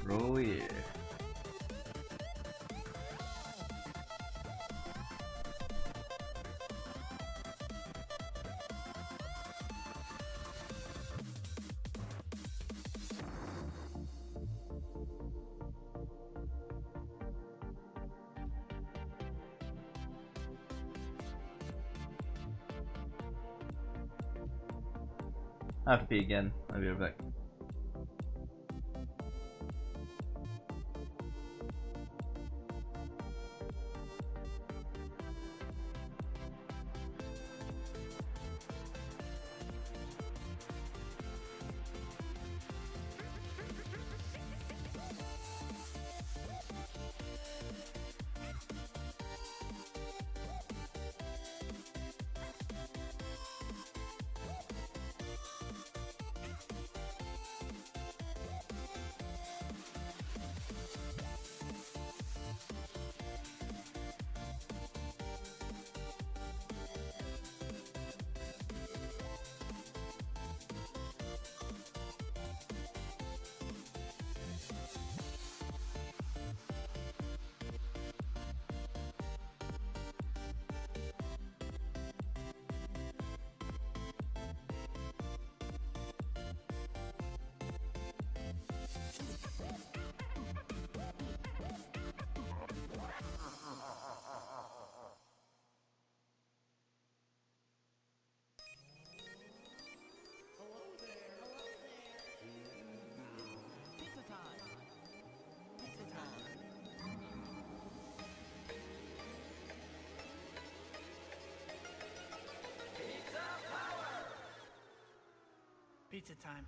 Oh yeah. I have to pee again. I'll be right back. Pizza time.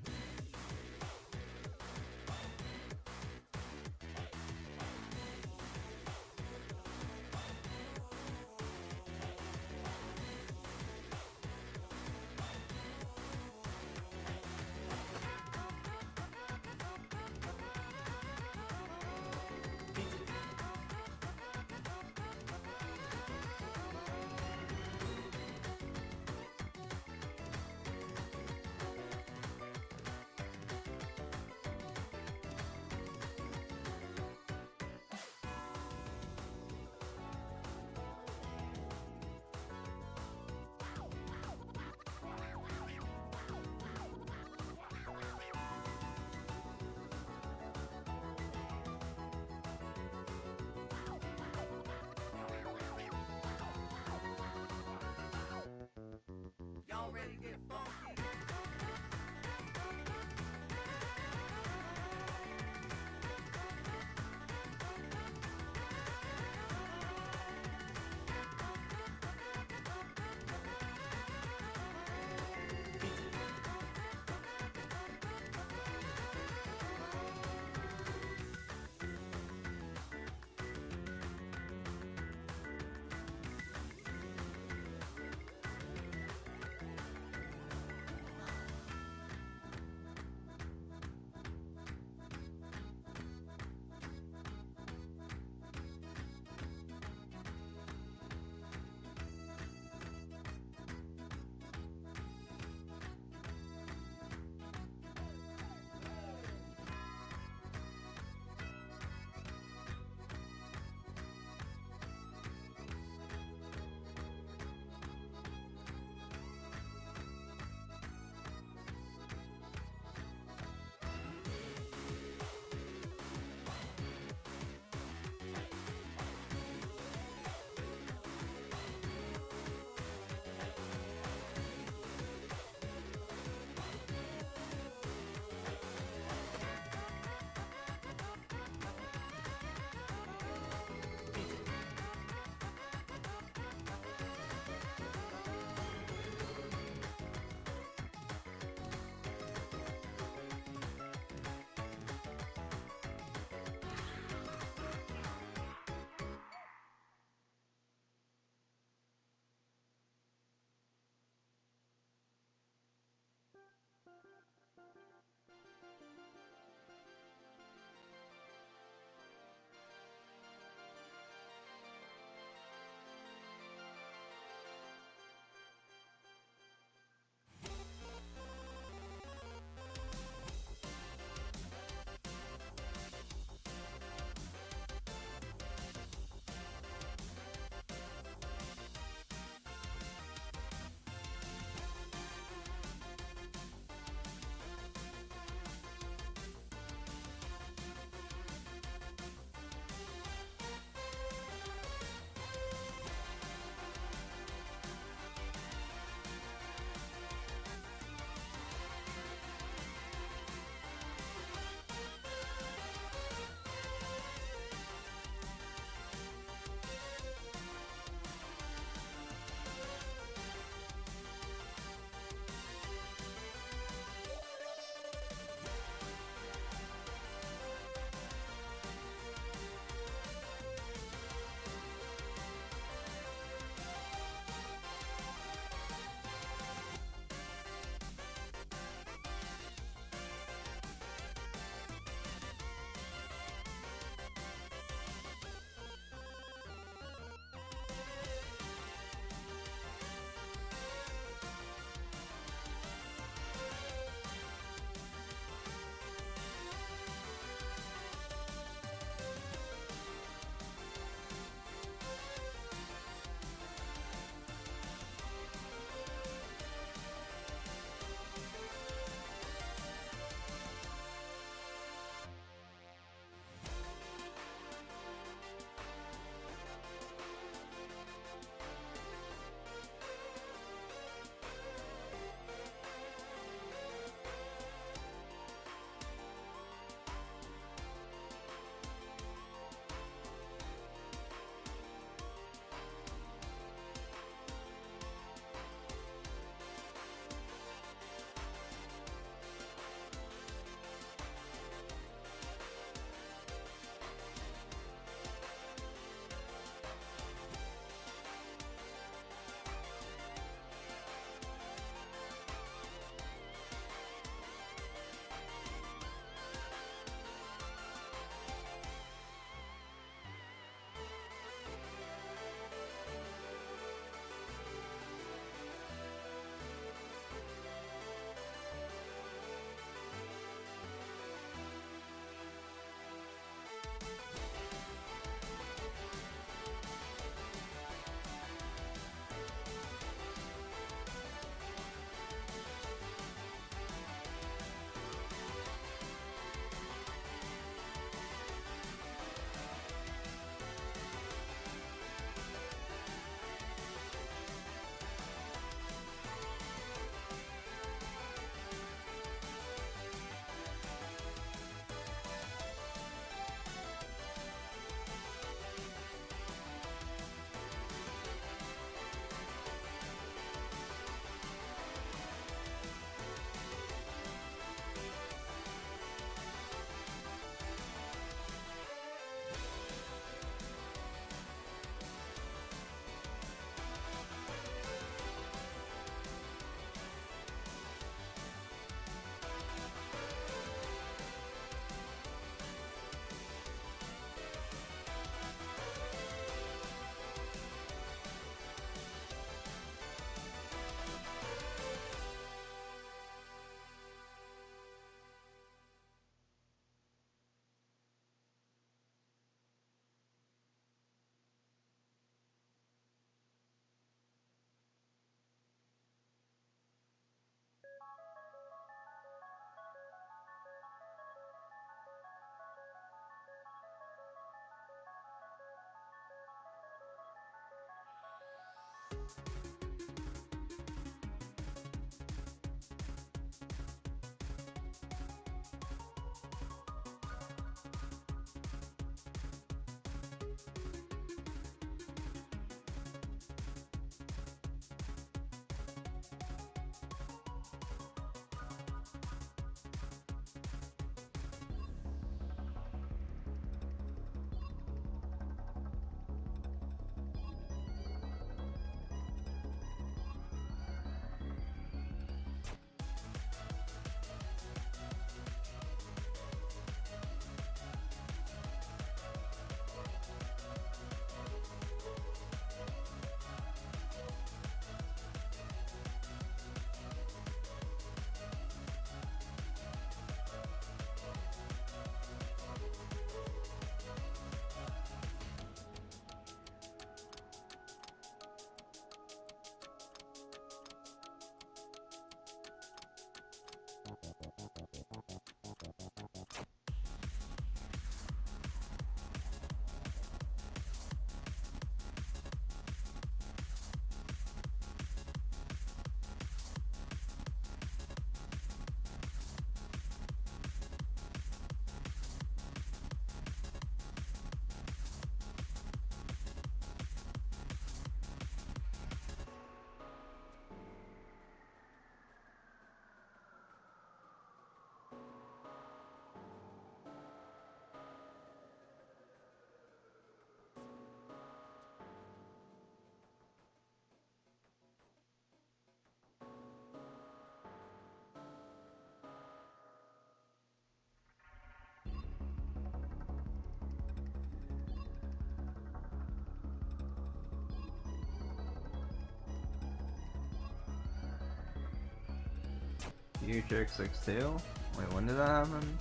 Future X62? Wait, when did that happen?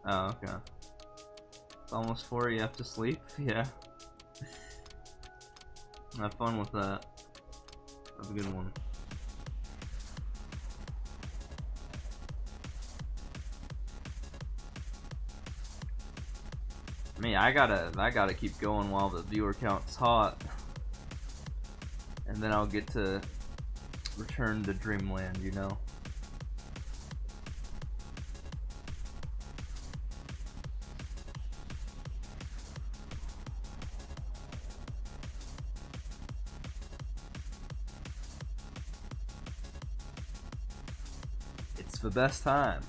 Oh, okay. It's almost 4, you have to sleep? Yeah. Have fun with that. Have a good one. Me, I gotta keep going while the viewer count's hot. And then I'll get to return to Dreamland, you know? It's the best time.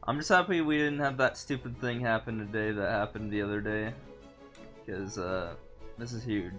I'm just happy we didn't have that stupid thing happen today that happened the other day. Because, this is huge.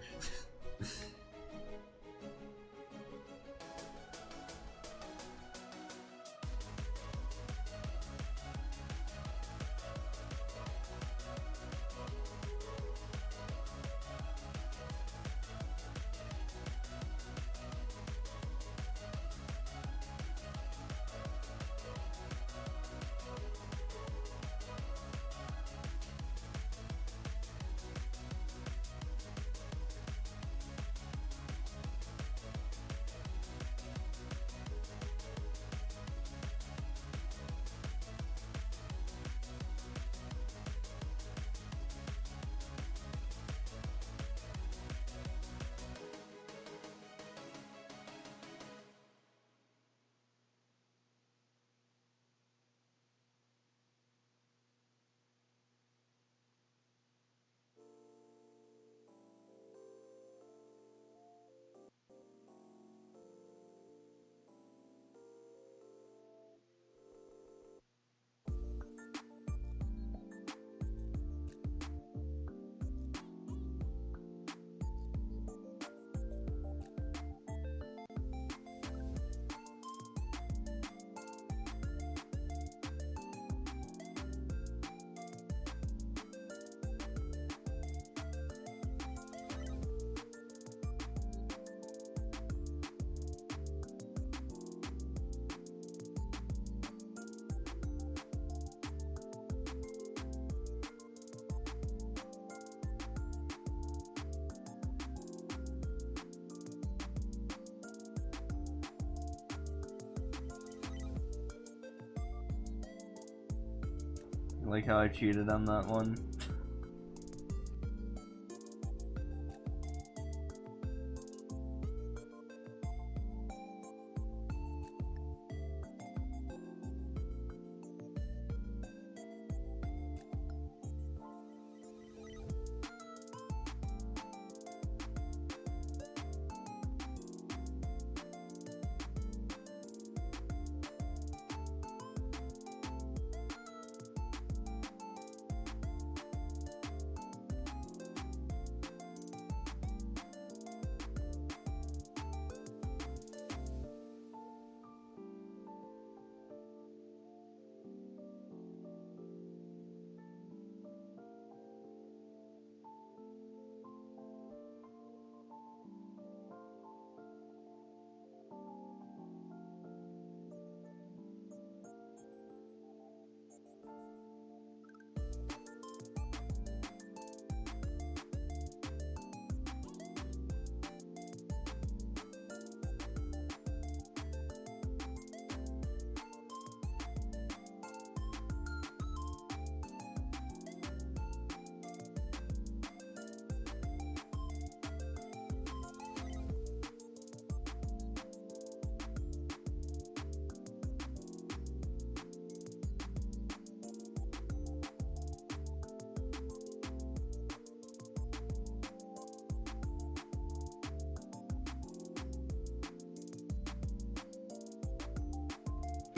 Like how I cheated on that one.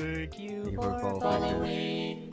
Thank you you for for following.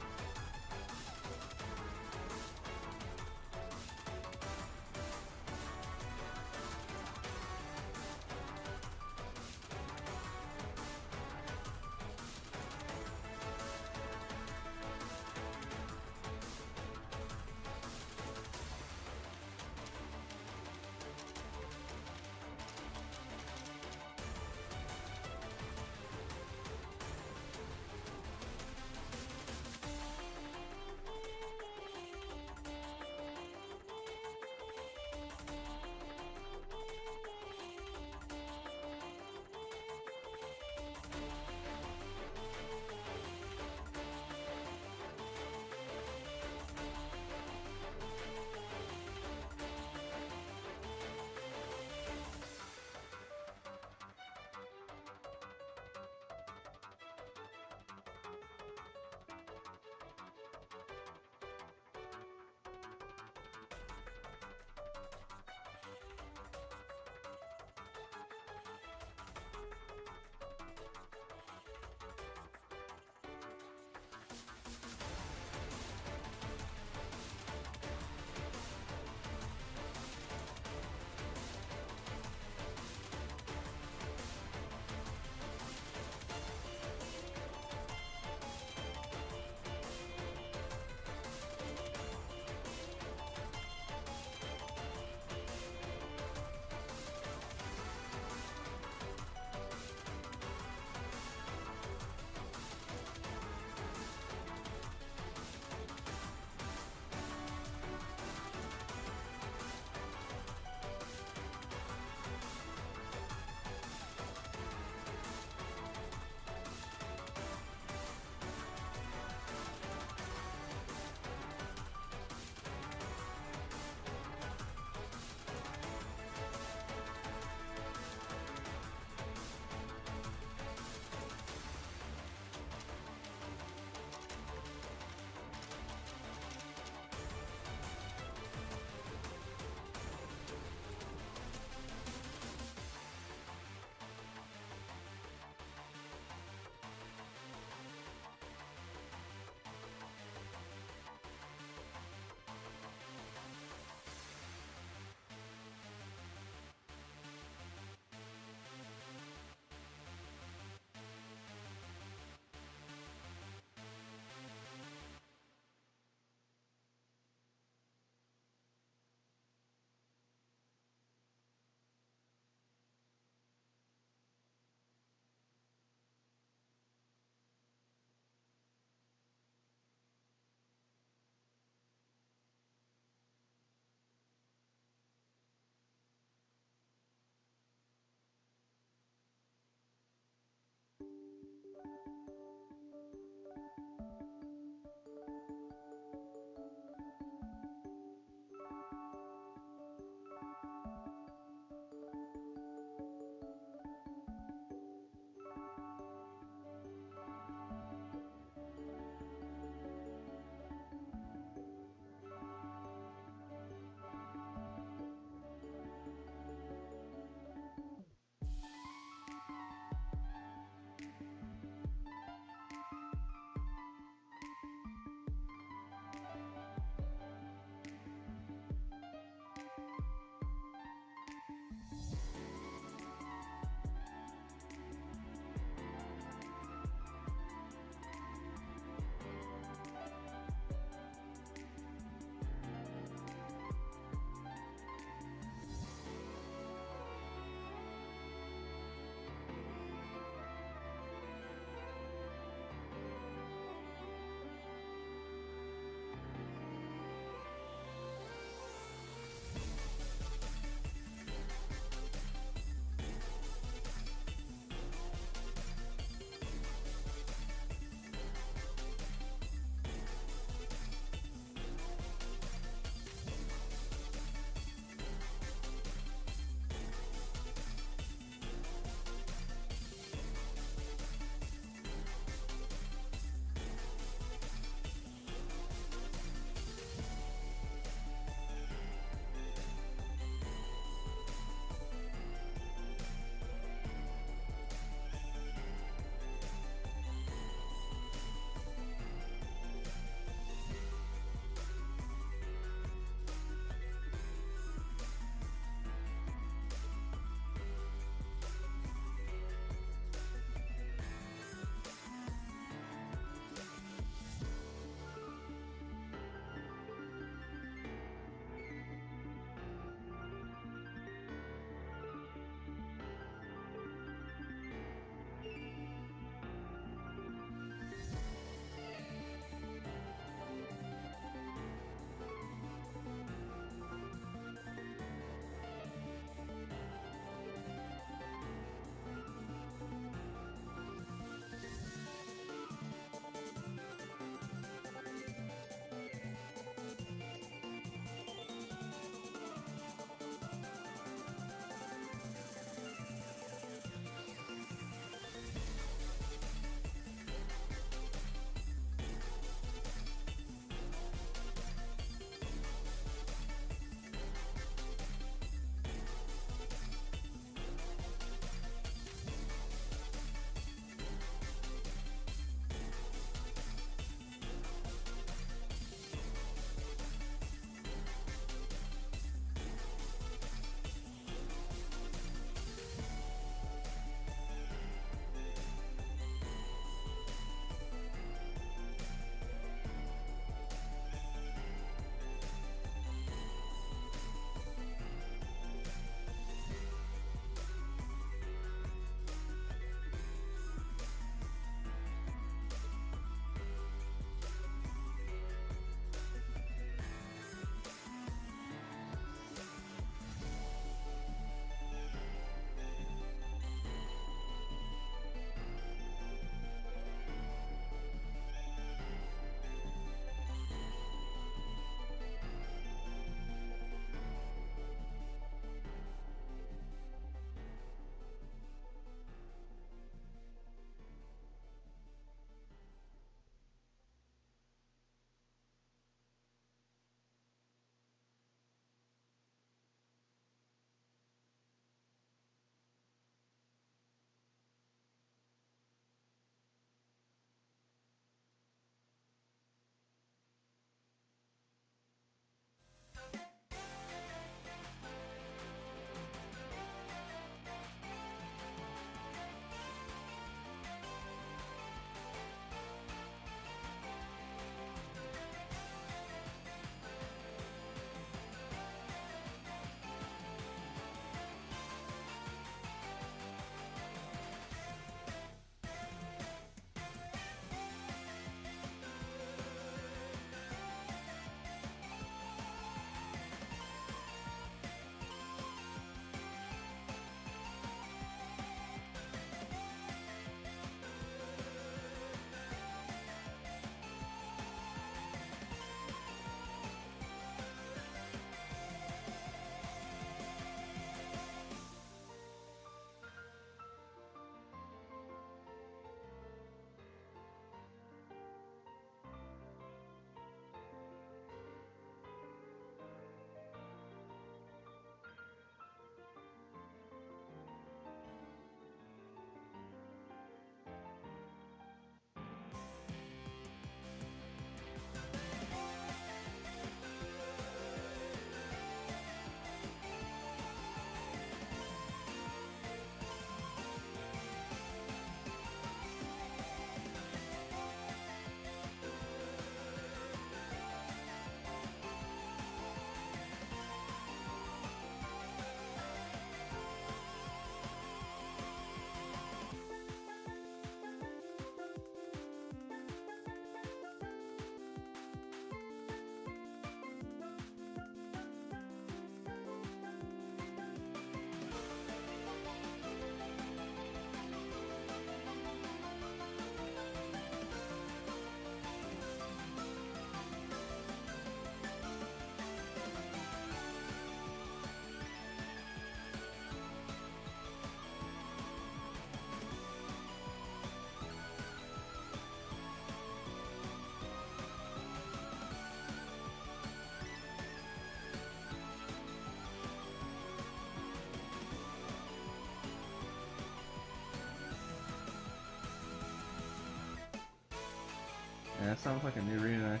it sounds like a new remix.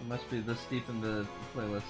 It must be this deep in the playlist.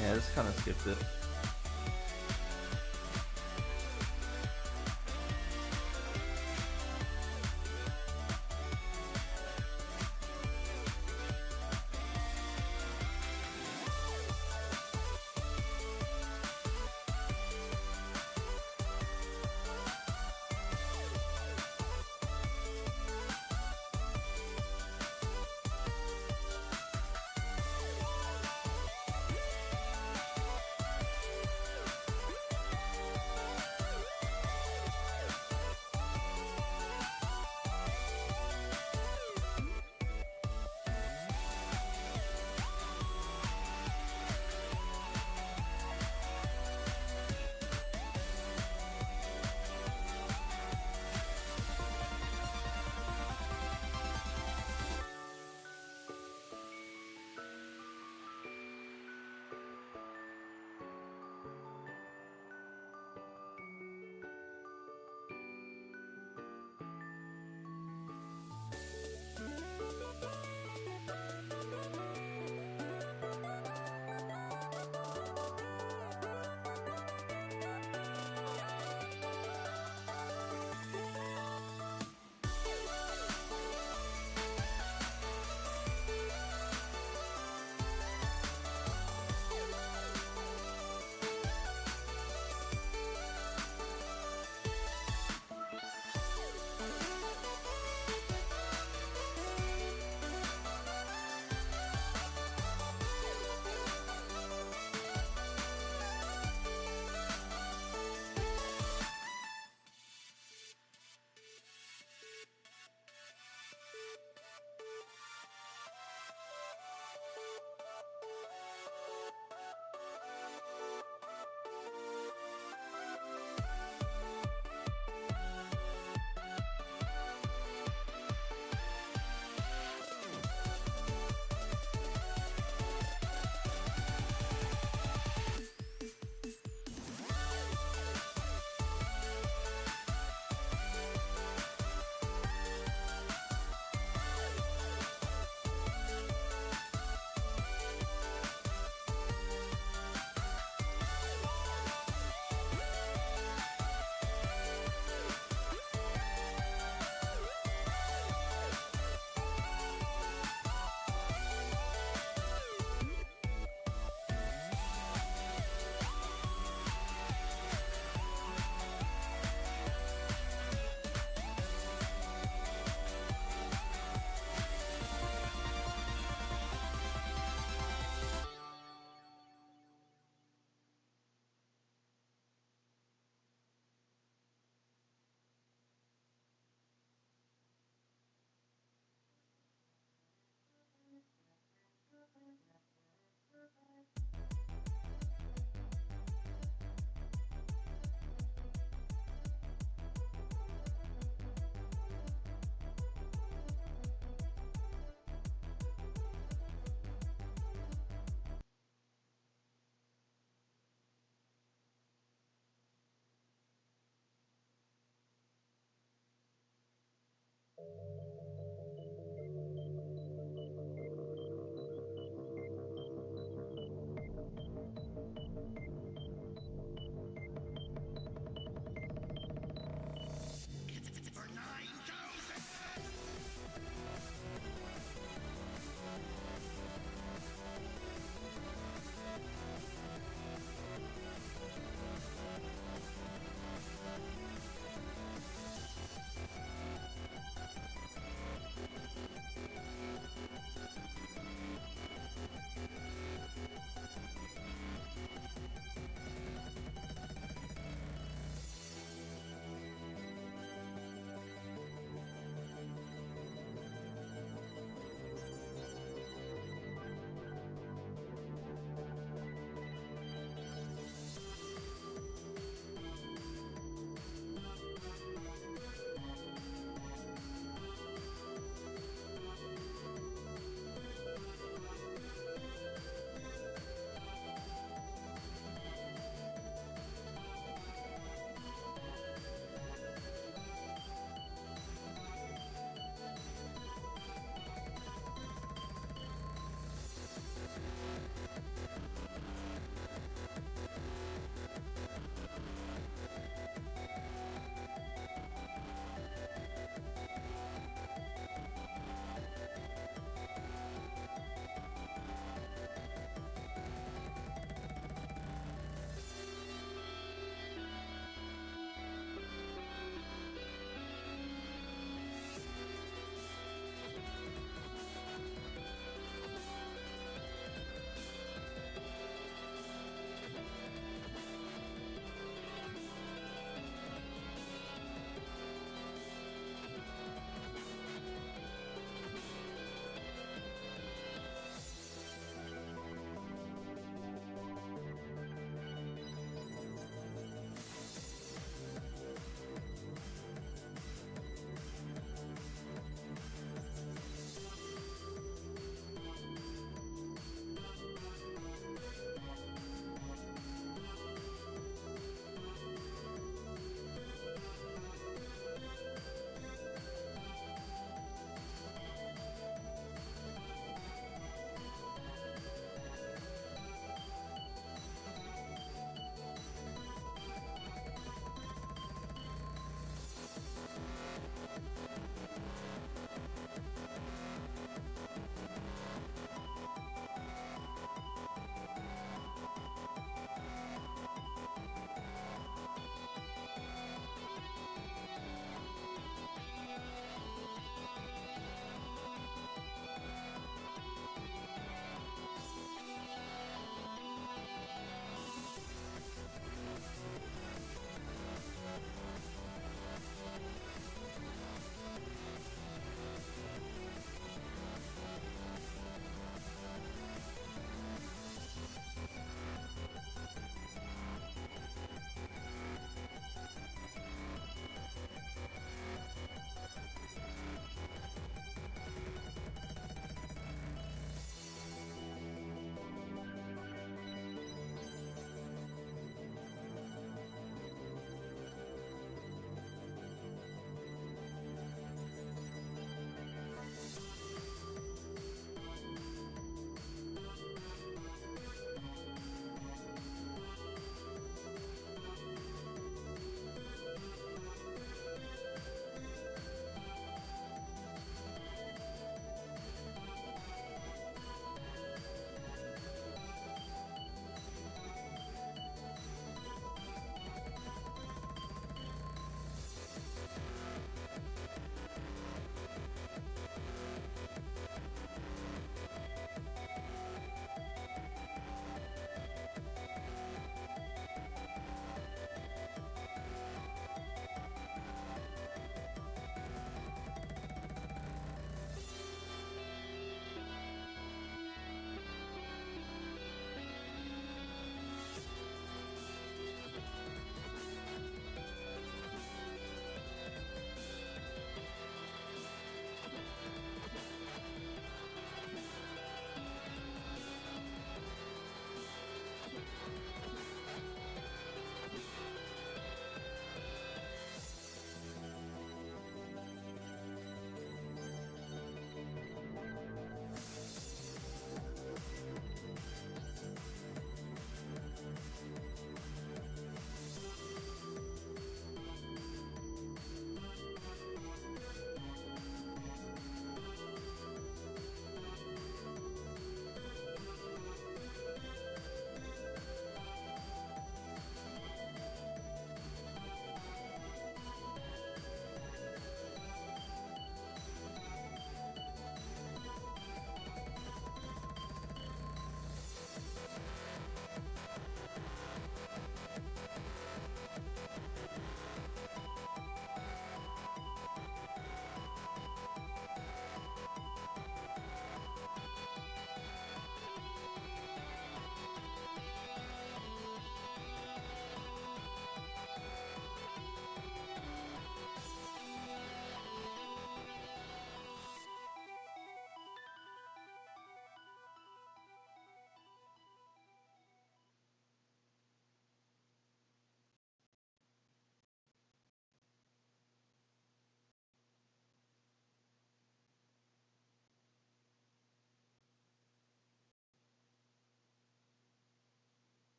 Yeah, I just kind of skipped it.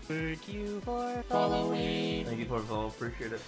Thank you for following. Thank you for the follow. Appreciate it.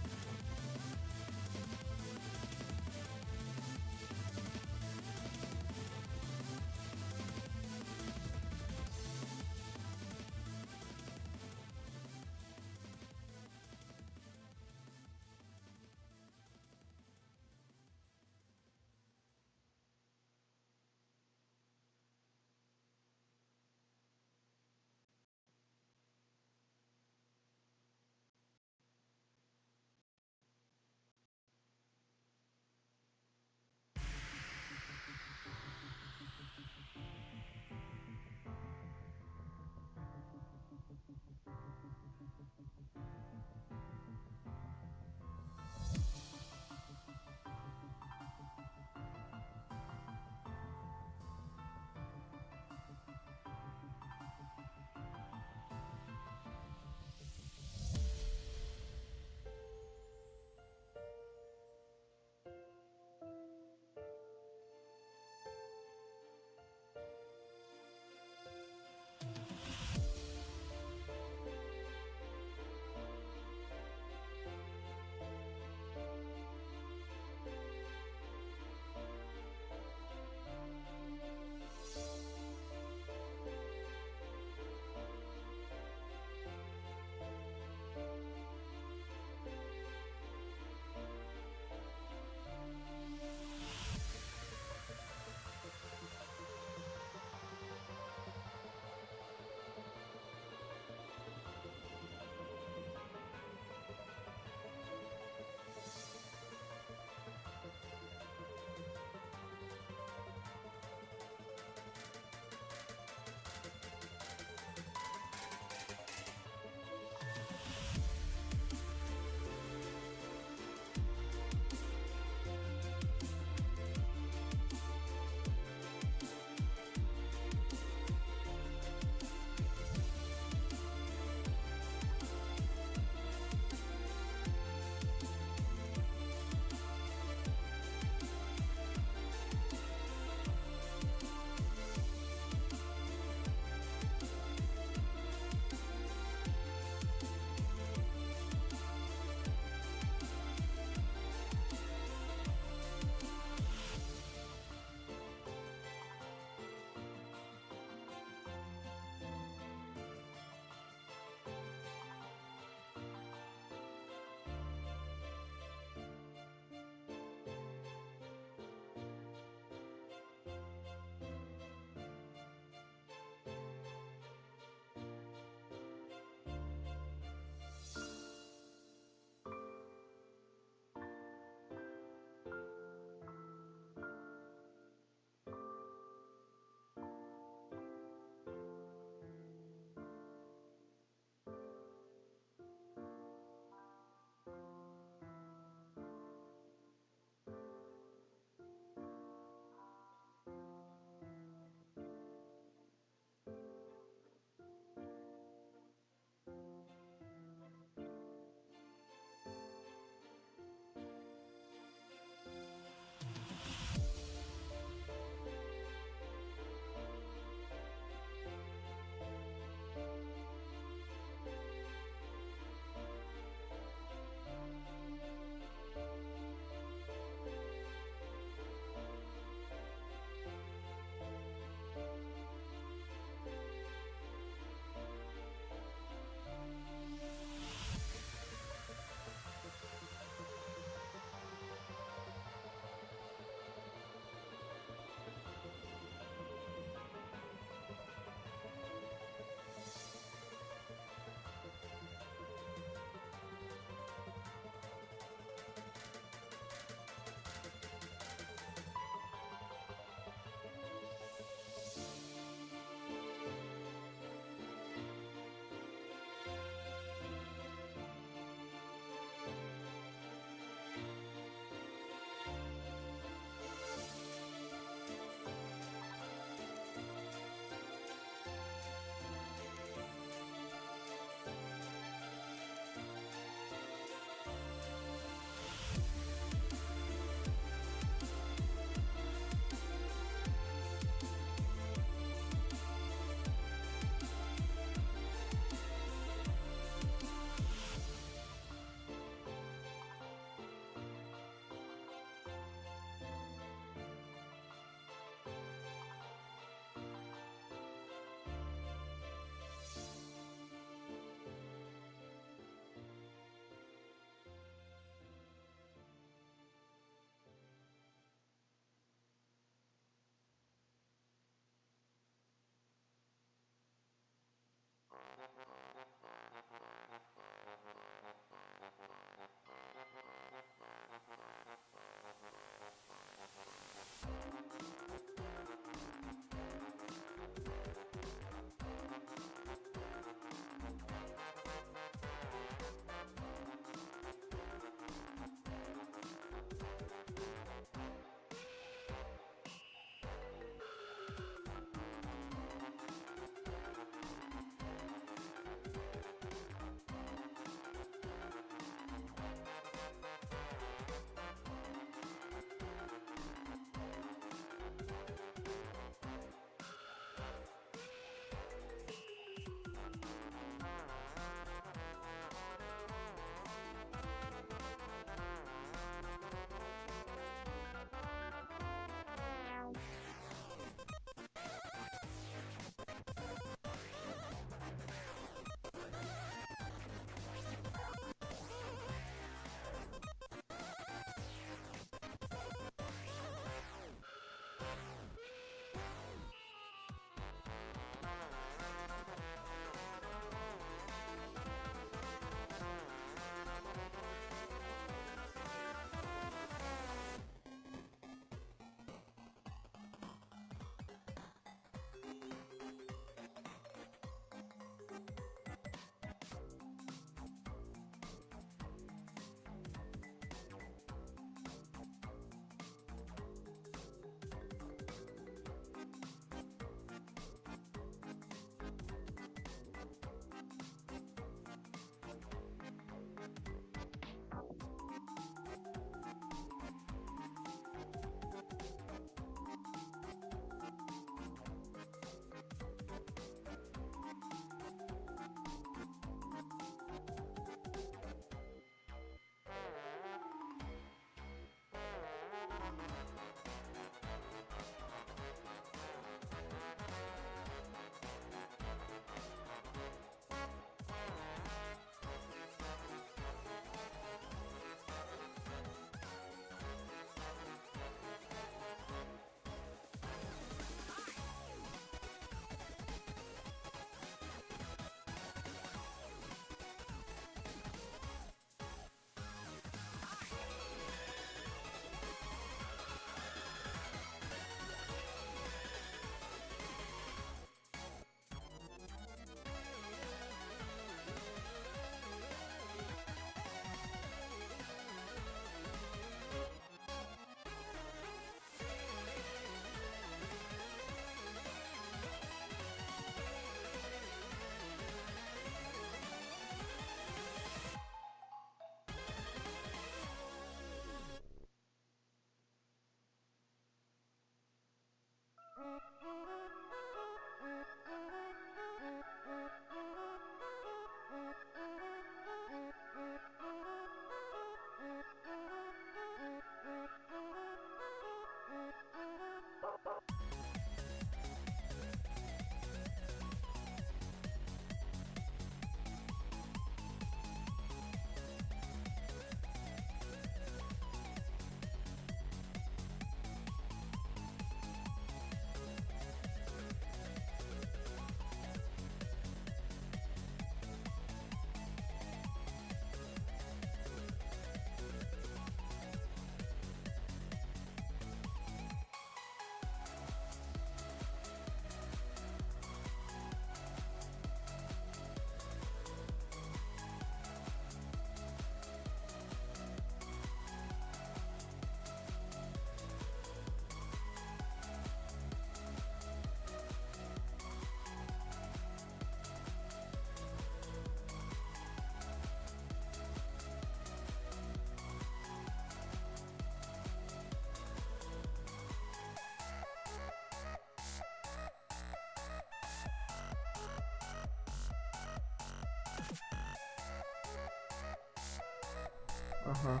Uh-huh.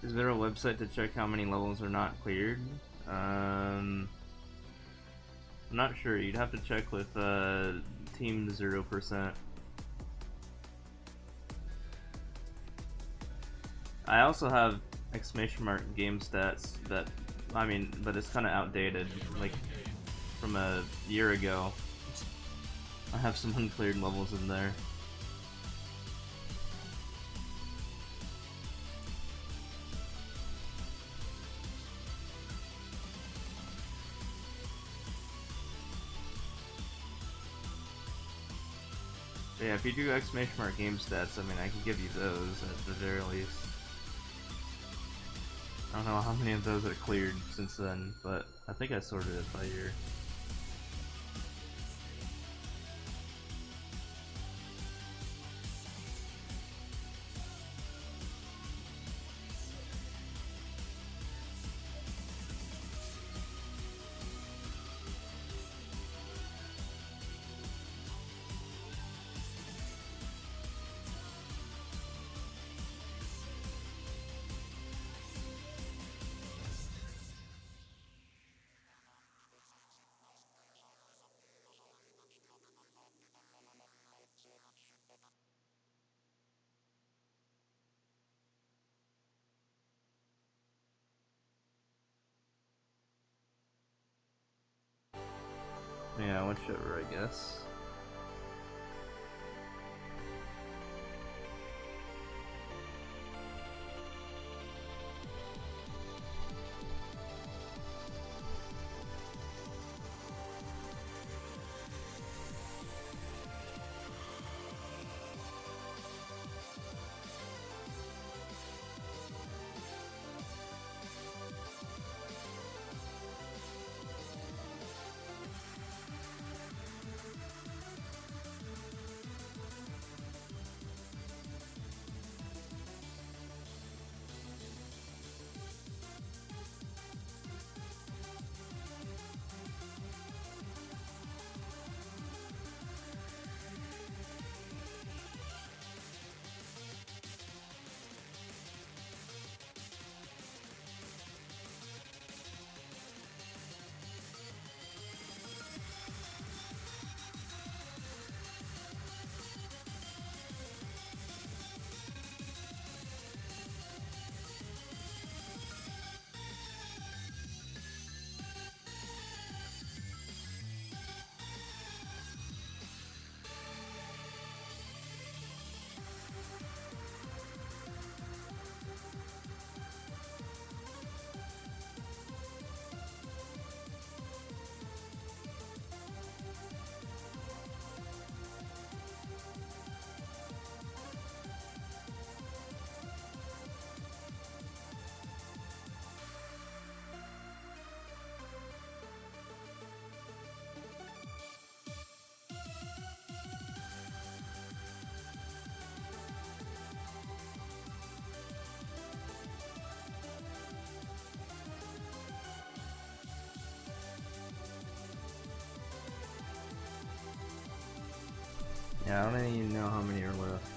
Is there a website to check how many levels are not cleared? I'm not sure. You'd have to check with Team 0%. I also have exclamation mark game stats that, I mean, but it's kind of outdated, like from a year ago. I have some uncleared levels in there. But yeah, if you do exclamation mark game stats, I mean, I can give you those at the very least. I don't know how many of those are cleared since then, but I think I sorted it by year. Yeah, whichever, I guess. Yeah, I don't even know how many are left.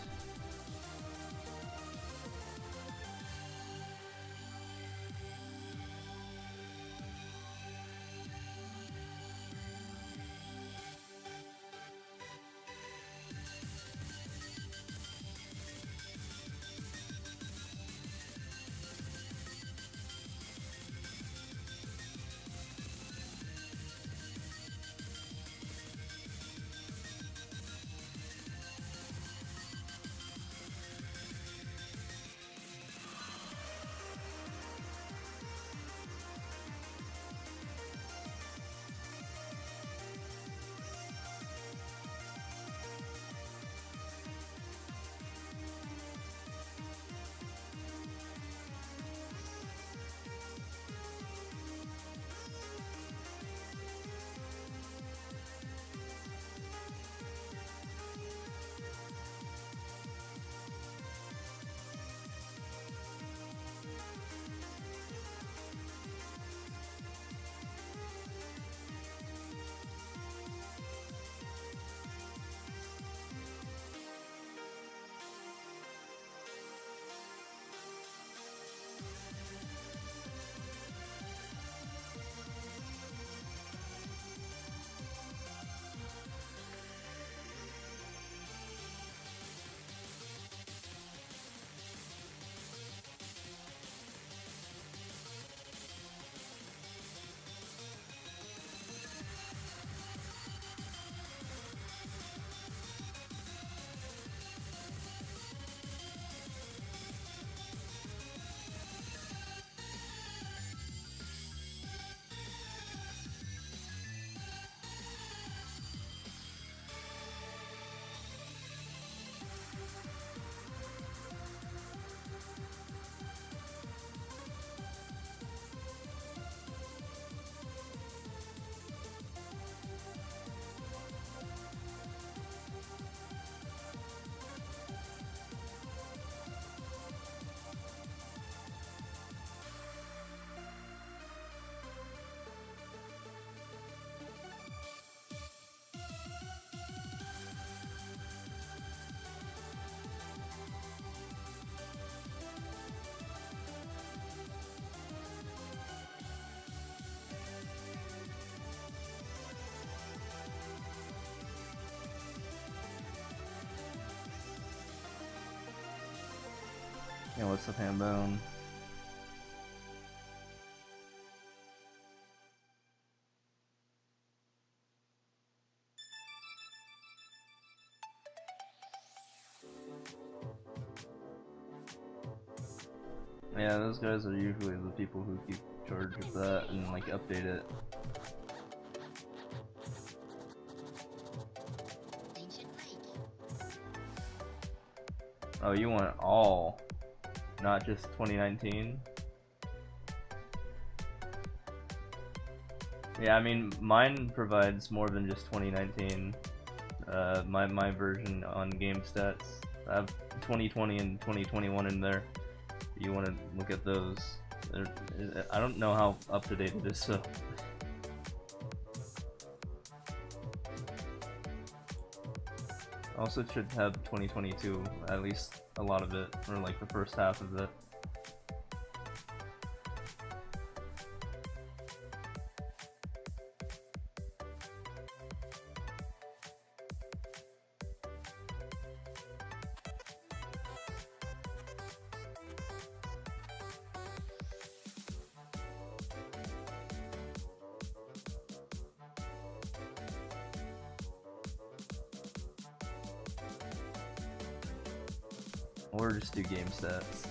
what's up, Hambone? Yeah, those guys are usually the people who keep charge of that and like update it. Oh, you want it all, not just 2019? Yeah, I mean, mine provides more than just 2019. My version on game stats, I have 2020 and 2021 in there. You want to look at those. I don't know how up to date it is, so. Also should have 2022, at least a lot of it, or like the first half of it. Or just do game stats.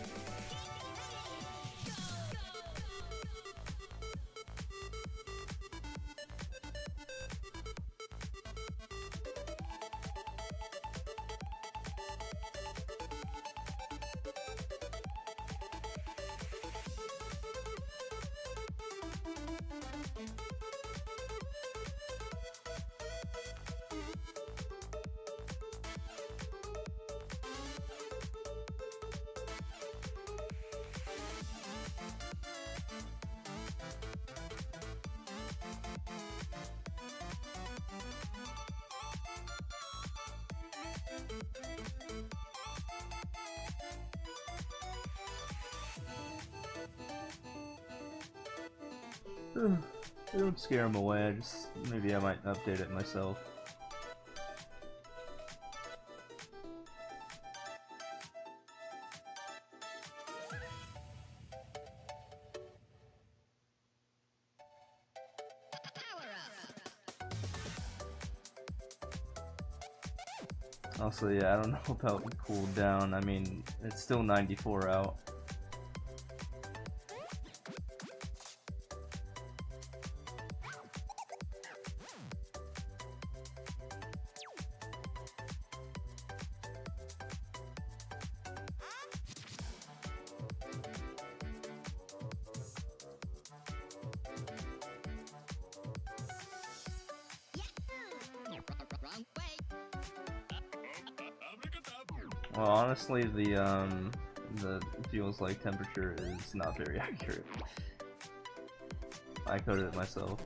Don't scare them away, maybe I might update it myself. Also, yeah, I don't know about cooldown. I mean, it's still 94 out. Well, honestly, the feels like temperature is not very accurate. I coded it myself.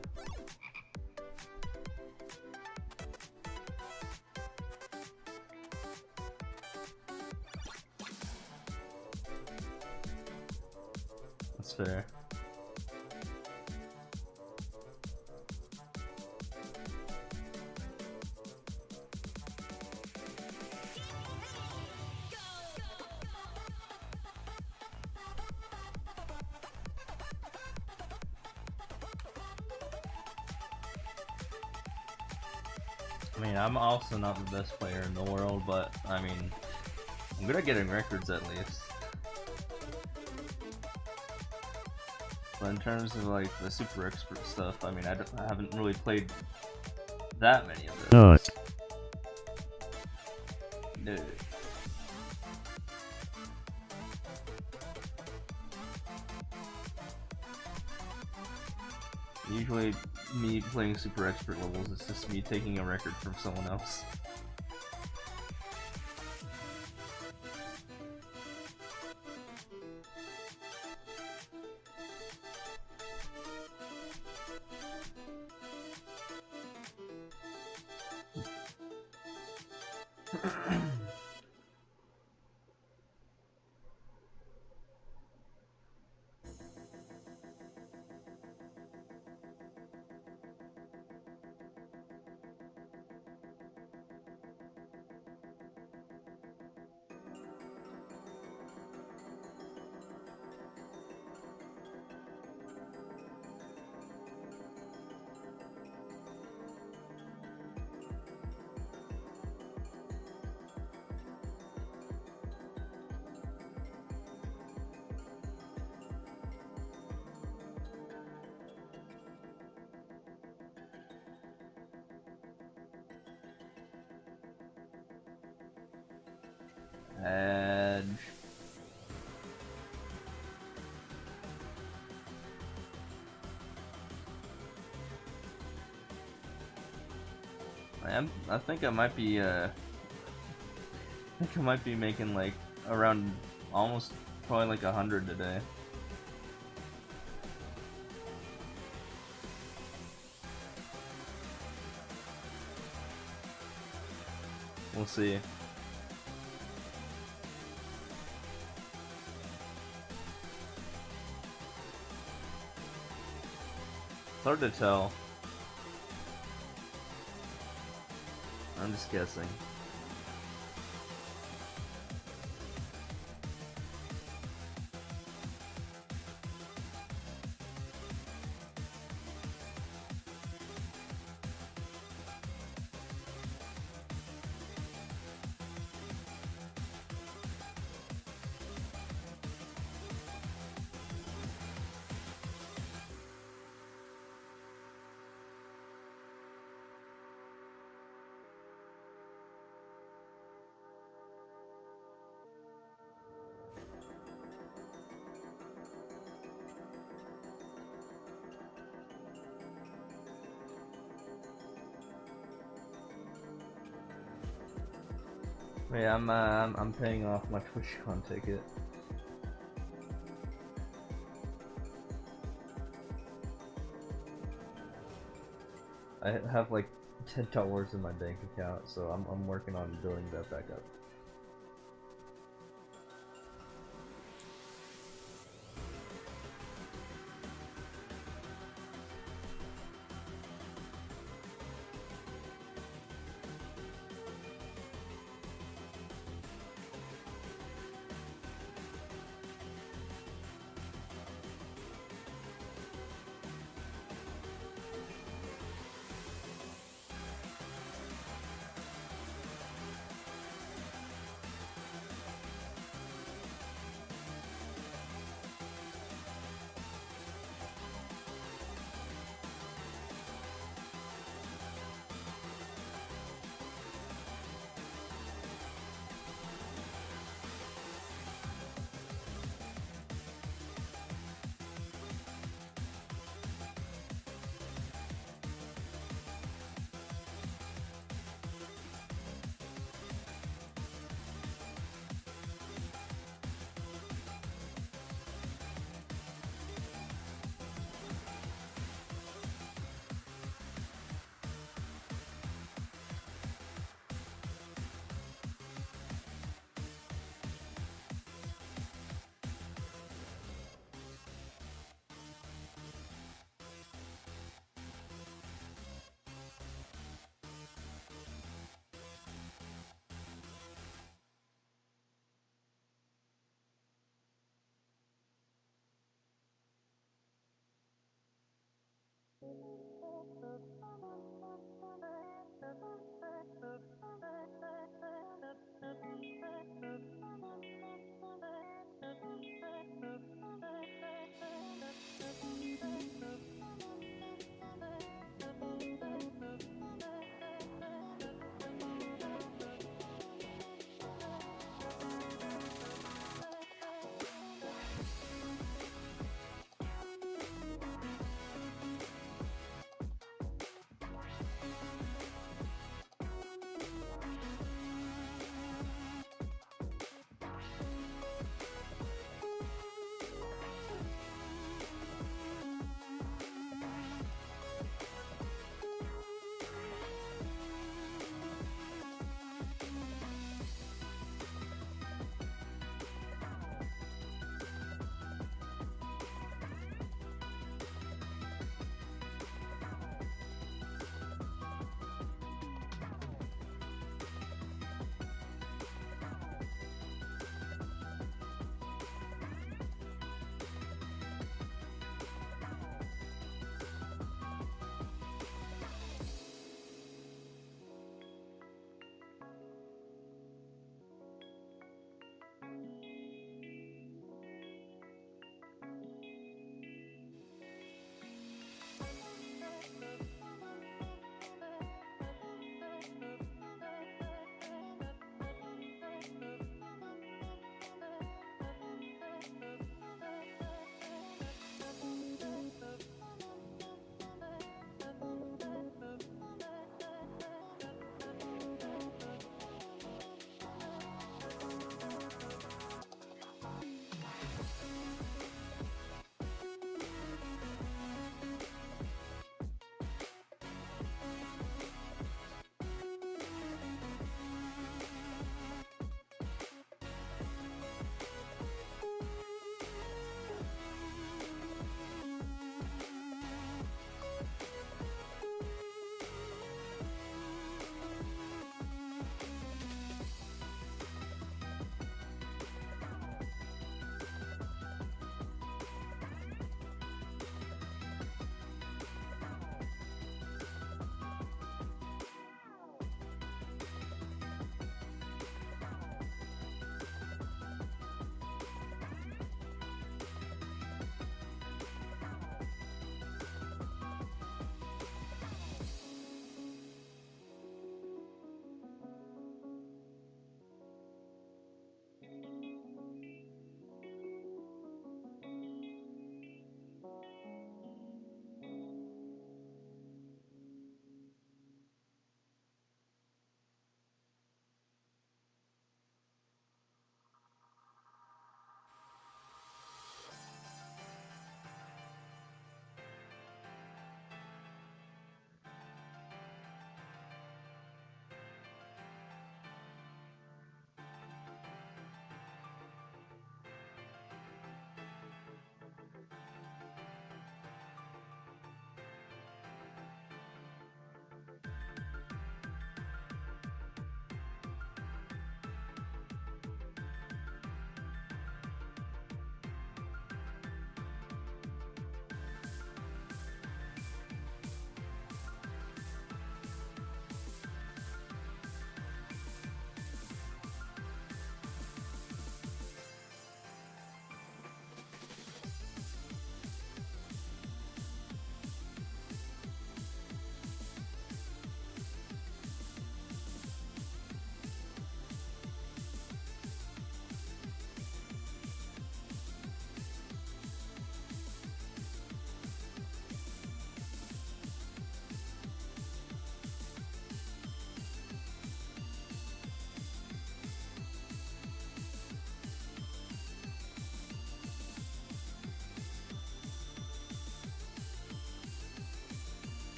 That's fair. I mean, I'm also not the best player in the world, but I mean, I'm good at getting records at least. But in terms of like the super expert stuff, I mean, I haven't really played that many of those. No. Usually, me playing super expert levels is just me taking a record from someone else. Edge. I think I might be making like around almost probably like 100 today. We'll see. It's hard to tell. I'm just guessing. Yeah, I'm paying off my TwitchCon ticket. I have like $10 in my bank account, so I'm working on building that back up.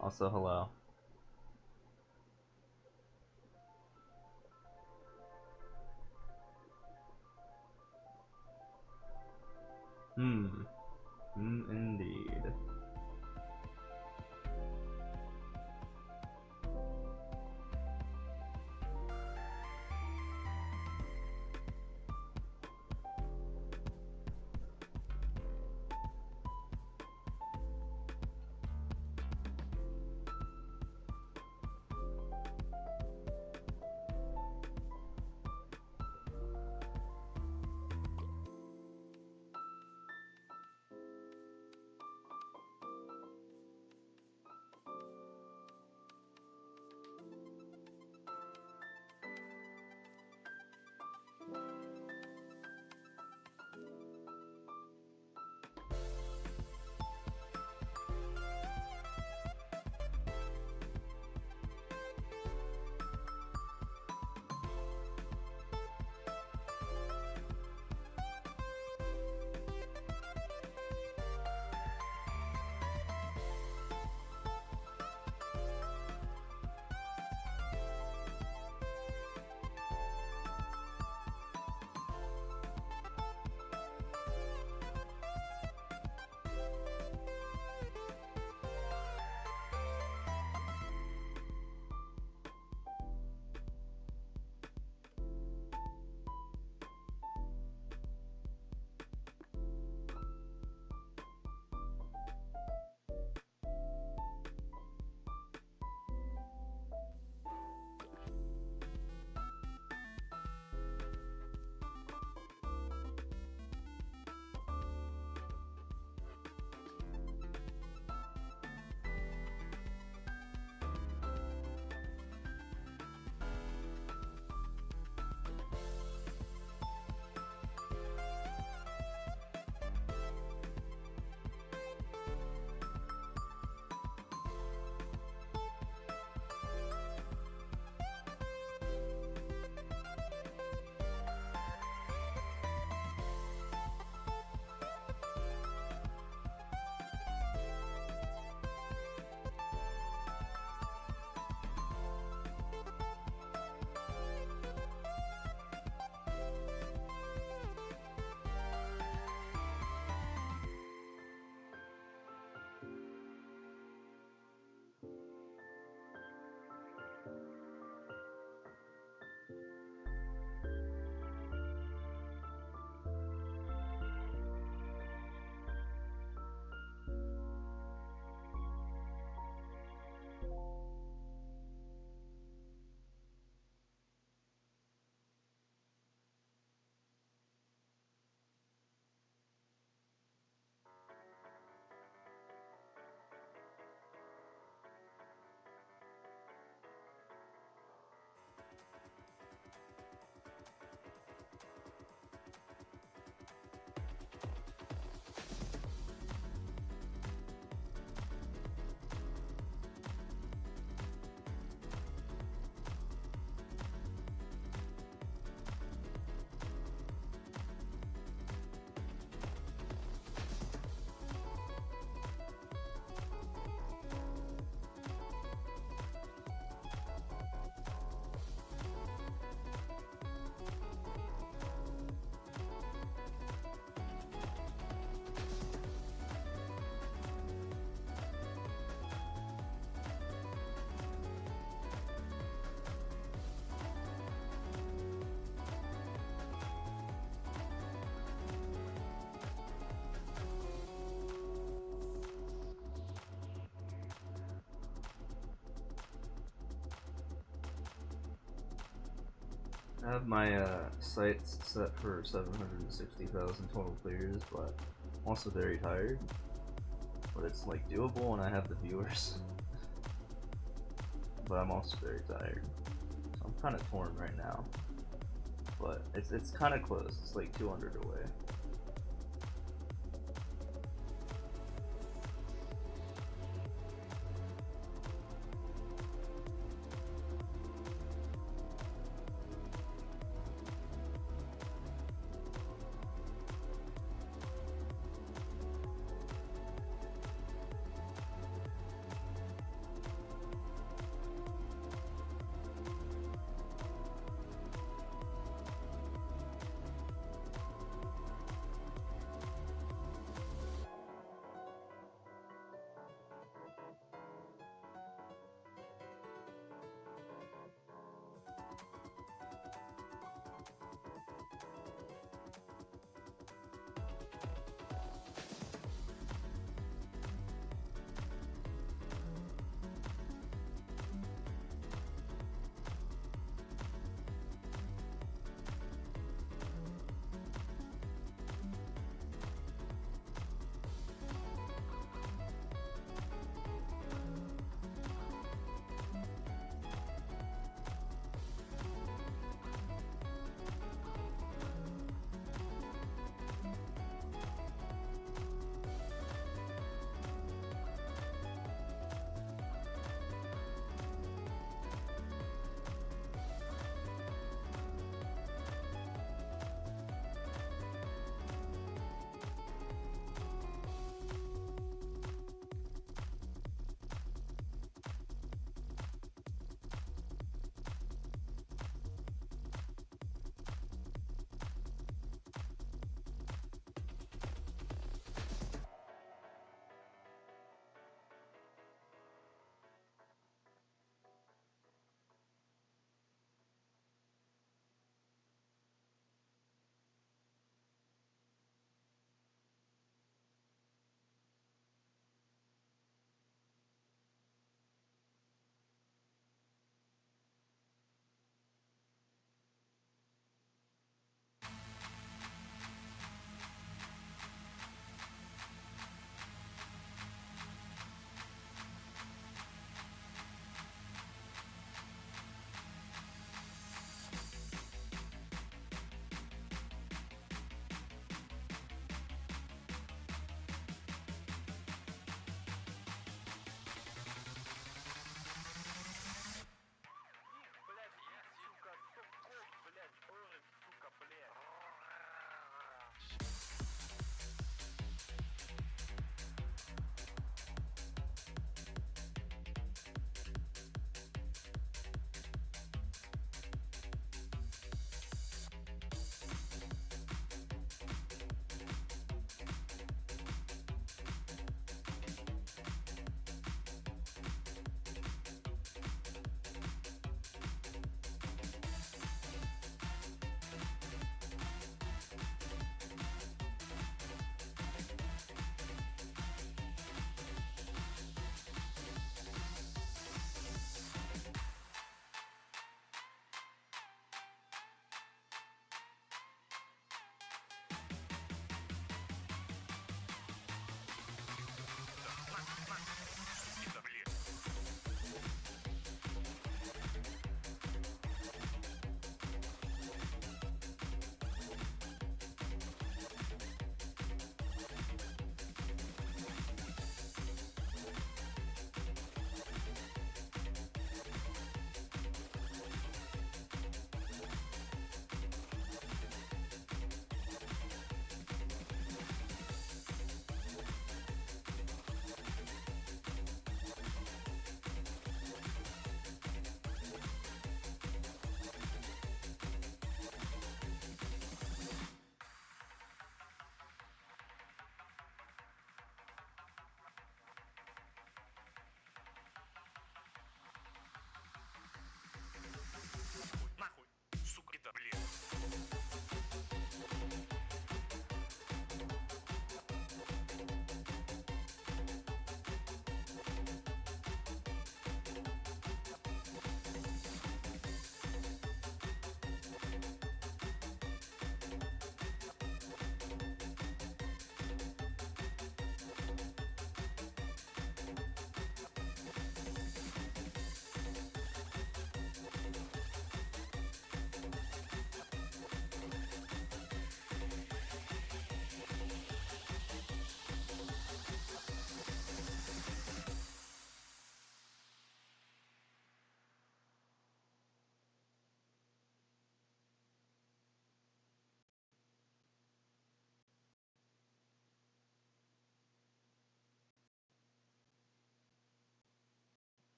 Also, hello. Indeed. I have my sights set for 760,000 total clears, but I'm also very tired. But it's like doable and I have the viewers. But I'm also very tired. So I'm kind of torn right now. But it's kind of close. It's like 200 away.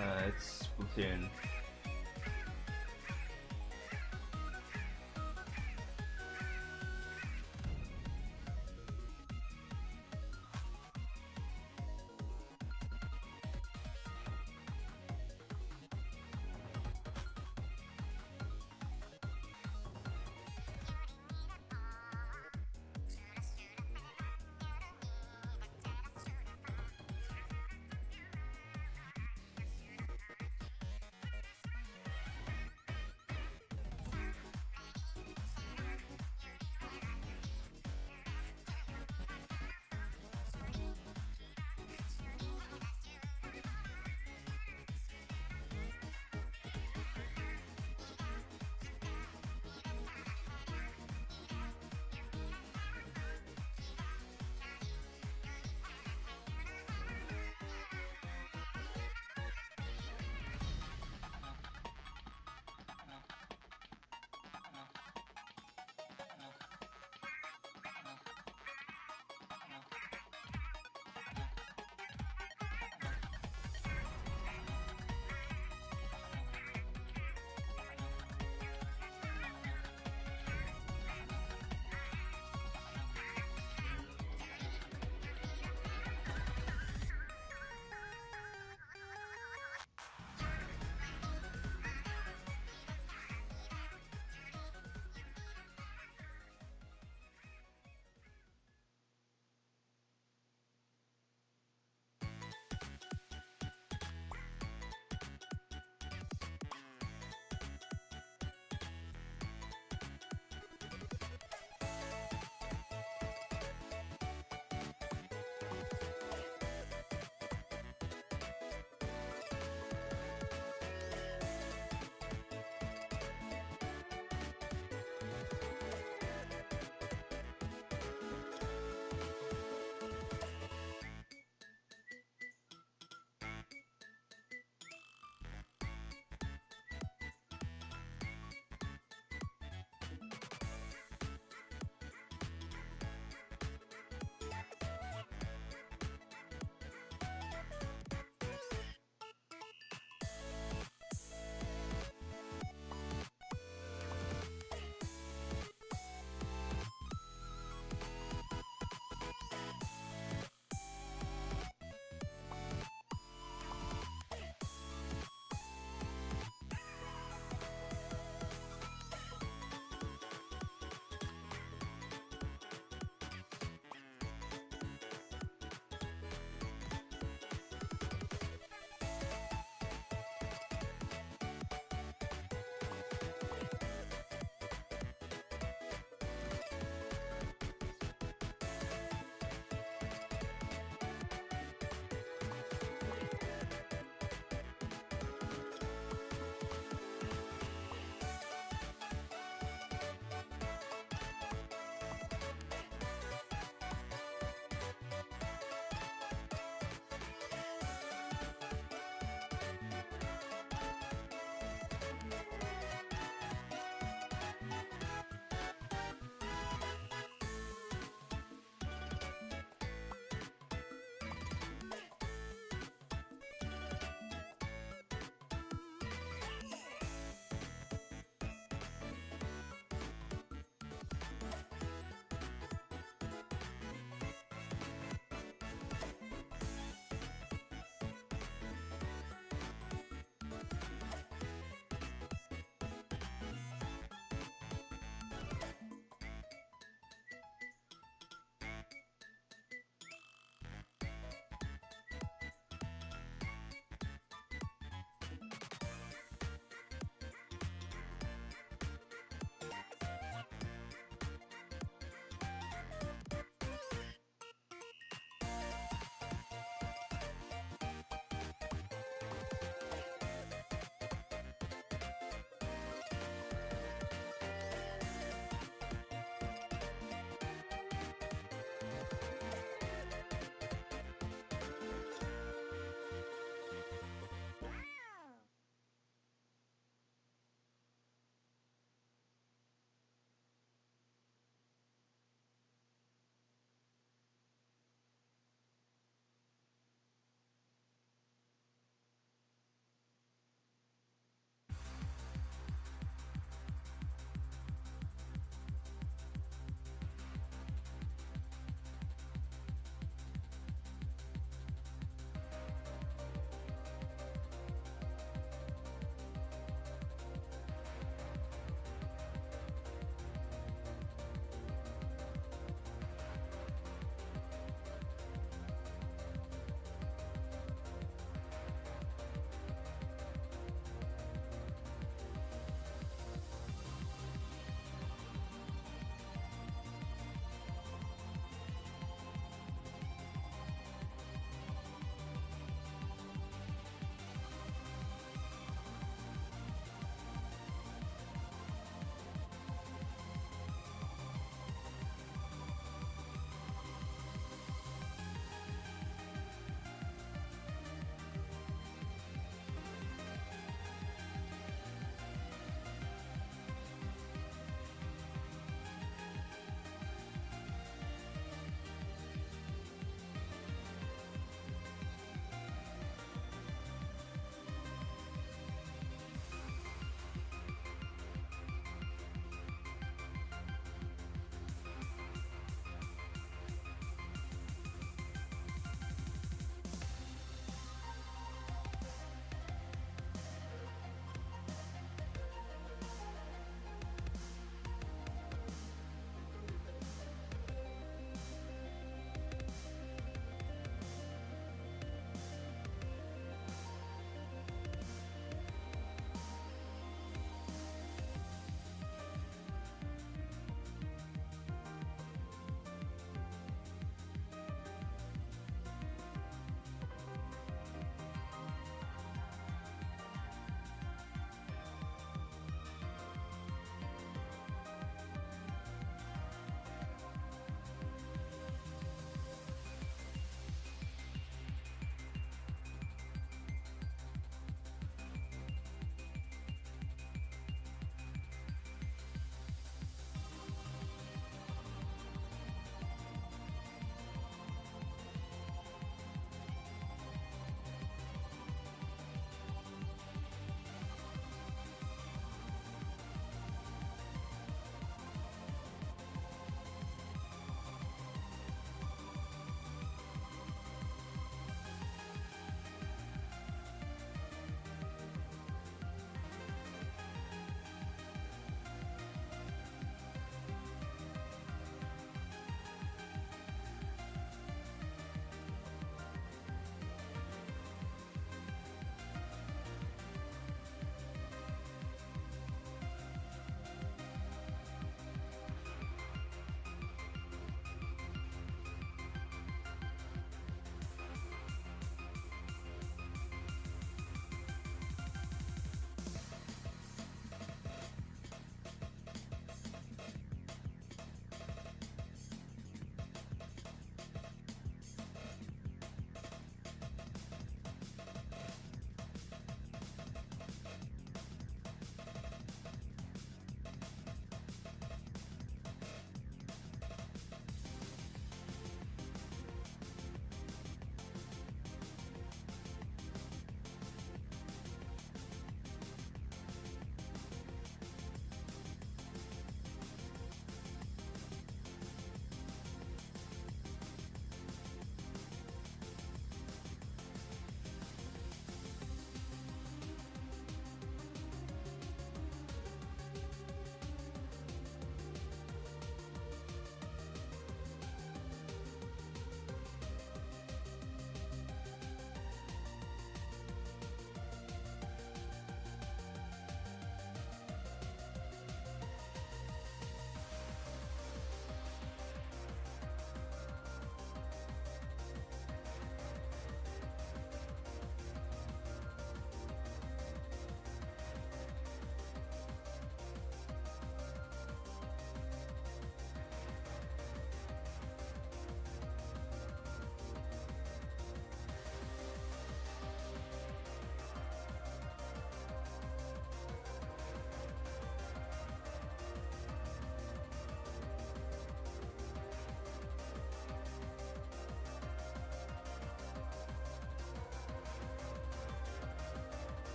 It's Splatoon.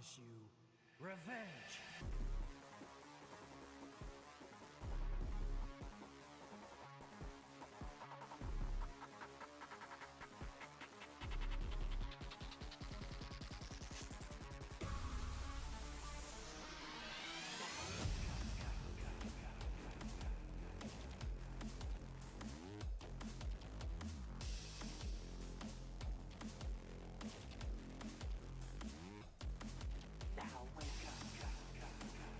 promise you revenge. Now wake up.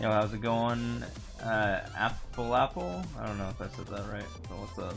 Yo, how's it going? Apple? I don't know if I said that right, but what's up?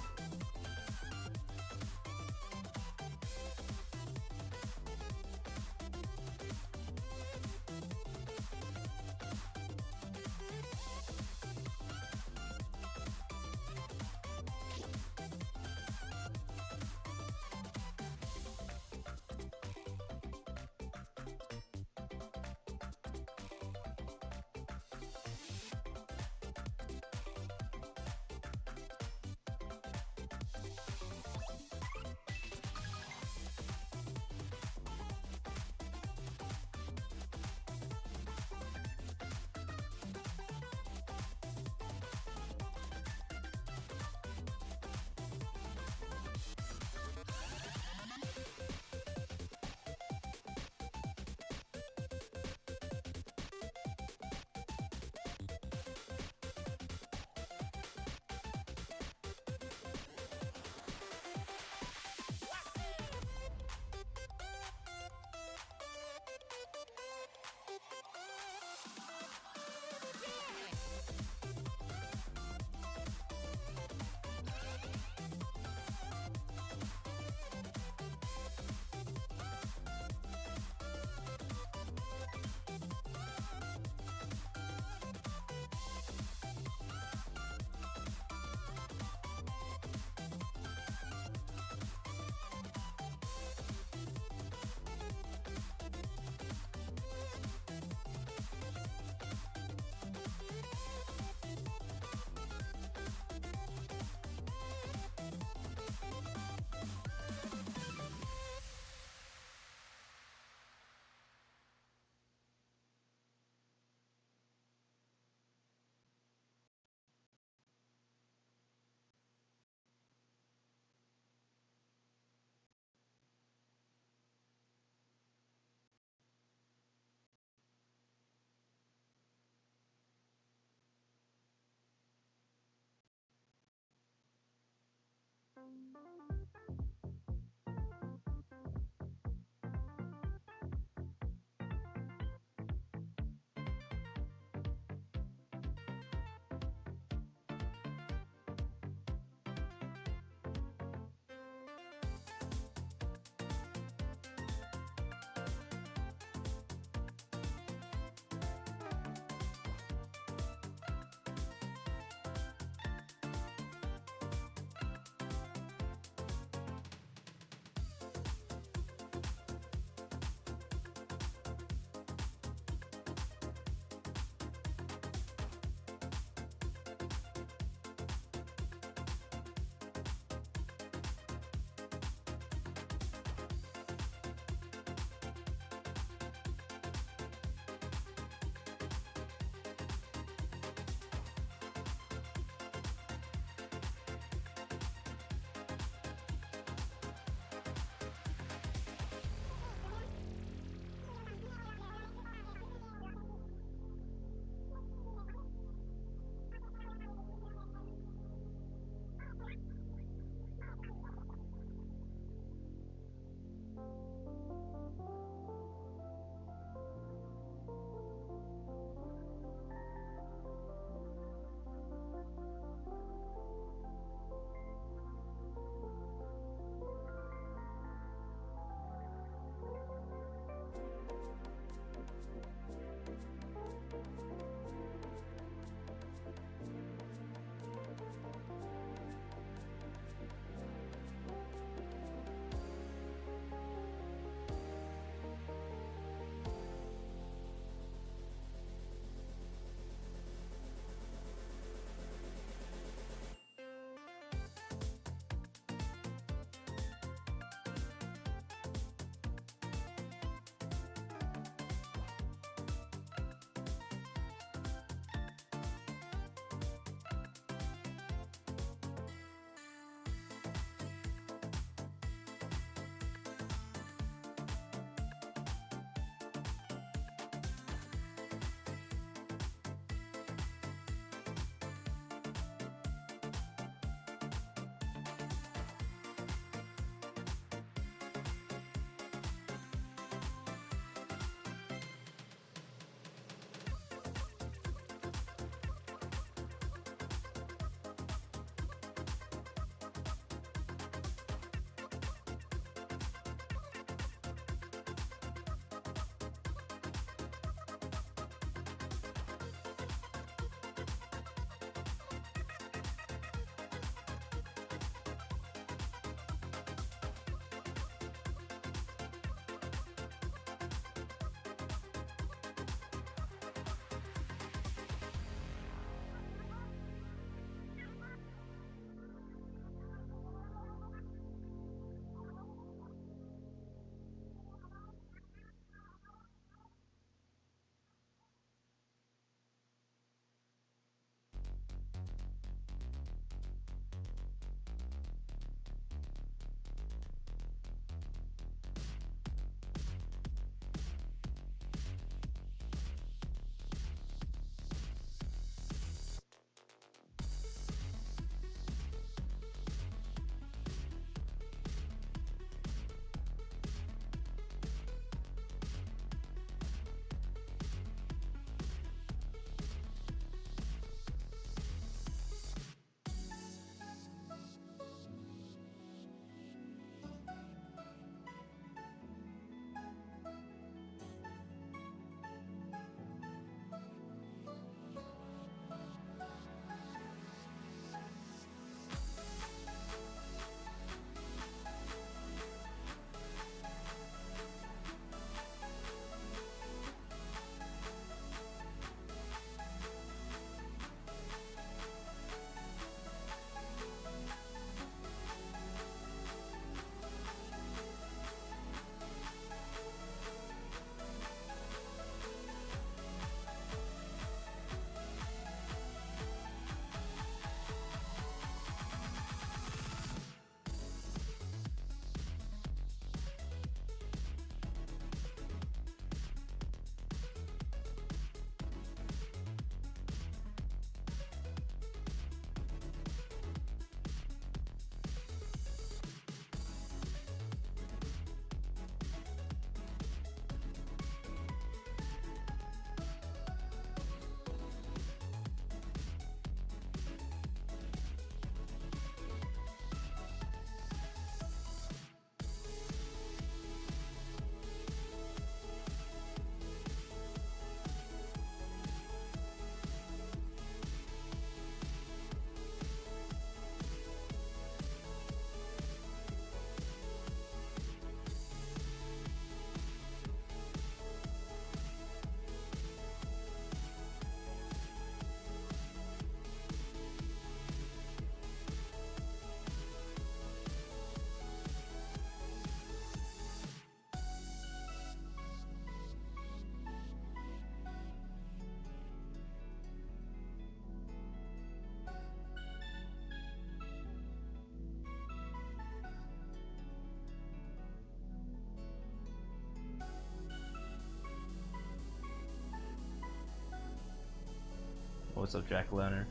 What's up, Jack Loner?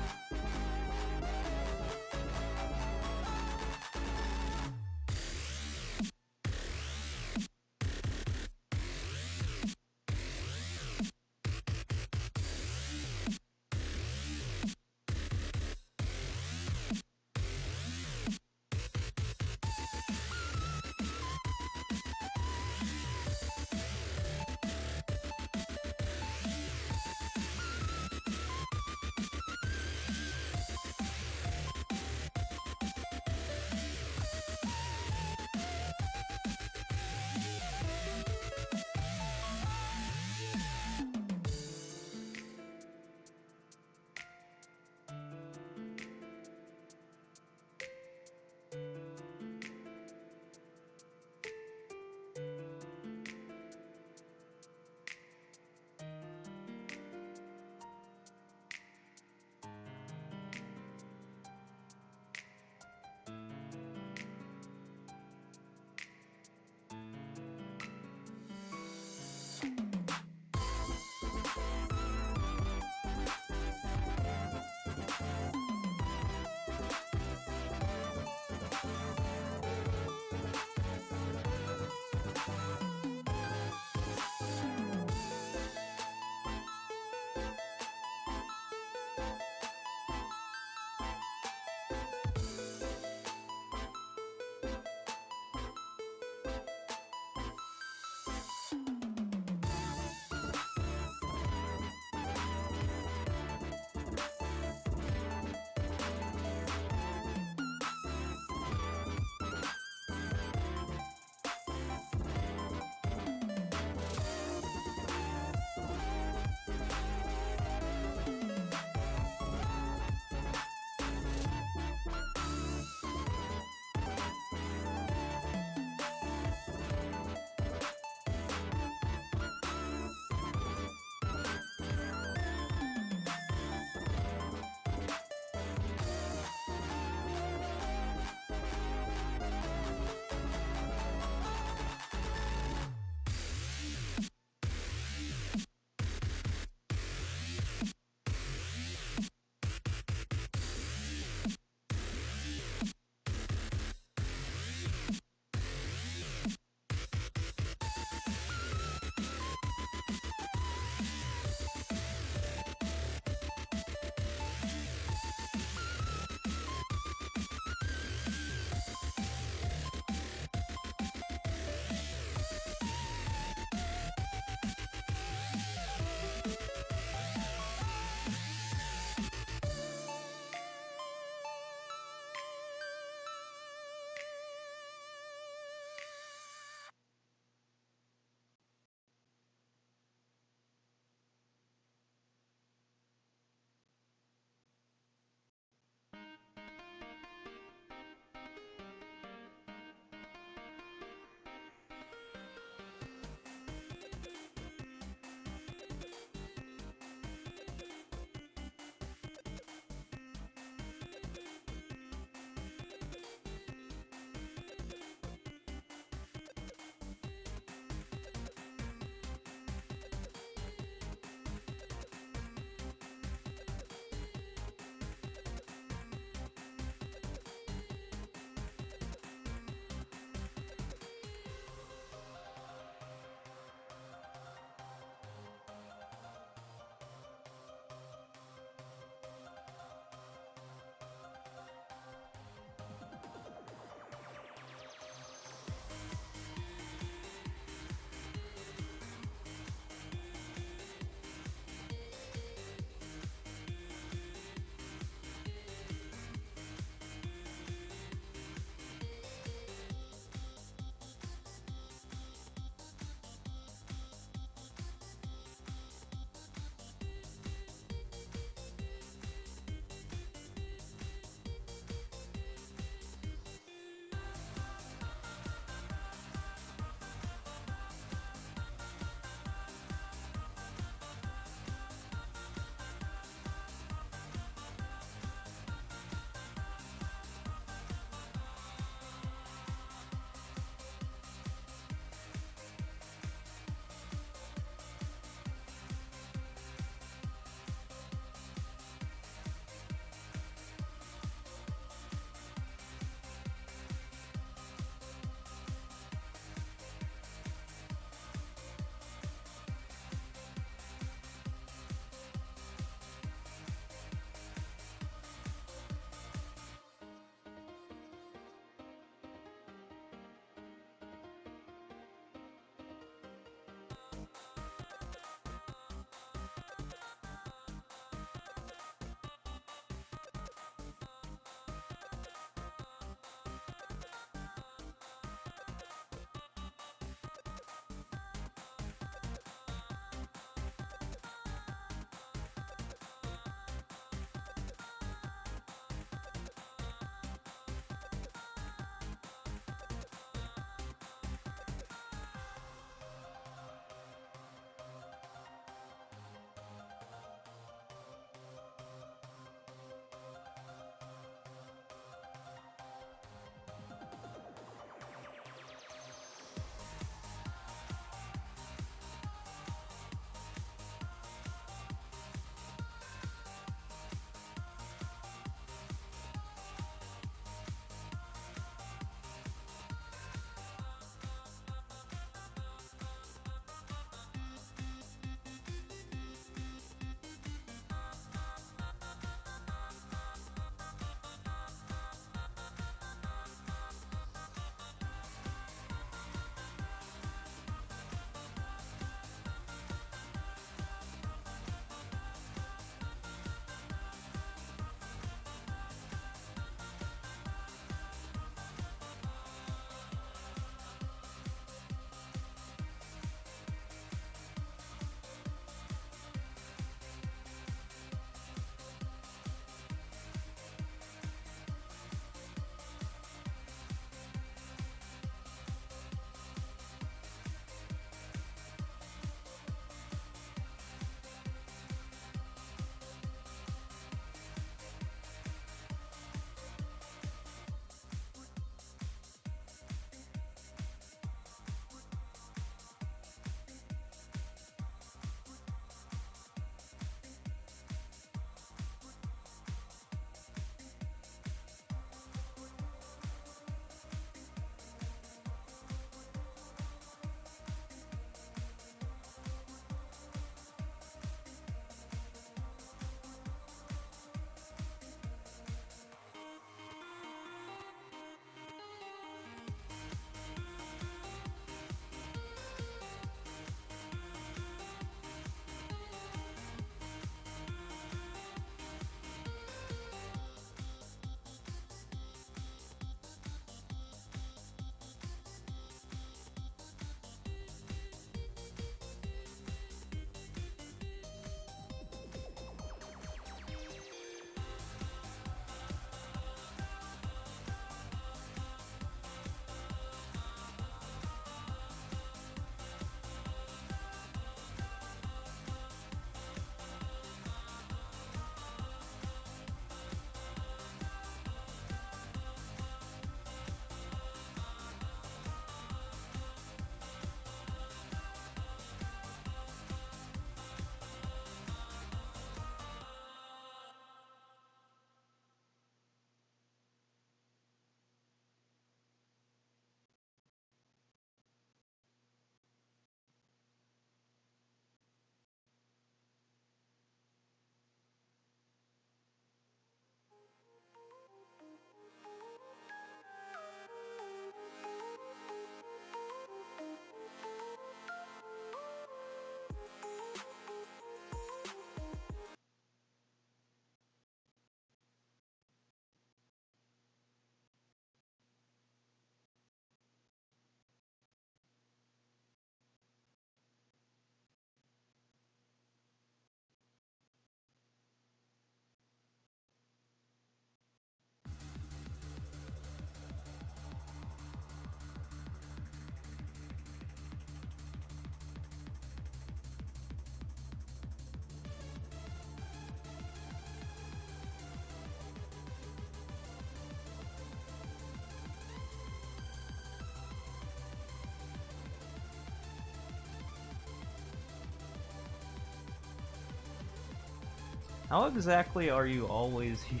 How exactly are you always here?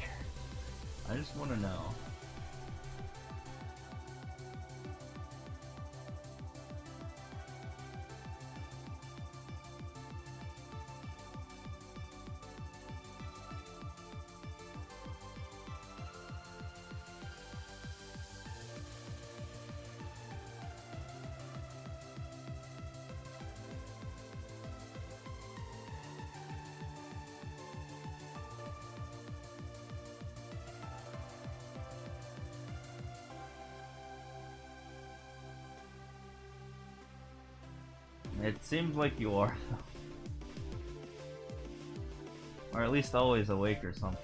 I just want to know. It seems like you are, or at least always awake or something.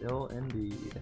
Still indeed.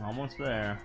Almost there.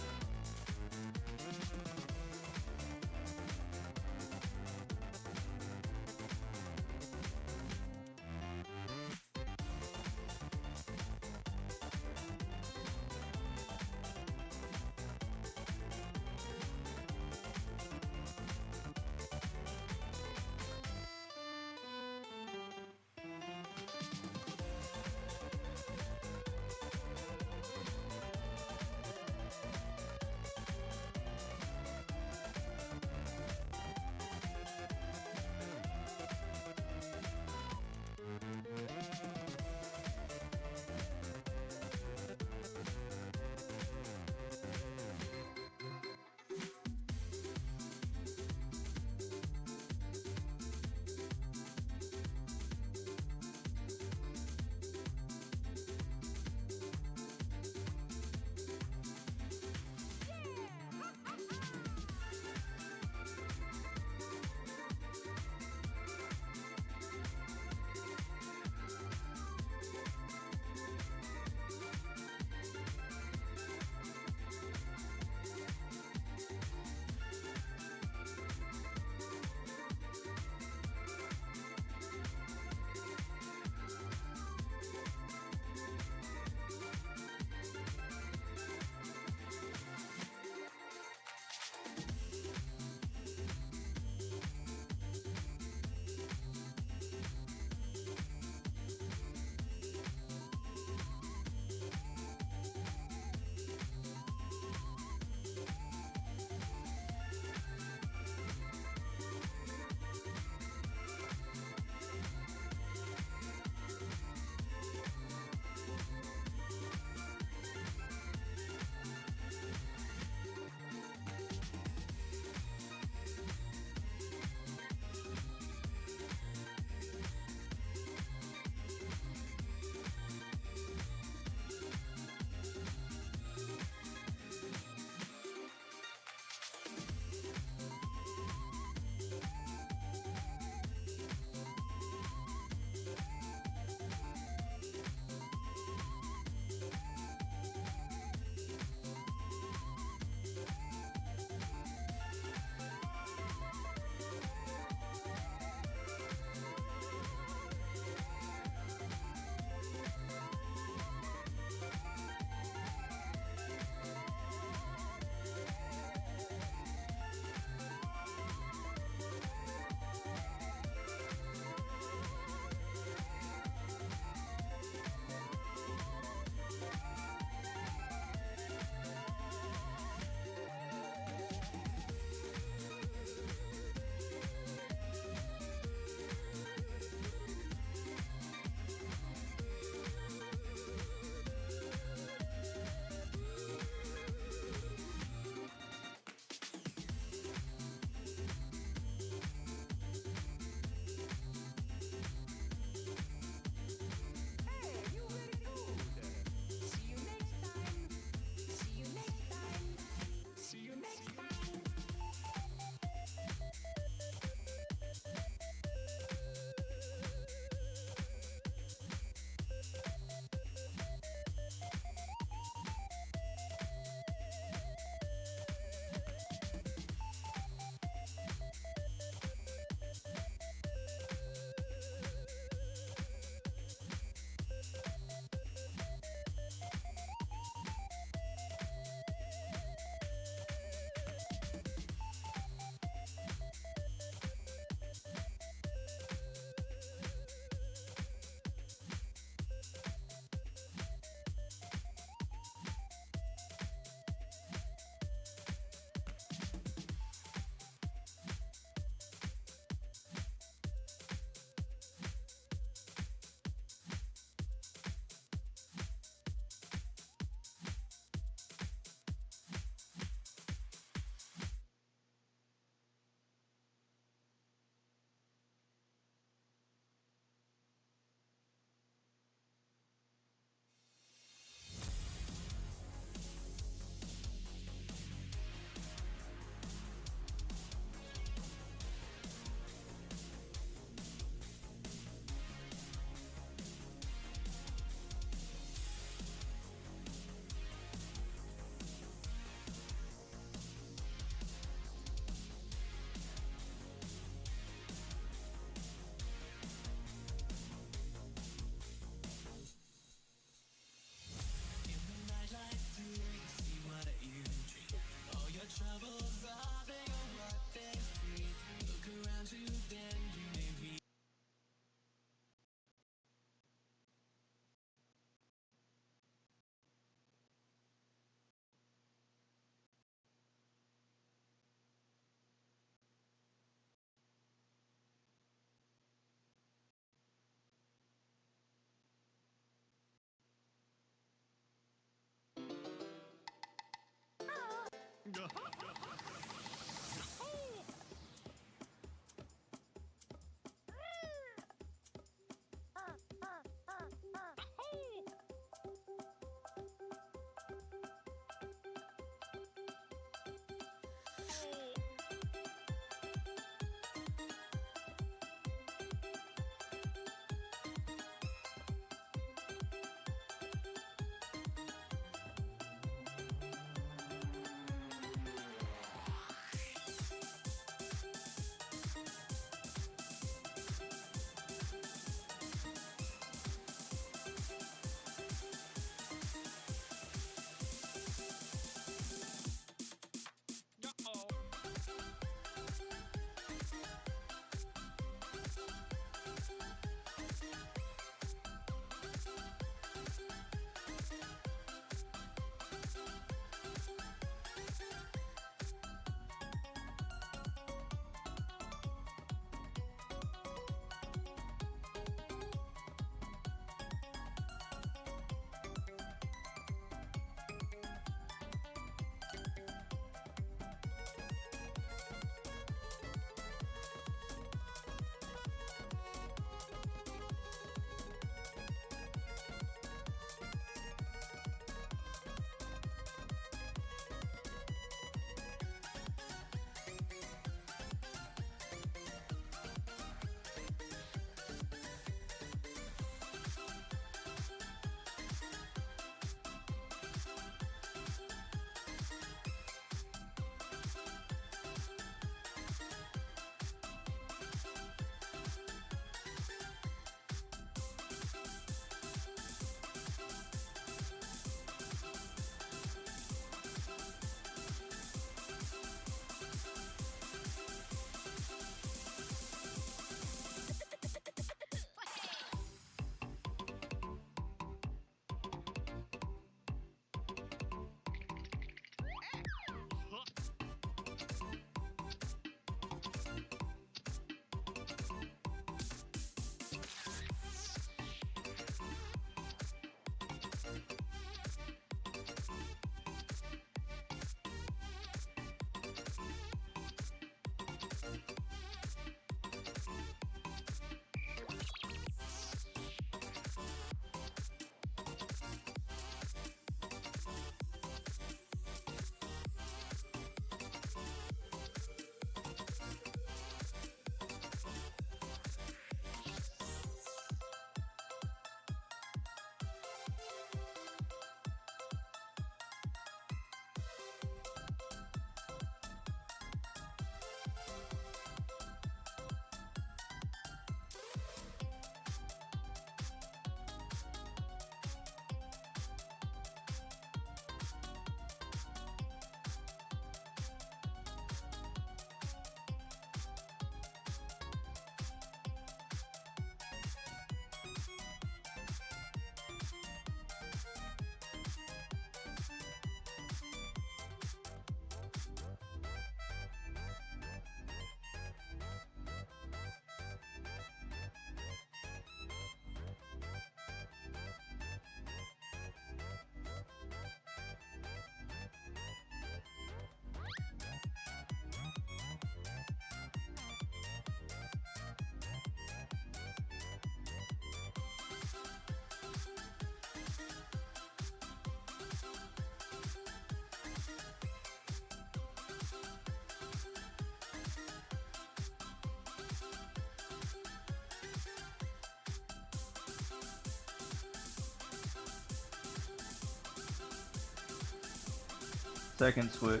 Second switch.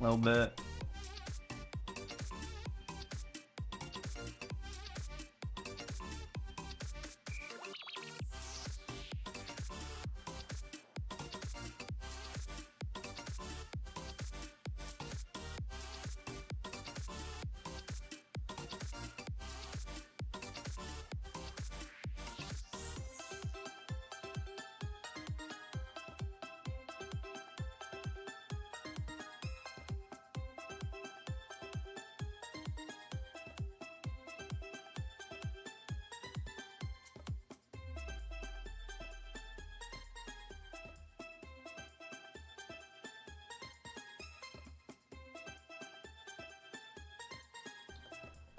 A little bit.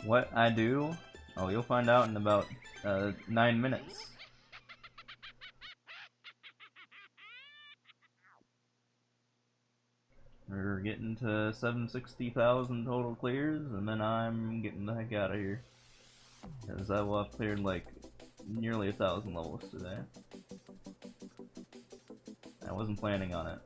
What I do? Oh, you'll find out in about 9 minutes. We're getting to 760,000 total clears, and then I'm getting the heck out of here. Because I will have cleared like nearly 1,000 levels today. I wasn't planning on it.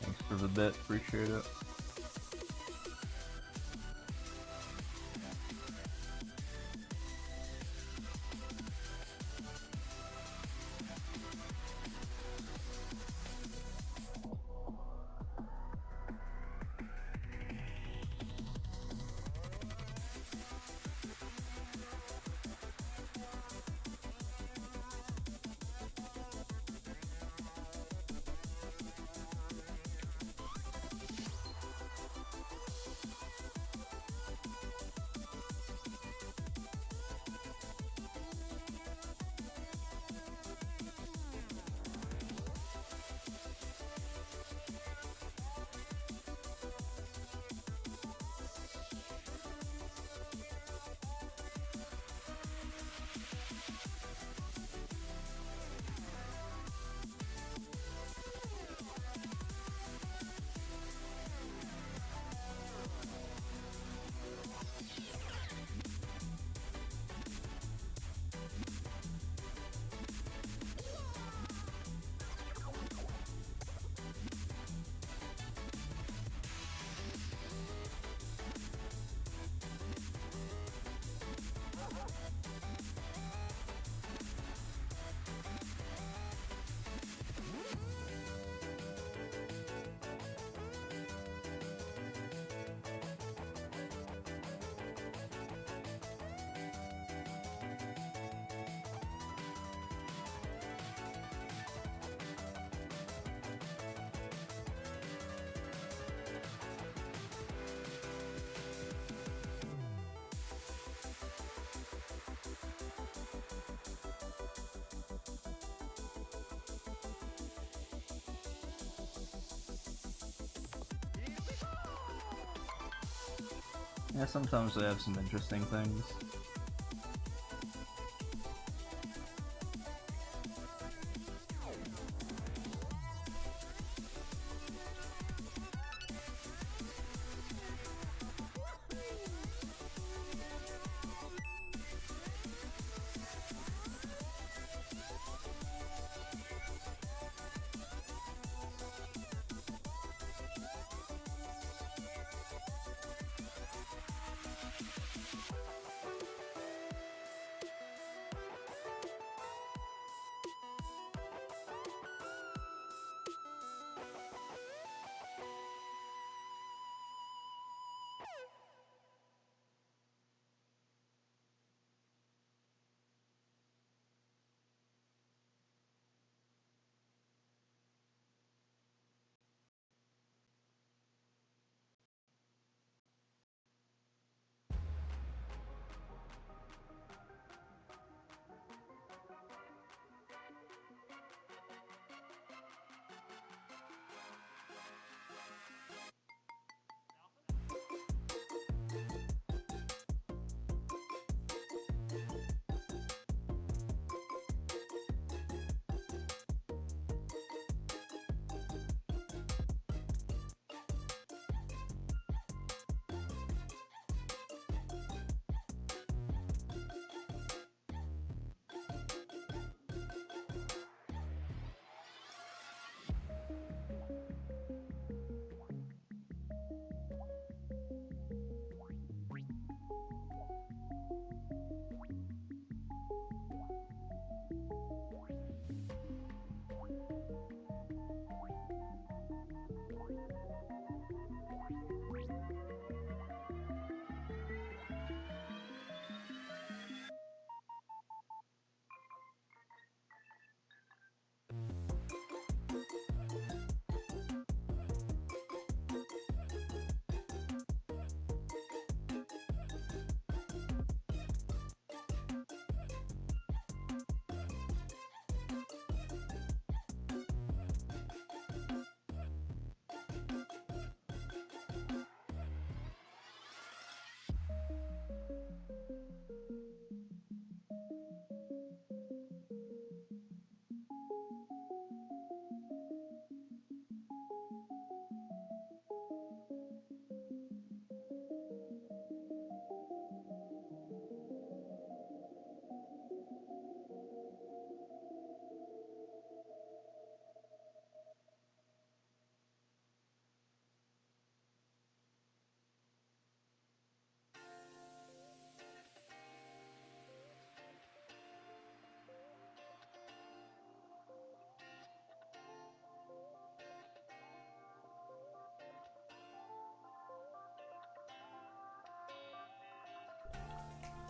Thanks for the bit, appreciate it. Yeah, sometimes they have some interesting things.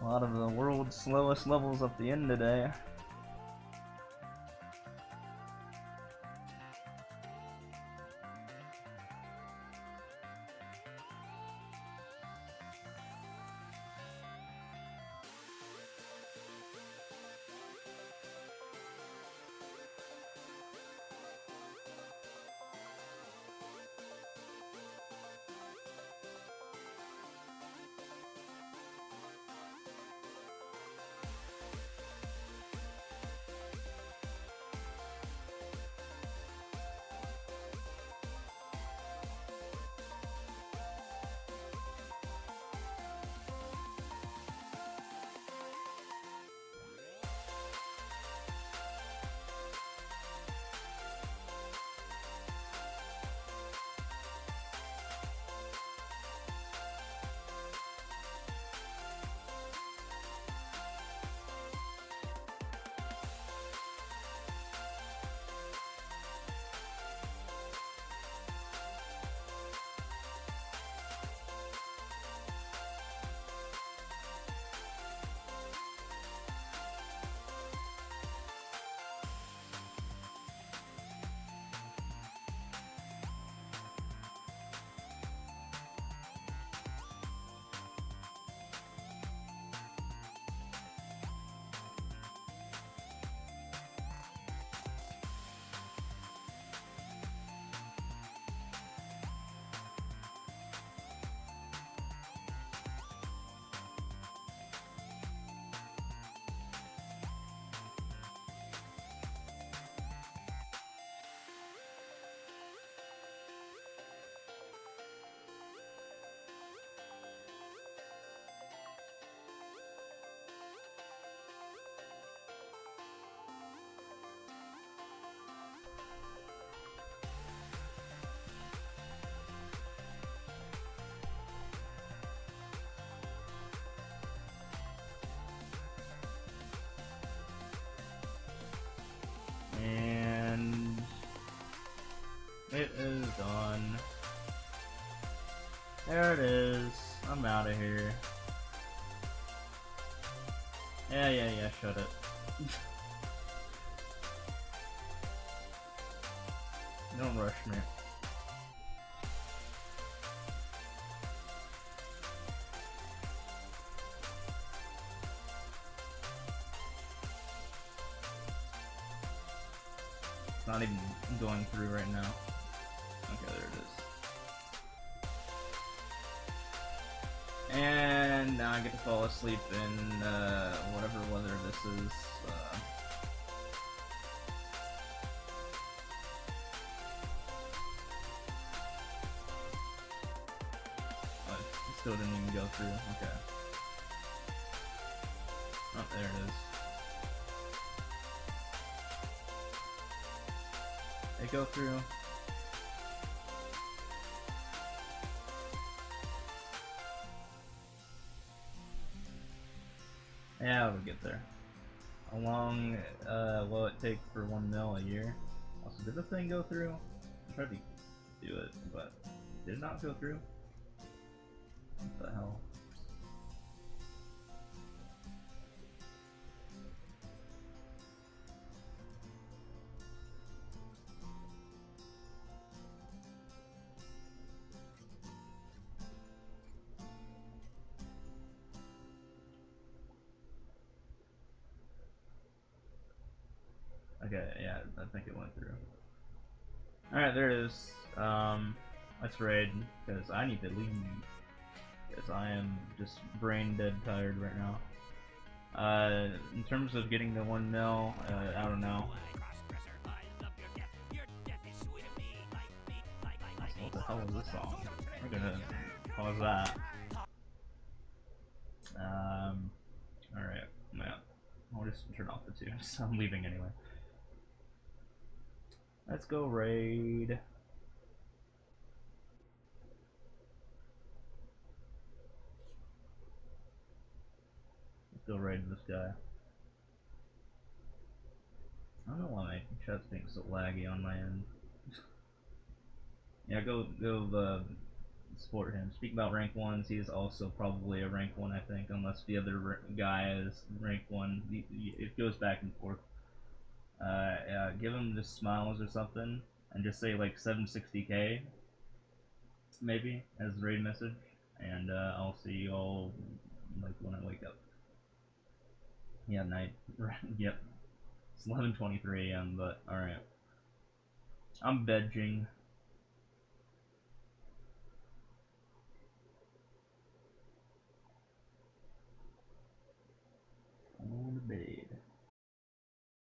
A lot of the world's slowest levels at the end today. And it is done. There it is. I'm out of here. Yeah, shut it. Don't rush me. It's not even going through right now. Okay, there it is. And now I get to fall asleep in whatever weather this is. Oh, it still didn't even go through. Okay. Oh, there it is. They go through. Yeah, we'll get there. How long will it take for 1 mil a year? Also, did the thing go through? I tried to do it, but did it not go through? What the hell? Okay, yeah, I think it went through. Alright, there it is. Let's raid, because I need to leave. Because I am just brain dead tired right now. In terms of getting the 1 mil, I don't know. What the hell is this song? We're gonna pause that. Alright, yeah. I'll just turn off the tunes. I'm leaving anyway. Let's go raid. Let's go raid this guy. I don't know why my chat's being so laggy on my end. Yeah, go support him. Speak about rank 1s, he is also probably a rank 1, I think, unless the other guy is rank 1. It goes back and forth. Give him just smiles or something, and just say like 760k, maybe, as the raid message, and I'll see you all like when I wake up. Yeah, night. Yep. It's 11:23 a.m. But all right. I'm vegging.